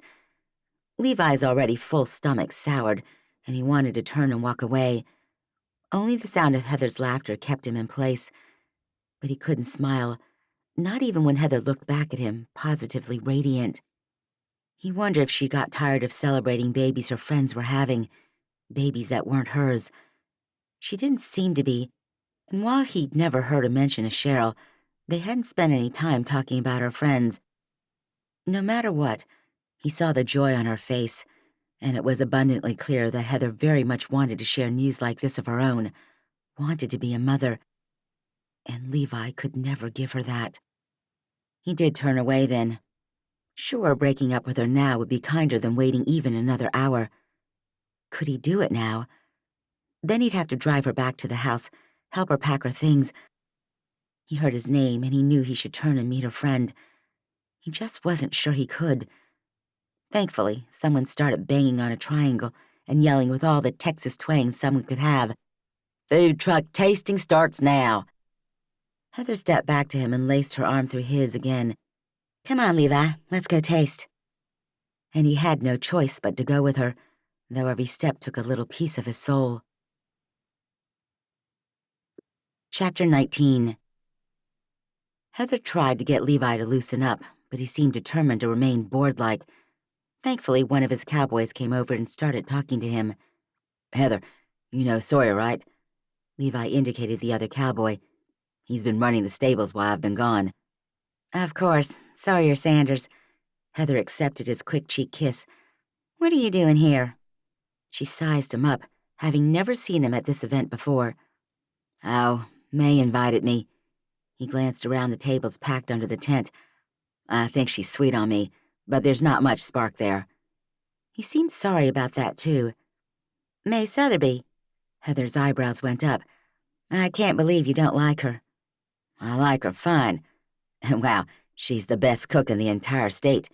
[SPEAKER 2] Levi's already full stomach soured, and he wanted to turn and walk away. Only the sound of Heather's laughter kept him in place, but he couldn't smile, not even when Heather looked back at him, positively radiant. He wondered if she got tired of celebrating babies her friends were having, babies that weren't hers. She didn't seem to be, and while he'd never heard her mention a Cheryl, they hadn't spent any time talking about her friends. No matter what, he saw the joy on her face, and it was abundantly clear that Heather very much wanted to share news like this of her own, wanted to be a mother, and Levi could never give her that. He did turn away then. Sure, breaking up with her now would be kinder than waiting even another hour. Could he do it now? Then he'd have to drive her back to the house, help her pack her things. He heard his name, and he knew he should turn and meet her friend. He just wasn't sure he could. Thankfully, someone started banging on a triangle and yelling with all the Texas twang someone could have. "Food truck tasting starts now." Heather stepped back to him and laced her arm through his again. "Come on, Levi, let's go taste." And he had no choice but to go with her, though every step took a little piece of his soul. Chapter 19. Heather tried to get Levi to loosen up, but he seemed determined to remain bored-like. Thankfully, one of his cowboys came over and started talking to him. "Heather, you know Sawyer, right?" Levi indicated the other cowboy. "He's been running the stables while I've been gone." "Of course, Sawyer Sanders." Heather accepted his quick cheek kiss. "What are you doing here?" She sized him up, having never seen him at this event before. "Oh, May invited me." He glanced around the tables packed under the tent. "I think she's sweet on me, but there's not much spark there." He seemed sorry about that, too. "May Sotheby." Heather's eyebrows went up. "I can't believe you don't like her." "I like her fine. Wow, she's the best cook in the entire state."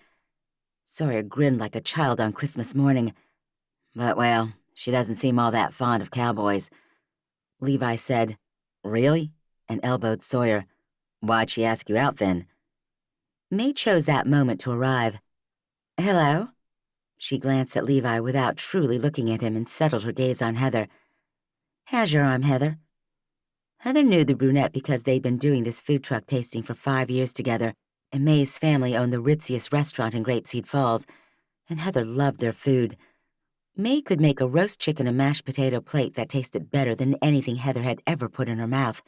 [SPEAKER 2] Sawyer grinned like a child on Christmas morning. "But, well, she doesn't seem all that fond of cowboys." Levi said, "Really?" and elbowed Sawyer. "Why'd she ask you out, then?" May chose that moment to arrive. "Hello?" She glanced at Levi without truly looking at him and settled her gaze on Heather. "How's your arm, Heather?" Heather knew the brunette because they'd been doing this food truck tasting for 5 years together, and May's family owned the ritziest restaurant in Grapeseed Falls, and Heather loved their food. May could make a roast chicken and mashed potato plate that tasted better than anything Heather had ever put in her mouth.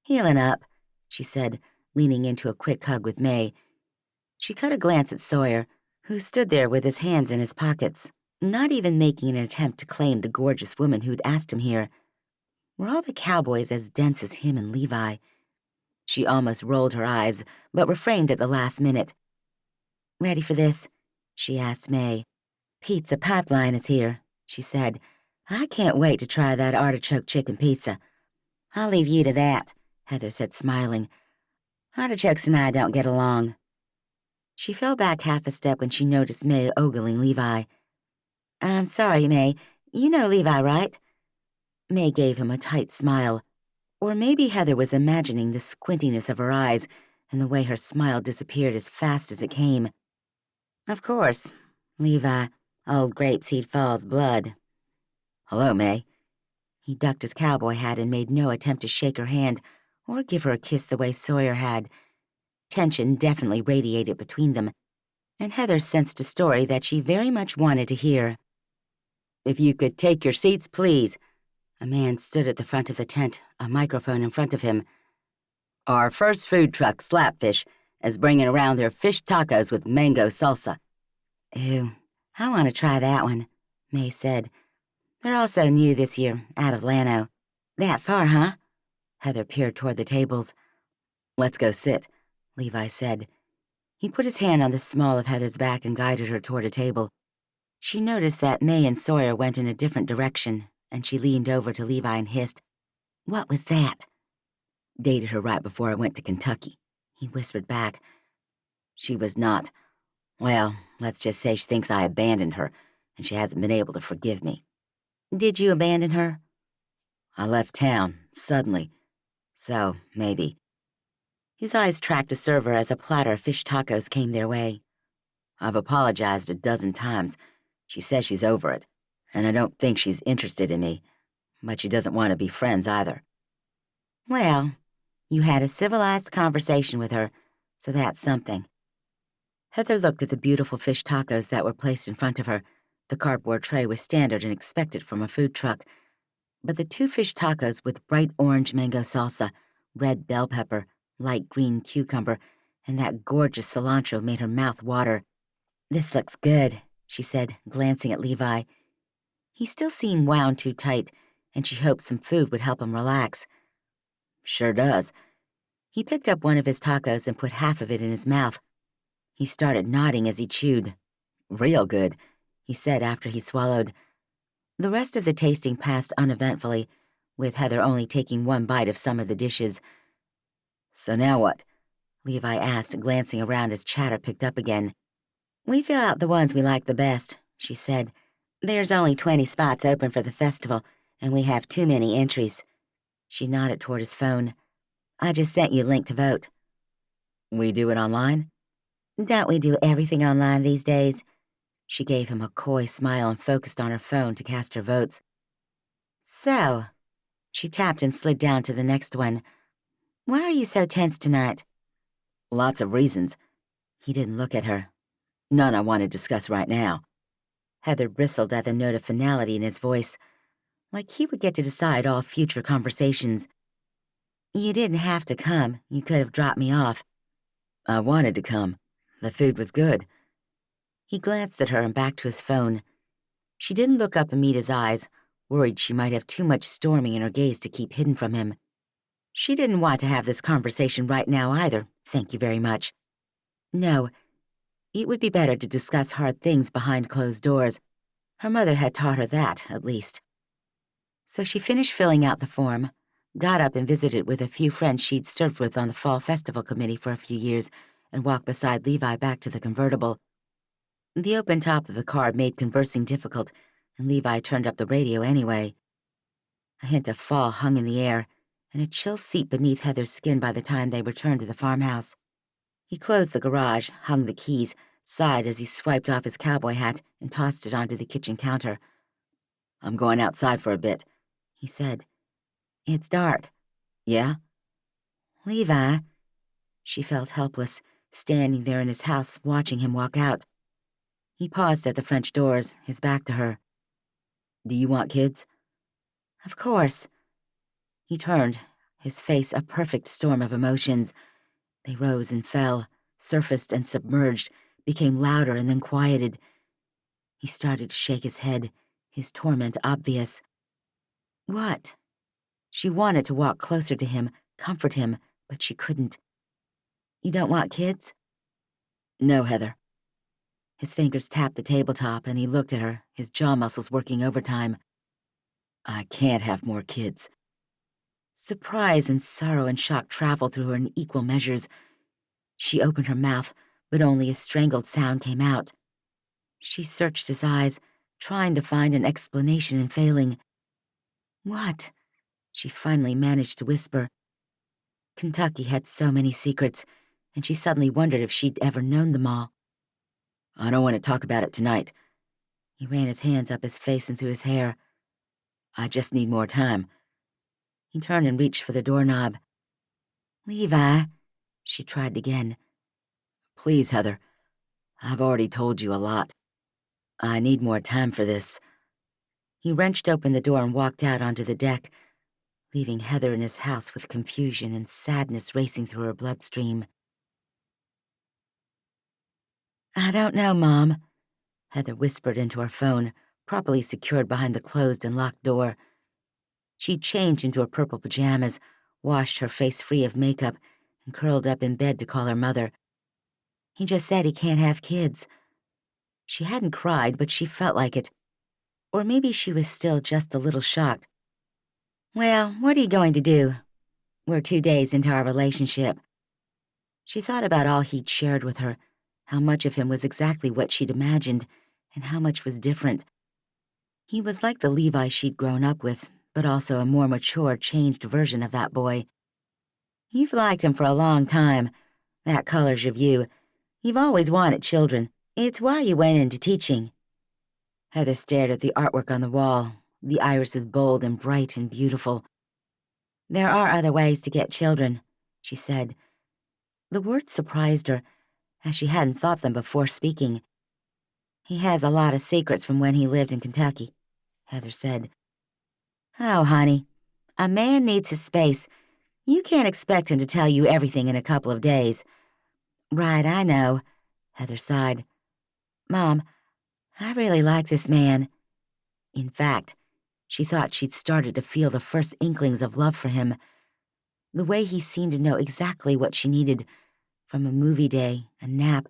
[SPEAKER 2] "Healing up," she said, leaning into a quick hug with May. She cut a glance at Sawyer, who stood there with his hands in his pockets, not even making an attempt to claim the gorgeous woman who'd asked him here. Were all the cowboys as dense as him and Levi? She almost rolled her eyes, but refrained at the last minute. "Ready for this?" she asked May. "Pizza Pipeline is here," she said. "I can't wait to try that artichoke chicken pizza." "I'll leave you to that," Heather said, smiling. "Artichokes and I don't get along." She fell back half a step when she noticed May ogling Levi. "I'm sorry, May. You know Levi, right?" May gave him a tight smile. Or maybe Heather was imagining the squintiness of her eyes and the way her smile disappeared as fast as it came. "Of course. Levi, old Grapeseed Falls blood." "Hello, May." He ducked his cowboy hat and made no attempt to shake her hand or give her a kiss the way Sawyer had. Tension definitely radiated between them, and Heather sensed a story that she very much wanted to hear. "If you could take your seats, please. A man stood at the front of the tent, a microphone in front of him. Our first food truck, Slapfish, is bringing around their fish tacos with mango salsa. Ew, I want to try that one, May said. They're also new this year, out of Llano. That far, huh? Heather peered toward the tables. Let's go sit, Levi said. He put his hand on the small of Heather's back and guided her toward a table. She noticed that May and Sawyer went in a different direction, and she leaned over to Levi and hissed, "What was that?" Dated her right before I went to Kentucky, he whispered back. She was not. Well, let's just say she thinks I abandoned her, and she hasn't been able to forgive me. Did you abandon her? I left town, suddenly. So, maybe. His eyes tracked a server as a platter of fish tacos came their way. I've apologized a dozen times. She says she's over it, and I don't think she's interested in me, but she doesn't want to be friends either. Well, you had a civilized conversation with her, so that's something. Heather looked at the beautiful fish tacos that were placed in front of her. The cardboard tray was standard and expected from a food truck. But the 2 fish tacos with bright orange mango salsa, red bell pepper, light green cucumber, and that gorgeous cilantro made her mouth water. This looks good, she said, glancing at Levi. He still seemed wound too tight, and she hoped some food would help him relax. Sure does. He picked up one of his tacos and put half of it in his mouth. He started nodding as he chewed. Real good, he said after he swallowed. The rest of the tasting passed uneventfully, with Heather only taking one bite of some of the dishes. So now what? Levi asked, glancing around as chatter picked up again. We fill out the ones we like the best, she said. There's only 20 spots open for the festival, and we have too many entries. She nodded toward his phone. I just sent you a link to vote. We do it online? Don't we do everything online these days? She gave him a coy smile and focused on her phone to cast her votes. So, she tapped and slid down to the next one. Why are you so tense tonight? Lots of reasons. He didn't look at her. None I want to discuss right now. Heather bristled at the note of finality in his voice, like he would get to decide all future conversations. You didn't have to come. You could have dropped me off. I wanted to come. The food was good. He glanced at her and back to his phone. She didn't look up and meet his eyes, worried she might have too much storming in her gaze to keep hidden from him. She didn't want to have this conversation right now either, thank you very much. No, it would be better to discuss hard things behind closed doors. Her mother had taught her that, at least. So she finished filling out the form, got up and visited with a few friends she'd served with on the Fall Festival Committee for a few years, and walked beside Levi back to the convertible. The open top of the car made conversing difficult, and Levi turned up the radio anyway. A hint of fall hung in the air, and a chill seeped beneath Heather's skin by the time they returned to the farmhouse. He closed the garage, hung the keys, sighed as he swiped off his cowboy hat and tossed it onto the kitchen counter. I'm going outside for a bit, he said. It's dark. Yeah? Levi. She felt helpless, standing there in his house, watching him walk out. He paused at the French doors, his back to her. Do you want kids? Of course. He turned, his face a perfect storm of emotions. They rose and fell, surfaced and submerged, became louder and then quieted. He started to shake his head, his torment obvious. What? She wanted to walk closer to him, comfort him, but she couldn't. You don't want kids? No, Heather. His fingers tapped the tabletop and he looked at her, his jaw muscles working overtime. I can't have more kids. Surprise and sorrow and shock traveled through her in equal measures. She opened her mouth, but only a strangled sound came out. She searched his eyes, trying to find an explanation and failing. What? She finally managed to whisper. Kentucky had so many secrets, and she suddenly wondered if she'd ever known them all. I don't want to talk about it tonight. He ran his hands up his face and through his hair. I just need more time. He turned and reached for the doorknob. Levi, she tried again. Please, Heather. I've already told you a lot. I need more time for this. He wrenched open the door and walked out onto the deck, leaving Heather in his house with confusion and sadness racing through her bloodstream. "I don't know, Mom," Heather whispered into her phone, properly secured behind the closed and locked door. She'd changed into her purple pajamas, washed her face free of makeup, and curled up in bed to call her mother. "He just said he can't have kids." She hadn't cried, but she felt like it. Or maybe she was still just a little shocked. "Well, what are you going to do? We're 2 days into our relationship." She thought about all he'd shared with her, how much of him was exactly what she'd imagined, and how much was different. He was like the Levi she'd grown up with, but also a more mature, changed version of that boy. "You've liked him for a long time. That colors your view. You've always wanted children. It's why you went into teaching." Heather stared at the artwork on the wall, the irises bold and bright and beautiful. "There are other ways to get children," she said. The words surprised her, as she hadn't thought them before speaking. "He has a lot of secrets from when he lived in Kentucky," Heather said. "Oh, honey, a man needs his space. You can't expect him to tell you everything in a couple of days." "Right, I know," Heather sighed. "Mom, I really like this man." In fact, she thought she'd started to feel the first inklings of love for him. The way he seemed to know exactly what she needed, from a movie day, a nap,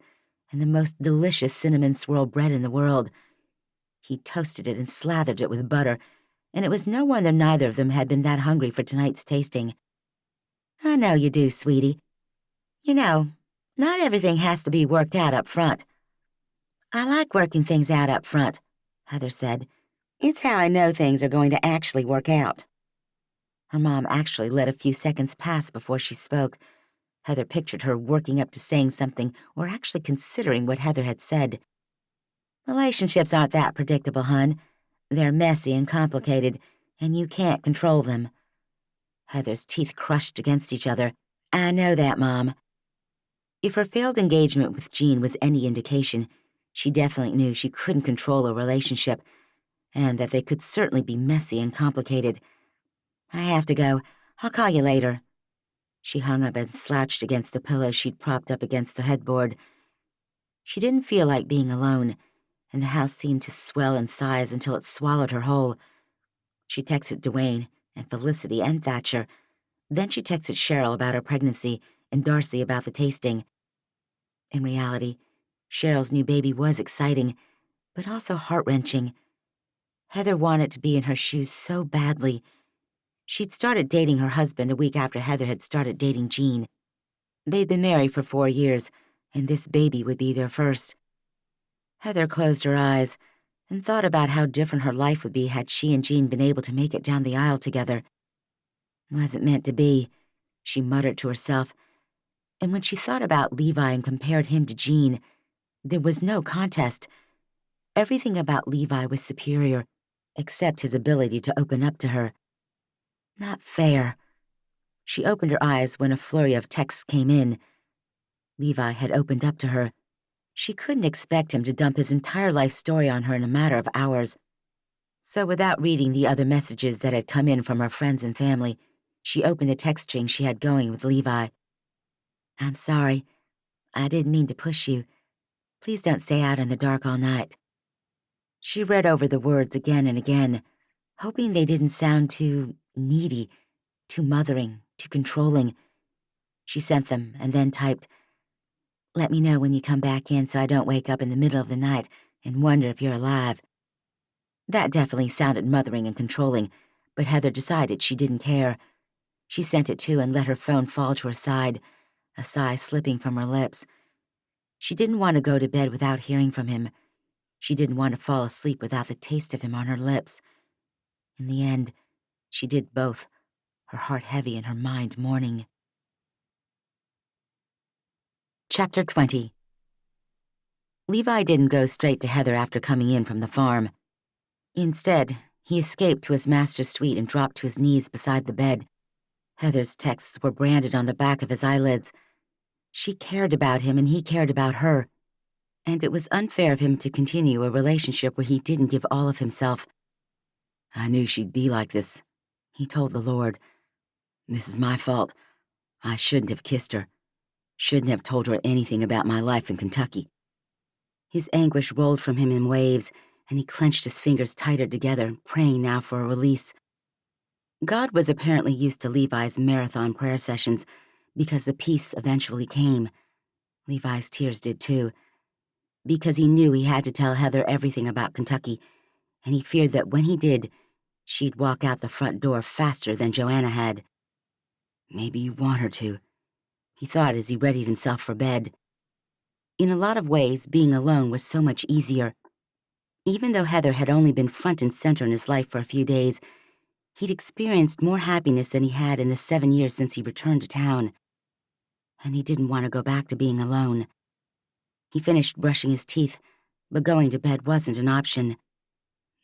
[SPEAKER 2] and the most delicious cinnamon swirl bread in the world. He toasted it and slathered it with butter, and it was no wonder neither of them had been that hungry for tonight's tasting. "I know you do, sweetie. You know, not everything has to be worked out up front." "I like working things out up front," Heather said. "It's how I know things are going to actually work out." Her mom actually let a few seconds pass before she spoke. Heather pictured her working up to saying something or actually considering what Heather had said. "Relationships aren't that predictable, hun. They're messy and complicated, and you can't control them." Heather's teeth crushed against each other. "I know that, Mom." If her failed engagement with Jean was any indication, she definitely knew she couldn't control a relationship, and that they could certainly be messy and complicated. "I have to go. I'll call you later." She hung up and slouched against the pillow she'd propped up against the headboard. She didn't feel like being alone, and the house seemed to swell in size until it swallowed her whole. She texted Dwayne and Felicity and Thatcher. Then she texted Cheryl about her pregnancy and Darcy about the tasting. In reality, Cheryl's new baby was exciting, but also heart-wrenching. Heather wanted to be in her shoes so badly. She'd started dating her husband a week after Heather had started dating Jean. They'd been married for 4 years, and this baby would be their first. Heather closed her eyes and thought about how different her life would be had she and Jean been able to make it down the aisle together. "Wasn't meant to be," she muttered to herself, and when she thought about Levi and compared him to Jean, there was no contest. Everything about Levi was superior, except his ability to open up to her. Not fair. She opened her eyes when a flurry of texts came in. Levi had opened up to her. She couldn't expect him to dump his entire life story on her in a matter of hours. So without reading the other messages that had come in from her friends and family, she opened the text string she had going with Levi. "I'm sorry. I didn't mean to push you. Please don't stay out in the dark all night." She read over the words again and again, hoping they didn't sound too needy, too mothering, too controlling. She sent them and then typed, "Let me know when you come back in so I don't wake up in the middle of the night and wonder if you're alive." That definitely sounded mothering and controlling, but Heather decided she didn't care. She sent it too and let her phone fall to her side, a sigh slipping from her lips. She didn't want to go to bed without hearing from him. She didn't want to fall asleep without the taste of him on her lips. In the end, she did both, her heart heavy and her mind mourning. Chapter 20. Levi didn't go straight to Heather after coming in from the farm. Instead, he escaped to his master's suite and dropped to his knees beside the bed. Heather's texts were branded on the back of his eyelids. She cared about him and he cared about her. And it was unfair of him to continue a relationship where he didn't give all of himself. I knew she'd be like this, he told the Lord. This is my fault. I shouldn't have kissed her. Shouldn't have told her anything about my life in Kentucky. His anguish rolled from him in waves, and he clenched his fingers tighter together, praying now for a release. God was apparently used to Levi's marathon prayer sessions because the peace eventually came. Levi's tears did too, because he knew he had to tell Heather everything about Kentucky, and he feared that when he did, she'd walk out the front door faster than Joanna had. Maybe you want her to, he thought as he readied himself for bed. In a lot of ways, being alone was so much easier. Even though Heather had only been front and center in his life for a few days, he'd experienced more happiness than he had in the 7 years since he returned to town. And he didn't want to go back to being alone. He finished brushing his teeth, but going to bed wasn't an option.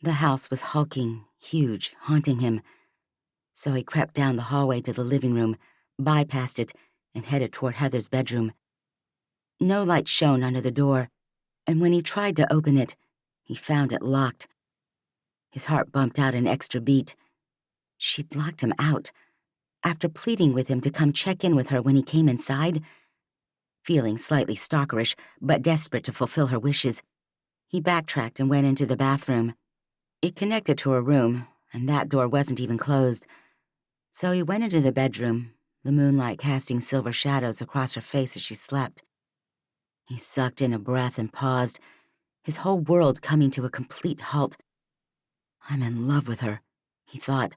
[SPEAKER 2] The house was hulking, huge, haunting him. So he crept down the hallway to the living room, bypassed it, and headed toward Heather's bedroom. No light shone under the door, and when he tried to open it, he found it locked. His heart bumped out an extra beat. She'd locked him out. After pleading with him to come check in with her when he came inside, feeling slightly stalkerish but desperate to fulfill her wishes, he backtracked and went into the bathroom. It connected to her room, and that door wasn't even closed. So he went into the bedroom, the moonlight casting silver shadows across her face as she slept. He sucked in a breath and paused, his whole world coming to a complete halt. I'm in love with her, he thought.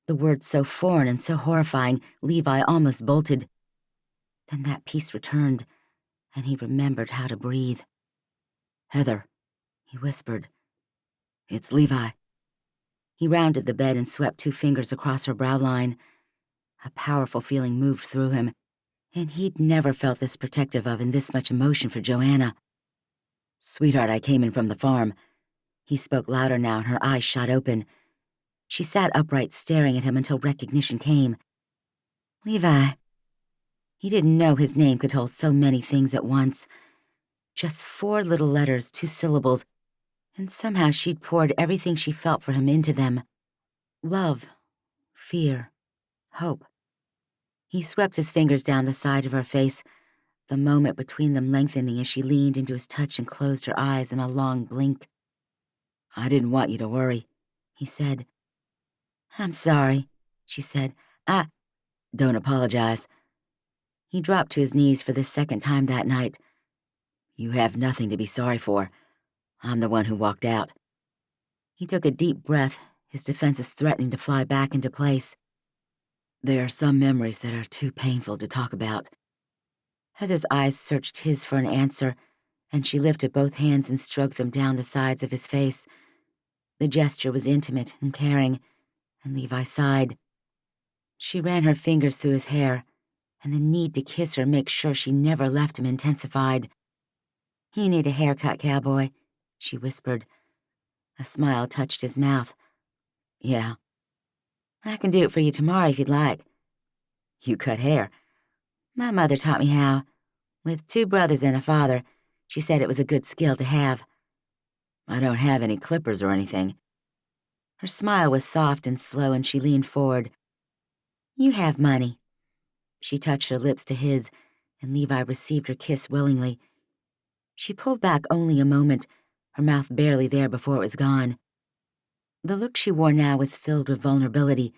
[SPEAKER 2] The word so foreign and so horrifying, Levi almost bolted. Then that peace returned, and he remembered how to breathe. Heather, he whispered. It's Levi. He rounded the bed and swept 2 fingers across her brow line. A powerful feeling moved through him, and he'd never felt this protective of and this much emotion for Joanna. Sweetheart, I came in from the farm. He spoke louder now, and her eyes shot open. She sat upright, staring at him until recognition came. Levi. He didn't know his name could hold so many things at once. Just 4 little letters, 2 syllables, and somehow she'd poured everything she felt for him into them. Love, fear, hope. He swept his fingers down the side of her face, the moment between them lengthening as she leaned into his touch and closed her eyes in a long blink. I didn't want you to worry, he said. I'm sorry, she said. Don't apologize. He dropped to his knees for the 2nd time that night. You have nothing to be sorry for. I'm the one who walked out. He took a deep breath, his defenses threatening to fly back into place. There are some memories that are too painful to talk about. Heather's eyes searched his for an answer, and she lifted both hands and stroked them down the sides of his face. The gesture was intimate and caring, and Levi sighed. She ran her fingers through his hair, and the need to kiss her, make sure she never left him, intensified. You need a haircut, Cowboy, she whispered. A smile touched his mouth. Yeah. I can do it for you tomorrow if you'd like. You cut hair. My mother taught me how. With 2 brothers and a father, she said it was a good skill to have. I don't have any clippers or anything. Her smile was soft and slow, and she leaned forward. You have money. She touched her lips to his, and Levi received her kiss willingly. She pulled back only a moment, her mouth barely there before it was gone. The look she wore now was filled with vulnerability,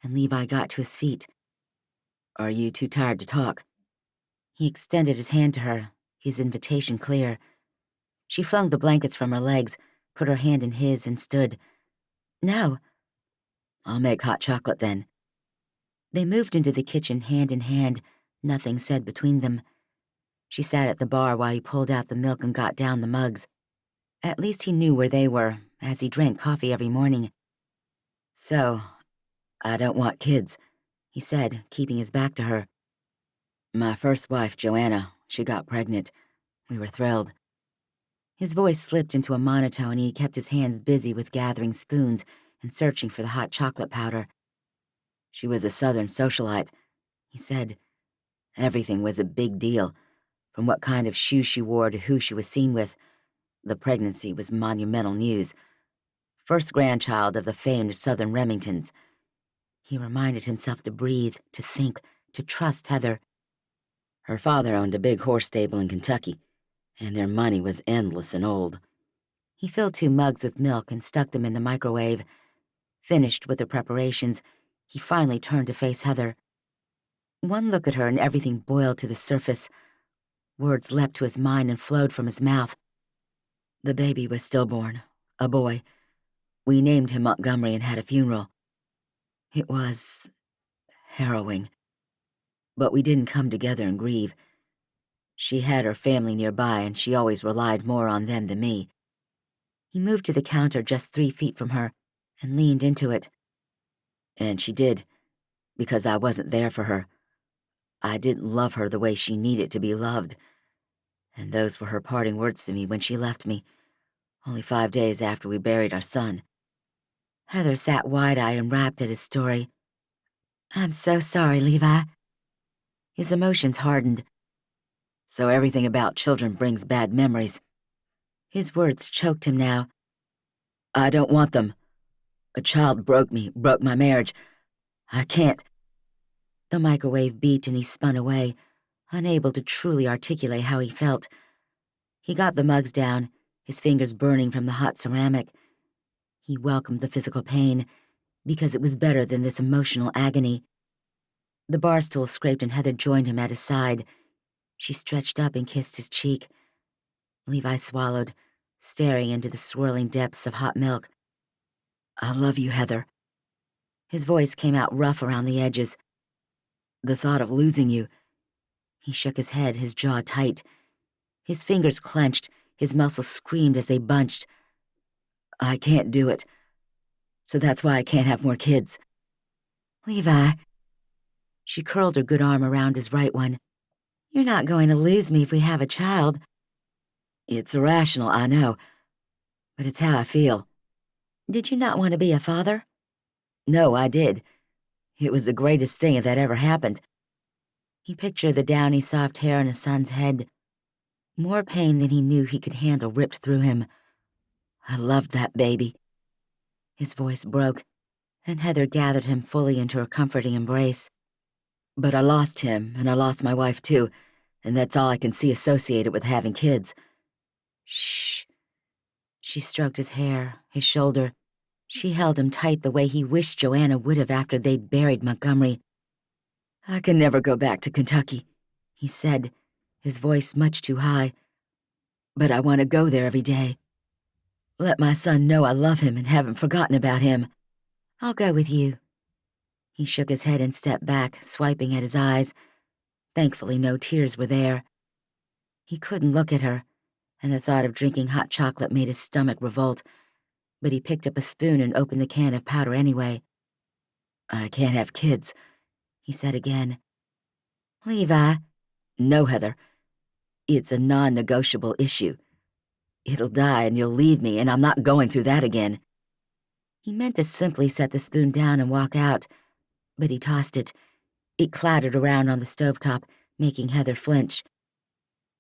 [SPEAKER 2] and Levi got to his feet. Are you too tired to talk? He extended his hand to her, his invitation clear. She flung the blankets from her legs, put her hand in his, and stood. No. I'll make hot chocolate then. They moved into the kitchen hand in hand, nothing said between them. She sat at the bar while he pulled out the milk and got down the mugs. At least he knew where they were, as he drank coffee every morning. So, I don't want kids, he said, keeping his back to her. My first wife, Joanna, she got pregnant. We were thrilled. His voice slipped into a monotone, and he kept his hands busy with gathering spoons and searching for the hot chocolate powder. She was a Southern socialite, he said. Everything was a big deal, from what kind of shoes she wore to who she was seen with. The pregnancy was monumental news. first grandchild of the famed Southern Remingtons. He reminded himself to breathe, to think, to trust Heather. Her father owned a big horse stable in Kentucky, and their money was endless and old. He filled 2 mugs with milk and stuck them in the microwave. Finished with the preparations, he finally turned to face Heather. One look at her and everything boiled to the surface. Words leapt to his mind and flowed from his mouth. The baby was stillborn, a boy. We named him Montgomery and had a funeral. It was harrowing. But we didn't come together and grieve. She had her family nearby, and she always relied more on them than me. He moved to the counter just 3 feet from her and leaned into it. And she did, because I wasn't there for her. I didn't love her the way she needed to be loved. And those were her parting words to me when she left me, only 5 days after we buried our son. Heather sat wide-eyed and rapt at his story. "I'm so sorry, Levi." His emotions hardened. So everything about children brings bad memories. His words choked him now. I don't want them. A child broke me, broke my marriage. I can't. The microwave beeped and he spun away, unable to truly articulate how he felt. He got the mugs down, his fingers burning from the hot ceramic. He welcomed the physical pain, because it was better than this emotional agony. The bar stool scraped and Heather joined him at his side. She stretched up and kissed his cheek. Levi swallowed, staring into the swirling depths of hot milk. I love you, Heather. His voice came out rough around the edges. The thought of losing you. He shook his head, his jaw tight. His fingers clenched, his muscles screamed as they bunched. I can't do it. So that's why I can't have more kids. Levi. She curled her good arm around his right one. You're not going to lose me if we have a child. It's irrational, I know, but it's how I feel. Did you not want to be a father? No, I did. It was the greatest thing that ever happened. He pictured the downy soft hair on his son's head. More pain than he knew he could handle ripped through him. I loved that baby. His voice broke, and Heather gathered him fully into her comforting embrace. But I lost him, and I lost my wife too, and that's all I can see associated with having kids. Shh. She stroked his hair, his shoulder. She held him tight the way he wished Joanna would have after they'd buried Montgomery. I can never go back to Kentucky, he said, his voice much too high. But I want to go there every day. Let my son know I love him and haven't forgotten about him. I'll go with you. He shook his head and stepped back, swiping at his eyes. Thankfully, no tears were there. He couldn't look at her, and the thought of drinking hot chocolate made his stomach revolt, but he picked up a spoon and opened the can of powder anyway. I can't have kids, he said again. Levi. No, Heather. It's a non-negotiable issue. It'll die and you'll leave me, and I'm not going through that again. He meant to simply set the spoon down and walk out, but he tossed it. It clattered around on the stovetop, making Heather flinch.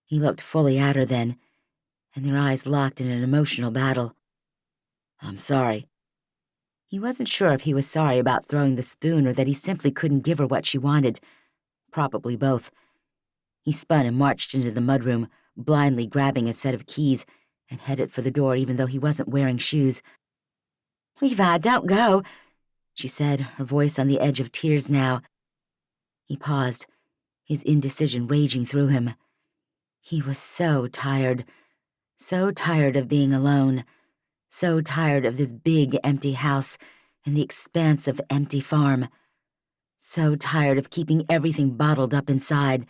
[SPEAKER 2] He looked fully at her then, and their eyes locked in an emotional battle. I'm sorry. He wasn't sure if he was sorry about throwing the spoon or that he simply couldn't give her what she wanted. Probably both. He spun and marched into the mudroom, blindly grabbing a set of keys, and headed for the door even though he wasn't wearing shoes. Levi, don't go, she said, her voice on the edge of tears now. He paused, his indecision raging through him. He was so tired of being alone, so tired of this big empty house and the expanse of empty farm, so tired of keeping everything bottled up inside.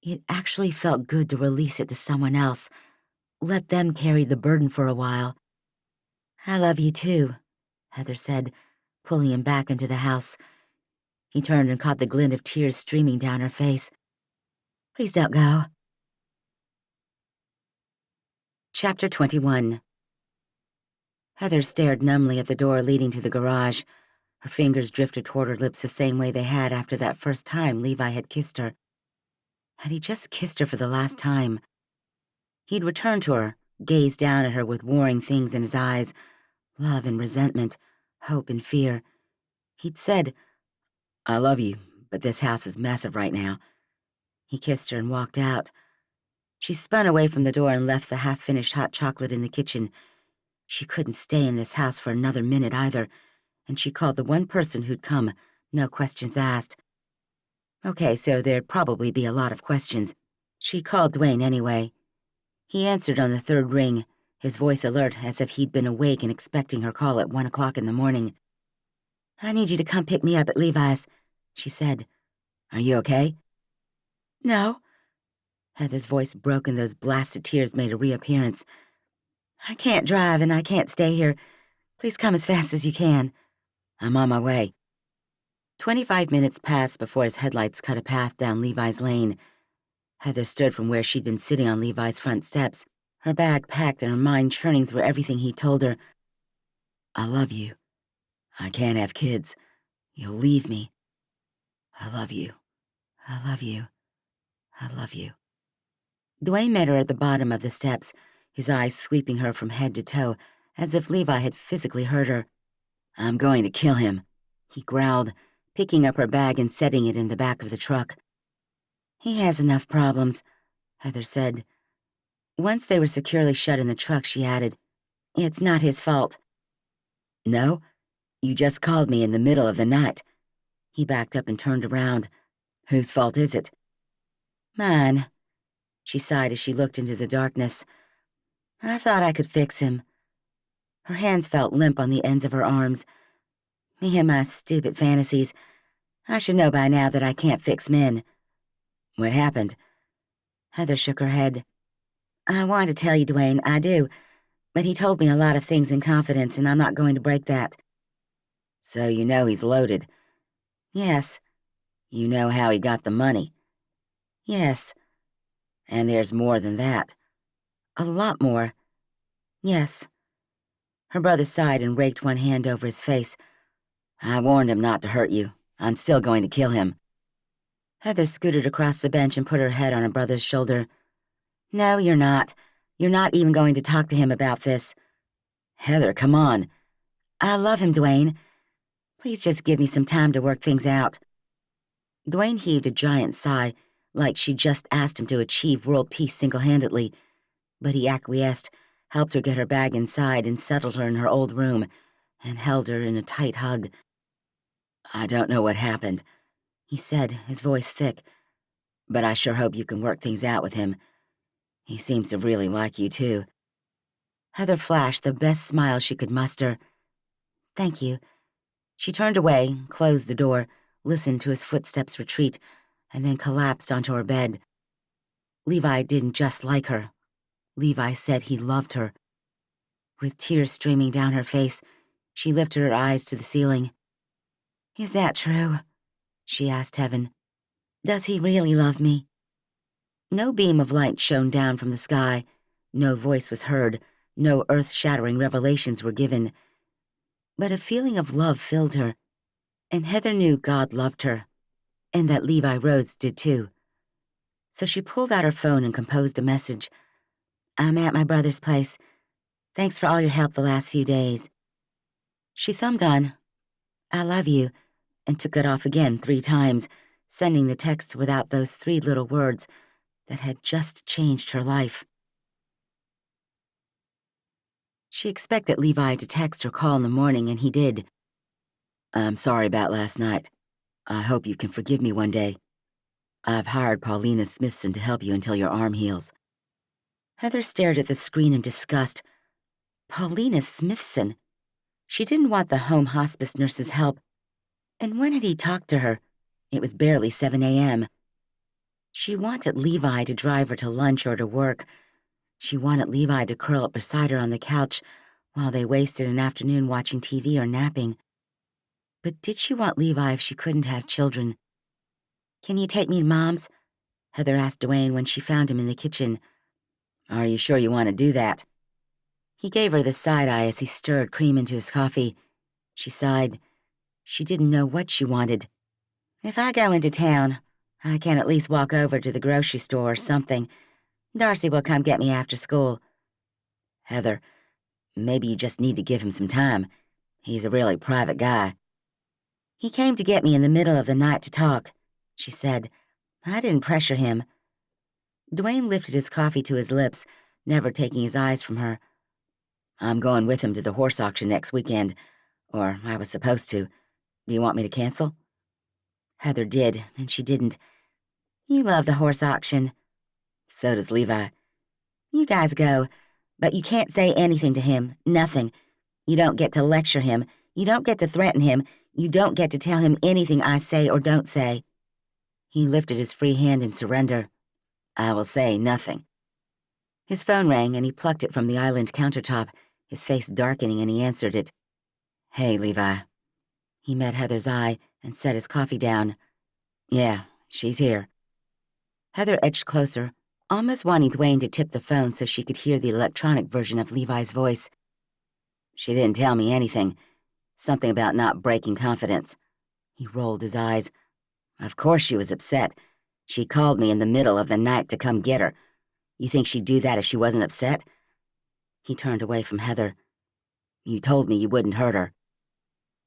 [SPEAKER 2] It actually felt good to release it to someone else, let them carry the burden for a while. I love you too, Heather said, pulling him back into the house. He turned and caught the glint of tears streaming down her face. Please don't go. Chapter 21. Heather stared numbly at the door leading to the garage. Her fingers drifted toward her lips the same way they had after that first time Levi had kissed her. Had he just kissed her for the last time? He'd returned to her, gazed down at her with warring things in his eyes, Love and resentment, hope and fear. He'd said, "I love you, but this house is massive right now." He kissed her and walked out. She spun away from the door and left the half-finished hot chocolate in the kitchen. She couldn't stay in this house for another minute either, and she called the one person who'd come, no questions asked. Okay, so there'd probably be a lot of questions. She called Dwayne anyway. He answered on the third ring, his voice alert as if he'd been awake and expecting her call at 1 o'clock in the morning. "I need you to come pick me up at Levi's," she said. "Are you okay?" "No." Heather's voice broke and those blasted tears made a reappearance. "I can't drive and I can't stay here. Please come as fast as you can." "I'm on my way." 25 minutes passed before his headlights cut a path down Levi's lane. Heather stood from where she'd been sitting on Levi's front steps, her bag packed and her mind churning through everything he told her. "I love you. I can't have kids. You'll leave me. I love you. I love you. I love you." Dwayne met her at the bottom of the steps, his eyes sweeping her from head to toe, as if Levi had physically hurt her. "I'm going to kill him," he growled, picking up her bag and setting it in the back of the truck. "He has enough problems," Heather said. Once they were securely shut in the truck, she added, "It's not his fault." "No? You just called me in the middle of the night." He backed up and turned around. "Whose fault is it?" "Mine," she sighed as she looked into the darkness. "I thought I could fix him." Her hands felt limp on the ends of her arms. "Me and my stupid fantasies. I should know by now that I can't fix men." "What happened?" Heather shook her head. "I want to tell you, Dwayne, I do, but he told me a lot of things in confidence, and I'm not going to break that." "So you know he's loaded?" "Yes." "You know how he got the money?" "Yes." "And there's more than that?" "A lot more." "Yes." Her brother sighed and raked one hand over his face. "I warned him not to hurt you. I'm still going to kill him." Heather scooted across the bench and put her head on her brother's shoulder. "No, you're not. You're not even going to talk to him about this." "Heather, come on." "I love him, Dwayne. Please just give me some time to work things out." Dwayne heaved a giant sigh, like she'd just asked him to achieve world peace single-handedly, but he acquiesced, helped her get her bag inside and settled her in her old room, and held her in a tight hug. "I don't know what happened," he said, his voice thick, "but I sure hope you can work things out with him. He seems to really like you, too." Heather flashed the best smile she could muster. "Thank you." She turned away, closed the door, listened to his footsteps retreat, and then collapsed onto her bed. Levi didn't just like her. Levi said he loved her. With tears streaming down her face, she lifted her eyes to the ceiling. "Is that true?" she asked heaven. "Does he really love me?" No beam of light shone down from the sky. No voice was heard. No earth-shattering revelations were given. But a feeling of love filled her, and Heather knew God loved her, and that Levi Rhodes did too. So she pulled out her phone and composed a message. "I'm at my brother's place. Thanks for all your help the last few days." She thumbed on, "I love you," and took it off again 3 times, sending the text without those 3 little words that had just changed her life. She expected Levi to text or call in the morning, and he did. "I'm sorry about last night. I hope you can forgive me one day. I've hired Paulina Smithson to help you until your arm heals." Heather stared at the screen in disgust. Paulina Smithson? She didn't want the home hospice nurse's help. And when had he talked to her? It was barely 7 a.m. She wanted Levi to drive her to lunch or to work. She wanted Levi to curl up beside her on the couch while they wasted an afternoon watching TV or napping. But did she want Levi if she couldn't have children? "Can you take me to Mom's?" Heather asked Dwayne when she found him in the kitchen. "Are you sure you want to do that?" He gave her the side eye as he stirred cream into his coffee. She sighed. She didn't know what she wanted. "If I go into town, I can at least walk over to the grocery store or something. Darcy will come get me after school." "Heather, Maybe you just need to give him some time. He's a really private guy. He came to get me in the middle of the night to talk, she said. I didn't pressure him. Dwayne lifted his coffee to his lips, never taking his eyes from her. I'm going with him to the horse auction next weekend, or I was supposed to. Do you want me to cancel? Heather did, and she didn't. You love the horse auction. So does Levi. You guys go, but you can't say anything to him, nothing. You don't get to lecture him. You don't get to threaten him. You don't get to tell him anything I say or don't say. He lifted his free hand in surrender. I will say nothing. His phone rang and he plucked it from the island countertop, his face darkening, and he answered it. Hey, Levi. He met Heather's eye and set his coffee down. Yeah, she's here. Heather edged closer, almost wanting Dwayne to tip the phone so she could hear the electronic version of Levi's voice. She didn't tell me anything. Something about not breaking confidence. He rolled his eyes. Of course she was upset. She called me in the middle of the night to come get her. You think she'd do that if she wasn't upset? He turned away from Heather. You told me you wouldn't hurt her.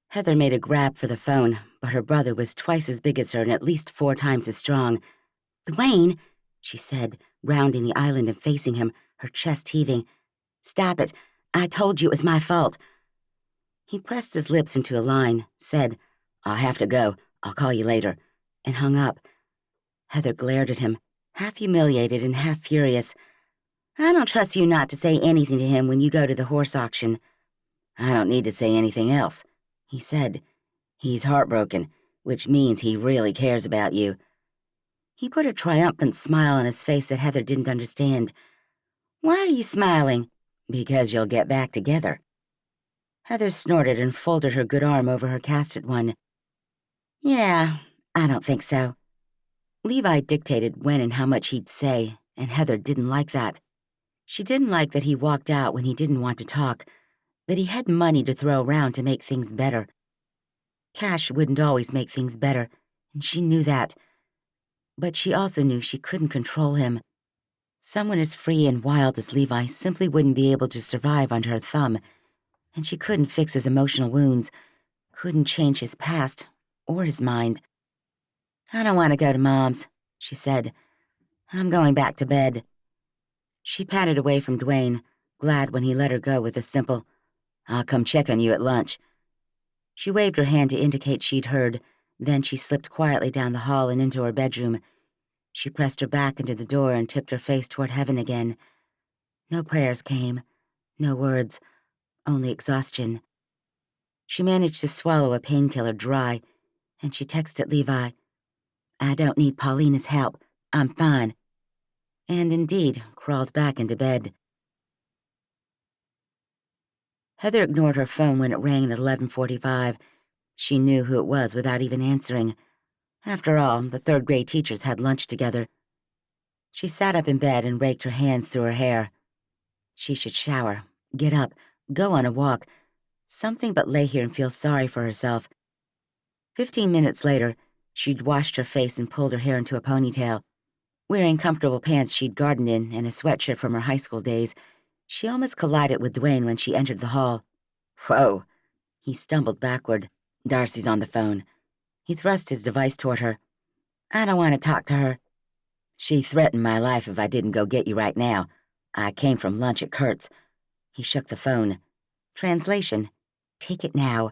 [SPEAKER 2] Heather made a grab for the phone, but her brother was twice as big as her and at least 4 times as strong. Dwayne, she said, rounding the island and facing him, her chest heaving. Stop it. I told you it was my fault. He pressed his lips into a line, said, I'll have to go. I'll call you later, and hung up. Heather glared at him, half humiliated and half furious. I don't trust you not to say anything to him when you go to the horse auction. I don't need to say anything else, he said. He's heartbroken, which means he really cares about you. He put a triumphant smile on his face that Heather didn't understand. Why are you smiling? Because you'll get back together. Heather snorted and folded her good arm over her casted one. Yeah, I don't think so. Levi dictated when and how much he'd say, and Heather didn't like that. She didn't like that he walked out when he didn't want to talk, that he had money to throw around to make things better. Cash wouldn't always make things better, and she knew that. But she also knew she couldn't control him. Someone as free and wild as Levi simply wouldn't be able to survive under her thumb, and she couldn't fix his emotional wounds, couldn't change his past or his mind. I don't want to go to Mom's, she said. I'm going back to bed. She patted away from Dwayne, glad when he let her go with a simple, I'll come check on you at lunch. She waved her hand to indicate she'd heard, then she slipped quietly down the hall and into her bedroom. She pressed her back into the door and tipped her face toward heaven again. No prayers came, no words, only exhaustion. She managed to swallow a painkiller dry, and she texted Levi, I don't need Paulina's help. I'm fine. And indeed, crawled back into bed. Heather ignored her phone when it rang at 11:45. She knew who it was without even answering. After all, the third-grade teachers had lunch together. She sat up in bed and raked her hands through her hair. She should shower, get up, go on a walk, something but lay here and feel sorry for herself. 15 minutes later, she'd washed her face and pulled her hair into a ponytail. Wearing comfortable pants she'd gardened in and a sweatshirt from her high school days, she almost collided with Dwayne when she entered the hall. Whoa. He stumbled backward. Darcy's on the phone. He thrust his device toward her. I don't want to talk to her. She threatened my life if I didn't go get you right now. I came from lunch at Kurt's. He shook the phone. Translation. Take it now.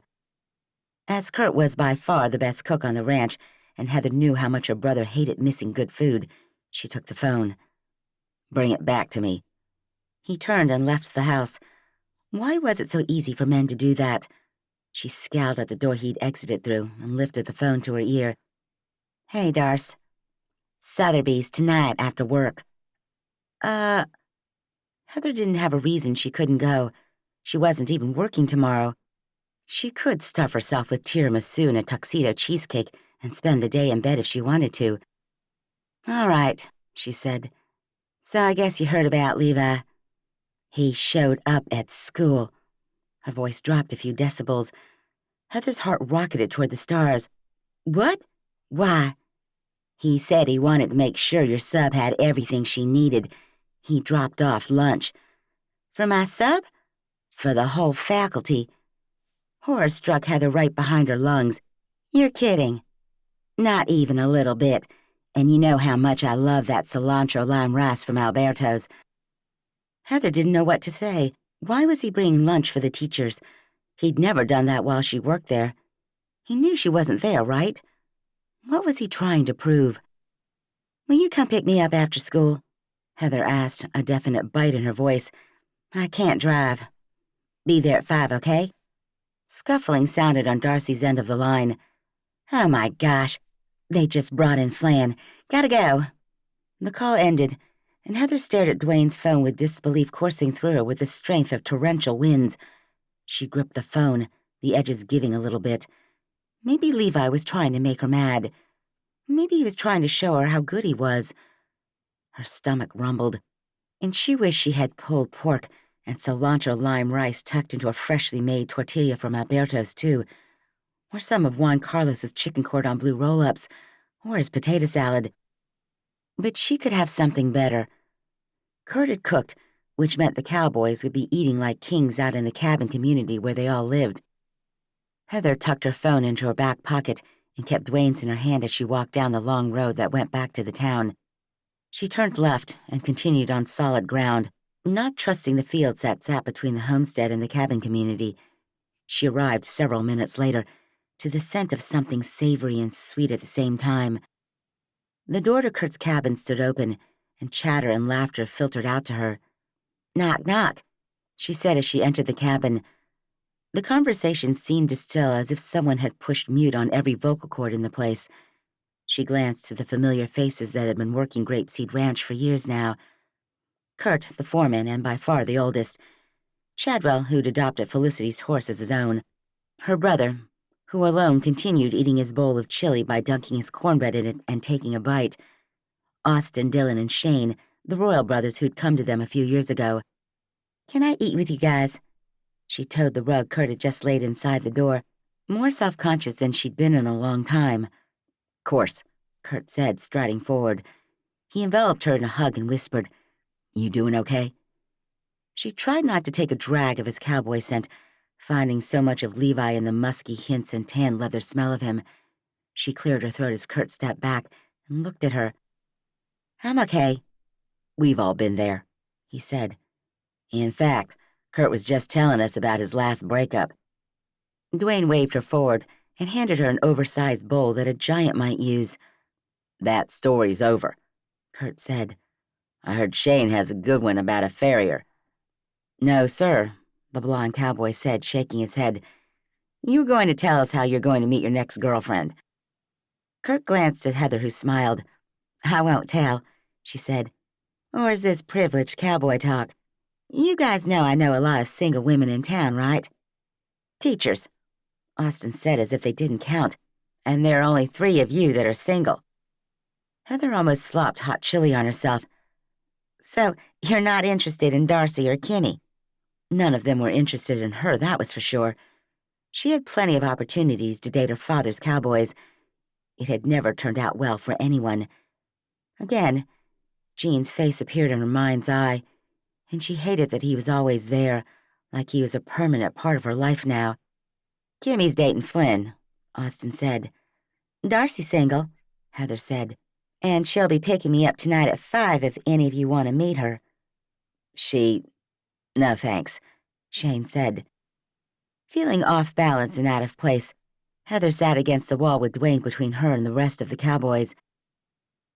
[SPEAKER 2] As Kurt was by far the best cook on the ranch, and Heather knew how much her brother hated missing good food, she took the phone. Bring it back to me. He turned and left the house. Why was it so easy for men to do that? She scowled at the door he'd exited through and lifted the phone to her ear. Hey, Darce. Sotheby's tonight after work. Heather didn't have a reason she couldn't go. She wasn't even working tomorrow. She could stuff herself with tiramisu and a tuxedo cheesecake and spend the day in bed if she wanted to. All right, she said. So I guess you heard about Levi. He showed up at school. Her voice dropped a few decibels. Heather's heart rocketed toward the stars. What? Why? He said he wanted to make sure your sub had everything she needed. He dropped off lunch. For my sub? For the whole faculty. Horror struck Heather right behind her lungs. You're kidding. Not even a little bit. And you know how much I love that cilantro lime rice from Alberto's. Heather didn't know what to say. Why was he bringing lunch for the teachers? He'd never done that while she worked there. He knew she wasn't there, right? What was he trying to prove? Will you come pick me up after school? Heather asked, a definite bite in her voice. I can't drive. Be there at 5, okay? Scuffling sounded on Darcy's end of the line. Oh my gosh. They just brought in Flan. Gotta go. The call ended, and Heather stared at Dwayne's phone with disbelief coursing through her with the strength of torrential winds. She gripped the phone, the edges giving a little bit. Maybe Levi was trying to make her mad. Maybe he was trying to show her how good he was. Her stomach rumbled, and she wished she had pulled pork and cilantro lime rice tucked into a freshly made tortilla from Alberto's, too, or some of Juan Carlos's chicken cordon bleu roll-ups, or his potato salad. But she could have something better. Kurt had cooked, which meant the Cowboys would be eating like kings out in the cabin community where they all lived. Heather tucked her phone into her back pocket and kept Dwayne's in her hand as she walked down the long road that went back to the town. She turned left and continued on solid ground, not trusting the fields that sat between the homestead and the cabin community. She arrived several minutes later to the scent of something savory and sweet at the same time. The door to Kurt's cabin stood open, and chatter and laughter filtered out to her. Knock, knock, she said as she entered the cabin. The conversation seemed to still as if someone had pushed mute on every vocal cord in the place. She glanced to the familiar faces that had been working Grapeseed Ranch for years now. Kurt, the foreman and by far the oldest. Chadwell, who'd adopted Felicity's horse as his own. Her brother, who alone continued eating his bowl of chili by dunking his cornbread in it and taking a bite. Austin, Dylan, and Shane, the Royal brothers who'd come to them a few years ago. Can I eat with you guys? She towed the rug Kurt had just laid inside the door, more self-conscious than she'd been in a long time. Course, Kurt said, striding forward. He enveloped her in a hug and whispered, You doing okay? She tried not to take a drag of his cowboy scent, finding so much of Levi in the musky hints and tan leather smell of him. She cleared her throat as Kurt stepped back and looked at her. I'm okay. We've all been there, he said. In fact, Kurt was just telling us about his last breakup. Dwayne waved her forward and handed her an oversized bowl that a giant might use. That story's over, Kurt said. I heard Shane has a good one about a farrier. No, sir, the blonde cowboy said, shaking his head. You were going to tell us how you're going to meet your next girlfriend. Kurt glanced at Heather, who smiled. I won't tell, she said. Or is this privileged cowboy talk? You guys know I know a lot of single women in town, right? Teachers, Austin said as if they didn't count, and there are only 3 of you that are single. Heather almost slopped hot chili on herself. So, you're not interested in Darcy or Kimmy? None of them were interested in her, that was for sure. She had plenty of opportunities to date her father's cowboys. It had never turned out well for anyone. Again, Jean's face appeared in her mind's eye, and she hated that he was always there, like he was a permanent part of her life now. Kimmy's dating Flynn, Austin said. Darcy's single, Heather said, and she'll be picking me up tonight at 5 if any of you want to meet her. No thanks, Shane said. Feeling off balance and out of place, Heather sat against the wall with Dwayne between her and the rest of the cowboys.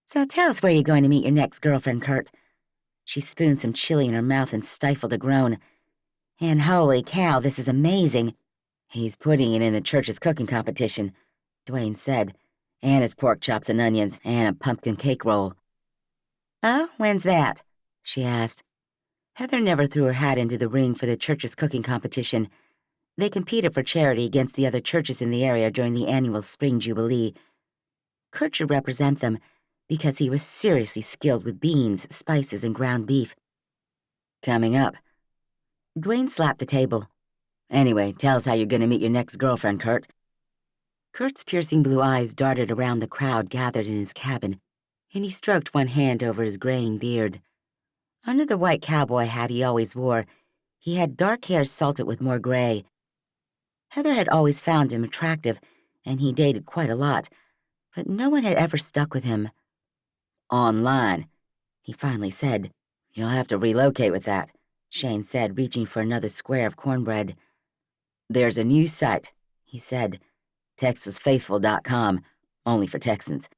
[SPEAKER 2] So tell us where you're going to meet your next girlfriend, Kurt. She spooned some chili in her mouth and stifled a groan. And holy cow, this is amazing. He's putting it in the church's cooking competition, Dwayne said, and his pork chops and onions and a pumpkin cake roll. Oh, when's that? She asked. Heather never threw her hat into the ring for the church's cooking competition. They competed for charity against the other churches in the area during the annual Spring Jubilee. Kurt should represent them because he was seriously skilled with beans, spices, and ground beef. Coming up. Dwayne slapped the table. Anyway, tell us how you're going to meet your next girlfriend, Kurt. Kurt's piercing blue eyes darted around the crowd gathered in his cabin, and he stroked one hand over his graying beard. Under the white cowboy hat he always wore, He had dark hair salted with more gray. Heather had always found him attractive, and he dated quite a lot, but no one had ever stuck with him. "Online," he finally said. "You'll have to relocate with that," Shane said, reaching for another square of cornbread. "There's a new site," he said. TexasFaithful.com, only for Texans.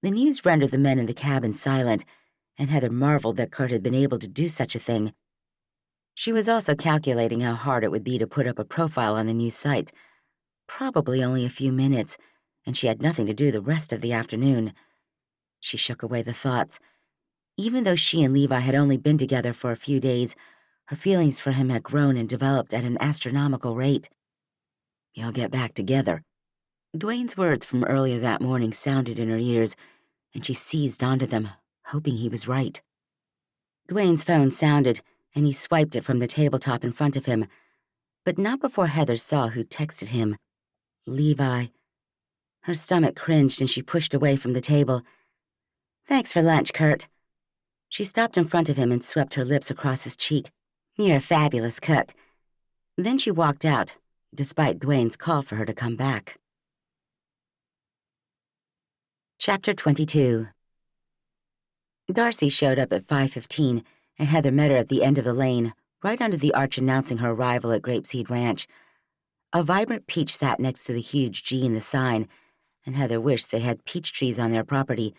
[SPEAKER 2] The news rendered the men in the cabin silent, and Heather marveled that Kurt had been able to do such a thing. She was also calculating how hard it would be to put up a profile on the new site. Probably only a few minutes, and she had nothing to do the rest of the afternoon. She shook away the thoughts. Even though she and Levi had only been together for a few days, her feelings for him had grown and developed at an astronomical rate. "You'll get back together." Dwayne's words from earlier that morning sounded in her ears, and she seized onto them, hoping he was right. Dwayne's phone sounded, and he swiped it from the tabletop in front of him, but not before Heather saw who texted him. Levi. Her stomach cringed and she pushed away from the table. "Thanks for lunch, Kurt." She stopped in front of him and swept her lips across his cheek. "You're a fabulous cook." Then she walked out, despite Dwayne's call for her to come back. Chapter 22. Darcy showed up at 5:15, and Heather met her at the end of the lane, right under the arch announcing her arrival at Grapeseed Ranch. A vibrant peach sat next to the huge G in the sign, and Heather wished they had peach trees on their property.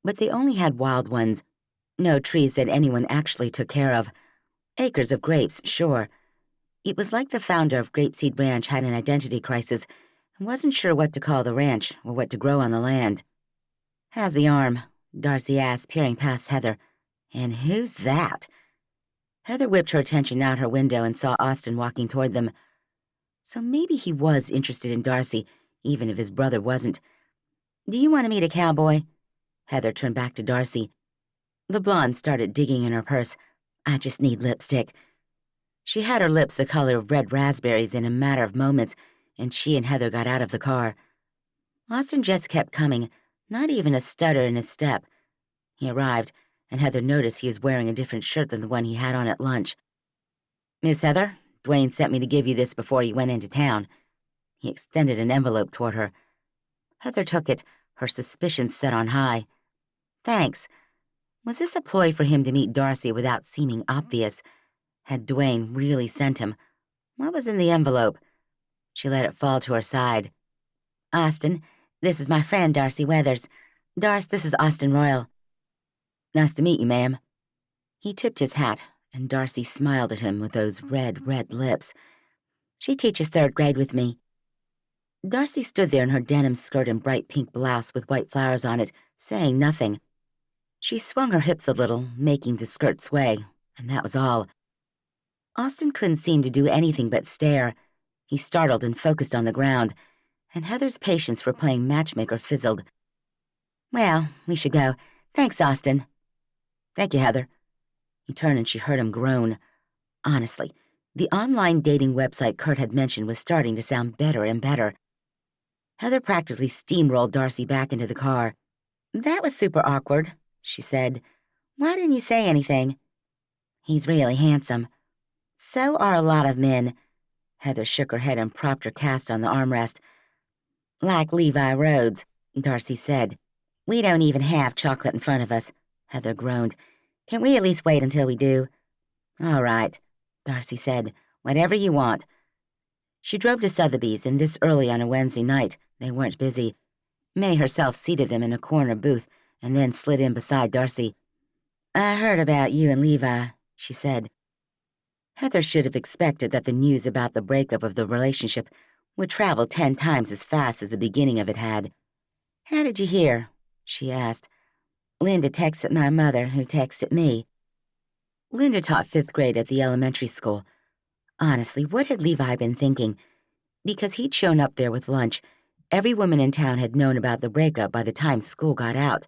[SPEAKER 2] But they only had wild ones, no trees that anyone actually took care of. Acres of grapes, sure. It was like the founder of Grapeseed Ranch had an identity crisis and wasn't sure what to call the ranch or what to grow on the land. "How's the arm?" Darcy asked, peering past Heather. "And who's that?" Heather whipped her attention out her window and saw Austin walking toward them. So maybe he was interested in Darcy, even if his brother wasn't. "Do you want to meet a cowboy?" Heather turned back to Darcy. The blonde started digging in her purse. "I just need lipstick." She had her lips the color of red raspberries in a matter of moments, and she and Heather got out of the car. Austin just kept coming, not even a stutter in his step. He arrived, and Heather noticed he was wearing a different shirt than the one he had on at lunch. "Miss Heather, Dwayne sent me to give you this before he went into town." He extended an envelope toward her. Heather took it, her suspicions set on high. "Thanks." Was this a ploy for him to meet Darcy without seeming obvious? Had Dwayne really sent him? What was in the envelope? She let it fall to her side. "Austin, this is my friend Darcy Weathers. Darce, this is Austin Royal." "Nice to meet you, ma'am." He tipped his hat, and Darcy smiled at him with those red, red lips. "She teaches third grade with me." Darcy stood there in her denim skirt and bright pink blouse with white flowers on it, saying nothing. She swung her hips a little, making the skirt sway, and that was all. Austin couldn't seem to do anything but stare. He startled and focused on the ground, and Heather's patience for playing matchmaker fizzled. "Well, we should go. Thanks, Austin." "Thank you, Heather." He turned and she heard him groan. Honestly, the online dating website Kurt had mentioned was starting to sound better and better. Heather practically steamrolled Darcy back into the car. "That was super awkward," she said. "Why didn't you say anything?" "He's really handsome." "So are a lot of men." Heather shook her head and propped her cast on the armrest. "Like Levi Rhodes," Darcy said. "We don't even have chocolate in front of us," Heather groaned. "Can we at least wait until we do?" "All right," Darcy said. "Whatever you want." She drove to Sotheby's, and this early on a Wednesday night, they weren't busy. May herself seated them in a corner booth and then slid in beside Darcy. "I heard about you and Levi," she said. Heather should have expected that the news about the breakup of the relationship would travel 10 times as fast as the beginning of it had. "How did you hear?" she asked. "Linda texted my mother, who texted me." Linda taught 5th grade at the elementary school. Honestly, what had Levi been thinking? Because he'd shown up there with lunch, every woman in town had known about the breakup by the time school got out.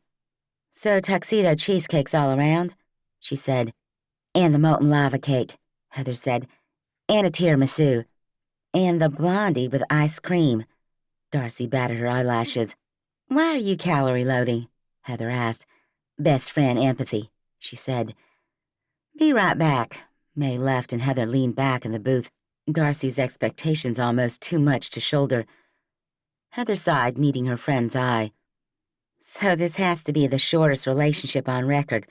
[SPEAKER 2] "So tuxedo cheesecakes all around?" she said. "And the molten lava cake," Heather said. "And a tiramisu. And the blondie with ice cream." Darcy batted her eyelashes. "Why are you calorie loading?" Heather asked. "Best friend empathy," she said. "Be right back." May left and Heather leaned back in the booth, Darcy's expectations almost too much to shoulder. Heather sighed, meeting her friend's eye. "So this has to be the shortest relationship on record."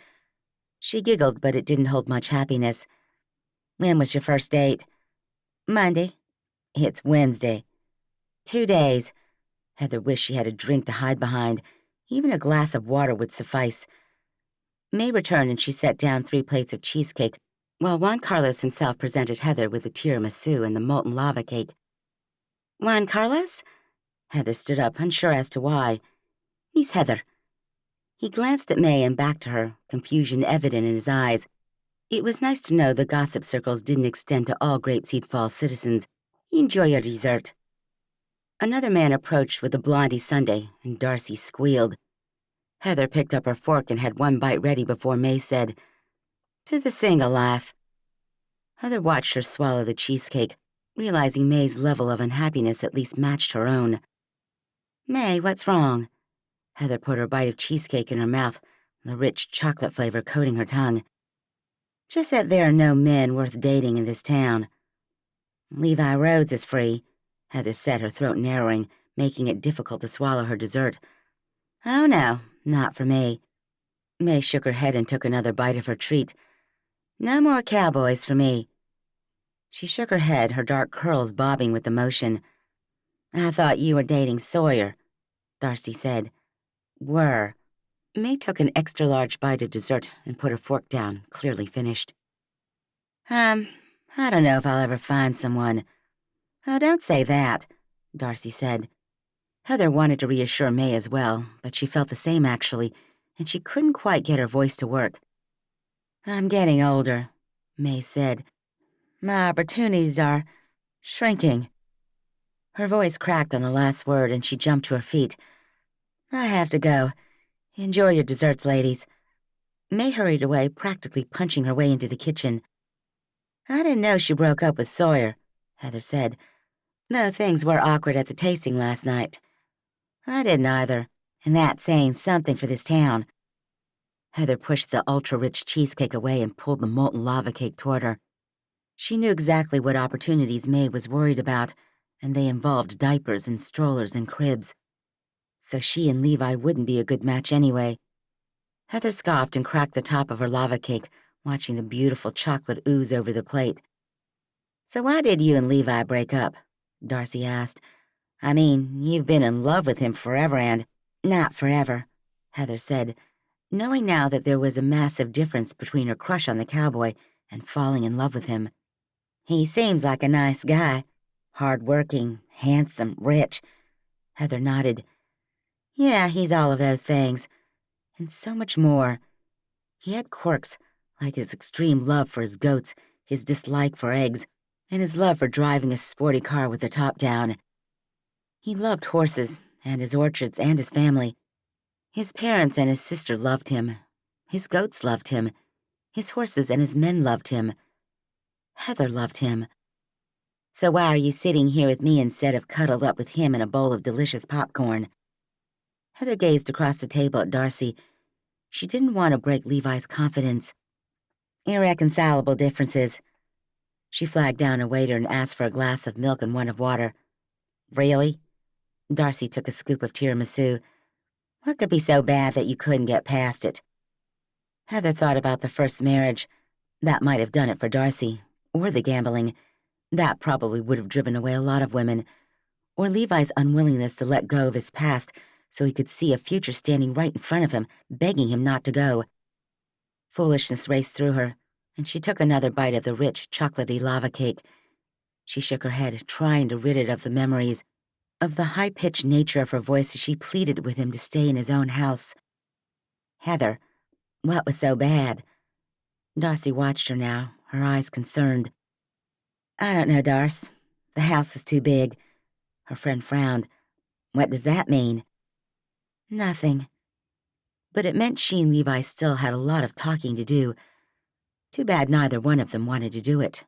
[SPEAKER 2] She giggled, but it didn't hold much happiness. "When was your first date?" "Monday." "It's Wednesday." "2 days." Heather wished she had a drink to hide behind. Even a glass of water would suffice. May returned and she set down 3 plates of cheesecake, while Juan Carlos himself presented Heather with the tiramisu and the molten lava cake. "Juan Carlos?" Heather stood up, unsure as to why. "He's Heather." He glanced at May and back to her, confusion evident in his eyes. It was nice to know the gossip circles didn't extend to all Grapeseed Falls citizens. "Enjoy your dessert." Another man approached with a blondie sundae, and Darcy squealed. Heather picked up her fork and had 1 bite ready before May said, "To the single life." Heather watched her swallow the cheesecake, realizing May's level of unhappiness at least matched her own. "May, what's wrong?" Heather put her bite of cheesecake in her mouth, the rich chocolate flavor coating her tongue. "Just that there are no men worth dating in this town." "Levi Rhodes is free," Heather said, her throat narrowing, making it difficult to swallow her dessert. "Oh no, not for me." May shook her head and took another bite of her treat. "No more cowboys for me." She shook her head, her dark curls bobbing with emotion. "I thought you were dating Sawyer," Darcy said. "Were." May took an extra-large bite of dessert and put her fork down, clearly finished. I don't know if I'll ever find someone." "Oh, don't say that," Darcy said. Heather wanted to reassure May as well, but she felt the same actually, and she couldn't quite get her voice to work. "I'm getting older," May said. "My opportunities are shrinking." Her voice cracked on the last word, and she jumped to her feet. "I have to go. Enjoy your desserts, ladies." May hurried away, practically punching her way into the kitchen. "I didn't know she broke up with Sawyer," Heather said, "though things were awkward at the tasting last night." "I didn't either, and that's saying something for this town." Heather pushed the ultra-rich cheesecake away and pulled the molten lava cake toward her. She knew exactly what opportunities May was worried about, and they involved diapers and strollers and cribs. So she and Levi wouldn't be a good match anyway. Heather scoffed and cracked the top of her lava cake, watching the beautiful chocolate ooze over the plate. "So why did you and Levi break up?" Darcy asked. "I mean, you've been in love with him forever and—" "Not forever," Heather said, knowing now that there was a massive difference between her crush on the cowboy and falling in love with him. "He seems like a nice guy. Hard-working, handsome, rich." Heather nodded. "Yeah, he's all of those things. And so much more. He had quirks, like his extreme love for his goats, his dislike for eggs, and his love for driving a sporty car with the top down. He loved horses, and his orchards, and his family. His parents and his sister loved him. His goats loved him. His horses and his men loved him. Heather loved him. So why are you sitting here with me instead of cuddled up with him in a bowl of delicious popcorn?" Heather gazed across the table at Darcy. She didn't want to break Levi's confidence. "Irreconcilable differences." She flagged down a waiter and asked for a glass of milk and one of water. "Really?" Darcy took a scoop of tiramisu. "What could be so bad that you couldn't get past it?" Heather thought about the first marriage. That might have done it for Darcy. Or the gambling. That probably would have driven away a lot of women. Or Levi's unwillingness to let go of his past so he could see a future standing right in front of him, begging him not to go. Foolishness raced through her, and she took another bite of the rich, chocolatey lava cake. She shook her head, trying to rid it of the memories, of the high-pitched nature of her voice as she pleaded with him to stay in his own house. "Heather, what was so bad?" Darcy watched her now, her eyes concerned. "I don't know, Darce. The house was too big." Her friend frowned. "What does that mean?" "Nothing." But it meant she and Levi still had a lot of talking to do. Too bad neither one of them wanted to do it.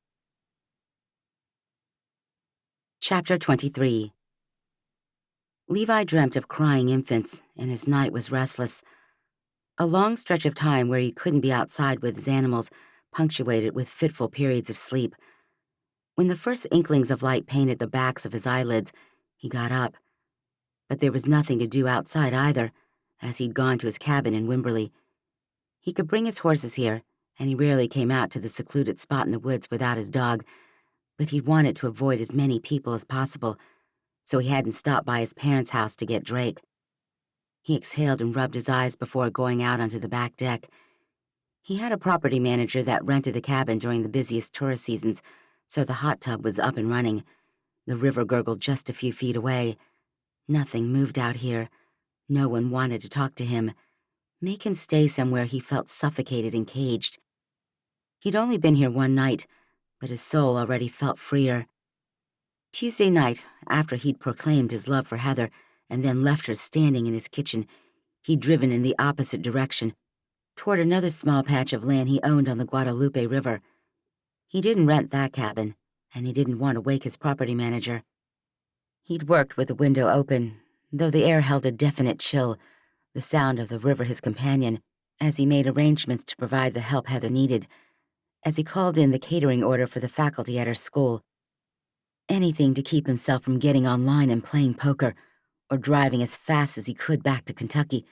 [SPEAKER 2] Chapter 23. Levi dreamt of crying infants, and his night was restless. A long stretch of time where he couldn't be outside with his animals, punctuated with fitful periods of sleep. When the first inklings of light painted the backs of his eyelids, he got up. But there was nothing to do outside either, as he'd gone to his cabin in Wimberley. He could bring his horses here, and he rarely came out to the secluded spot in the woods without his dog, but he wanted to avoid as many people as possible, so he hadn't stopped by his parents' house to get Drake. He exhaled and rubbed his eyes before going out onto the back deck. He had a property manager that rented the cabin during the busiest tourist seasons, so the hot tub was up and running. The river gurgled just a few feet away. Nothing moved out here. No one wanted to talk to him, make him stay somewhere he felt suffocated and caged. He'd only been here one night, but his soul already felt freer. Tuesday night, after he'd proclaimed his love for Heather and then left her standing in his kitchen, he'd driven in the opposite direction, toward another small patch of land he owned on the Guadalupe River. He didn't rent that cabin, and he didn't want to wake his property manager. He'd worked with the window open, though the air held a definite chill, the sound of the river his companion, as he made arrangements to provide the help Heather needed, as he called in the catering order for the faculty at her school. Anything to keep himself from getting online and playing poker, or driving as fast as he could back to Kentucky,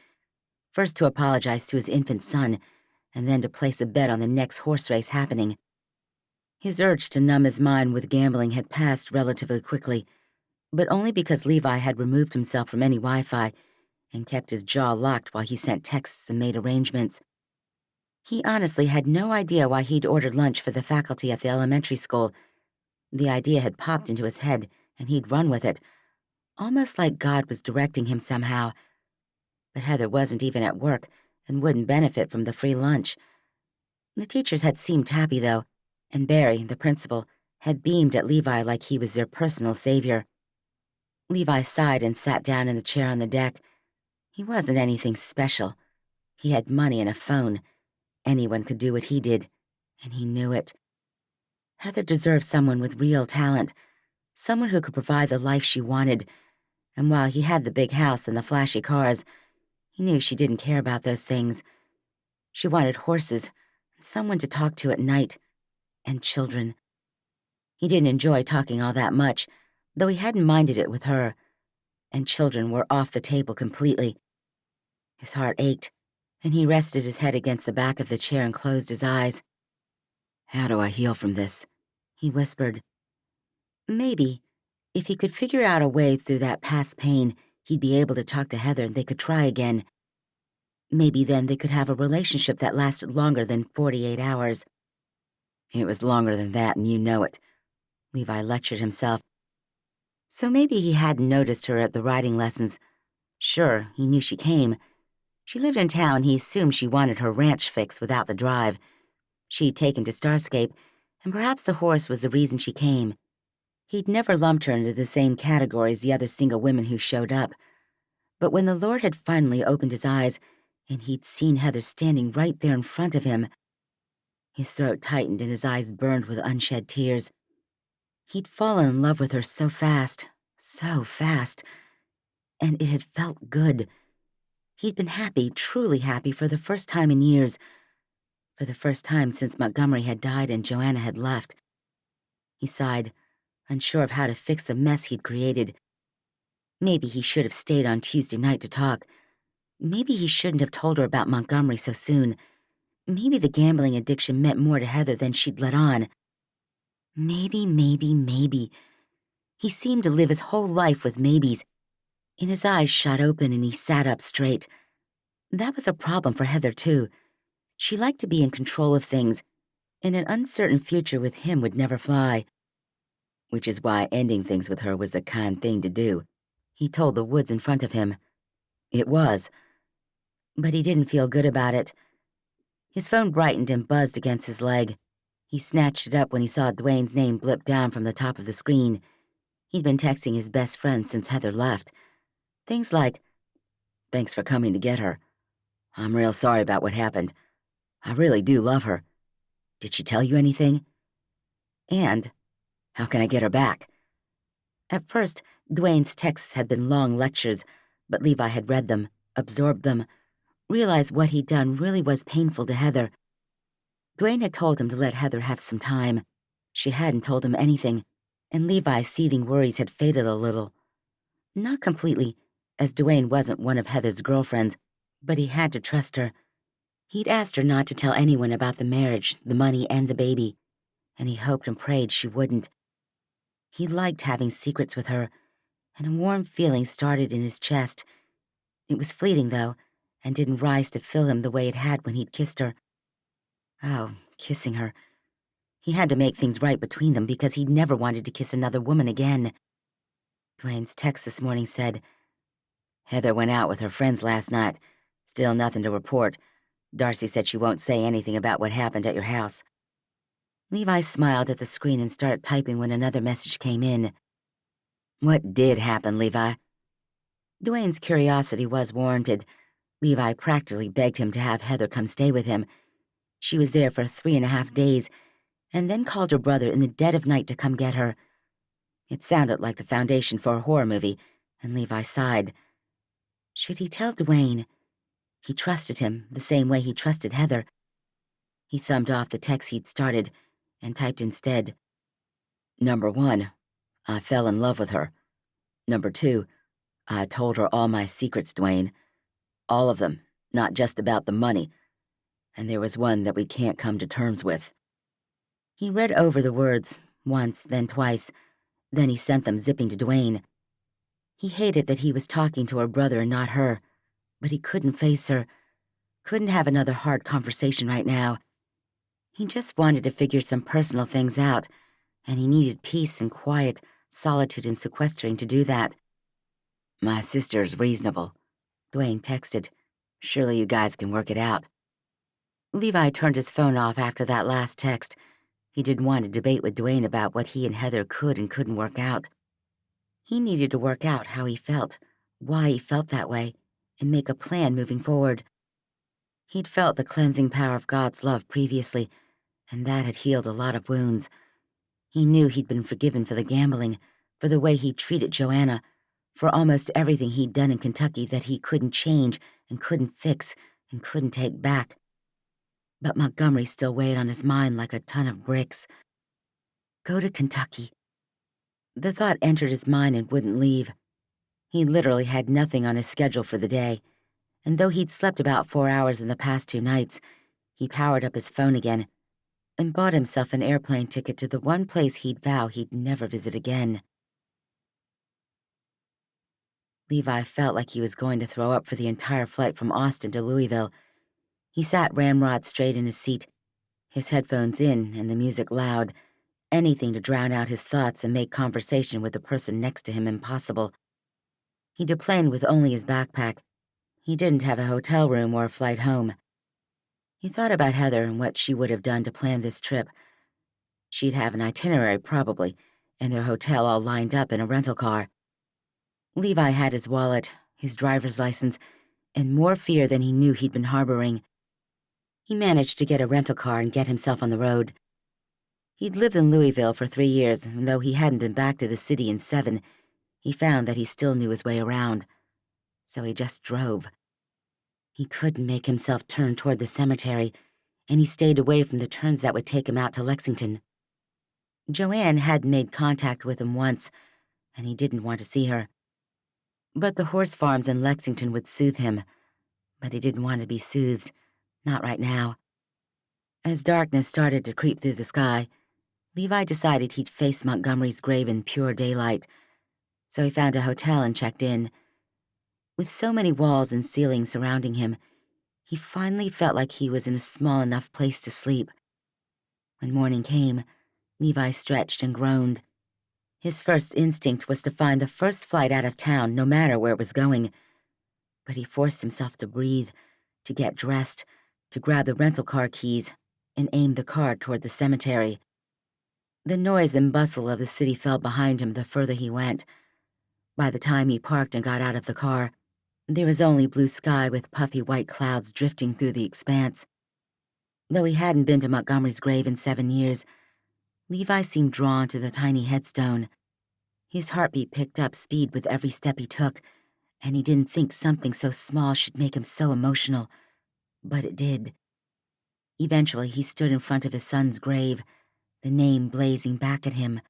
[SPEAKER 2] first to apologize to his infant son, and then to place a bet on the next horse race happening. His urge to numb his mind with gambling had passed relatively quickly, but only because Levi had removed himself from any Wi-Fi and kept his jaw locked while he sent texts and made arrangements. He honestly had no idea why he'd ordered lunch for the faculty at the elementary school. The idea had popped into his head, and he'd run with it, almost like God was directing him somehow. But Heather wasn't even at work and wouldn't benefit from the free lunch. The teachers had seemed happy, though, and Barry, the principal, had beamed at Levi like he was their personal savior. Levi sighed and sat down in the chair on the deck. He wasn't anything special. He had money and a phone. Anyone could do what he did, and he knew it. Heather deserved someone with real talent, someone who could provide the life she wanted, and while he had the big house and the flashy cars, he knew she didn't care about those things. She wanted horses, and someone to talk to at night, and children. He didn't enjoy talking all that much, though he hadn't minded it with her, and children were off the table completely. His heart ached, and he rested his head against the back of the chair and closed his eyes. "How do I heal from this?" he whispered. Maybe, if he could figure out a way through that past pain, he'd be able to talk to Heather and they could try again. Maybe then they could have a relationship that lasted longer than 48 hours. "It was longer than that, and you know it," Levi lectured himself. So maybe he hadn't noticed her at the riding lessons. Sure, he knew she came. She lived in town, he assumed she wanted her ranch fix without the drive. She'd taken to Starscape, and perhaps the horse was the reason she came. He'd never lumped her into the same category as the other single women who showed up. But when the Lord had finally opened his eyes, and he'd seen Heather standing right there in front of him, his throat tightened and his eyes burned with unshed tears. He'd fallen in love with her so fast, and it had felt good. He'd been happy, truly happy, for the first time in years, for the first time since Montgomery had died and Joanna had left. He sighed, unsure of how to fix the mess he'd created. Maybe he should have stayed on Tuesday night to talk. Maybe he shouldn't have told her about Montgomery so soon. Maybe the gambling addiction meant more to Heather than she'd let on. Maybe. He seemed to live his whole life with maybes, and his eyes shot open and he sat up straight. That was a problem for Heather, too. She liked to be in control of things, and an uncertain future with him would never fly. Which is why ending things with her was the kind thing to do, he told the woods in front of him. It was. But he didn't feel good about it. His phone brightened and buzzed against his leg. He snatched it up when he saw Dwayne's name blip down from the top of the screen. He'd been texting his best friend since Heather left. Things like, "Thanks for coming to get her. I'm real sorry about what happened. I really do love her. Did she tell you anything? And, how can I get her back?" At first, Dwayne's texts had been long lectures, but Levi had read them, absorbed them, realized what he'd done really was painful to Heather. Dwayne had told him to let Heather have some time. She hadn't told him anything, and Levi's seething worries had faded a little. Not completely, as Dwayne wasn't one of Heather's girlfriends, but he had to trust her. He'd asked her not to tell anyone about the marriage, the money, and the baby, and he hoped and prayed she wouldn't. He liked having secrets with her, and a warm feeling started in his chest. It was fleeting, though, and didn't rise to fill him the way it had when he'd kissed her. Oh, kissing her. He had to make things right between them because he'd never wanted to kiss another woman again. Dwayne's text this morning said, "Heather went out with her friends last night. Still nothing to report. Darcy said she won't say anything about what happened at your house." Levi smiled at the screen and started typing when another message came in. "What did happen, Levi?" Dwayne's curiosity was warranted. Levi practically begged him to have Heather come stay with him. She was there for 3.5 days, and then called her brother in the dead of night to come get her. It sounded like the foundation for a horror movie, and Levi sighed. Should he tell Dwayne? He trusted him the same way he trusted Heather. He thumbed off the text he'd started and typed instead, "Number 1, I fell in love with her. Number 2, I told her all my secrets, Dwayne. All of them, not just about the money. And there was one that we can't come to terms with." He read over the words, once, then twice. Then he sent them zipping to Dwayne. He hated that he was talking to her brother and not her, but he couldn't face her, couldn't have another hard conversation right now. He just wanted to figure some personal things out, and he needed peace and quiet, solitude and sequestering to do that. "My sister's reasonable," Dwayne texted. "Surely you guys can work it out." Levi turned his phone off after that last text. He didn't want to debate with Dwayne about what he and Heather could and couldn't work out. He needed to work out how he felt, why he felt that way, and make a plan moving forward. He'd felt the cleansing power of God's love previously, and that had healed a lot of wounds. He knew he'd been forgiven for the gambling, for the way he'd treated Joanna, for almost everything he'd done in Kentucky that he couldn't change and couldn't fix and couldn't take back. But Montgomery still weighed on his mind like a ton of bricks. Go to Kentucky. The thought entered his mind and wouldn't leave. He literally had nothing on his schedule for the day, and though he'd slept about 4 hours in the past 2 nights, he powered up his phone again and bought himself an airplane ticket to the one place he'd vow he'd never visit again. Levi felt like he was going to throw up for the entire flight from Austin to Louisville. He sat ramrod straight in his seat, his headphones in and the music loud, anything to drown out his thoughts and make conversation with the person next to him impossible. He deplaned with only his backpack. He didn't have a hotel room or a flight home. He thought about Heather and what she would have done to plan this trip. She'd have an itinerary, probably, and their hotel all lined up in a rental car. Levi had his wallet, his driver's license, and more fear than he knew he'd been harboring. He managed to get a rental car and get himself on the road. He'd lived in Louisville for 3 years, and though he hadn't been back to the city in 7, he found that he still knew his way around. So he just drove. He couldn't make himself turn toward the cemetery, and he stayed away from the turns that would take him out to Lexington. Joanne had made contact with him once, and he didn't want to see her. But the horse farms in Lexington would soothe him, but he didn't want to be soothed, not right now. As darkness started to creep through the sky, Levi decided he'd face Montgomery's grave in pure daylight, so he found a hotel and checked in. With so many walls and ceilings surrounding him, he finally felt like he was in a small enough place to sleep. When morning came, Levi stretched and groaned. His first instinct was to find the first flight out of town, no matter where it was going. But he forced himself to breathe, to get dressed, to grab the rental car keys, and aim the car toward the cemetery. The noise and bustle of the city fell behind him the further he went. By the time he parked and got out of the car, there was only blue sky with puffy white clouds drifting through the expanse. Though he hadn't been to Montgomery's grave in 7 years, Levi seemed drawn to the tiny headstone. His heartbeat picked up speed with every step he took, and he didn't think something so small should make him so emotional, but it did. Eventually, he stood in front of his son's grave, the name blazing back at him.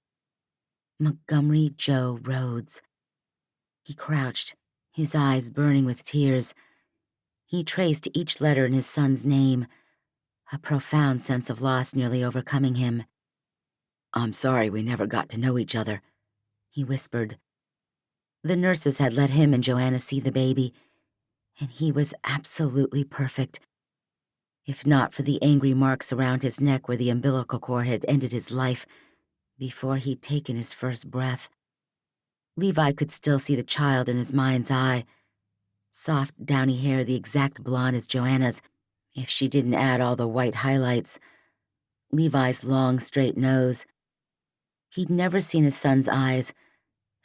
[SPEAKER 2] Montgomery Joe Rhodes. He crouched, his eyes burning with tears. He traced each letter in his son's name, a profound sense of loss nearly overcoming him. "I'm sorry we never got to know each other," he whispered. The nurses had let him and Joanna see the baby, and he was absolutely perfect. If not for the angry marks around his neck where the umbilical cord had ended his life before he'd taken his first breath. Levi could still see the child in his mind's eye. Soft, downy hair the exact blonde as Joanna's, if she didn't add all the white highlights. Levi's long, straight nose. He'd never seen his son's eyes,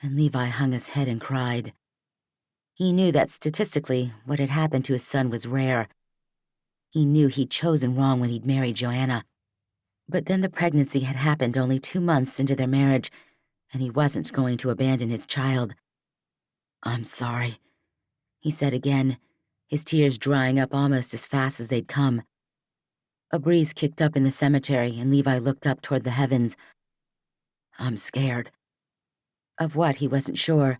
[SPEAKER 2] and Levi hung his head and cried. He knew that statistically, what had happened to his son was rare. He knew he'd chosen wrong when he'd married Joanna. But then the pregnancy had happened only 2 months into their marriage, and he wasn't going to abandon his child. "I'm sorry," he said again, his tears drying up almost as fast as they'd come. A breeze kicked up in the cemetery, and Levi looked up toward the heavens. "I'm scared." Of what, he wasn't sure.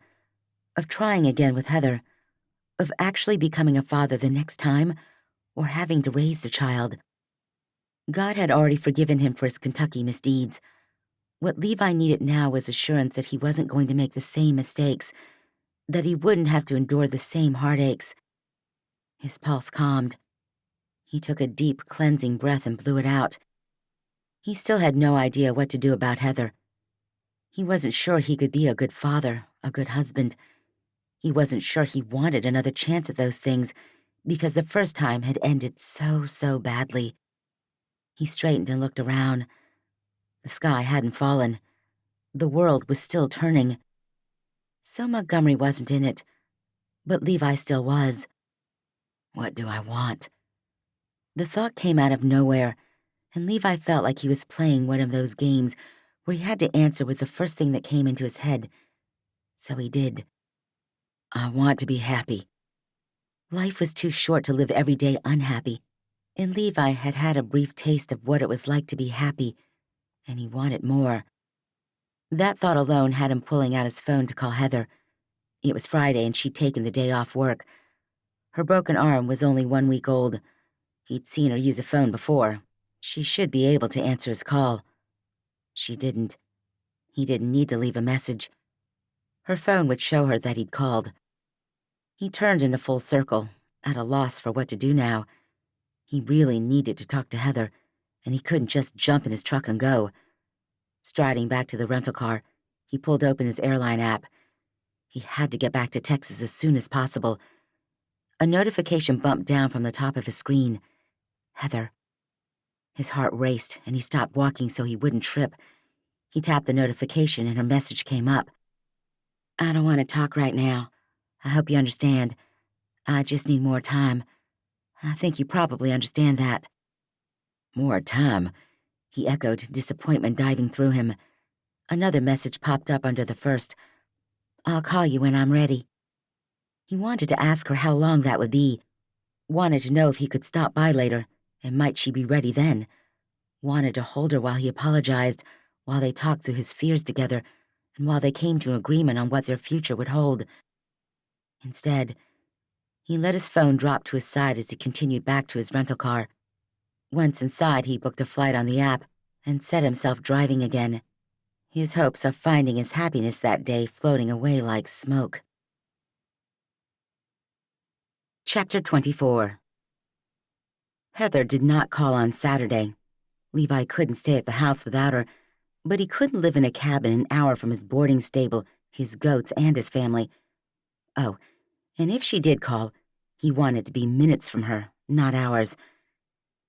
[SPEAKER 2] Of trying again with Heather. Of actually becoming a father the next time, or having to raise the child. God had already forgiven him for his Kentucky misdeeds. What Levi needed now was assurance that he wasn't going to make the same mistakes, that he wouldn't have to endure the same heartaches. His pulse calmed. He took a deep, cleansing breath and blew it out. He still had no idea what to do about Heather. He wasn't sure he could be a good father, a good husband. He wasn't sure he wanted another chance at those things, because the first time had ended so badly. He straightened and looked around. The sky hadn't fallen. The world was still turning. So Montgomery wasn't in it, but Levi still was. What do I want? The thought came out of nowhere, and Levi felt like he was playing one of those games where he had to answer with the first thing that came into his head. So he did. I want to be happy. Life was too short to live every day unhappy, and Levi had had a brief taste of what it was like to be happy, and he wanted more. That thought alone had him pulling out his phone to call Heather. It was Friday, and she'd taken the day off work. Her broken arm was only 1 week old. He'd seen her use a phone before. She should be able to answer his call. She didn't. He didn't need to leave a message. Her phone would show her that he'd called. He turned in a full circle, at a loss for what to do now. He really needed to talk to Heather, and he couldn't just jump in his truck and go. Striding back to the rental car, he pulled open his airline app. He had to get back to Texas as soon as possible. A notification bumped down from the top of his screen. Heather. His heart raced, and he stopped walking so he wouldn't trip. He tapped the notification, and her message came up. "I don't want to talk right now. I hope you understand. I just need more time. I think you probably understand that." "More time?" he echoed, disappointment diving through him. Another message popped up under the first. "I'll call you when I'm ready." He wanted to ask her how long that would be. Wanted to know if he could stop by later, and might she be ready then. Wanted to hold her while he apologized, while they talked through his fears together, and while they came to an agreement on what their future would hold. Instead, he let his phone drop to his side as he continued back to his rental car. Once inside, he booked a flight on the app and set himself driving again, his hopes of finding his happiness that day floating away like smoke. Chapter 24. Heather did not call on Saturday. Levi couldn't stay at the house without her, but he couldn't live in a cabin an hour from his boarding stable, his goats, and his family. Oh, and if she did call, he wanted to be minutes from her, not hours.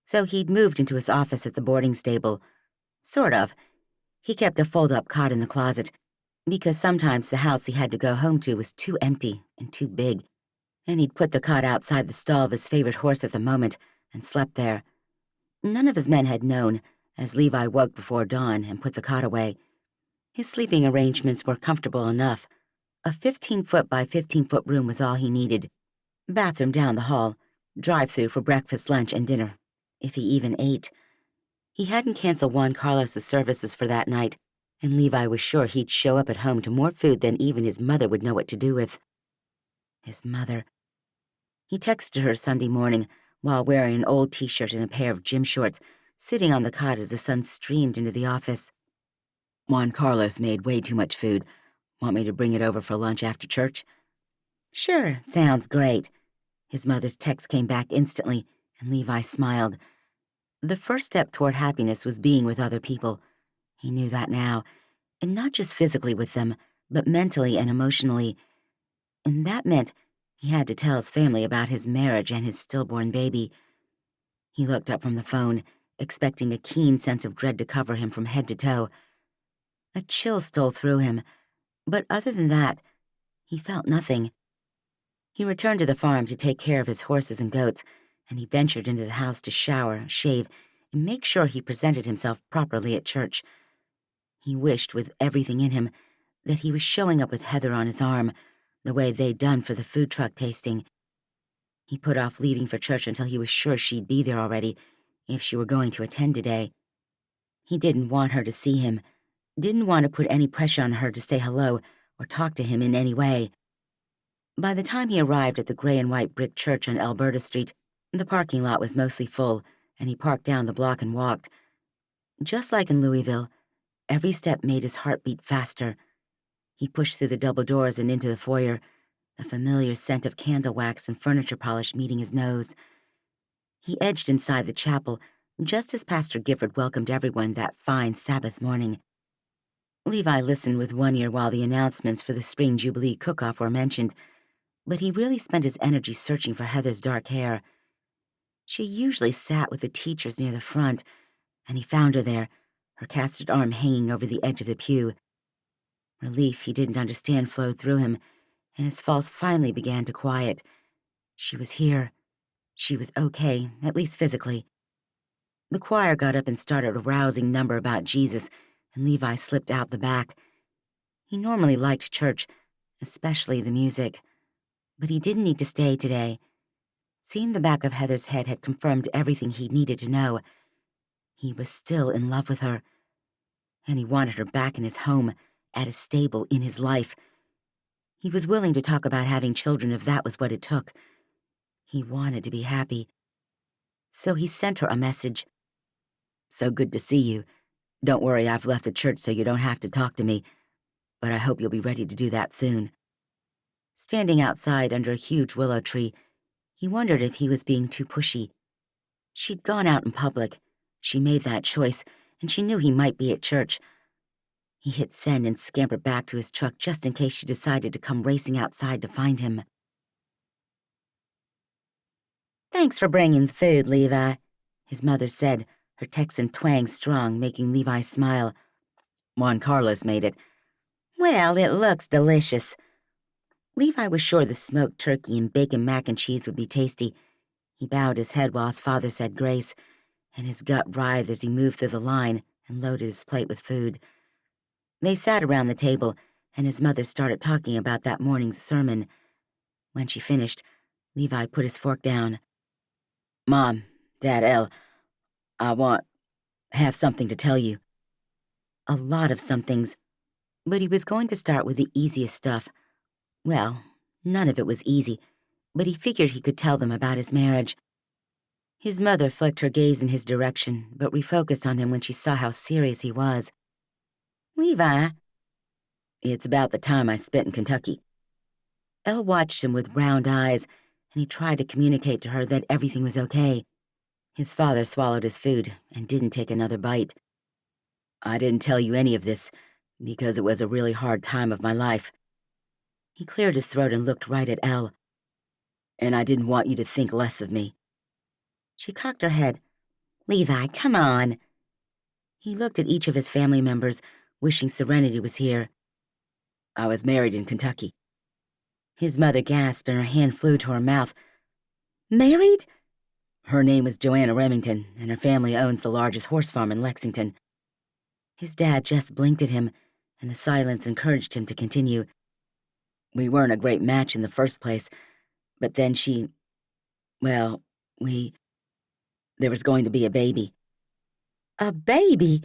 [SPEAKER 2] So he'd moved into his office at the boarding stable. Sort of. He kept a fold-up cot in the closet, because sometimes the house he had to go home to was too empty and too big, and he'd put the cot outside the stall of his favorite horse at the moment and slept there. None of his men had known, as Levi woke before dawn and put the cot away. His sleeping arrangements were comfortable enough. A 15-foot by 15-foot room was all he needed. Bathroom down the hall. Drive-through for breakfast, lunch, and dinner. if he even ate. He hadn't canceled Juan Carlos's services for that night, and Levi was sure he'd show up at home to more food than even his mother would know what to do with. His mother. He texted her Sunday morning while wearing an old t-shirt and a pair of gym shorts, sitting on the cot as the sun streamed into the office. Juan Carlos made way too much food. Want me to bring it over for lunch after church? Sure, sounds great. His mother's text came back instantly, and Levi smiled. The first step toward happiness was being with other people. He knew that now, and not just physically with them, but mentally and emotionally. And that meant he had to tell his family about his marriage and his stillborn baby. He looked up from the phone, expecting a keen sense of dread to cover him from head to toe. A chill stole through him, but other than that, he felt nothing. He returned to the farm to take care of his horses and goats, and he ventured into the house to shower, shave, and make sure he presented himself properly at church. He wished with everything in him that he was showing up with Heather on his arm, the way they'd done for the food truck tasting. He put off leaving for church until he was sure she'd be there already, if she were going to attend today. He didn't want her to see him, didn't want to put any pressure on her to say hello or talk to him in any way. By the time he arrived at the gray and white brick church on Alberta Street, the parking lot was mostly full, and he parked down the block and walked. Just like in Louisville, every step made his heart beat faster. He pushed through the double doors and into the foyer, the familiar scent of candle wax and furniture polish meeting his nose. He edged inside the chapel just as Pastor Gifford welcomed everyone that fine Sabbath morning. Levi listened with one ear while the announcements for the Spring Jubilee cook-off were mentioned, but he really spent his energy searching for Heather's dark hair. She usually sat with the teachers near the front, and he found her there, her casted arm hanging over the edge of the pew. Relief he didn't understand flowed through him, and his false finally began to quiet. She was here. She was okay, at least physically. The choir got up and started a rousing number about Jesus, and Levi slipped out the back. He normally liked church, especially the music, but he didn't need to stay today. Seeing the back of Heather's head had confirmed everything he needed to know. He was still in love with her, and he wanted her back in his home, at his stable, in his life. He was willing to talk about having children if that was what it took. He wanted to be happy. So he sent her a message. So good to see you. Don't worry, I've left the church so you don't have to talk to me, but I hope you'll be ready to do that soon. Standing outside under a huge willow tree, he wondered if he was being too pushy. She'd gone out in public. She made that choice, and she knew he might be at church. He hit send and scampered back to his truck just in case she decided to come racing outside to find him. "Thanks for bringing the food, Levi," his mother said, her Texan twang strong, making Levi smile. "Juan Carlos made it." "Well, it looks delicious." Levi was sure the smoked turkey and bacon mac and cheese would be tasty. He bowed his head while his father said grace, and his gut writhed as he moved through the line and loaded his plate with food. They sat around the table, and his mother started talking about that morning's sermon. When she finished, Levi put his fork down. "Mom, Dad, I have something to tell you." A lot of somethings, but he was going to start with the easiest stuff. Well, none of it was easy, but he figured he could tell them about his marriage. His mother flicked her gaze in his direction, but refocused on him when she saw how serious he was. "Levi." "It's about the time I spent in Kentucky." Elle watched him with round eyes, and he tried to communicate to her that everything was okay. His father swallowed his food and didn't take another bite. "I didn't tell you any of this because it was a really hard time of my life." He cleared his throat and looked right at Elle. "And I didn't want you to think less of me." She cocked her head. "Levi, come on." He looked at each of his family members, wishing Serenity was here. "I was married in Kentucky." His mother gasped and her hand flew to her mouth. "Married?" "Her name was Joanna Remington, and her family owns the largest horse farm in Lexington." His dad just blinked at him, and the silence encouraged him to continue. "We weren't a great match in the first place, but then well, There was going to be a baby.
[SPEAKER 1] A baby?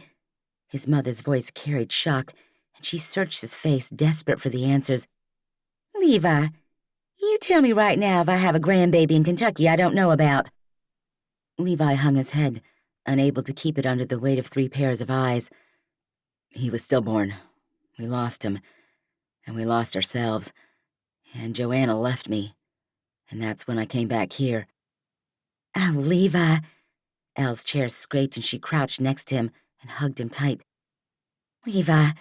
[SPEAKER 1] His mother's voice carried shock, and she searched his face, desperate for the answers. Levi, you tell me right now if I have a grandbaby in Kentucky I don't know about. Levi hung his head, unable to keep it under the weight of 3 pairs of eyes.
[SPEAKER 2] He was stillborn. We lost him, and we lost ourselves, and Joanna left me, and that's when I came back here.
[SPEAKER 1] Oh, Levi. Elle's chair scraped and she crouched next to him and hugged him tight. Levi.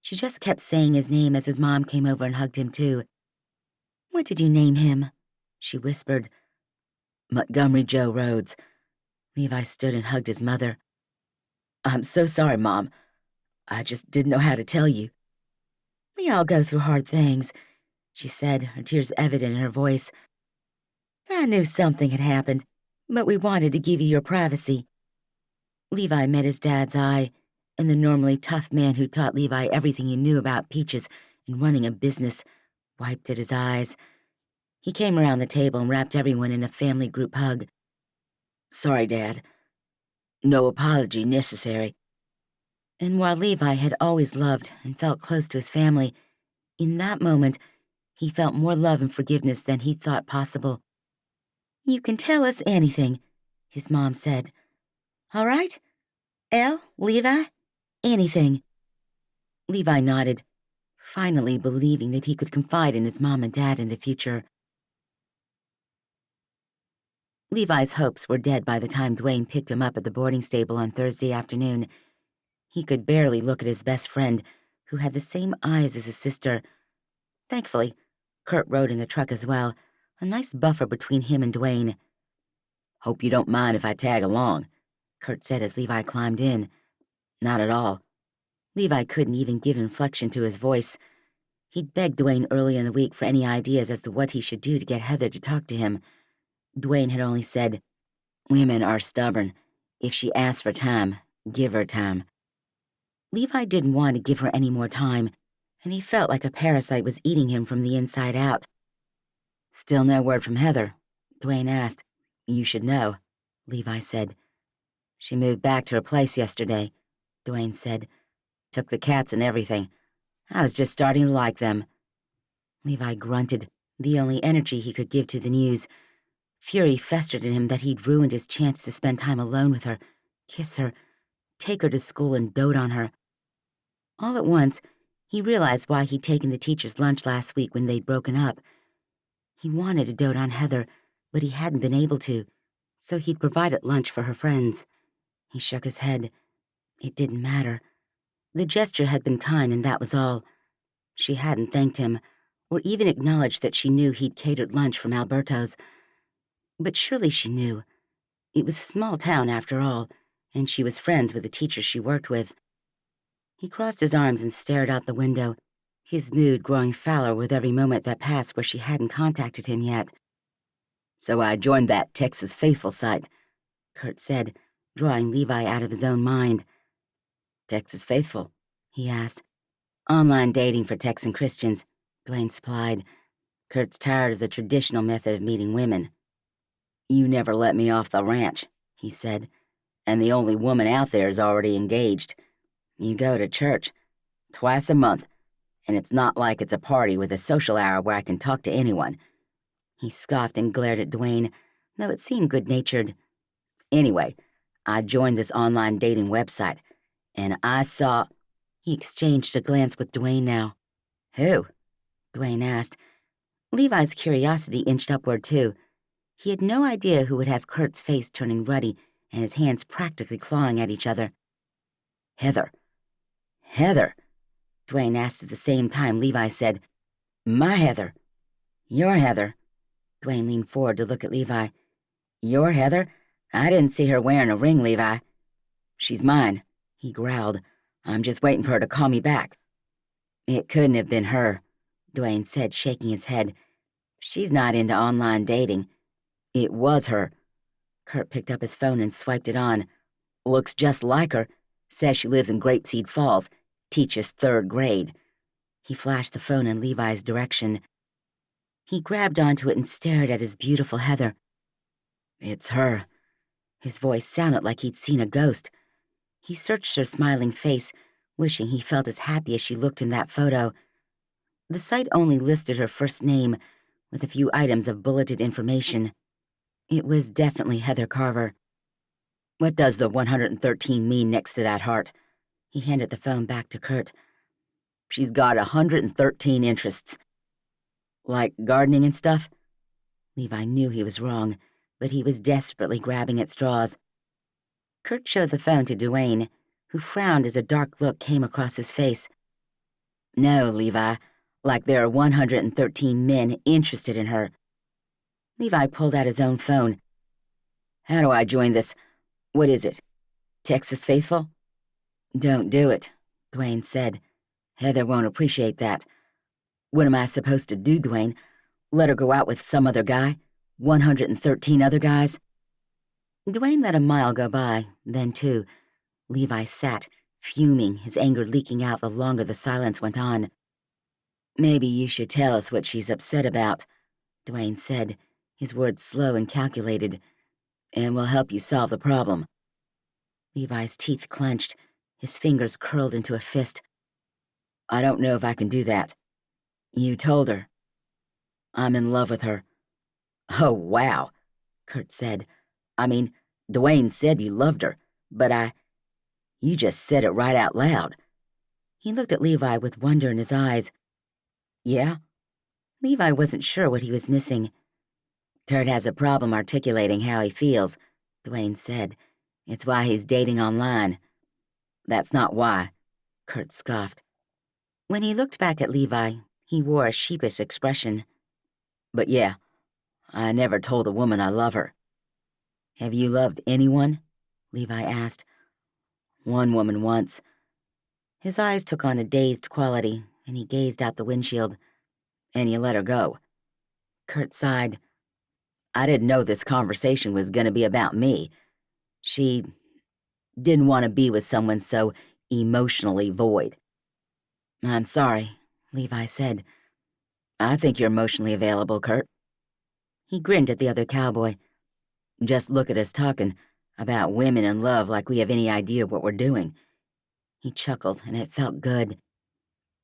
[SPEAKER 1] She just kept saying his name as his mom came over and hugged him too. What did you name him? She whispered.
[SPEAKER 2] Montgomery Joe Rhodes. Levi stood and hugged his mother. I'm so sorry, Mom. I just didn't know how to tell you.
[SPEAKER 1] We all go through hard things, she said, her tears evident in her voice. I knew something had happened, but we wanted to give you your privacy. Levi met his dad's eye, and the normally tough man who taught Levi everything he knew about peaches and running a business wiped at his eyes. He came around the table and wrapped everyone in a family group hug.
[SPEAKER 2] Sorry, Dad. No apology necessary.
[SPEAKER 1] And while Levi had always loved and felt close to his family, in that moment, he felt more love and forgiveness than he'd thought possible. You can tell us anything, his mom said. All right? Elle, Levi, anything. Levi nodded, finally believing that he could confide in his mom and dad in the future. Levi's hopes were dead by the time Dwayne picked him up at the boarding stable on Thursday afternoon. He could barely look at his best friend, who had the same eyes as his sister. Thankfully, Kurt rode in the truck as well, a nice buffer between him and Dwayne.
[SPEAKER 2] Hope you don't mind if I tag along,
[SPEAKER 1] Kurt said as Levi climbed in.
[SPEAKER 2] Not at all.
[SPEAKER 1] Levi couldn't even give inflection to his voice. He'd begged Dwayne early in the week for any ideas as to what he should do to get Heather to talk to him. Dwayne had only said,
[SPEAKER 2] Women are stubborn. If she asks for time, give her time.
[SPEAKER 1] Levi didn't want to give her any more time, and he felt like a parasite was eating him from the inside out.
[SPEAKER 2] Still no word from Heather? Dwayne asked. You should know, Levi said.
[SPEAKER 1] She moved back to her place yesterday, Dwayne said. Took the cats and everything. I was just starting to like them. Levi grunted, the only energy he could give to the news. Fury festered in him that he'd ruined his chance to spend time alone with her, kiss her, take her to school and dote on her. All at once, he realized why he'd taken the teacher's lunch last week when they'd broken up. He wanted to dote on Heather, but he hadn't been able to, so he'd provided lunch for her friends. He shook his head. It didn't matter. The gesture had been kind, and that was all. She hadn't thanked him, or even acknowledged that she knew he'd catered lunch from Alberto's. But surely she knew. It was a small town, after all, and she was friends with the teachers she worked with. He crossed his arms and stared out the window, his mood growing fouler with every moment that passed where she hadn't contacted him yet.
[SPEAKER 2] So I joined that Texas Faithful site, Kurt said, drawing Levi out of his own mind.
[SPEAKER 1] Texas Faithful? He asked. Online dating for Texan Christians, Dwayne supplied. Kurt's tired of the traditional method of meeting women.
[SPEAKER 2] You never let me off the ranch, he said, and the only woman out there is already engaged. You go to church twice a month, and it's not like it's a party with a social hour where I can talk to anyone.
[SPEAKER 1] He scoffed and glared at Dwayne, though it seemed good-natured.
[SPEAKER 2] Anyway, I joined this online dating website, and I saw...
[SPEAKER 1] He exchanged a glance with Dwayne now.
[SPEAKER 2] Who?
[SPEAKER 1] Dwayne asked. Levi's curiosity inched upward, too. He had no idea who would have Kurt's face turning ruddy and his hands practically clawing at each other.
[SPEAKER 2] Heather. Heather,
[SPEAKER 1] Dwayne asked at the same time Levi said,
[SPEAKER 2] My Heather.
[SPEAKER 1] Your Heather. Dwayne leaned forward to look at Levi.
[SPEAKER 2] Your Heather? I didn't see her wearing a ring, Levi. She's mine, he growled. I'm just waiting for her to call me back.
[SPEAKER 1] It couldn't have been her, Dwayne said, shaking his head. She's not into online dating.
[SPEAKER 2] It was her.
[SPEAKER 1] Kurt picked up his phone and swiped it on.
[SPEAKER 2] Looks just like her. Says she lives in Grape Falls. Teaches 3rd grade.
[SPEAKER 1] He flashed the phone in Levi's direction. He grabbed onto it and stared at his beautiful Heather.
[SPEAKER 2] It's her. His voice sounded like he'd seen a ghost. He searched her smiling face, wishing he felt as happy as she looked in that photo. The site only listed her first name, with a few items of bulleted information. It was definitely Heather Carver. What does the 113 mean next to that heart? He handed the phone back to Kurt. She's got 113 interests. Like gardening and stuff? Levi knew he was wrong, but he was desperately grabbing at straws. Kurt showed the phone to Duane, who frowned as a dark look came across his face. No, Levi. Like there are 113 men interested in her. Levi pulled out his own phone. How do I join this? What is it? Texas Faithful? Don't do it, Duane said. Heather won't appreciate that. What am I supposed to do, Duane? Let her go out with some other guy? 113 other guys? Duane let a mile go by, then two. Levi sat, fuming, his anger leaking out the longer the silence went on. Maybe you should tell us what she's upset about, Duane said, his words slow and calculated, and we'll help you solve the problem. Levi's teeth clenched, his fingers curled into a fist. I don't know if I can do that. You told her. I'm in love with her. Oh, wow, Kurt said. I mean, Duane said you loved her, but you just said it right out loud. He looked at Levi with wonder in his eyes. Yeah? Levi wasn't sure what he was missing. Kurt has a problem articulating how he feels, Duane said. It's why he's dating online. That's not why, Kurt scoffed. When he looked back at Levi, he wore a sheepish expression. But yeah, I never told a woman I love her. Have you loved anyone? Levi asked. One woman once. His eyes took on a dazed quality, and he gazed out the windshield. And you let her go. Kurt sighed. I didn't know this conversation was gonna be about me. She didn't want to be with someone so emotionally void. I'm sorry, Levi said. I think you're emotionally available, Kurt. He grinned at the other cowboy. Just look at us talking about women and love like we have any idea what we're doing. He chuckled, and it felt good.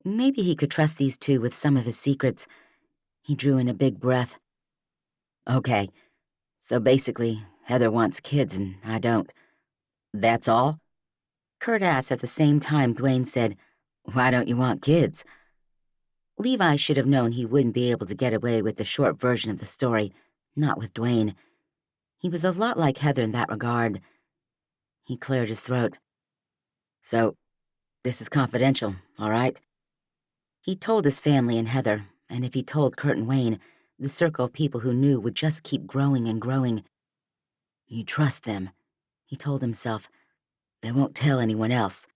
[SPEAKER 2] Maybe he could trust these two with some of his secrets. He drew in a big breath. Okay, so basically, Heather wants kids and I don't. That's all? Kurt asked at the same time Duane said, Why don't you want kids? Levi should have known he wouldn't be able to get away with the short version of the story, not with Duane. He was a lot like Heather in that regard. He cleared his throat. So, this is confidential, all right? He told his family and Heather, and if he told Kurt and Wayne, the circle of people who knew would just keep growing and growing. You trust them, he told himself. They won't tell anyone else.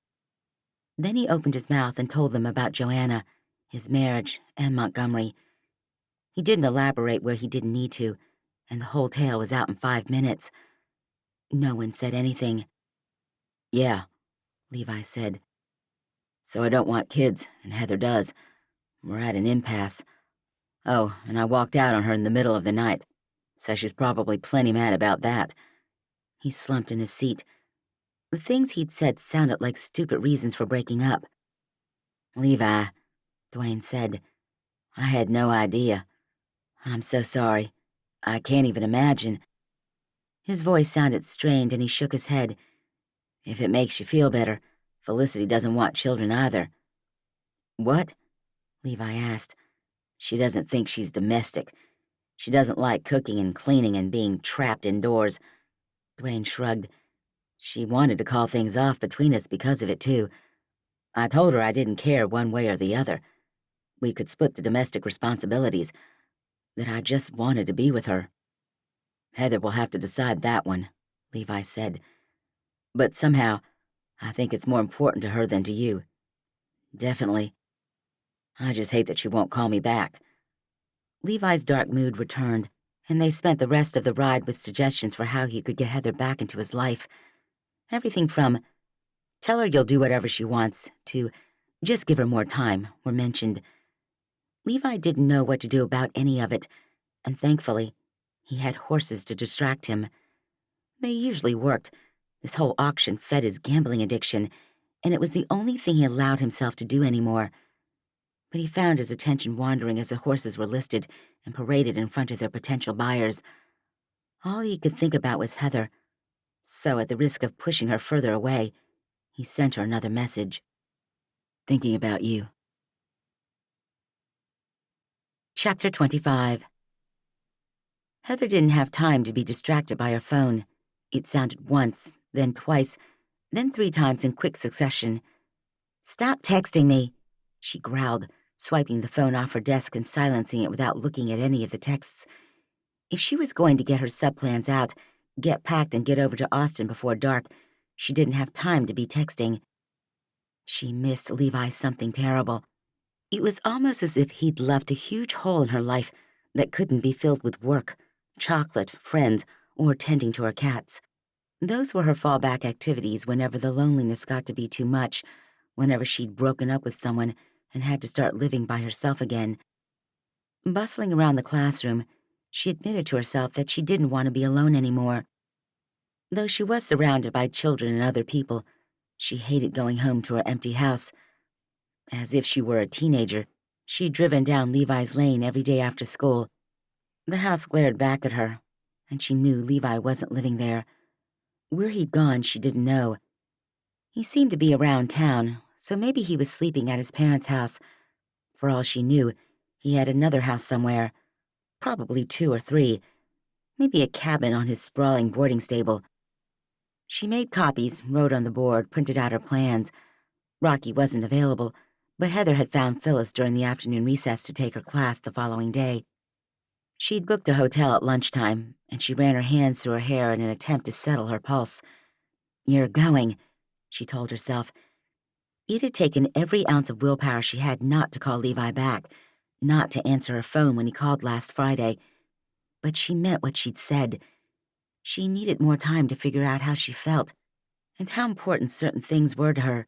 [SPEAKER 2] Then he opened his mouth and told them about Joanna, his marriage, and Montgomery. He didn't elaborate where he didn't need to, and the whole tale was out in 5 minutes. No one said anything. Yeah, Levi said. So I don't want kids, and Heather does. We're at an impasse. Oh, and I walked out on her in the middle of the night, so she's probably plenty mad about that. He slumped in his seat. The things he'd said sounded like stupid reasons for breaking up. Levi, Duane said, I had no idea. I'm so sorry. I can't even imagine. His voice sounded strained and he shook his head. If it makes you feel better, Felicity doesn't want children either. What? Levi asked. She doesn't think she's domestic. She doesn't like cooking and cleaning and being trapped indoors. Duane shrugged. She wanted to call things off between us because of it, too. I told her I didn't care one way or the other. We could split the domestic responsibilities, that I just wanted to be with her. Heather will have to decide that one, Levi said. But somehow, I think it's more important to her than to you. Definitely. I just hate that she won't call me back. Levi's dark mood returned, and they spent the rest of the ride with suggestions for how he could get Heather back into his life. Everything from, tell her you'll do whatever she wants, to, just give her more time, were mentioned. Levi didn't know what to do about any of it, and thankfully, he had horses to distract him. They usually worked. This whole auction fed his gambling addiction, and it was the only thing he allowed himself to do anymore. But he found his attention wandering as the horses were listed and paraded in front of their potential buyers. All he could think about was Heather, so at the risk of pushing her further away, he sent her another message. Thinking about you. Chapter 25. Heather didn't have time to be distracted by her phone. It sounded once, then twice, then 3 times in quick succession. "Stop texting me," she growled, swiping the phone off her desk and silencing it without looking at any of the texts. If she was going to get her sub-plans out, get packed and get over to Austin before dark, she didn't have time to be texting. She missed Levi something terrible. It was almost as if he'd left a huge hole in her life that couldn't be filled with work, chocolate, friends, or tending to her cats. Those were her fallback activities whenever the loneliness got to be too much, whenever she'd broken up with someone and had to start living by herself again. Bustling around the classroom, she admitted to herself that she didn't want to be alone anymore. Though she was surrounded by children and other people, she hated going home to her empty house. As if she were a teenager, she'd driven down Levi's lane every day after school. The house glared back at her, and she knew Levi wasn't living there. Where he'd gone, she didn't know. He seemed to be around town, so maybe he was sleeping at his parents' house. For all she knew, he had another house somewhere, probably 2 or 3, maybe a cabin on his sprawling boarding stable. She made copies, wrote on the board, printed out her plans. Rocky wasn't available, but Heather had found Phyllis during the afternoon recess to take her class the following day. She'd booked a hotel at lunchtime, and she ran her hands through her hair in an attempt to settle her pulse. "You're going," she told herself. It had taken every ounce of willpower she had not to call Levi back, not to answer her phone when he called last Friday. But she meant what she'd said. She needed more time to figure out how she felt, and how important certain things were to her.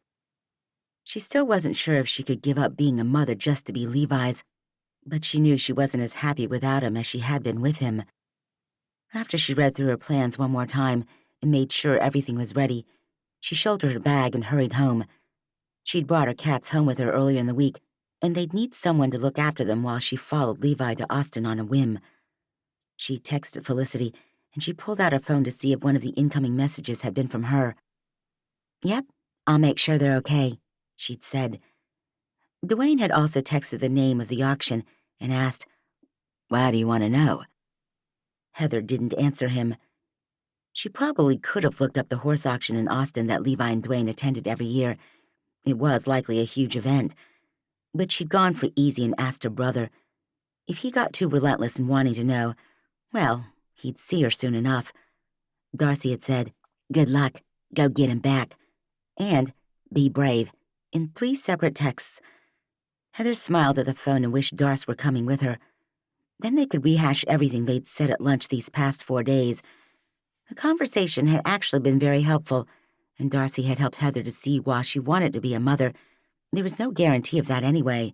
[SPEAKER 2] She still wasn't sure if she could give up being a mother just to be Levi's, but she knew she wasn't as happy without him as she had been with him. After she read through her plans one more time and made sure everything was ready, she shouldered her bag and hurried home. She'd brought her cats home with her earlier in the week, and they'd need someone to look after them while she followed Levi to Austin on a whim. She texted Felicity, and she pulled out her phone to see if one of the incoming messages had been from her. "Yep, I'll make sure they're okay," she'd said. Dwayne had also texted the name of the auction and asked, "Why do you want to know?" Heather didn't answer him. She probably could have looked up the horse auction in Austin that Levi and Dwayne attended every year. It was likely a huge event. But she'd gone for easy and asked her brother. If he got too relentless in wanting to know, well, he'd see her soon enough. Darcy had said, "Good luck, go get him back," and "Be brave," in 3 separate texts. Heather smiled at the phone and wished Darcy were coming with her. Then they could rehash everything they'd said at lunch these past 4 days. The conversation had actually been very helpful, and Darcy had helped Heather to see while she wanted to be a mother, there was no guarantee of that anyway.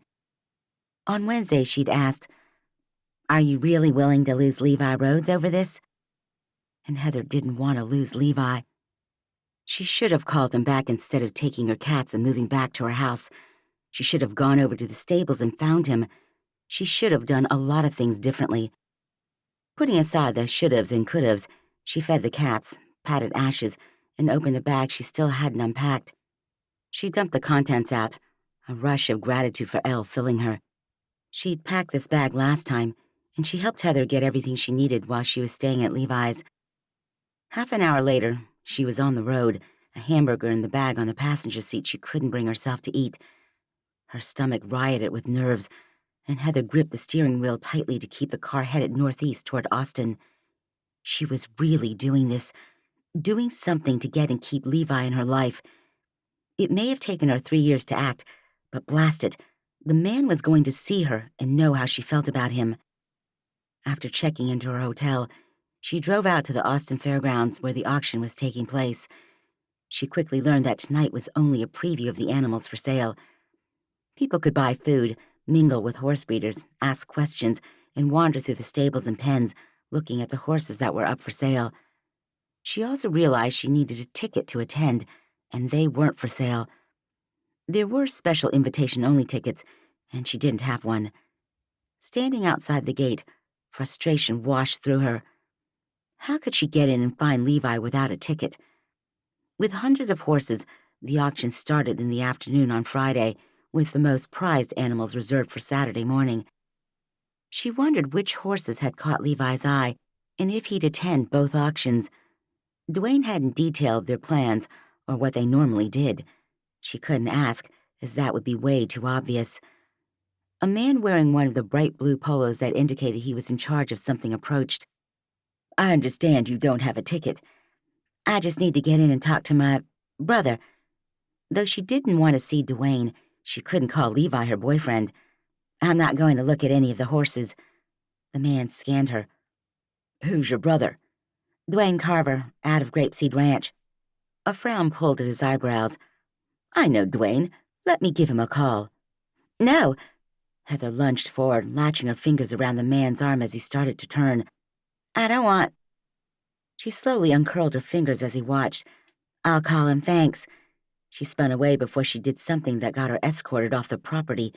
[SPEAKER 2] On Wednesday, she'd asked, "Are you really willing to lose Levi Rhodes over this?" And Heather didn't want to lose Levi. She should have called him back instead of taking her cats and moving back to her house. She should have gone over to the stables and found him. She should have done a lot of things differently. Putting aside the should-haves and could-haves, she fed the cats, patted Ashes, and opened the bag she still hadn't unpacked. She dumped the contents out, a rush of gratitude for Elle filling her. She'd packed this bag last time, and she helped Heather get everything she needed while she was staying at Levi's. Half an hour later, she was on the road, a hamburger in the bag on the passenger seat she couldn't bring herself to eat. Her stomach rioted with nerves, and Heather gripped the steering wheel tightly to keep the car headed northeast toward Austin. She was really doing this, doing something to get and keep Levi in her life. It may have taken her 3 years to act, but blast it, the man was going to see her and know how she felt about him. After checking into her hotel, she drove out to the Austin Fairgrounds where the auction was taking place. She quickly learned that tonight was only a preview of the animals for sale. People could buy food, mingle with horse breeders, ask questions, and wander through the stables and pens, looking at the horses that were up for sale. She also realized she needed a ticket to attend, and they weren't for sale. There were special invitation-only tickets, and she didn't have one. Standing outside the gate, frustration washed through her. How could she get in and find Levi without a ticket? With hundreds of horses, the auction started in the afternoon on Friday, with the most prized animals reserved for Saturday morning. She wondered which horses had caught Levi's eye, and if he'd attend both auctions. Dwayne hadn't detailed their plans, or what they normally did. She couldn't ask, as that would be way too obvious. A man wearing one of the bright blue polos that indicated he was in charge of something approached. "I understand you don't have a ticket. I just need to get in and talk to my brother." Though she didn't want to see Dwayne, she couldn't call Levi her boyfriend. "I'm not going to look at any of the horses." The man scanned her. "Who's your brother?" "Dwayne Carver, out of Grapeseed Ranch." A frown pulled at his eyebrows. "I know Dwayne. Let me give him a call." "No." Heather lunged forward, latching her fingers around the man's arm as he started to turn. "I don't want—" She slowly uncurled her fingers as he watched. "I'll call him, thanks." She spun away before she did something that got her escorted off the property.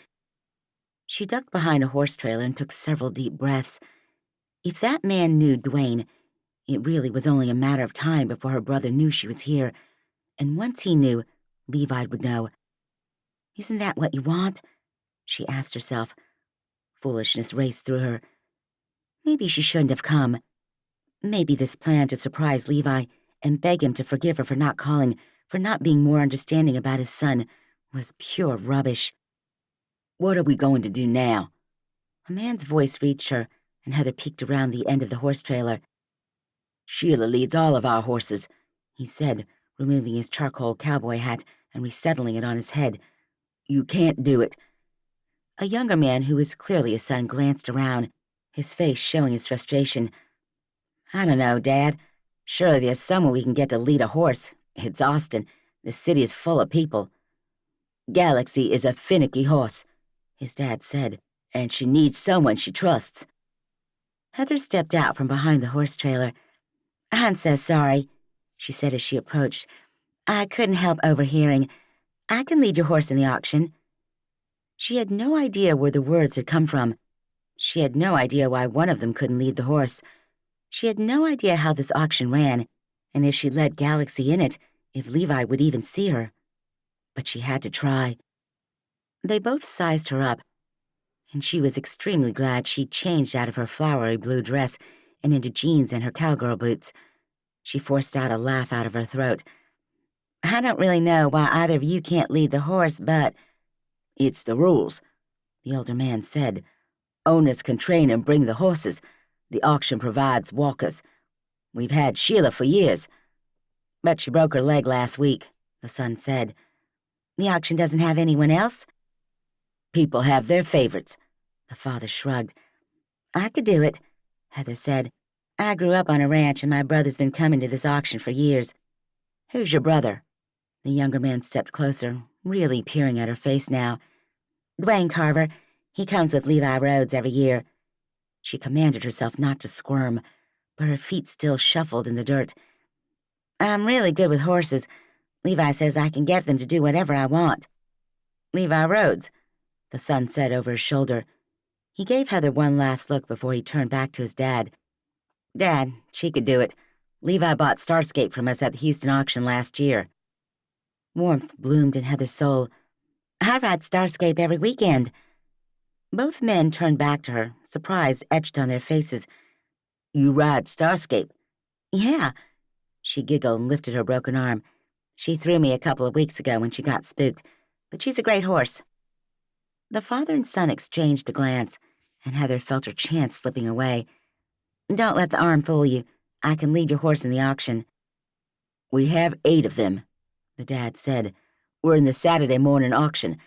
[SPEAKER 2] She ducked behind a horse trailer and took several deep breaths. If that man knew Dwayne, it really was only a matter of time before her brother knew she was here. And once he knew, Levi would know. "Isn't that what you want?" she asked herself. Foolishness raced through her. Maybe she shouldn't have come. Maybe this plan to surprise Levi and beg him to forgive her for not calling, for not being more understanding about his son, was pure rubbish. "What are we going to do now?" A man's voice reached her, and Heather peeked around the end of the horse trailer. "Sheila leads all of our horses," he said, removing his charcoal cowboy hat and resettling it on his head. "You can't do it." A younger man who was clearly his son glanced around, his face showing his frustration. "I don't know, Dad. Surely there's somewhere we can get to lead a horse. It's Austin. The city is full of people." "Galaxy is a finicky horse," his dad said, "and she needs someone she trusts." Heather stepped out from behind the horse trailer. "I'm so sorry," she said as she approached. "I couldn't help overhearing. I can lead your horse in the auction." She had no idea where the words had come from. She had no idea why one of them couldn't lead the horse. She had no idea how this auction ran, and if she let Galaxy in it, if Levi would even see her. But she had to try. They both sized her up, and she was extremely glad she'd changed out of her flowery blue dress and into jeans and her cowgirl boots. She forced out a laugh out of her throat. "I don't really know why either of you can't lead the horse, but—" "It's the rules," the older man said. "Owners can train and bring the horses. The auction provides walkers. We've had Sheila for years." "But she broke her leg last week," the son said. "The auction doesn't have anyone else?" "People have their favorites," the father shrugged. "I could do it," Heather said. "I grew up on a ranch and my brother's been coming to this auction for years." "Who's your brother?" The younger man stepped closer, really peering at her face now. "Dwayne Carver. He comes with Levi Rhodes every year." She commanded herself not to squirm, but her feet still shuffled in the dirt. "I'm really good with horses. Levi says I can get them to do whatever I want." "Levi Rhodes," the son said over his shoulder. He gave Heather one last look before he turned back to his dad. "Dad, she could do it. Levi bought Starscape from us at the Houston auction last year." Warmth bloomed in Heather's soul. "I ride Starscape every weekend." Both men turned back to her, surprise etched on their faces. "You ride Starscape?" "Yeah." She giggled and lifted her broken arm. "She threw me a couple of weeks ago when she got spooked, but she's a great horse." The father and son exchanged a glance, and Heather felt her chance slipping away. "Don't let the arm fool you. I can lead your horse in the auction." "We have 8 of them," the dad said. "We're in the Saturday morning auction.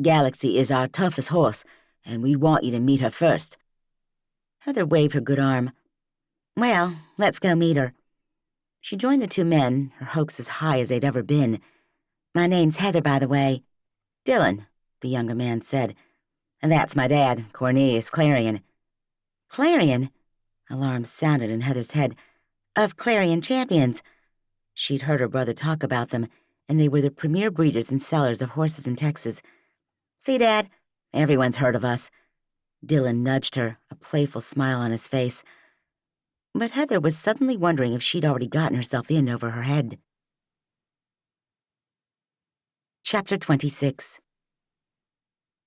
[SPEAKER 2] Galaxy is our toughest horse, and we want you to meet her first." Heather waved her good arm. "Well, let's go meet her." She joined the two men, her hopes as high as they'd ever been. "My name's Heather, by the way." "Dylan," the younger man said. "And that's my dad, Cornelius Clarion." "Clarion?" Alarm sounded in Heather's head. "Of Clarion Champions. She'd heard her brother talk about them, and they were the premier breeders and sellers of horses in Texas. "See, Dad, everyone's heard of us." Dylan nudged her, a playful smile on his face. But Heather was suddenly wondering if she'd already gotten herself in over her head. Chapter 26.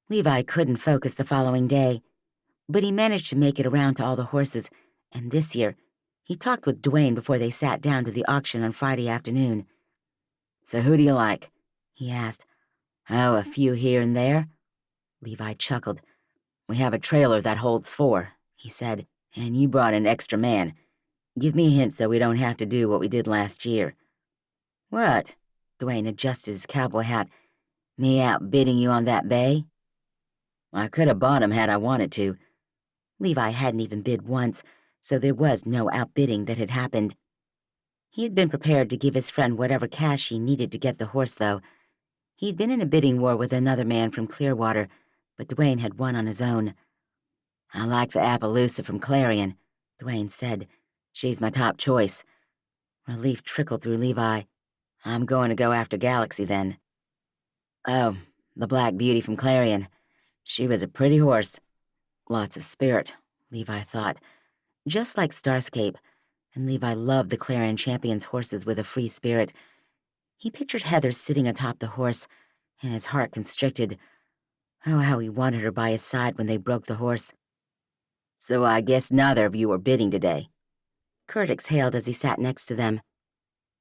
[SPEAKER 2] Levi couldn't focus the following day, but he managed to make it around to all the horses, and this year, he talked with Dwayne before they sat down to the auction on Friday afternoon. "So who do you like?" he asked. "Oh, a few here and there." Levi chuckled. "We have a trailer that holds 4, he said, "and you brought an extra man. Give me a hint so we don't have to do what we did last year." "What?" Dwayne adjusted his cowboy hat. "Me outbidding you on that bay?" "I could have bought him had I wanted to." Levi hadn't even bid once, so there was no outbidding that had happened. He had been prepared to give his friend whatever cash he needed to get the horse, though. He'd been in a bidding war with another man from Clearwater, but Dwayne had won on his own. "I like the Appaloosa from Clarion," Dwayne said. "She's my top choice." Relief trickled through Levi. "I'm going to go after Galaxy, then." "Oh, the Black Beauty from Clarion. She was a pretty horse. Lots of spirit," Levi thought. Just like Starscape, and Levi loved the Clarion Champion's horses with a free spirit. He pictured Heather sitting atop the horse, and his heart constricted. Oh, how he wanted her by his side when they broke the horse. "So I guess neither of you are bidding today." Kurt exhaled as he sat next to them.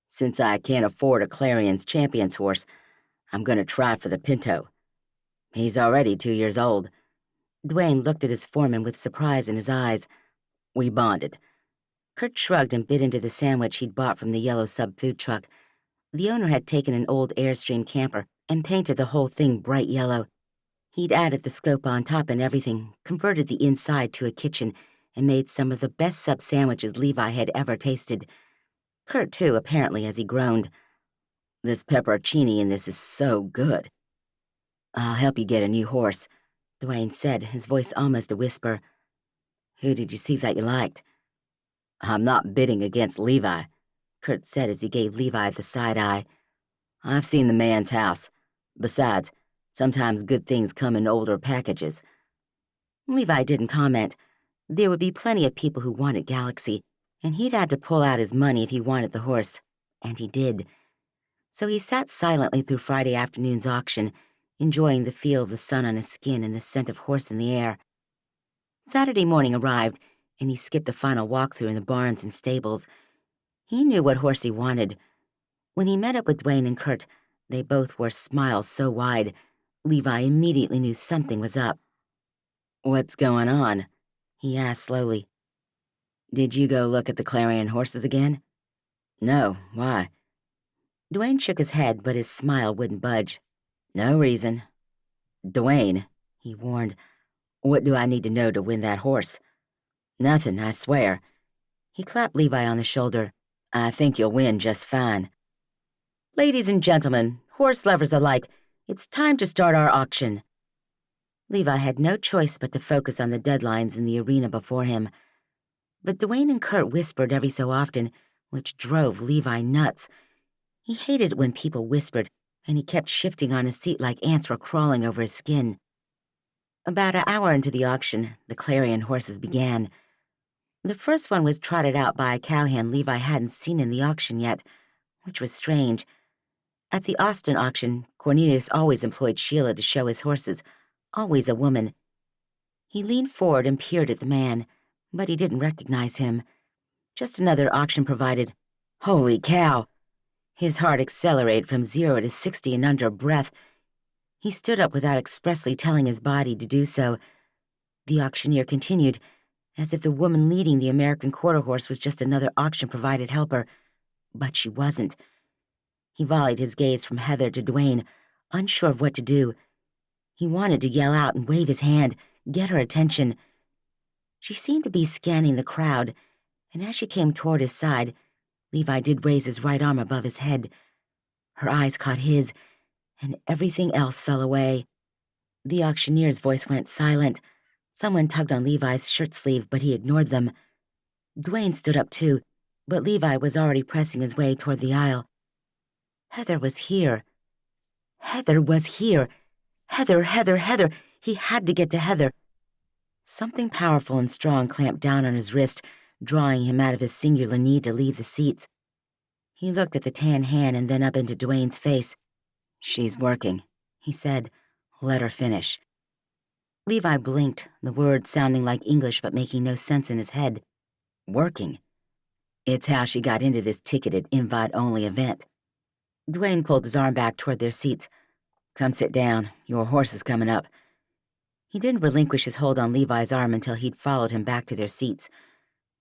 [SPEAKER 2] "Since I can't afford a Clarion's Champion's horse, I'm gonna try for the Pinto. He's already 2 years old." Dwayne looked at his foreman with surprise in his eyes. "We bonded." Kurt shrugged and bit into the sandwich he'd bought from the yellow sub-food truck. The owner had taken an old Airstream camper and painted the whole thing bright yellow. He'd added the scope on top and everything, converted the inside to a kitchen, and made some of the best sub-sandwiches Levi had ever tasted. Kurt, too, apparently, as he groaned. "This pepperoncini in this is so good." "I'll help you get a new horse," Dwayne said, his voice almost a whisper. "Who did you see that you liked?" "I'm not bidding against Levi," Kurt said as he gave Levi the side eye. "I've seen the man's house. Besides, sometimes good things come in older packages." Levi didn't comment. There would be plenty of people who wanted Galaxy, and he'd had to pull out his money if he wanted the horse, and he did. So he sat silently through Friday afternoon's auction, enjoying the feel of the sun on his skin and the scent of horse in the air. Saturday morning arrived, and he skipped the final walkthrough in the barns and stables. He knew what horse he wanted. When he met up with Dwayne and Kurt, they both wore smiles so wide, Levi immediately knew something was up. "What's going on?" he asked slowly. "Did you go look at the Clarion horses again?" "No, why?" Dwayne shook his head, but his smile wouldn't budge. "No reason." "Dwayne," he warned, "what do I need to know to win that horse?" "Nothing, I swear." He clapped Levi on the shoulder. "I think you'll win just fine." "Ladies and gentlemen, horse lovers alike, it's time to start our auction." Levi had no choice but to focus on the deadlines in the arena before him. But Dwayne and Kurt whispered every so often, which drove Levi nuts. He hated it when people whispered, and he kept shifting on his seat like ants were crawling over his skin. About an hour into the auction, the Clarion horses began. The first one was trotted out by a cowhand Levi hadn't seen in the auction yet, which was strange. At the Austin auction, Cornelius always employed Sheila to show his horses, always a woman. He leaned forward and peered at the man, but he didn't recognize him. Just another auction-provided. Holy cow! His heart accelerated from 0 to 60 in under a breath. He stood up without expressly telling his body to do so. The auctioneer continued, as if the woman leading the American quarter horse was just another auction-provided helper, but she wasn't. He volleyed his gaze from Heather to Dwayne, unsure of what to do. He wanted to yell out and wave his hand, get her attention. She seemed to be scanning the crowd, and as she came toward his side, Levi did raise his right arm above his head. Her eyes caught his, and everything else fell away. The auctioneer's voice went silent. Someone tugged on Levi's shirt sleeve, but he ignored them. Dwayne stood up too, but Levi was already pressing his way toward the aisle. Heather was here. Heather was here. Heather, Heather, Heather. He had to get to Heather. Something powerful and strong clamped down on his wrist, drawing him out of his singular need to leave the seats. He looked at the tan hand and then up into Dwayne's face. "She's working," he said. "Let her finish." Levi blinked, the words sounding like English but making no sense in his head. Working? It's how she got into this ticketed, invite-only event. Dwayne pulled his arm back toward their seats. "Come sit down. Your horse is coming up." He didn't relinquish his hold on Levi's arm until he'd followed him back to their seats.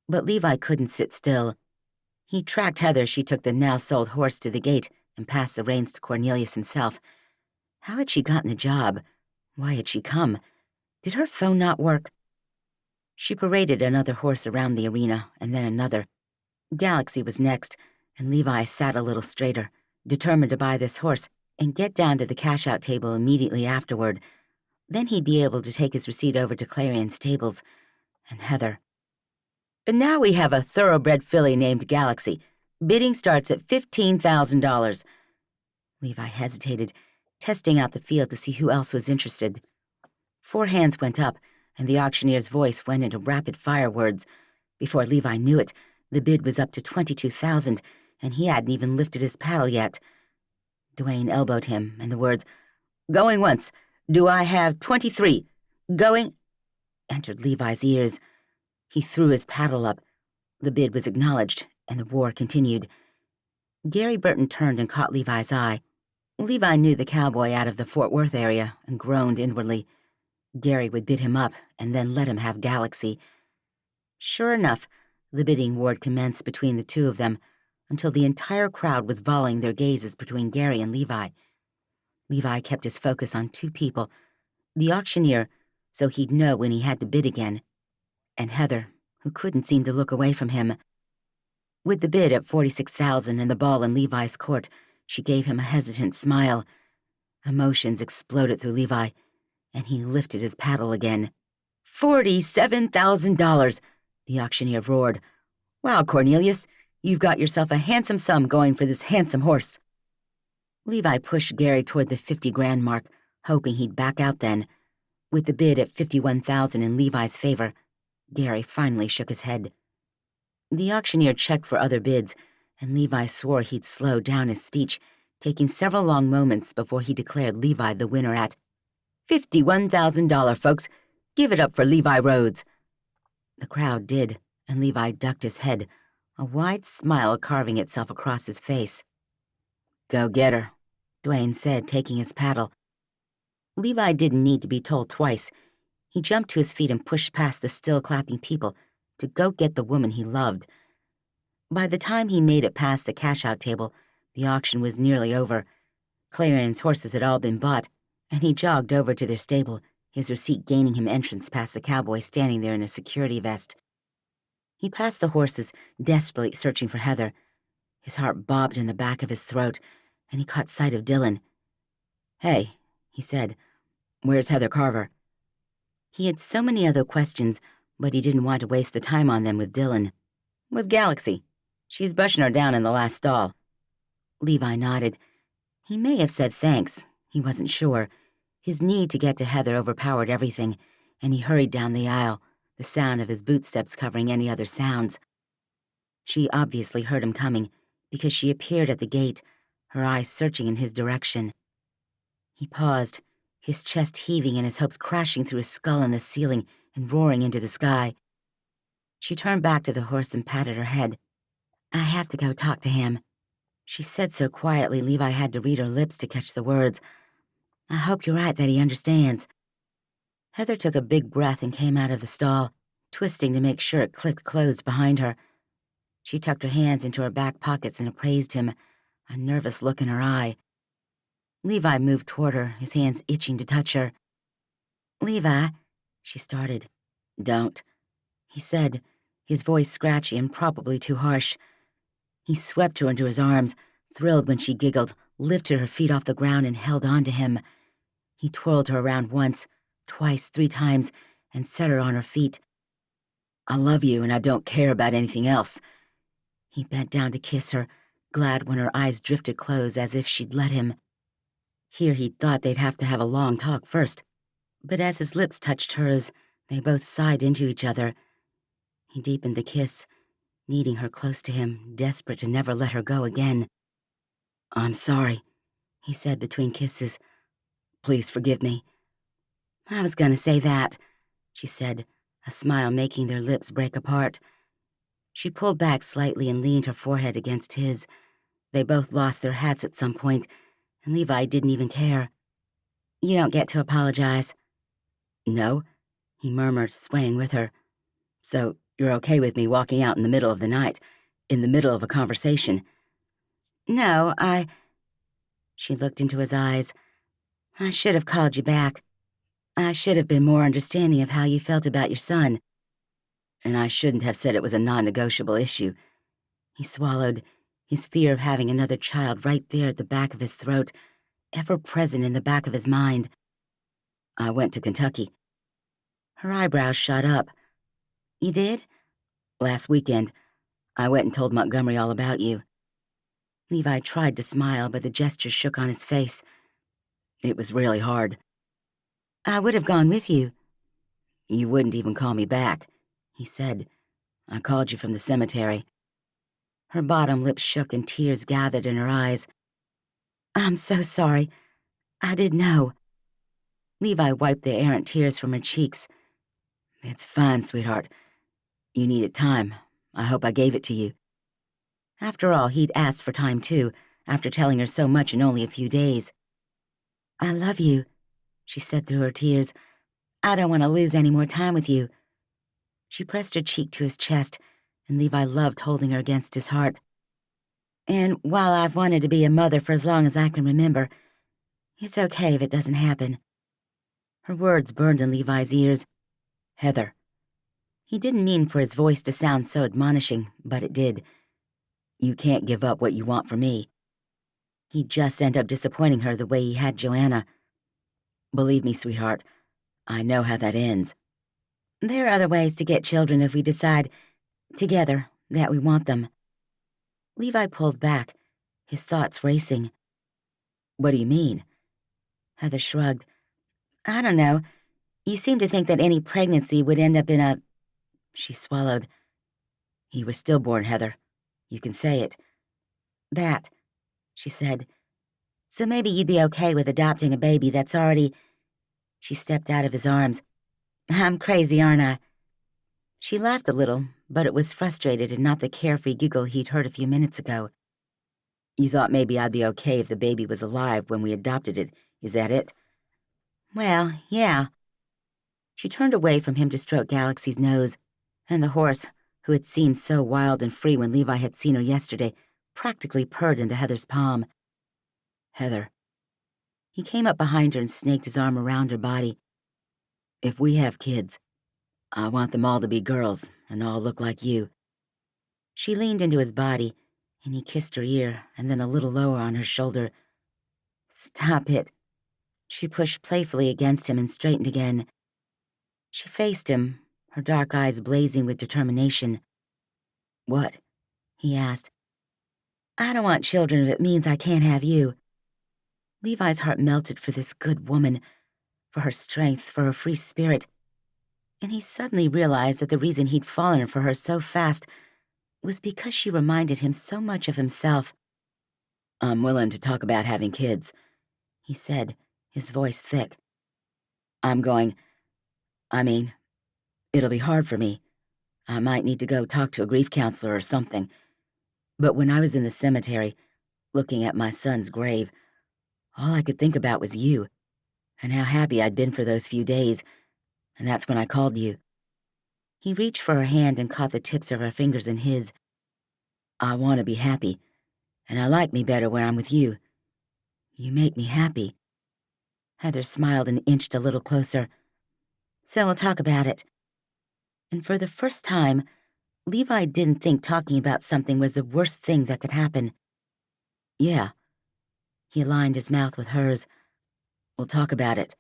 [SPEAKER 2] But Levi couldn't sit still. He tracked Heather as she took the now-sold horse to the gate and passed the reins to Cornelius himself. How had she gotten the job? Why had she come? Did her phone not work? She paraded another horse around the arena, and then another. Galaxy was next, and Levi sat a little straighter, determined to buy this horse and get down to the cash-out table immediately afterward. Then he'd be able to take his receipt over to Clarion's stables. And Heather. "And now we have a thoroughbred filly named Galaxy. Bidding starts at $15,000. Levi hesitated, testing out the field to see who else was interested. 4 hands went up, and the auctioneer's voice went into rapid-fire words. Before Levi knew it, the bid was up to $22,000, and he hadn't even lifted his paddle yet. Dwayne elbowed him, and the words, "Going once. Do I have 23? Going," entered Levi's ears. He threw his paddle up. The bid was acknowledged, and the war continued. Gary Burton turned and caught Levi's eye. Levi knew the cowboy out of the Fort Worth area and groaned inwardly. Gary would bid him up and then let him have Galaxy. Sure enough, the bidding war commenced between the two of them until the entire crowd was volleying their gazes between Gary and Levi. Levi kept his focus on 2 people, the auctioneer, so he'd know when he had to bid again, and Heather, who couldn't seem to look away from him. With the bid at $46,000 and the ball in Levi's court, she gave him a hesitant smile. Emotions exploded through Levi, and he lifted his paddle again. $47,000, the auctioneer roared. "Wow, Cornelius, you've got yourself a handsome sum going for this handsome horse." Levi pushed Gary toward the 50 grand mark, hoping he'd back out then. With the bid at $51,000 in Levi's favor, Gary finally shook his head. The auctioneer checked for other bids, and Levi swore he'd slow down his speech, taking several long moments before he declared Levi the winner at $51,000, folks. Give it up for Levi Rhodes. The crowd did, and Levi ducked his head, a wide smile carving itself across his face. "Go get her," Dwayne said, taking his paddle. Levi didn't need to be told twice. He jumped to his feet and pushed past the still clapping people to go get the woman he loved. By the time he made it past the cash-out table, the auction was nearly over. Clarion's horses had all been bought, and he jogged over to their stable, his receipt gaining him entrance past the cowboy standing there in a security vest. He passed the horses, desperately searching for Heather. His heart bobbed in the back of his throat, and he caught sight of Dylan. "Hey," he said, "where's Heather Carver?" He had so many other questions, but he didn't want to waste the time on them with Dylan. "With Galaxy. She's brushing her down in the last stall." Levi nodded. He may have said thanks. He wasn't sure. His need to get to Heather overpowered everything, and he hurried down the aisle, the sound of his bootsteps covering any other sounds. She obviously heard him coming, because she appeared at the gate, her eyes searching in his direction. He paused, his chest heaving and his hopes crashing through his skull in the ceiling and roaring into the sky. She turned back to the horse and patted her head. "I have to go talk to him." She said so quietly Levi had to read her lips to catch the words. "I hope you're right that he understands." Heather took a big breath and came out of the stall, twisting to make sure it clicked closed behind her. She tucked her hands into her back pockets and appraised him, a nervous look in her eye. Levi moved toward her, his hands itching to touch her. "Levi," she started. "Don't," he said, his voice scratchy and probably too harsh. He swept her into his arms, thrilled when she giggled, lifted her feet off the ground and held on to him. He twirled her around once, twice, 3 times, and set her on her feet. "I love you and I don't care about anything else." He bent down to kiss her, glad when her eyes drifted close as if she'd let him. Here he'd thought they'd have to have a long talk first, but as his lips touched hers, they both sighed into each other. He deepened the kiss, needing her close to him, desperate to never let her go again. "I'm sorry," he said between kisses. "Please forgive me." "I was gonna say that," she said, a smile making their lips break apart. She pulled back slightly and leaned her forehead against his. They both lost their hats at some point, and Levi didn't even care. "You don't get to apologize." "No," he murmured, swaying with her. "So you're okay with me walking out in the middle of the night, in the middle of a conversation?" "No, She looked into his eyes. "I should have called you back. I should have been more understanding of how you felt about your son. And I shouldn't have said it was a non-negotiable issue." He swallowed, his fear of having another child right there at the back of his throat, ever present in the back of his mind. "I went to Kentucky." Her eyebrows shot up. "You did?" "Last weekend. I went and told Montgomery all about you." Levi tried to smile, but the gesture shook on his face. "It was really hard." "I would have gone with you." "You wouldn't even call me back," he said. "I called you from the cemetery." Her bottom lip shook and tears gathered in her eyes. "I'm so sorry. I didn't know." Levi wiped the errant tears from her cheeks. "It's fine, sweetheart. You needed time. I hope I gave it to you." After all, he'd asked for time too, after telling her so much in only a few days. "I love you," she said through her tears. "I don't want to lose any more time with you." She pressed her cheek to his chest, and Levi loved holding her against his heart. "And while I've wanted to be a mother for as long as I can remember, it's okay if it doesn't happen." Her words burned in Levi's ears. "Heather." He didn't mean for his voice to sound so admonishing, but it did. "You can't give up what you want for me." He'd just end up disappointing her the way he had Joanna. "Believe me, sweetheart, I know how that ends." "There are other ways to get children if we decide, together, that we want them." Levi pulled back, his thoughts racing. "What do you mean?" Heather shrugged. "I don't know. You seem to think that any pregnancy would end up in a—" She swallowed. "He was stillborn, Heather. You can say it." "That," she said. "So maybe you'd be okay with adopting a baby that's already—" She stepped out of his arms. "I'm crazy, aren't I?" She laughed a little, but it was frustrated and not the carefree giggle he'd heard a few minutes ago. "You thought maybe I'd be okay if the baby was alive when we adopted it, is that it?" "Well, yeah." She turned away from him to stroke Galaxy's nose, and the horse, who had seemed so wild and free when Levi had seen her yesterday, practically purred into Heather's palm. "Heather." He came up behind her and snaked his arm around her body. "If we have kids, I want them all to be girls and all look like you." She leaned into his body, and he kissed her ear and then a little lower on her shoulder. "Stop it." She pushed playfully against him and straightened again. She faced him, her dark eyes blazing with determination. "What?" he asked. "I don't want children if it means I can't have you." Levi's heart melted for this good woman, for her strength, for her free spirit, and he suddenly realized that the reason he'd fallen for her so fast was because she reminded him so much of himself. "I'm willing to talk about having kids," he said, his voice thick. "I'm going, I mean, it'll be hard for me. I might need to go talk to a grief counselor or something. But when I was in the cemetery, looking at my son's grave, all I could think about was you, and how happy I'd been for those few days, and that's when I called you." He reached for her hand and caught the tips of her fingers in his. "I want to be happy, and I like me better when I'm with you. You make me happy." Heather smiled and inched a little closer. "So we'll talk about it." And for the first time, Levi didn't think talking about something was the worst thing that could happen. "Yeah." He aligned his mouth with hers. "We'll talk about it."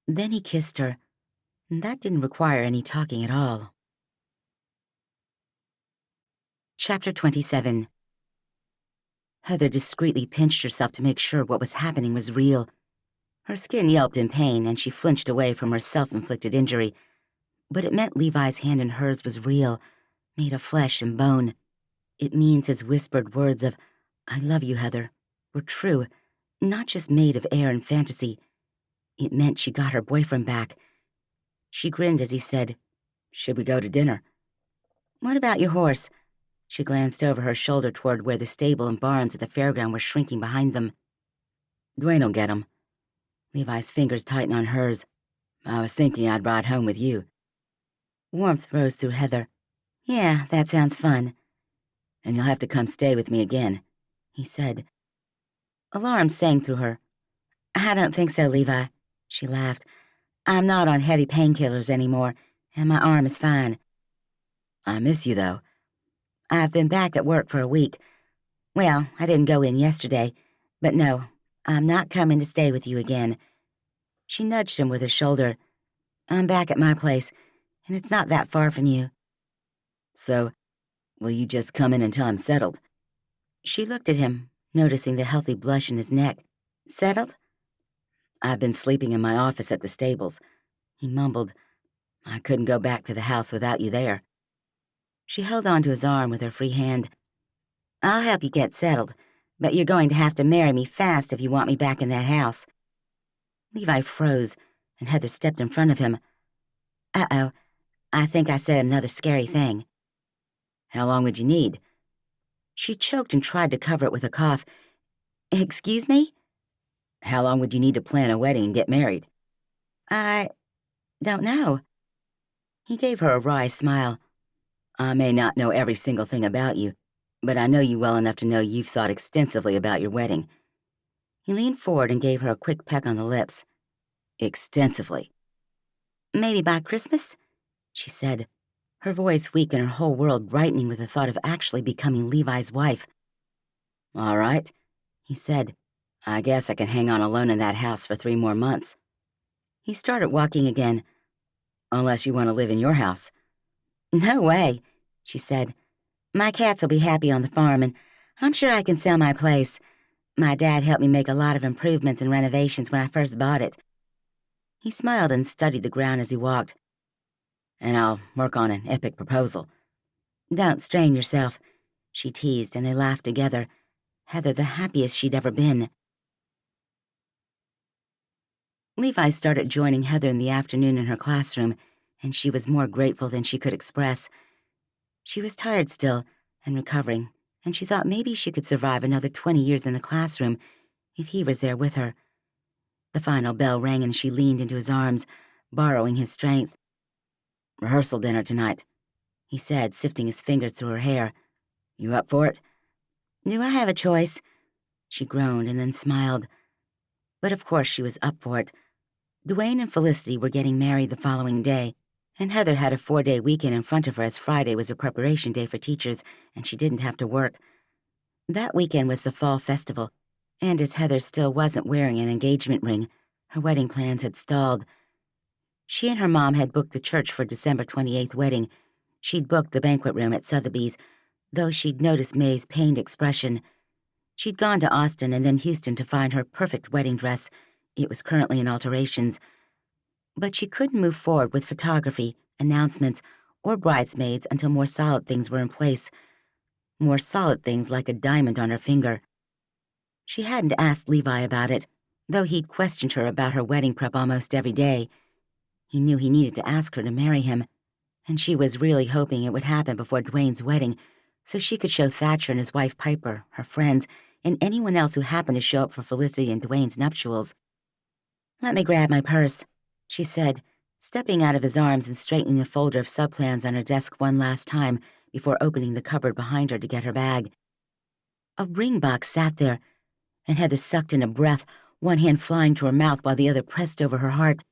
[SPEAKER 2] Then he kissed her, and that didn't require any talking at all. Chapter 27. Heather discreetly pinched herself to make sure what was happening was real. Her skin yelped in pain, and she flinched away from her self-inflicted injury. But it meant Levi's hand in hers was real, made of flesh and bone. It means his whispered words of, "I love you, Heather," were true, not just made of air and fantasy. It meant she got her boyfriend back. She grinned as he said, "Should we go to dinner?" "What about your horse?" She glanced over her shoulder toward where the stable and barns at the fairground were shrinking behind them. "Dwayne'll get him." Levi's fingers tightened on hers. "I was thinking I'd ride home with you." Warmth rose through Heather. "Yeah, that sounds fun." "And you'll have to come stay with me again," he said. Alarm sang through her. "I don't think so, Levi," she laughed. "I'm not on heavy painkillers anymore, and my arm is fine." "I miss you, though." "I've been back at work for a week. Well, I didn't go in yesterday, but no, I'm not coming to stay with you again." She nudged him with her shoulder. "I'm back at my place, and it's not that far from you." "So, will you just come in until I'm settled?" She looked at him, noticing the healthy blush in his neck. "Settled?" "I've been sleeping in my office at the stables," he mumbled. "I couldn't go back to the house without you there." She held onto his arm with her free hand. "I'll help you get settled, but you're going to have to marry me fast if you want me back in that house." Levi froze, and Heather stepped in front of him. "Uh-oh, I think I said another scary thing." "How long would you need?" She choked and tried to cover it with a cough. "Excuse me?" "How long would you need to plan a wedding and get married?" "I don't know." He gave her a wry smile. "I may not know every single thing about you, but I know you well enough to know you've thought extensively about your wedding." He leaned forward and gave her a quick peck on the lips. "Extensively." "Maybe by Christmas?" she said, her voice weak and her whole world brightening with the thought of actually becoming Levi's wife. "All right," he said. "I guess I can hang on alone in that house for 3 more months." He started walking again. "Unless you want to live in your house." "No way," she said. "My cats will be happy on the farm, and I'm sure I can sell my place. My dad helped me make a lot of improvements and renovations when I first bought it." He smiled and studied the ground as he walked. "And I'll work on an epic proposal." "Don't strain yourself," she teased, and they laughed together. Heather the happiest she'd ever been. Levi started joining Heather in the afternoon in her classroom, and she was more grateful than she could express. She was tired still, and recovering, and she thought maybe she could survive another 20 years in the classroom if he was there with her. The final bell rang and she leaned into his arms, borrowing his strength. "Rehearsal dinner tonight," he said, sifting his fingers through her hair. "You up for it?" "Do I have a choice?" She groaned and then smiled. But of course she was up for it. Dwayne and Felicity were getting married the following day, and Heather had a 4-day weekend in front of her as Friday was a preparation day for teachers, and she didn't have to work. That weekend was the fall festival, and as Heather still wasn't wearing an engagement ring, her wedding plans had stalled. She and her mom had booked the church for December 28th wedding. She'd booked the banquet room at Sotheby's, though she'd noticed May's pained expression. She'd gone to Austin and then Houston to find her perfect wedding dress. It was currently in alterations. But she couldn't move forward with photography, announcements, or bridesmaids until more solid things were in place. More solid things like a diamond on her finger. She hadn't asked Levi about it, though he'd questioned her about her wedding prep almost every day. He knew he needed to ask her to marry him, and she was really hoping it would happen before Dwayne's wedding, so she could show Thatcher and his wife Piper, her friends, and anyone else who happened to show up for Felicity and Dwayne's nuptials. "Let me grab my purse," she said, stepping out of his arms and straightening the folder of subplans on her desk one last time before opening the cupboard behind her to get her bag. A ring box sat there, and Heather sucked in a breath, one hand flying to her mouth while the other pressed over her heart.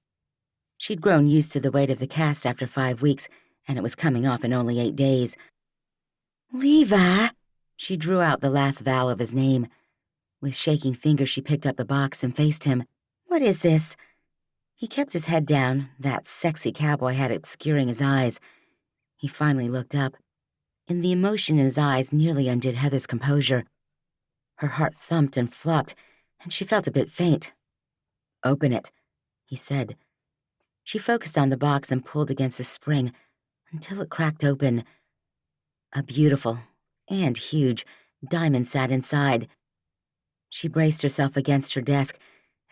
[SPEAKER 2] She'd grown used to the weight of the cast after 5 weeks, and it was coming off in only 8 days. "Levi!" She drew out the last vowel of his name. With shaking fingers, she picked up the box and faced him. "What is this?" He kept his head down, that sexy cowboy hat obscuring his eyes. He finally looked up. and the emotion in his eyes nearly undid Heather's composure. Her heart thumped and flopped, and she felt a bit faint. "Open it," he said. She focused on the box and pulled against the spring until it cracked open. A beautiful and huge diamond sat inside. She braced herself against her desk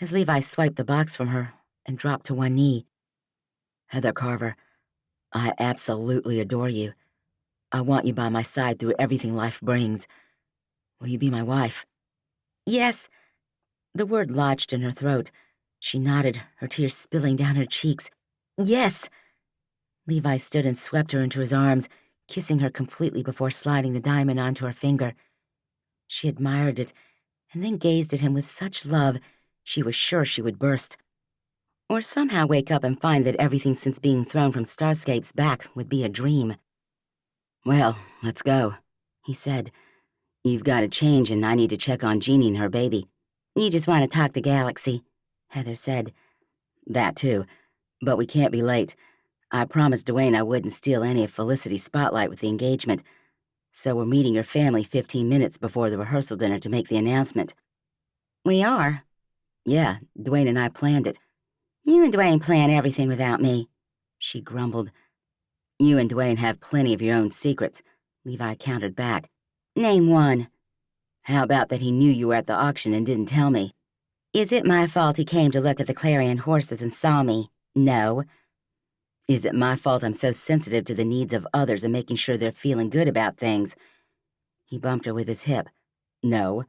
[SPEAKER 2] as Levi swiped the box from her and dropped to one knee. "Heather Carver, I absolutely adore you. I want you by my side through everything life brings. Will you be my wife?" "Yes." The word lodged in her throat. She nodded, her tears spilling down her cheeks. "Yes." Levi stood and swept her into his arms, kissing her completely before sliding the diamond onto her finger. She admired it, and then gazed at him with such love she was sure she would burst. Or somehow wake up and find that everything since being thrown from Starscape's back would be a dream. "Well, let's go," he said. "You've got to change and I need to check on Jeannie and her baby." "You just want to talk to Galaxy," Heather said. "That too, but we can't be late. I promised Dwayne I wouldn't steal any of Felicity's spotlight with the engagement, so we're meeting your family 15 minutes before the rehearsal dinner to make the announcement." "We are?" "Yeah, Dwayne and I planned it." "You and Dwayne plan everything without me," she grumbled. "You and Dwayne have plenty of your own secrets," Levi countered back. "Name one." "How about that he knew you were at the auction and didn't tell me?" "Is it my fault he came to look at the Clarion horses and saw me? No." "Is it my fault I'm so sensitive to the needs of others and making sure they're feeling good about things?" He bumped her with his hip. "No."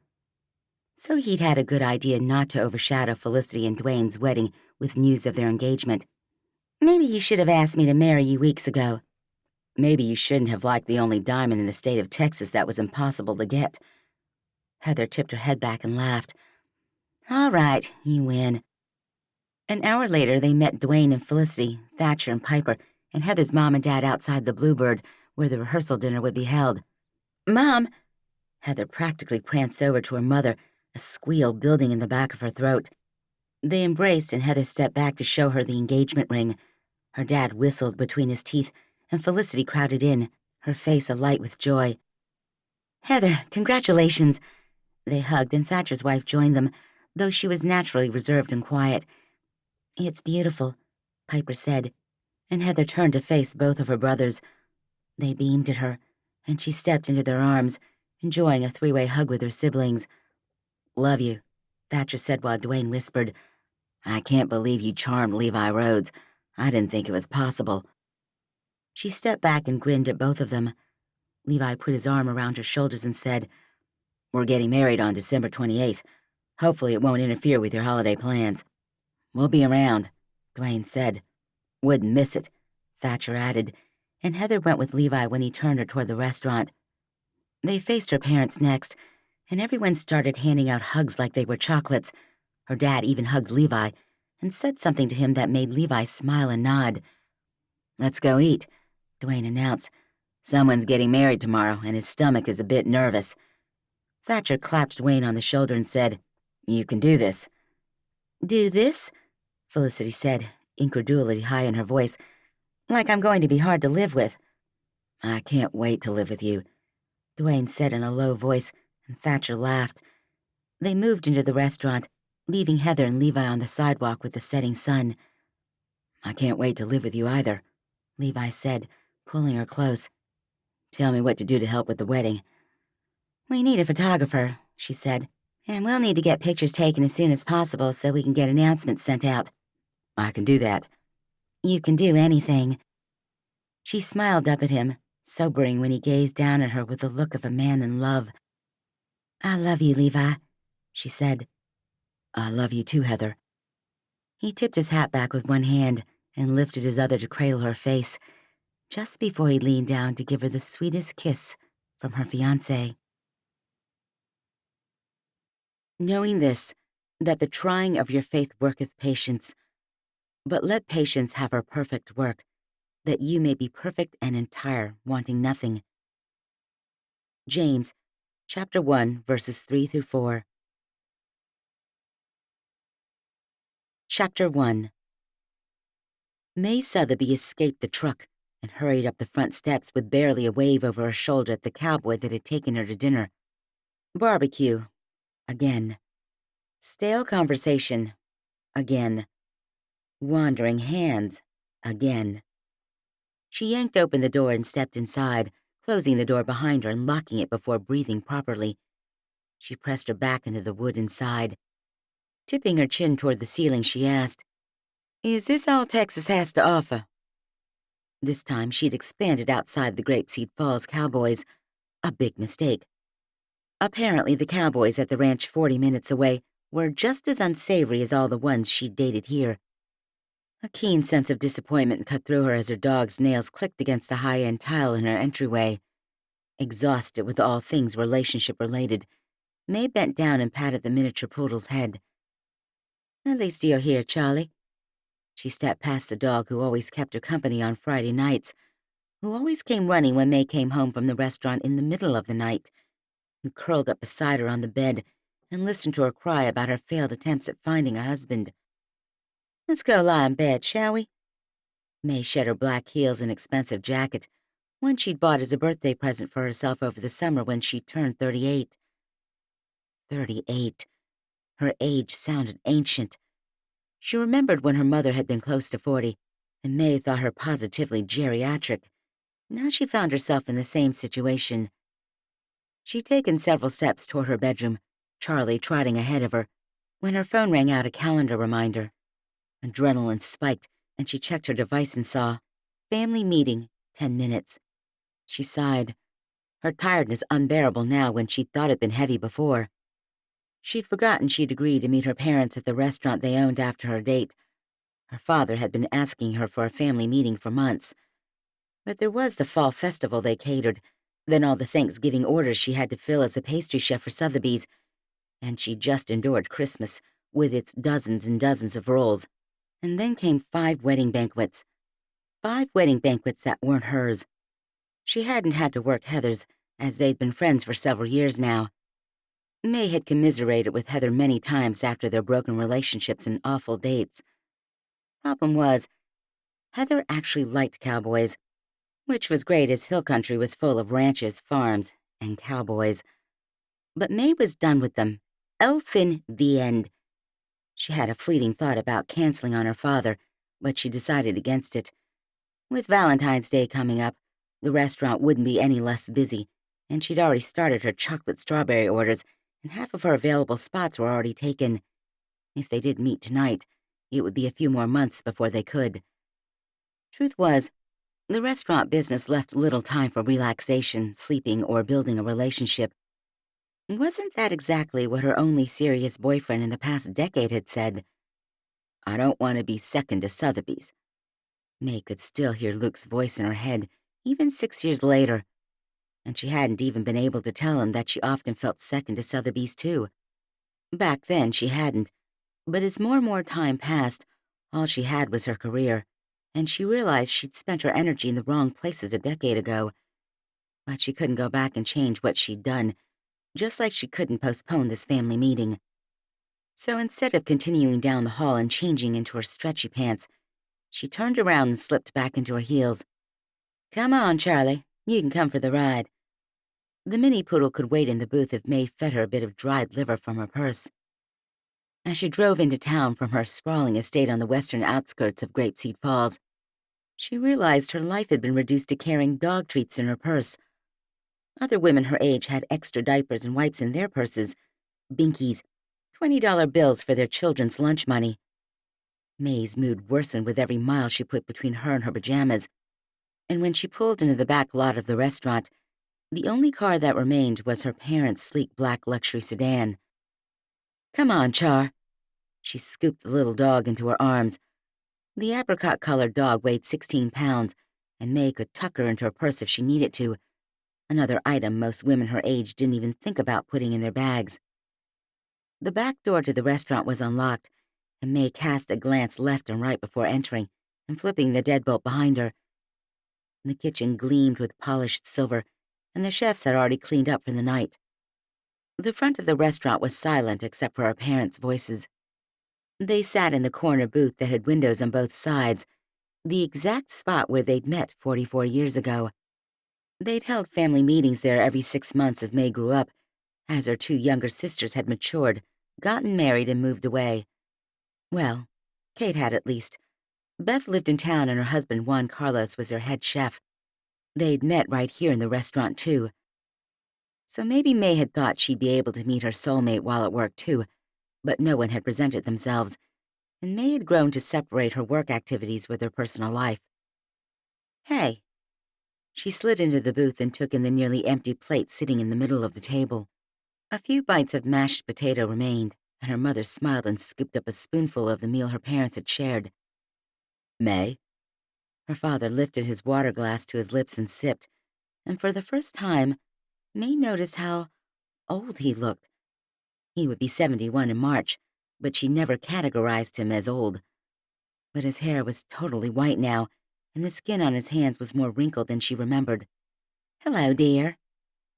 [SPEAKER 2] So he'd had a good idea not to overshadow Felicity and Dwayne's wedding with news of their engagement. "Maybe you should have asked me to marry you weeks ago." "Maybe you shouldn't have liked the only diamond in the state of Texas that was impossible to get." Heather tipped her head back and laughed. "All right, you win." An hour later, they met Dwayne and Felicity, Thatcher and Piper, and Heather's mom and dad outside the Bluebird, where the rehearsal dinner would be held. "Mom!" Heather practically pranced over to her mother, a squeal building in the back of her throat. They embraced, and Heather stepped back to show her the engagement ring. Her dad whistled between his teeth, and Felicity crowded in, her face alight with joy. "Heather, congratulations!" They hugged, and Thatcher's wife joined them, though she was naturally reserved and quiet. "It's beautiful," Piper said, and Heather turned to face both of her brothers. They beamed at her, and she stepped into their arms, enjoying a three-way hug with her siblings. "Love you," Thatcher said while Dwayne whispered, "I can't believe you charmed Levi Rhodes. I didn't think it was possible." She stepped back and grinned at both of them. Levi put his arm around her shoulders and said, "We're getting married on December 28th. Hopefully it won't interfere with your holiday plans." "We'll be around," Dwayne said. "Wouldn't miss it," Thatcher added, and Heather went with Levi when he turned her toward the restaurant. They faced her parents next, and everyone started handing out hugs like they were chocolates. Her dad even hugged Levi and said something to him that made Levi smile and nod. "Let's go eat," Dwayne announced. "Someone's getting married tomorrow, and his stomach is a bit nervous." Thatcher clapped Dwayne on the shoulder and said, "You can do this." "Do this?" Felicity said, incredulity high in her voice. "Like I'm going to be hard to live with." "I can't wait to live with you," Dwayne said in a low voice, and Thatcher laughed. They moved into the restaurant, leaving Heather and Levi on the sidewalk with the setting sun. "I can't wait to live with you either," Levi said, pulling her close. "Tell me what to do to help with the wedding." "We need a photographer," she said, "and we'll need to get pictures taken as soon as possible so we can get announcements sent out." "I can do that." "You can do anything." She smiled up at him, sobering when he gazed down at her with the look of a man in love. "I love you, Levi," she said. "I love you too, Heather." He tipped his hat back with one hand and lifted his other to cradle her face, just before he leaned down to give her the sweetest kiss from her fiancé. Knowing this, that the trying of your faith worketh patience, but let patience have her perfect work, that you may be perfect and entire, wanting nothing. James, chapter 1, verses 3 through 4. Chapter 1. May Sotheby escaped the truck, and hurried up the front steps with barely a wave over her shoulder at the cowboy that had taken her to dinner. Barbecue. Again. Stale conversation. Again. Wandering hands. Again. She yanked open the door and stepped inside, closing the door behind her and locking it before breathing properly. She pressed her back into the wood inside. Tipping her chin toward the ceiling, she asked, "Is this all Texas has to offer?" This time she'd expanded outside the Grapeseed Falls Cowboys. A big mistake. Apparently the cowboys at the ranch 40 minutes away were just as unsavory as all the ones she'd dated here. A keen sense of disappointment cut through her as her dog's nails clicked against the high-end tile in her entryway. Exhausted with all things relationship-related, May bent down and patted the miniature poodle's head. "At least you're here, Charlie." She stepped past the dog who always kept her company on Friday nights, who always came running when May came home from the restaurant in the middle of the night, who curled up beside her on the bed and listened to her cry about her failed attempts at finding a husband. "Let's go lie in bed, shall we?" May shed her black heels and expensive jacket, one she'd bought as a birthday present for herself over the summer when she turned 38. 38. Her age sounded ancient. She remembered when her mother had been close to 40, and May thought her positively geriatric. Now she found herself in the same situation. She'd taken several steps toward her bedroom, Charlie trotting ahead of her, when her phone rang out a calendar reminder. Adrenaline spiked, and she checked her device and saw, "Family meeting, 10 minutes." She sighed, her tiredness unbearable now when she'd thought it been heavy before. She'd forgotten she'd agreed to meet her parents at the restaurant they owned after her date. Her father had been asking her for a family meeting for months. But there was the fall festival they catered, then all the Thanksgiving orders she had to fill as a pastry chef for Sotheby's, and she just endured Christmas, with its dozens and dozens of rolls. And then came 5 wedding banquets. 5 wedding banquets that weren't hers. She hadn't had to work Heather's, as they'd been friends for several years now. May had commiserated with Heather many times after their broken relationships and awful dates. Problem was, Heather actually liked cowboys, which was great as Hill Country was full of ranches, farms, and cowboys. But May was done with them. Elfin the end. She had a fleeting thought about canceling on her father, but she decided against it. With Valentine's Day coming up, the restaurant wouldn't be any less busy, and she'd already started her chocolate strawberry orders, and half of her available spots were already taken. If they didn't meet tonight, it would be a few more months before they could. Truth was, the restaurant business left little time for relaxation, sleeping, or building a relationship. Wasn't that exactly what her only serious boyfriend in the past decade had said? "I don't want to be second to Sotheby's." May could still hear Luke's voice in her head, even 6 years later, and she hadn't even been able to tell him that she often felt second to Sotheby's too. Back then, she hadn't, but as more and more time passed, all she had was her career, and she realized she'd spent her energy in the wrong places a decade ago. But she couldn't go back and change what she'd done, just like she couldn't postpone this family meeting. So instead of continuing down the hall and changing into her stretchy pants, she turned around and slipped back into her heels. "Come on, Charlie. You can come for the ride." The mini poodle could wait in the booth if May fed her a bit of dried liver from her purse. As she drove into town from her sprawling estate on the western outskirts of Grapeseed Falls, she realized her life had been reduced to carrying dog treats in her purse. Other women her age had extra diapers and wipes in their purses, binkies, $20 bills for their children's lunch money. May's mood worsened with every mile she put between her and her pajamas, and when she pulled into the back lot of the restaurant, the only car that remained was her parents' sleek black luxury sedan. "Come on, Char." She scooped the little dog into her arms. The apricot-colored dog weighed 16 pounds, and May could tuck her into her purse if she needed to, another item most women her age didn't even think about putting in their bags. The back door to the restaurant was unlocked, and May cast a glance left and right before entering and flipping the deadbolt behind her. The kitchen gleamed with polished silver, and the chefs had already cleaned up for the night. The front of the restaurant was silent except for her parents' voices. They sat in the corner booth that had windows on both sides, the exact spot where they'd met 44 years ago. They'd held family meetings there every 6 months as May grew up, as her 2 younger sisters had matured, gotten married, and moved away. Well, Kate had at least. Beth lived in town and her husband Juan Carlos was their head chef. They'd met right here in the restaurant too. So maybe May had thought she'd be able to meet her soulmate while at work too, but no one had presented themselves, and May had grown to separate her work activities with her personal life. Hey. She slid into the booth and took in the nearly empty plate sitting in the middle of the table. A few bites of mashed potato remained, and her mother smiled and scooped up a spoonful of the meal her parents had shared. May? Her father lifted his water glass to his lips and sipped, and for the first time, May noticed how old he looked. He would be 71 in March, but she never categorized him as old. But his hair was totally white now, and the skin on his hands was more wrinkled than she remembered. Hello, dear.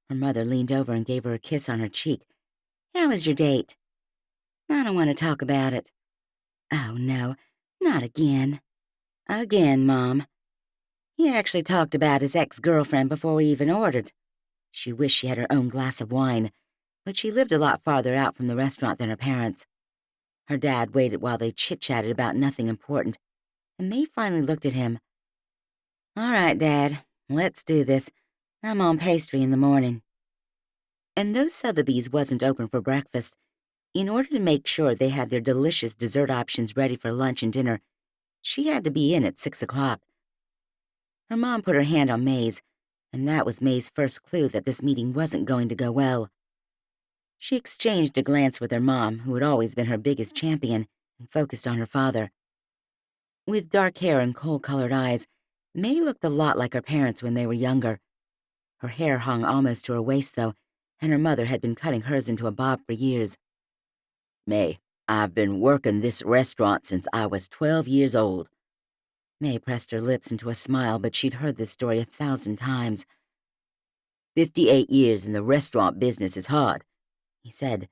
[SPEAKER 2] Her mother leaned over and gave her a kiss on her cheek. How was your date? I don't want to talk about it. Oh, no, not again. Again, Mom. He actually talked about his ex-girlfriend before we even ordered. She wished she had her own glass of wine, but she lived a lot farther out from the restaurant than her parents. Her dad waited while they chit-chatted about nothing important, and May finally looked at him. All right, Dad, let's do this. I'm on pastry in the morning. And though Sotheby's wasn't open for breakfast, in order to make sure they had their delicious dessert options ready for lunch and dinner, she had to be in at 6 o'clock. Her mom put her hand on May's, and that was May's first clue that this meeting wasn't going to go well. She exchanged a glance with her mom, who had always been her biggest champion, and focused on her father. With dark hair and coal-colored eyes, May looked a lot like her parents when they were younger. Her hair hung almost to her waist, though, and her mother had been cutting hers into a bob for years. May, I've been working this restaurant since I was 12 years old. May pressed her lips into a smile, but she'd heard this story 1,000 times. 58 years in the restaurant business is hard, he said.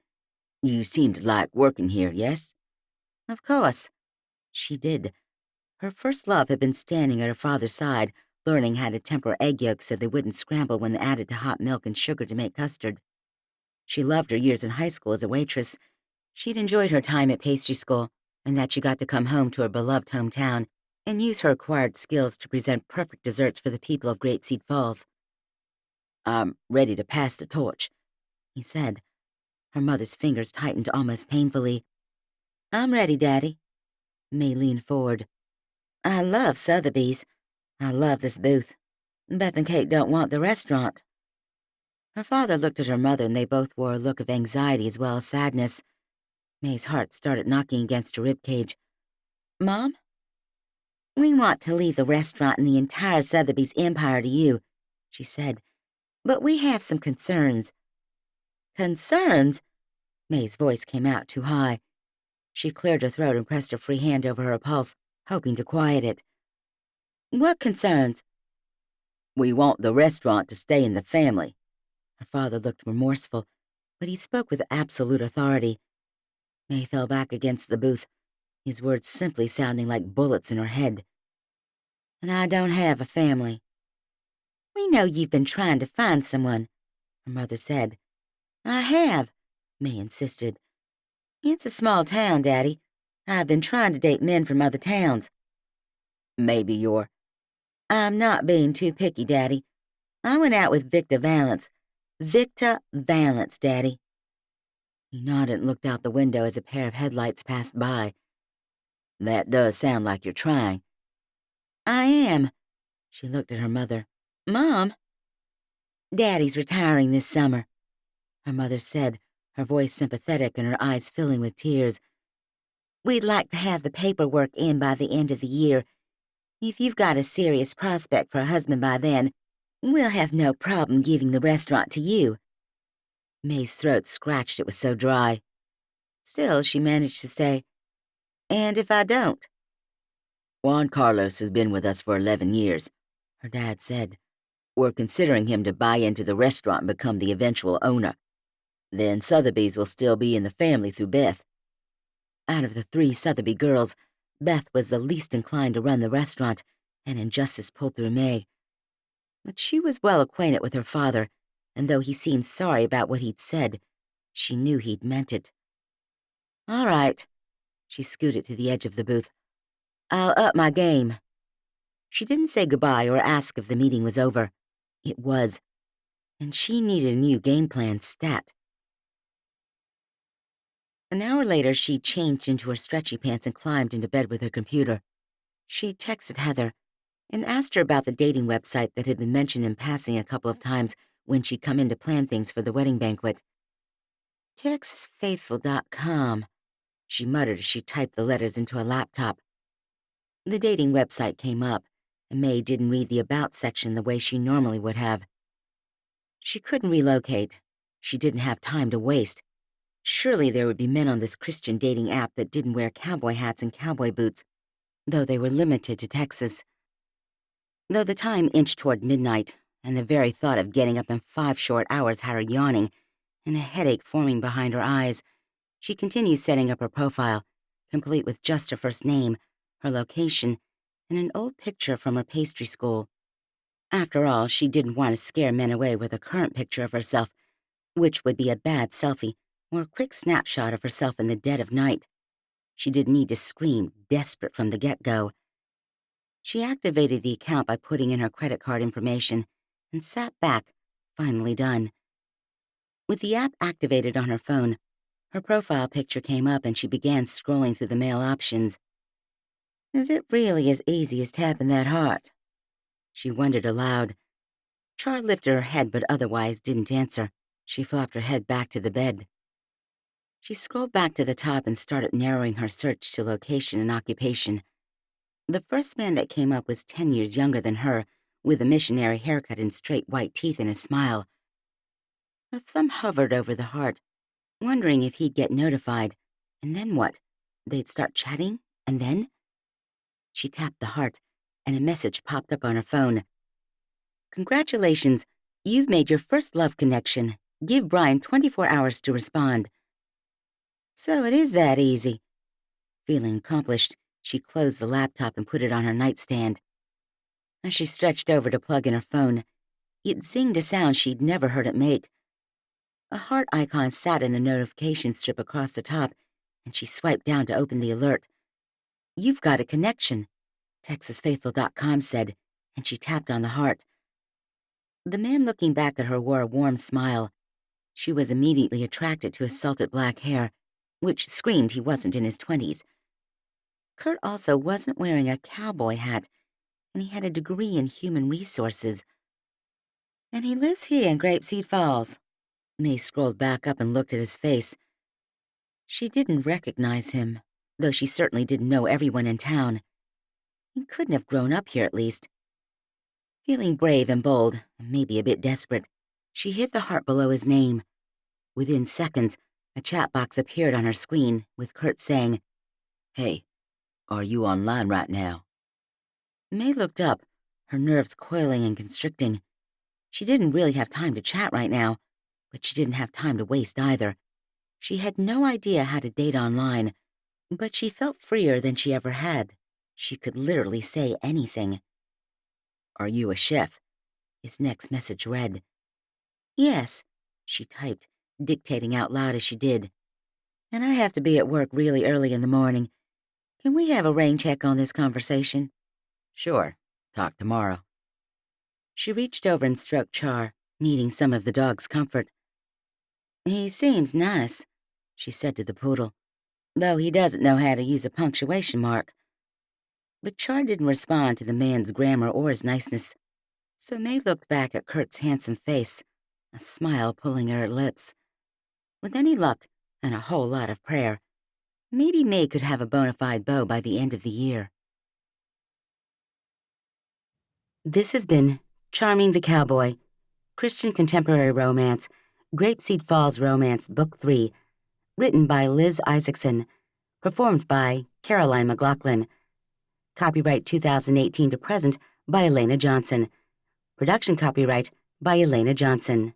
[SPEAKER 2] You seem to like working here, yes? Of course. She did. Her first love had been standing at her father's side, learning how to temper egg yolks so they wouldn't scramble when added to hot milk and sugar to make custard. She loved her years in high school as a waitress. She'd enjoyed her time at pastry school, and that she got to come home to her beloved hometown and use her acquired skills to present perfect desserts for the people of Grapeseed Falls. I'm ready to pass the torch, he said. Her mother's fingers tightened almost painfully. I'm ready, Daddy. May leaned forward. I love Sotheby's. I love this booth. Beth and Kate don't want the restaurant. Her father looked at her mother, and they both wore a look of anxiety as well as sadness. May's heart started knocking against her ribcage. Mom? We want to leave the restaurant and the entire Sotheby's empire to you, she said. But we have some concerns. Concerns? May's voice came out too high. She cleared her throat and pressed her free hand over her pulse, hoping to quiet it. What concerns? We want the restaurant to stay in the family. Her father looked remorseful, but he spoke with absolute authority. May fell back against the booth, his words simply sounding like bullets in her head. And I don't have a family. We know you've been trying to find someone, her mother said. I have, May insisted. It's a small town, Daddy. I've been trying to date men from other towns. Maybe you're... I'm not being too picky, Daddy. I went out with Victor Valance. Victor Valance, Daddy. He nodded and looked out the window as a pair of headlights passed by. That does sound like you're trying. I am. She looked at her mother. Mom? Daddy's retiring this summer, her mother said, her voice sympathetic and her eyes filling with tears. We'd like to have the paperwork in by the end of the year. If you've got a serious prospect for a husband by then, we'll have no problem giving the restaurant to you. May's throat scratched, it was so dry. Still, she managed to say, And if I don't? Juan Carlos has been with us for 11 years, her dad said. We're considering him to buy into the restaurant and become the eventual owner. Then Sotheby's will still be in the family through Beth. Out of the 3 Sotheby girls, Beth was the least inclined to run the restaurant, and injustice pulled through May. But she was well acquainted with her father, and though he seemed sorry about what he'd said, she knew he'd meant it. "All right." She scooted to the edge of the booth. "I'll up my game." She didn't say goodbye or ask if the meeting was over. It was, and she needed a new game plan stat. An hour later, she changed into her stretchy pants and climbed into bed with her computer. She texted Heather and asked her about the dating website that had been mentioned in passing a couple of times when she'd come in to plan things for the wedding banquet. "TextFaithful.com," she muttered as she typed the letters into her laptop. The dating website came up, and May didn't read the About section the way she normally would have. She couldn't relocate. She didn't have time to waste. Surely there would be men on this Christian dating app that didn't wear cowboy hats and cowboy boots, though they were limited to Texas. Though the time inched toward midnight, and the very thought of getting up in 5 short hours had her yawning and a headache forming behind her eyes, she continued setting up her profile, complete with just her first name, her location, and an old picture from her pastry school. After all, she didn't want to scare men away with a current picture of herself, which would be a bad selfie or a quick snapshot of herself in the dead of night. She didn't need to scream, desperate from the get-go. She activated the account by putting in her credit card information and sat back, finally done. With the app activated on her phone, her profile picture came up and she began scrolling through the mail options. Is it really as easy as tapping that heart? She wondered aloud. Char lifted her head but otherwise didn't answer. She flopped her head back to the bed. She scrolled back to the top and started narrowing her search to location and occupation. The first man that came up was 10 years younger than her, with a missionary haircut and straight white teeth and a smile. Her thumb hovered over the heart, wondering if he'd get notified. And then what? They'd start chatting, and then? She tapped the heart, and a message popped up on her phone. "Congratulations, you've made your first love connection. Give Brian 24 hours to respond." So it is that easy. Feeling accomplished, she closed the laptop and put it on her nightstand. As she stretched over to plug in her phone, it zinged a sound she'd never heard it make. A heart icon sat in the notification strip across the top, and she swiped down to open the alert. "You've got a connection," TexasFaithful.com said, and she tapped on the heart. The man looking back at her wore a warm smile. She was immediately attracted to his salted black hair, which screamed he wasn't in his 20s. Kurt also wasn't wearing a cowboy hat, and he had a degree in human resources. "And he lives here in Grapeseed Falls." May scrolled back up and looked at his face. She didn't recognize him, though she certainly didn't know everyone in town. He couldn't have grown up here, at least. Feeling brave and bold, and maybe a bit desperate, she hit the heart below his name. Within seconds, a chat box appeared on her screen, with Kurt saying, "Hey, are you online right now?" May looked up, her nerves coiling and constricting. She didn't really have time to chat right now, but she didn't have time to waste either. She had no idea how to date online, but she felt freer than she ever had. She could literally say anything. "Are you a chef?" His next message read. "Yes," she typed, dictating out loud as she did. "And I have to be at work really early in the morning. Can we have a rain check on this conversation?" "Sure. Talk tomorrow." She reached over and stroked Char, needing some of the dog's comfort. "He seems nice," she said to the poodle, "though he doesn't know how to use a punctuation mark." But Char didn't respond to the man's grammar or his niceness, so May looked back at Kurt's handsome face, a smile pulling at her lips. With any luck and a whole lot of prayer, maybe May could have a bona fide beau by the end of the year. This has been Charming the Cowboy, Christian Contemporary Romance, Grapeseed Falls Romance, Book 3, written by Liz Isaacson, performed by Caroline McLaughlin. Copyright 2018 to present by Elena Johnson. Production copyright by Elena Johnson.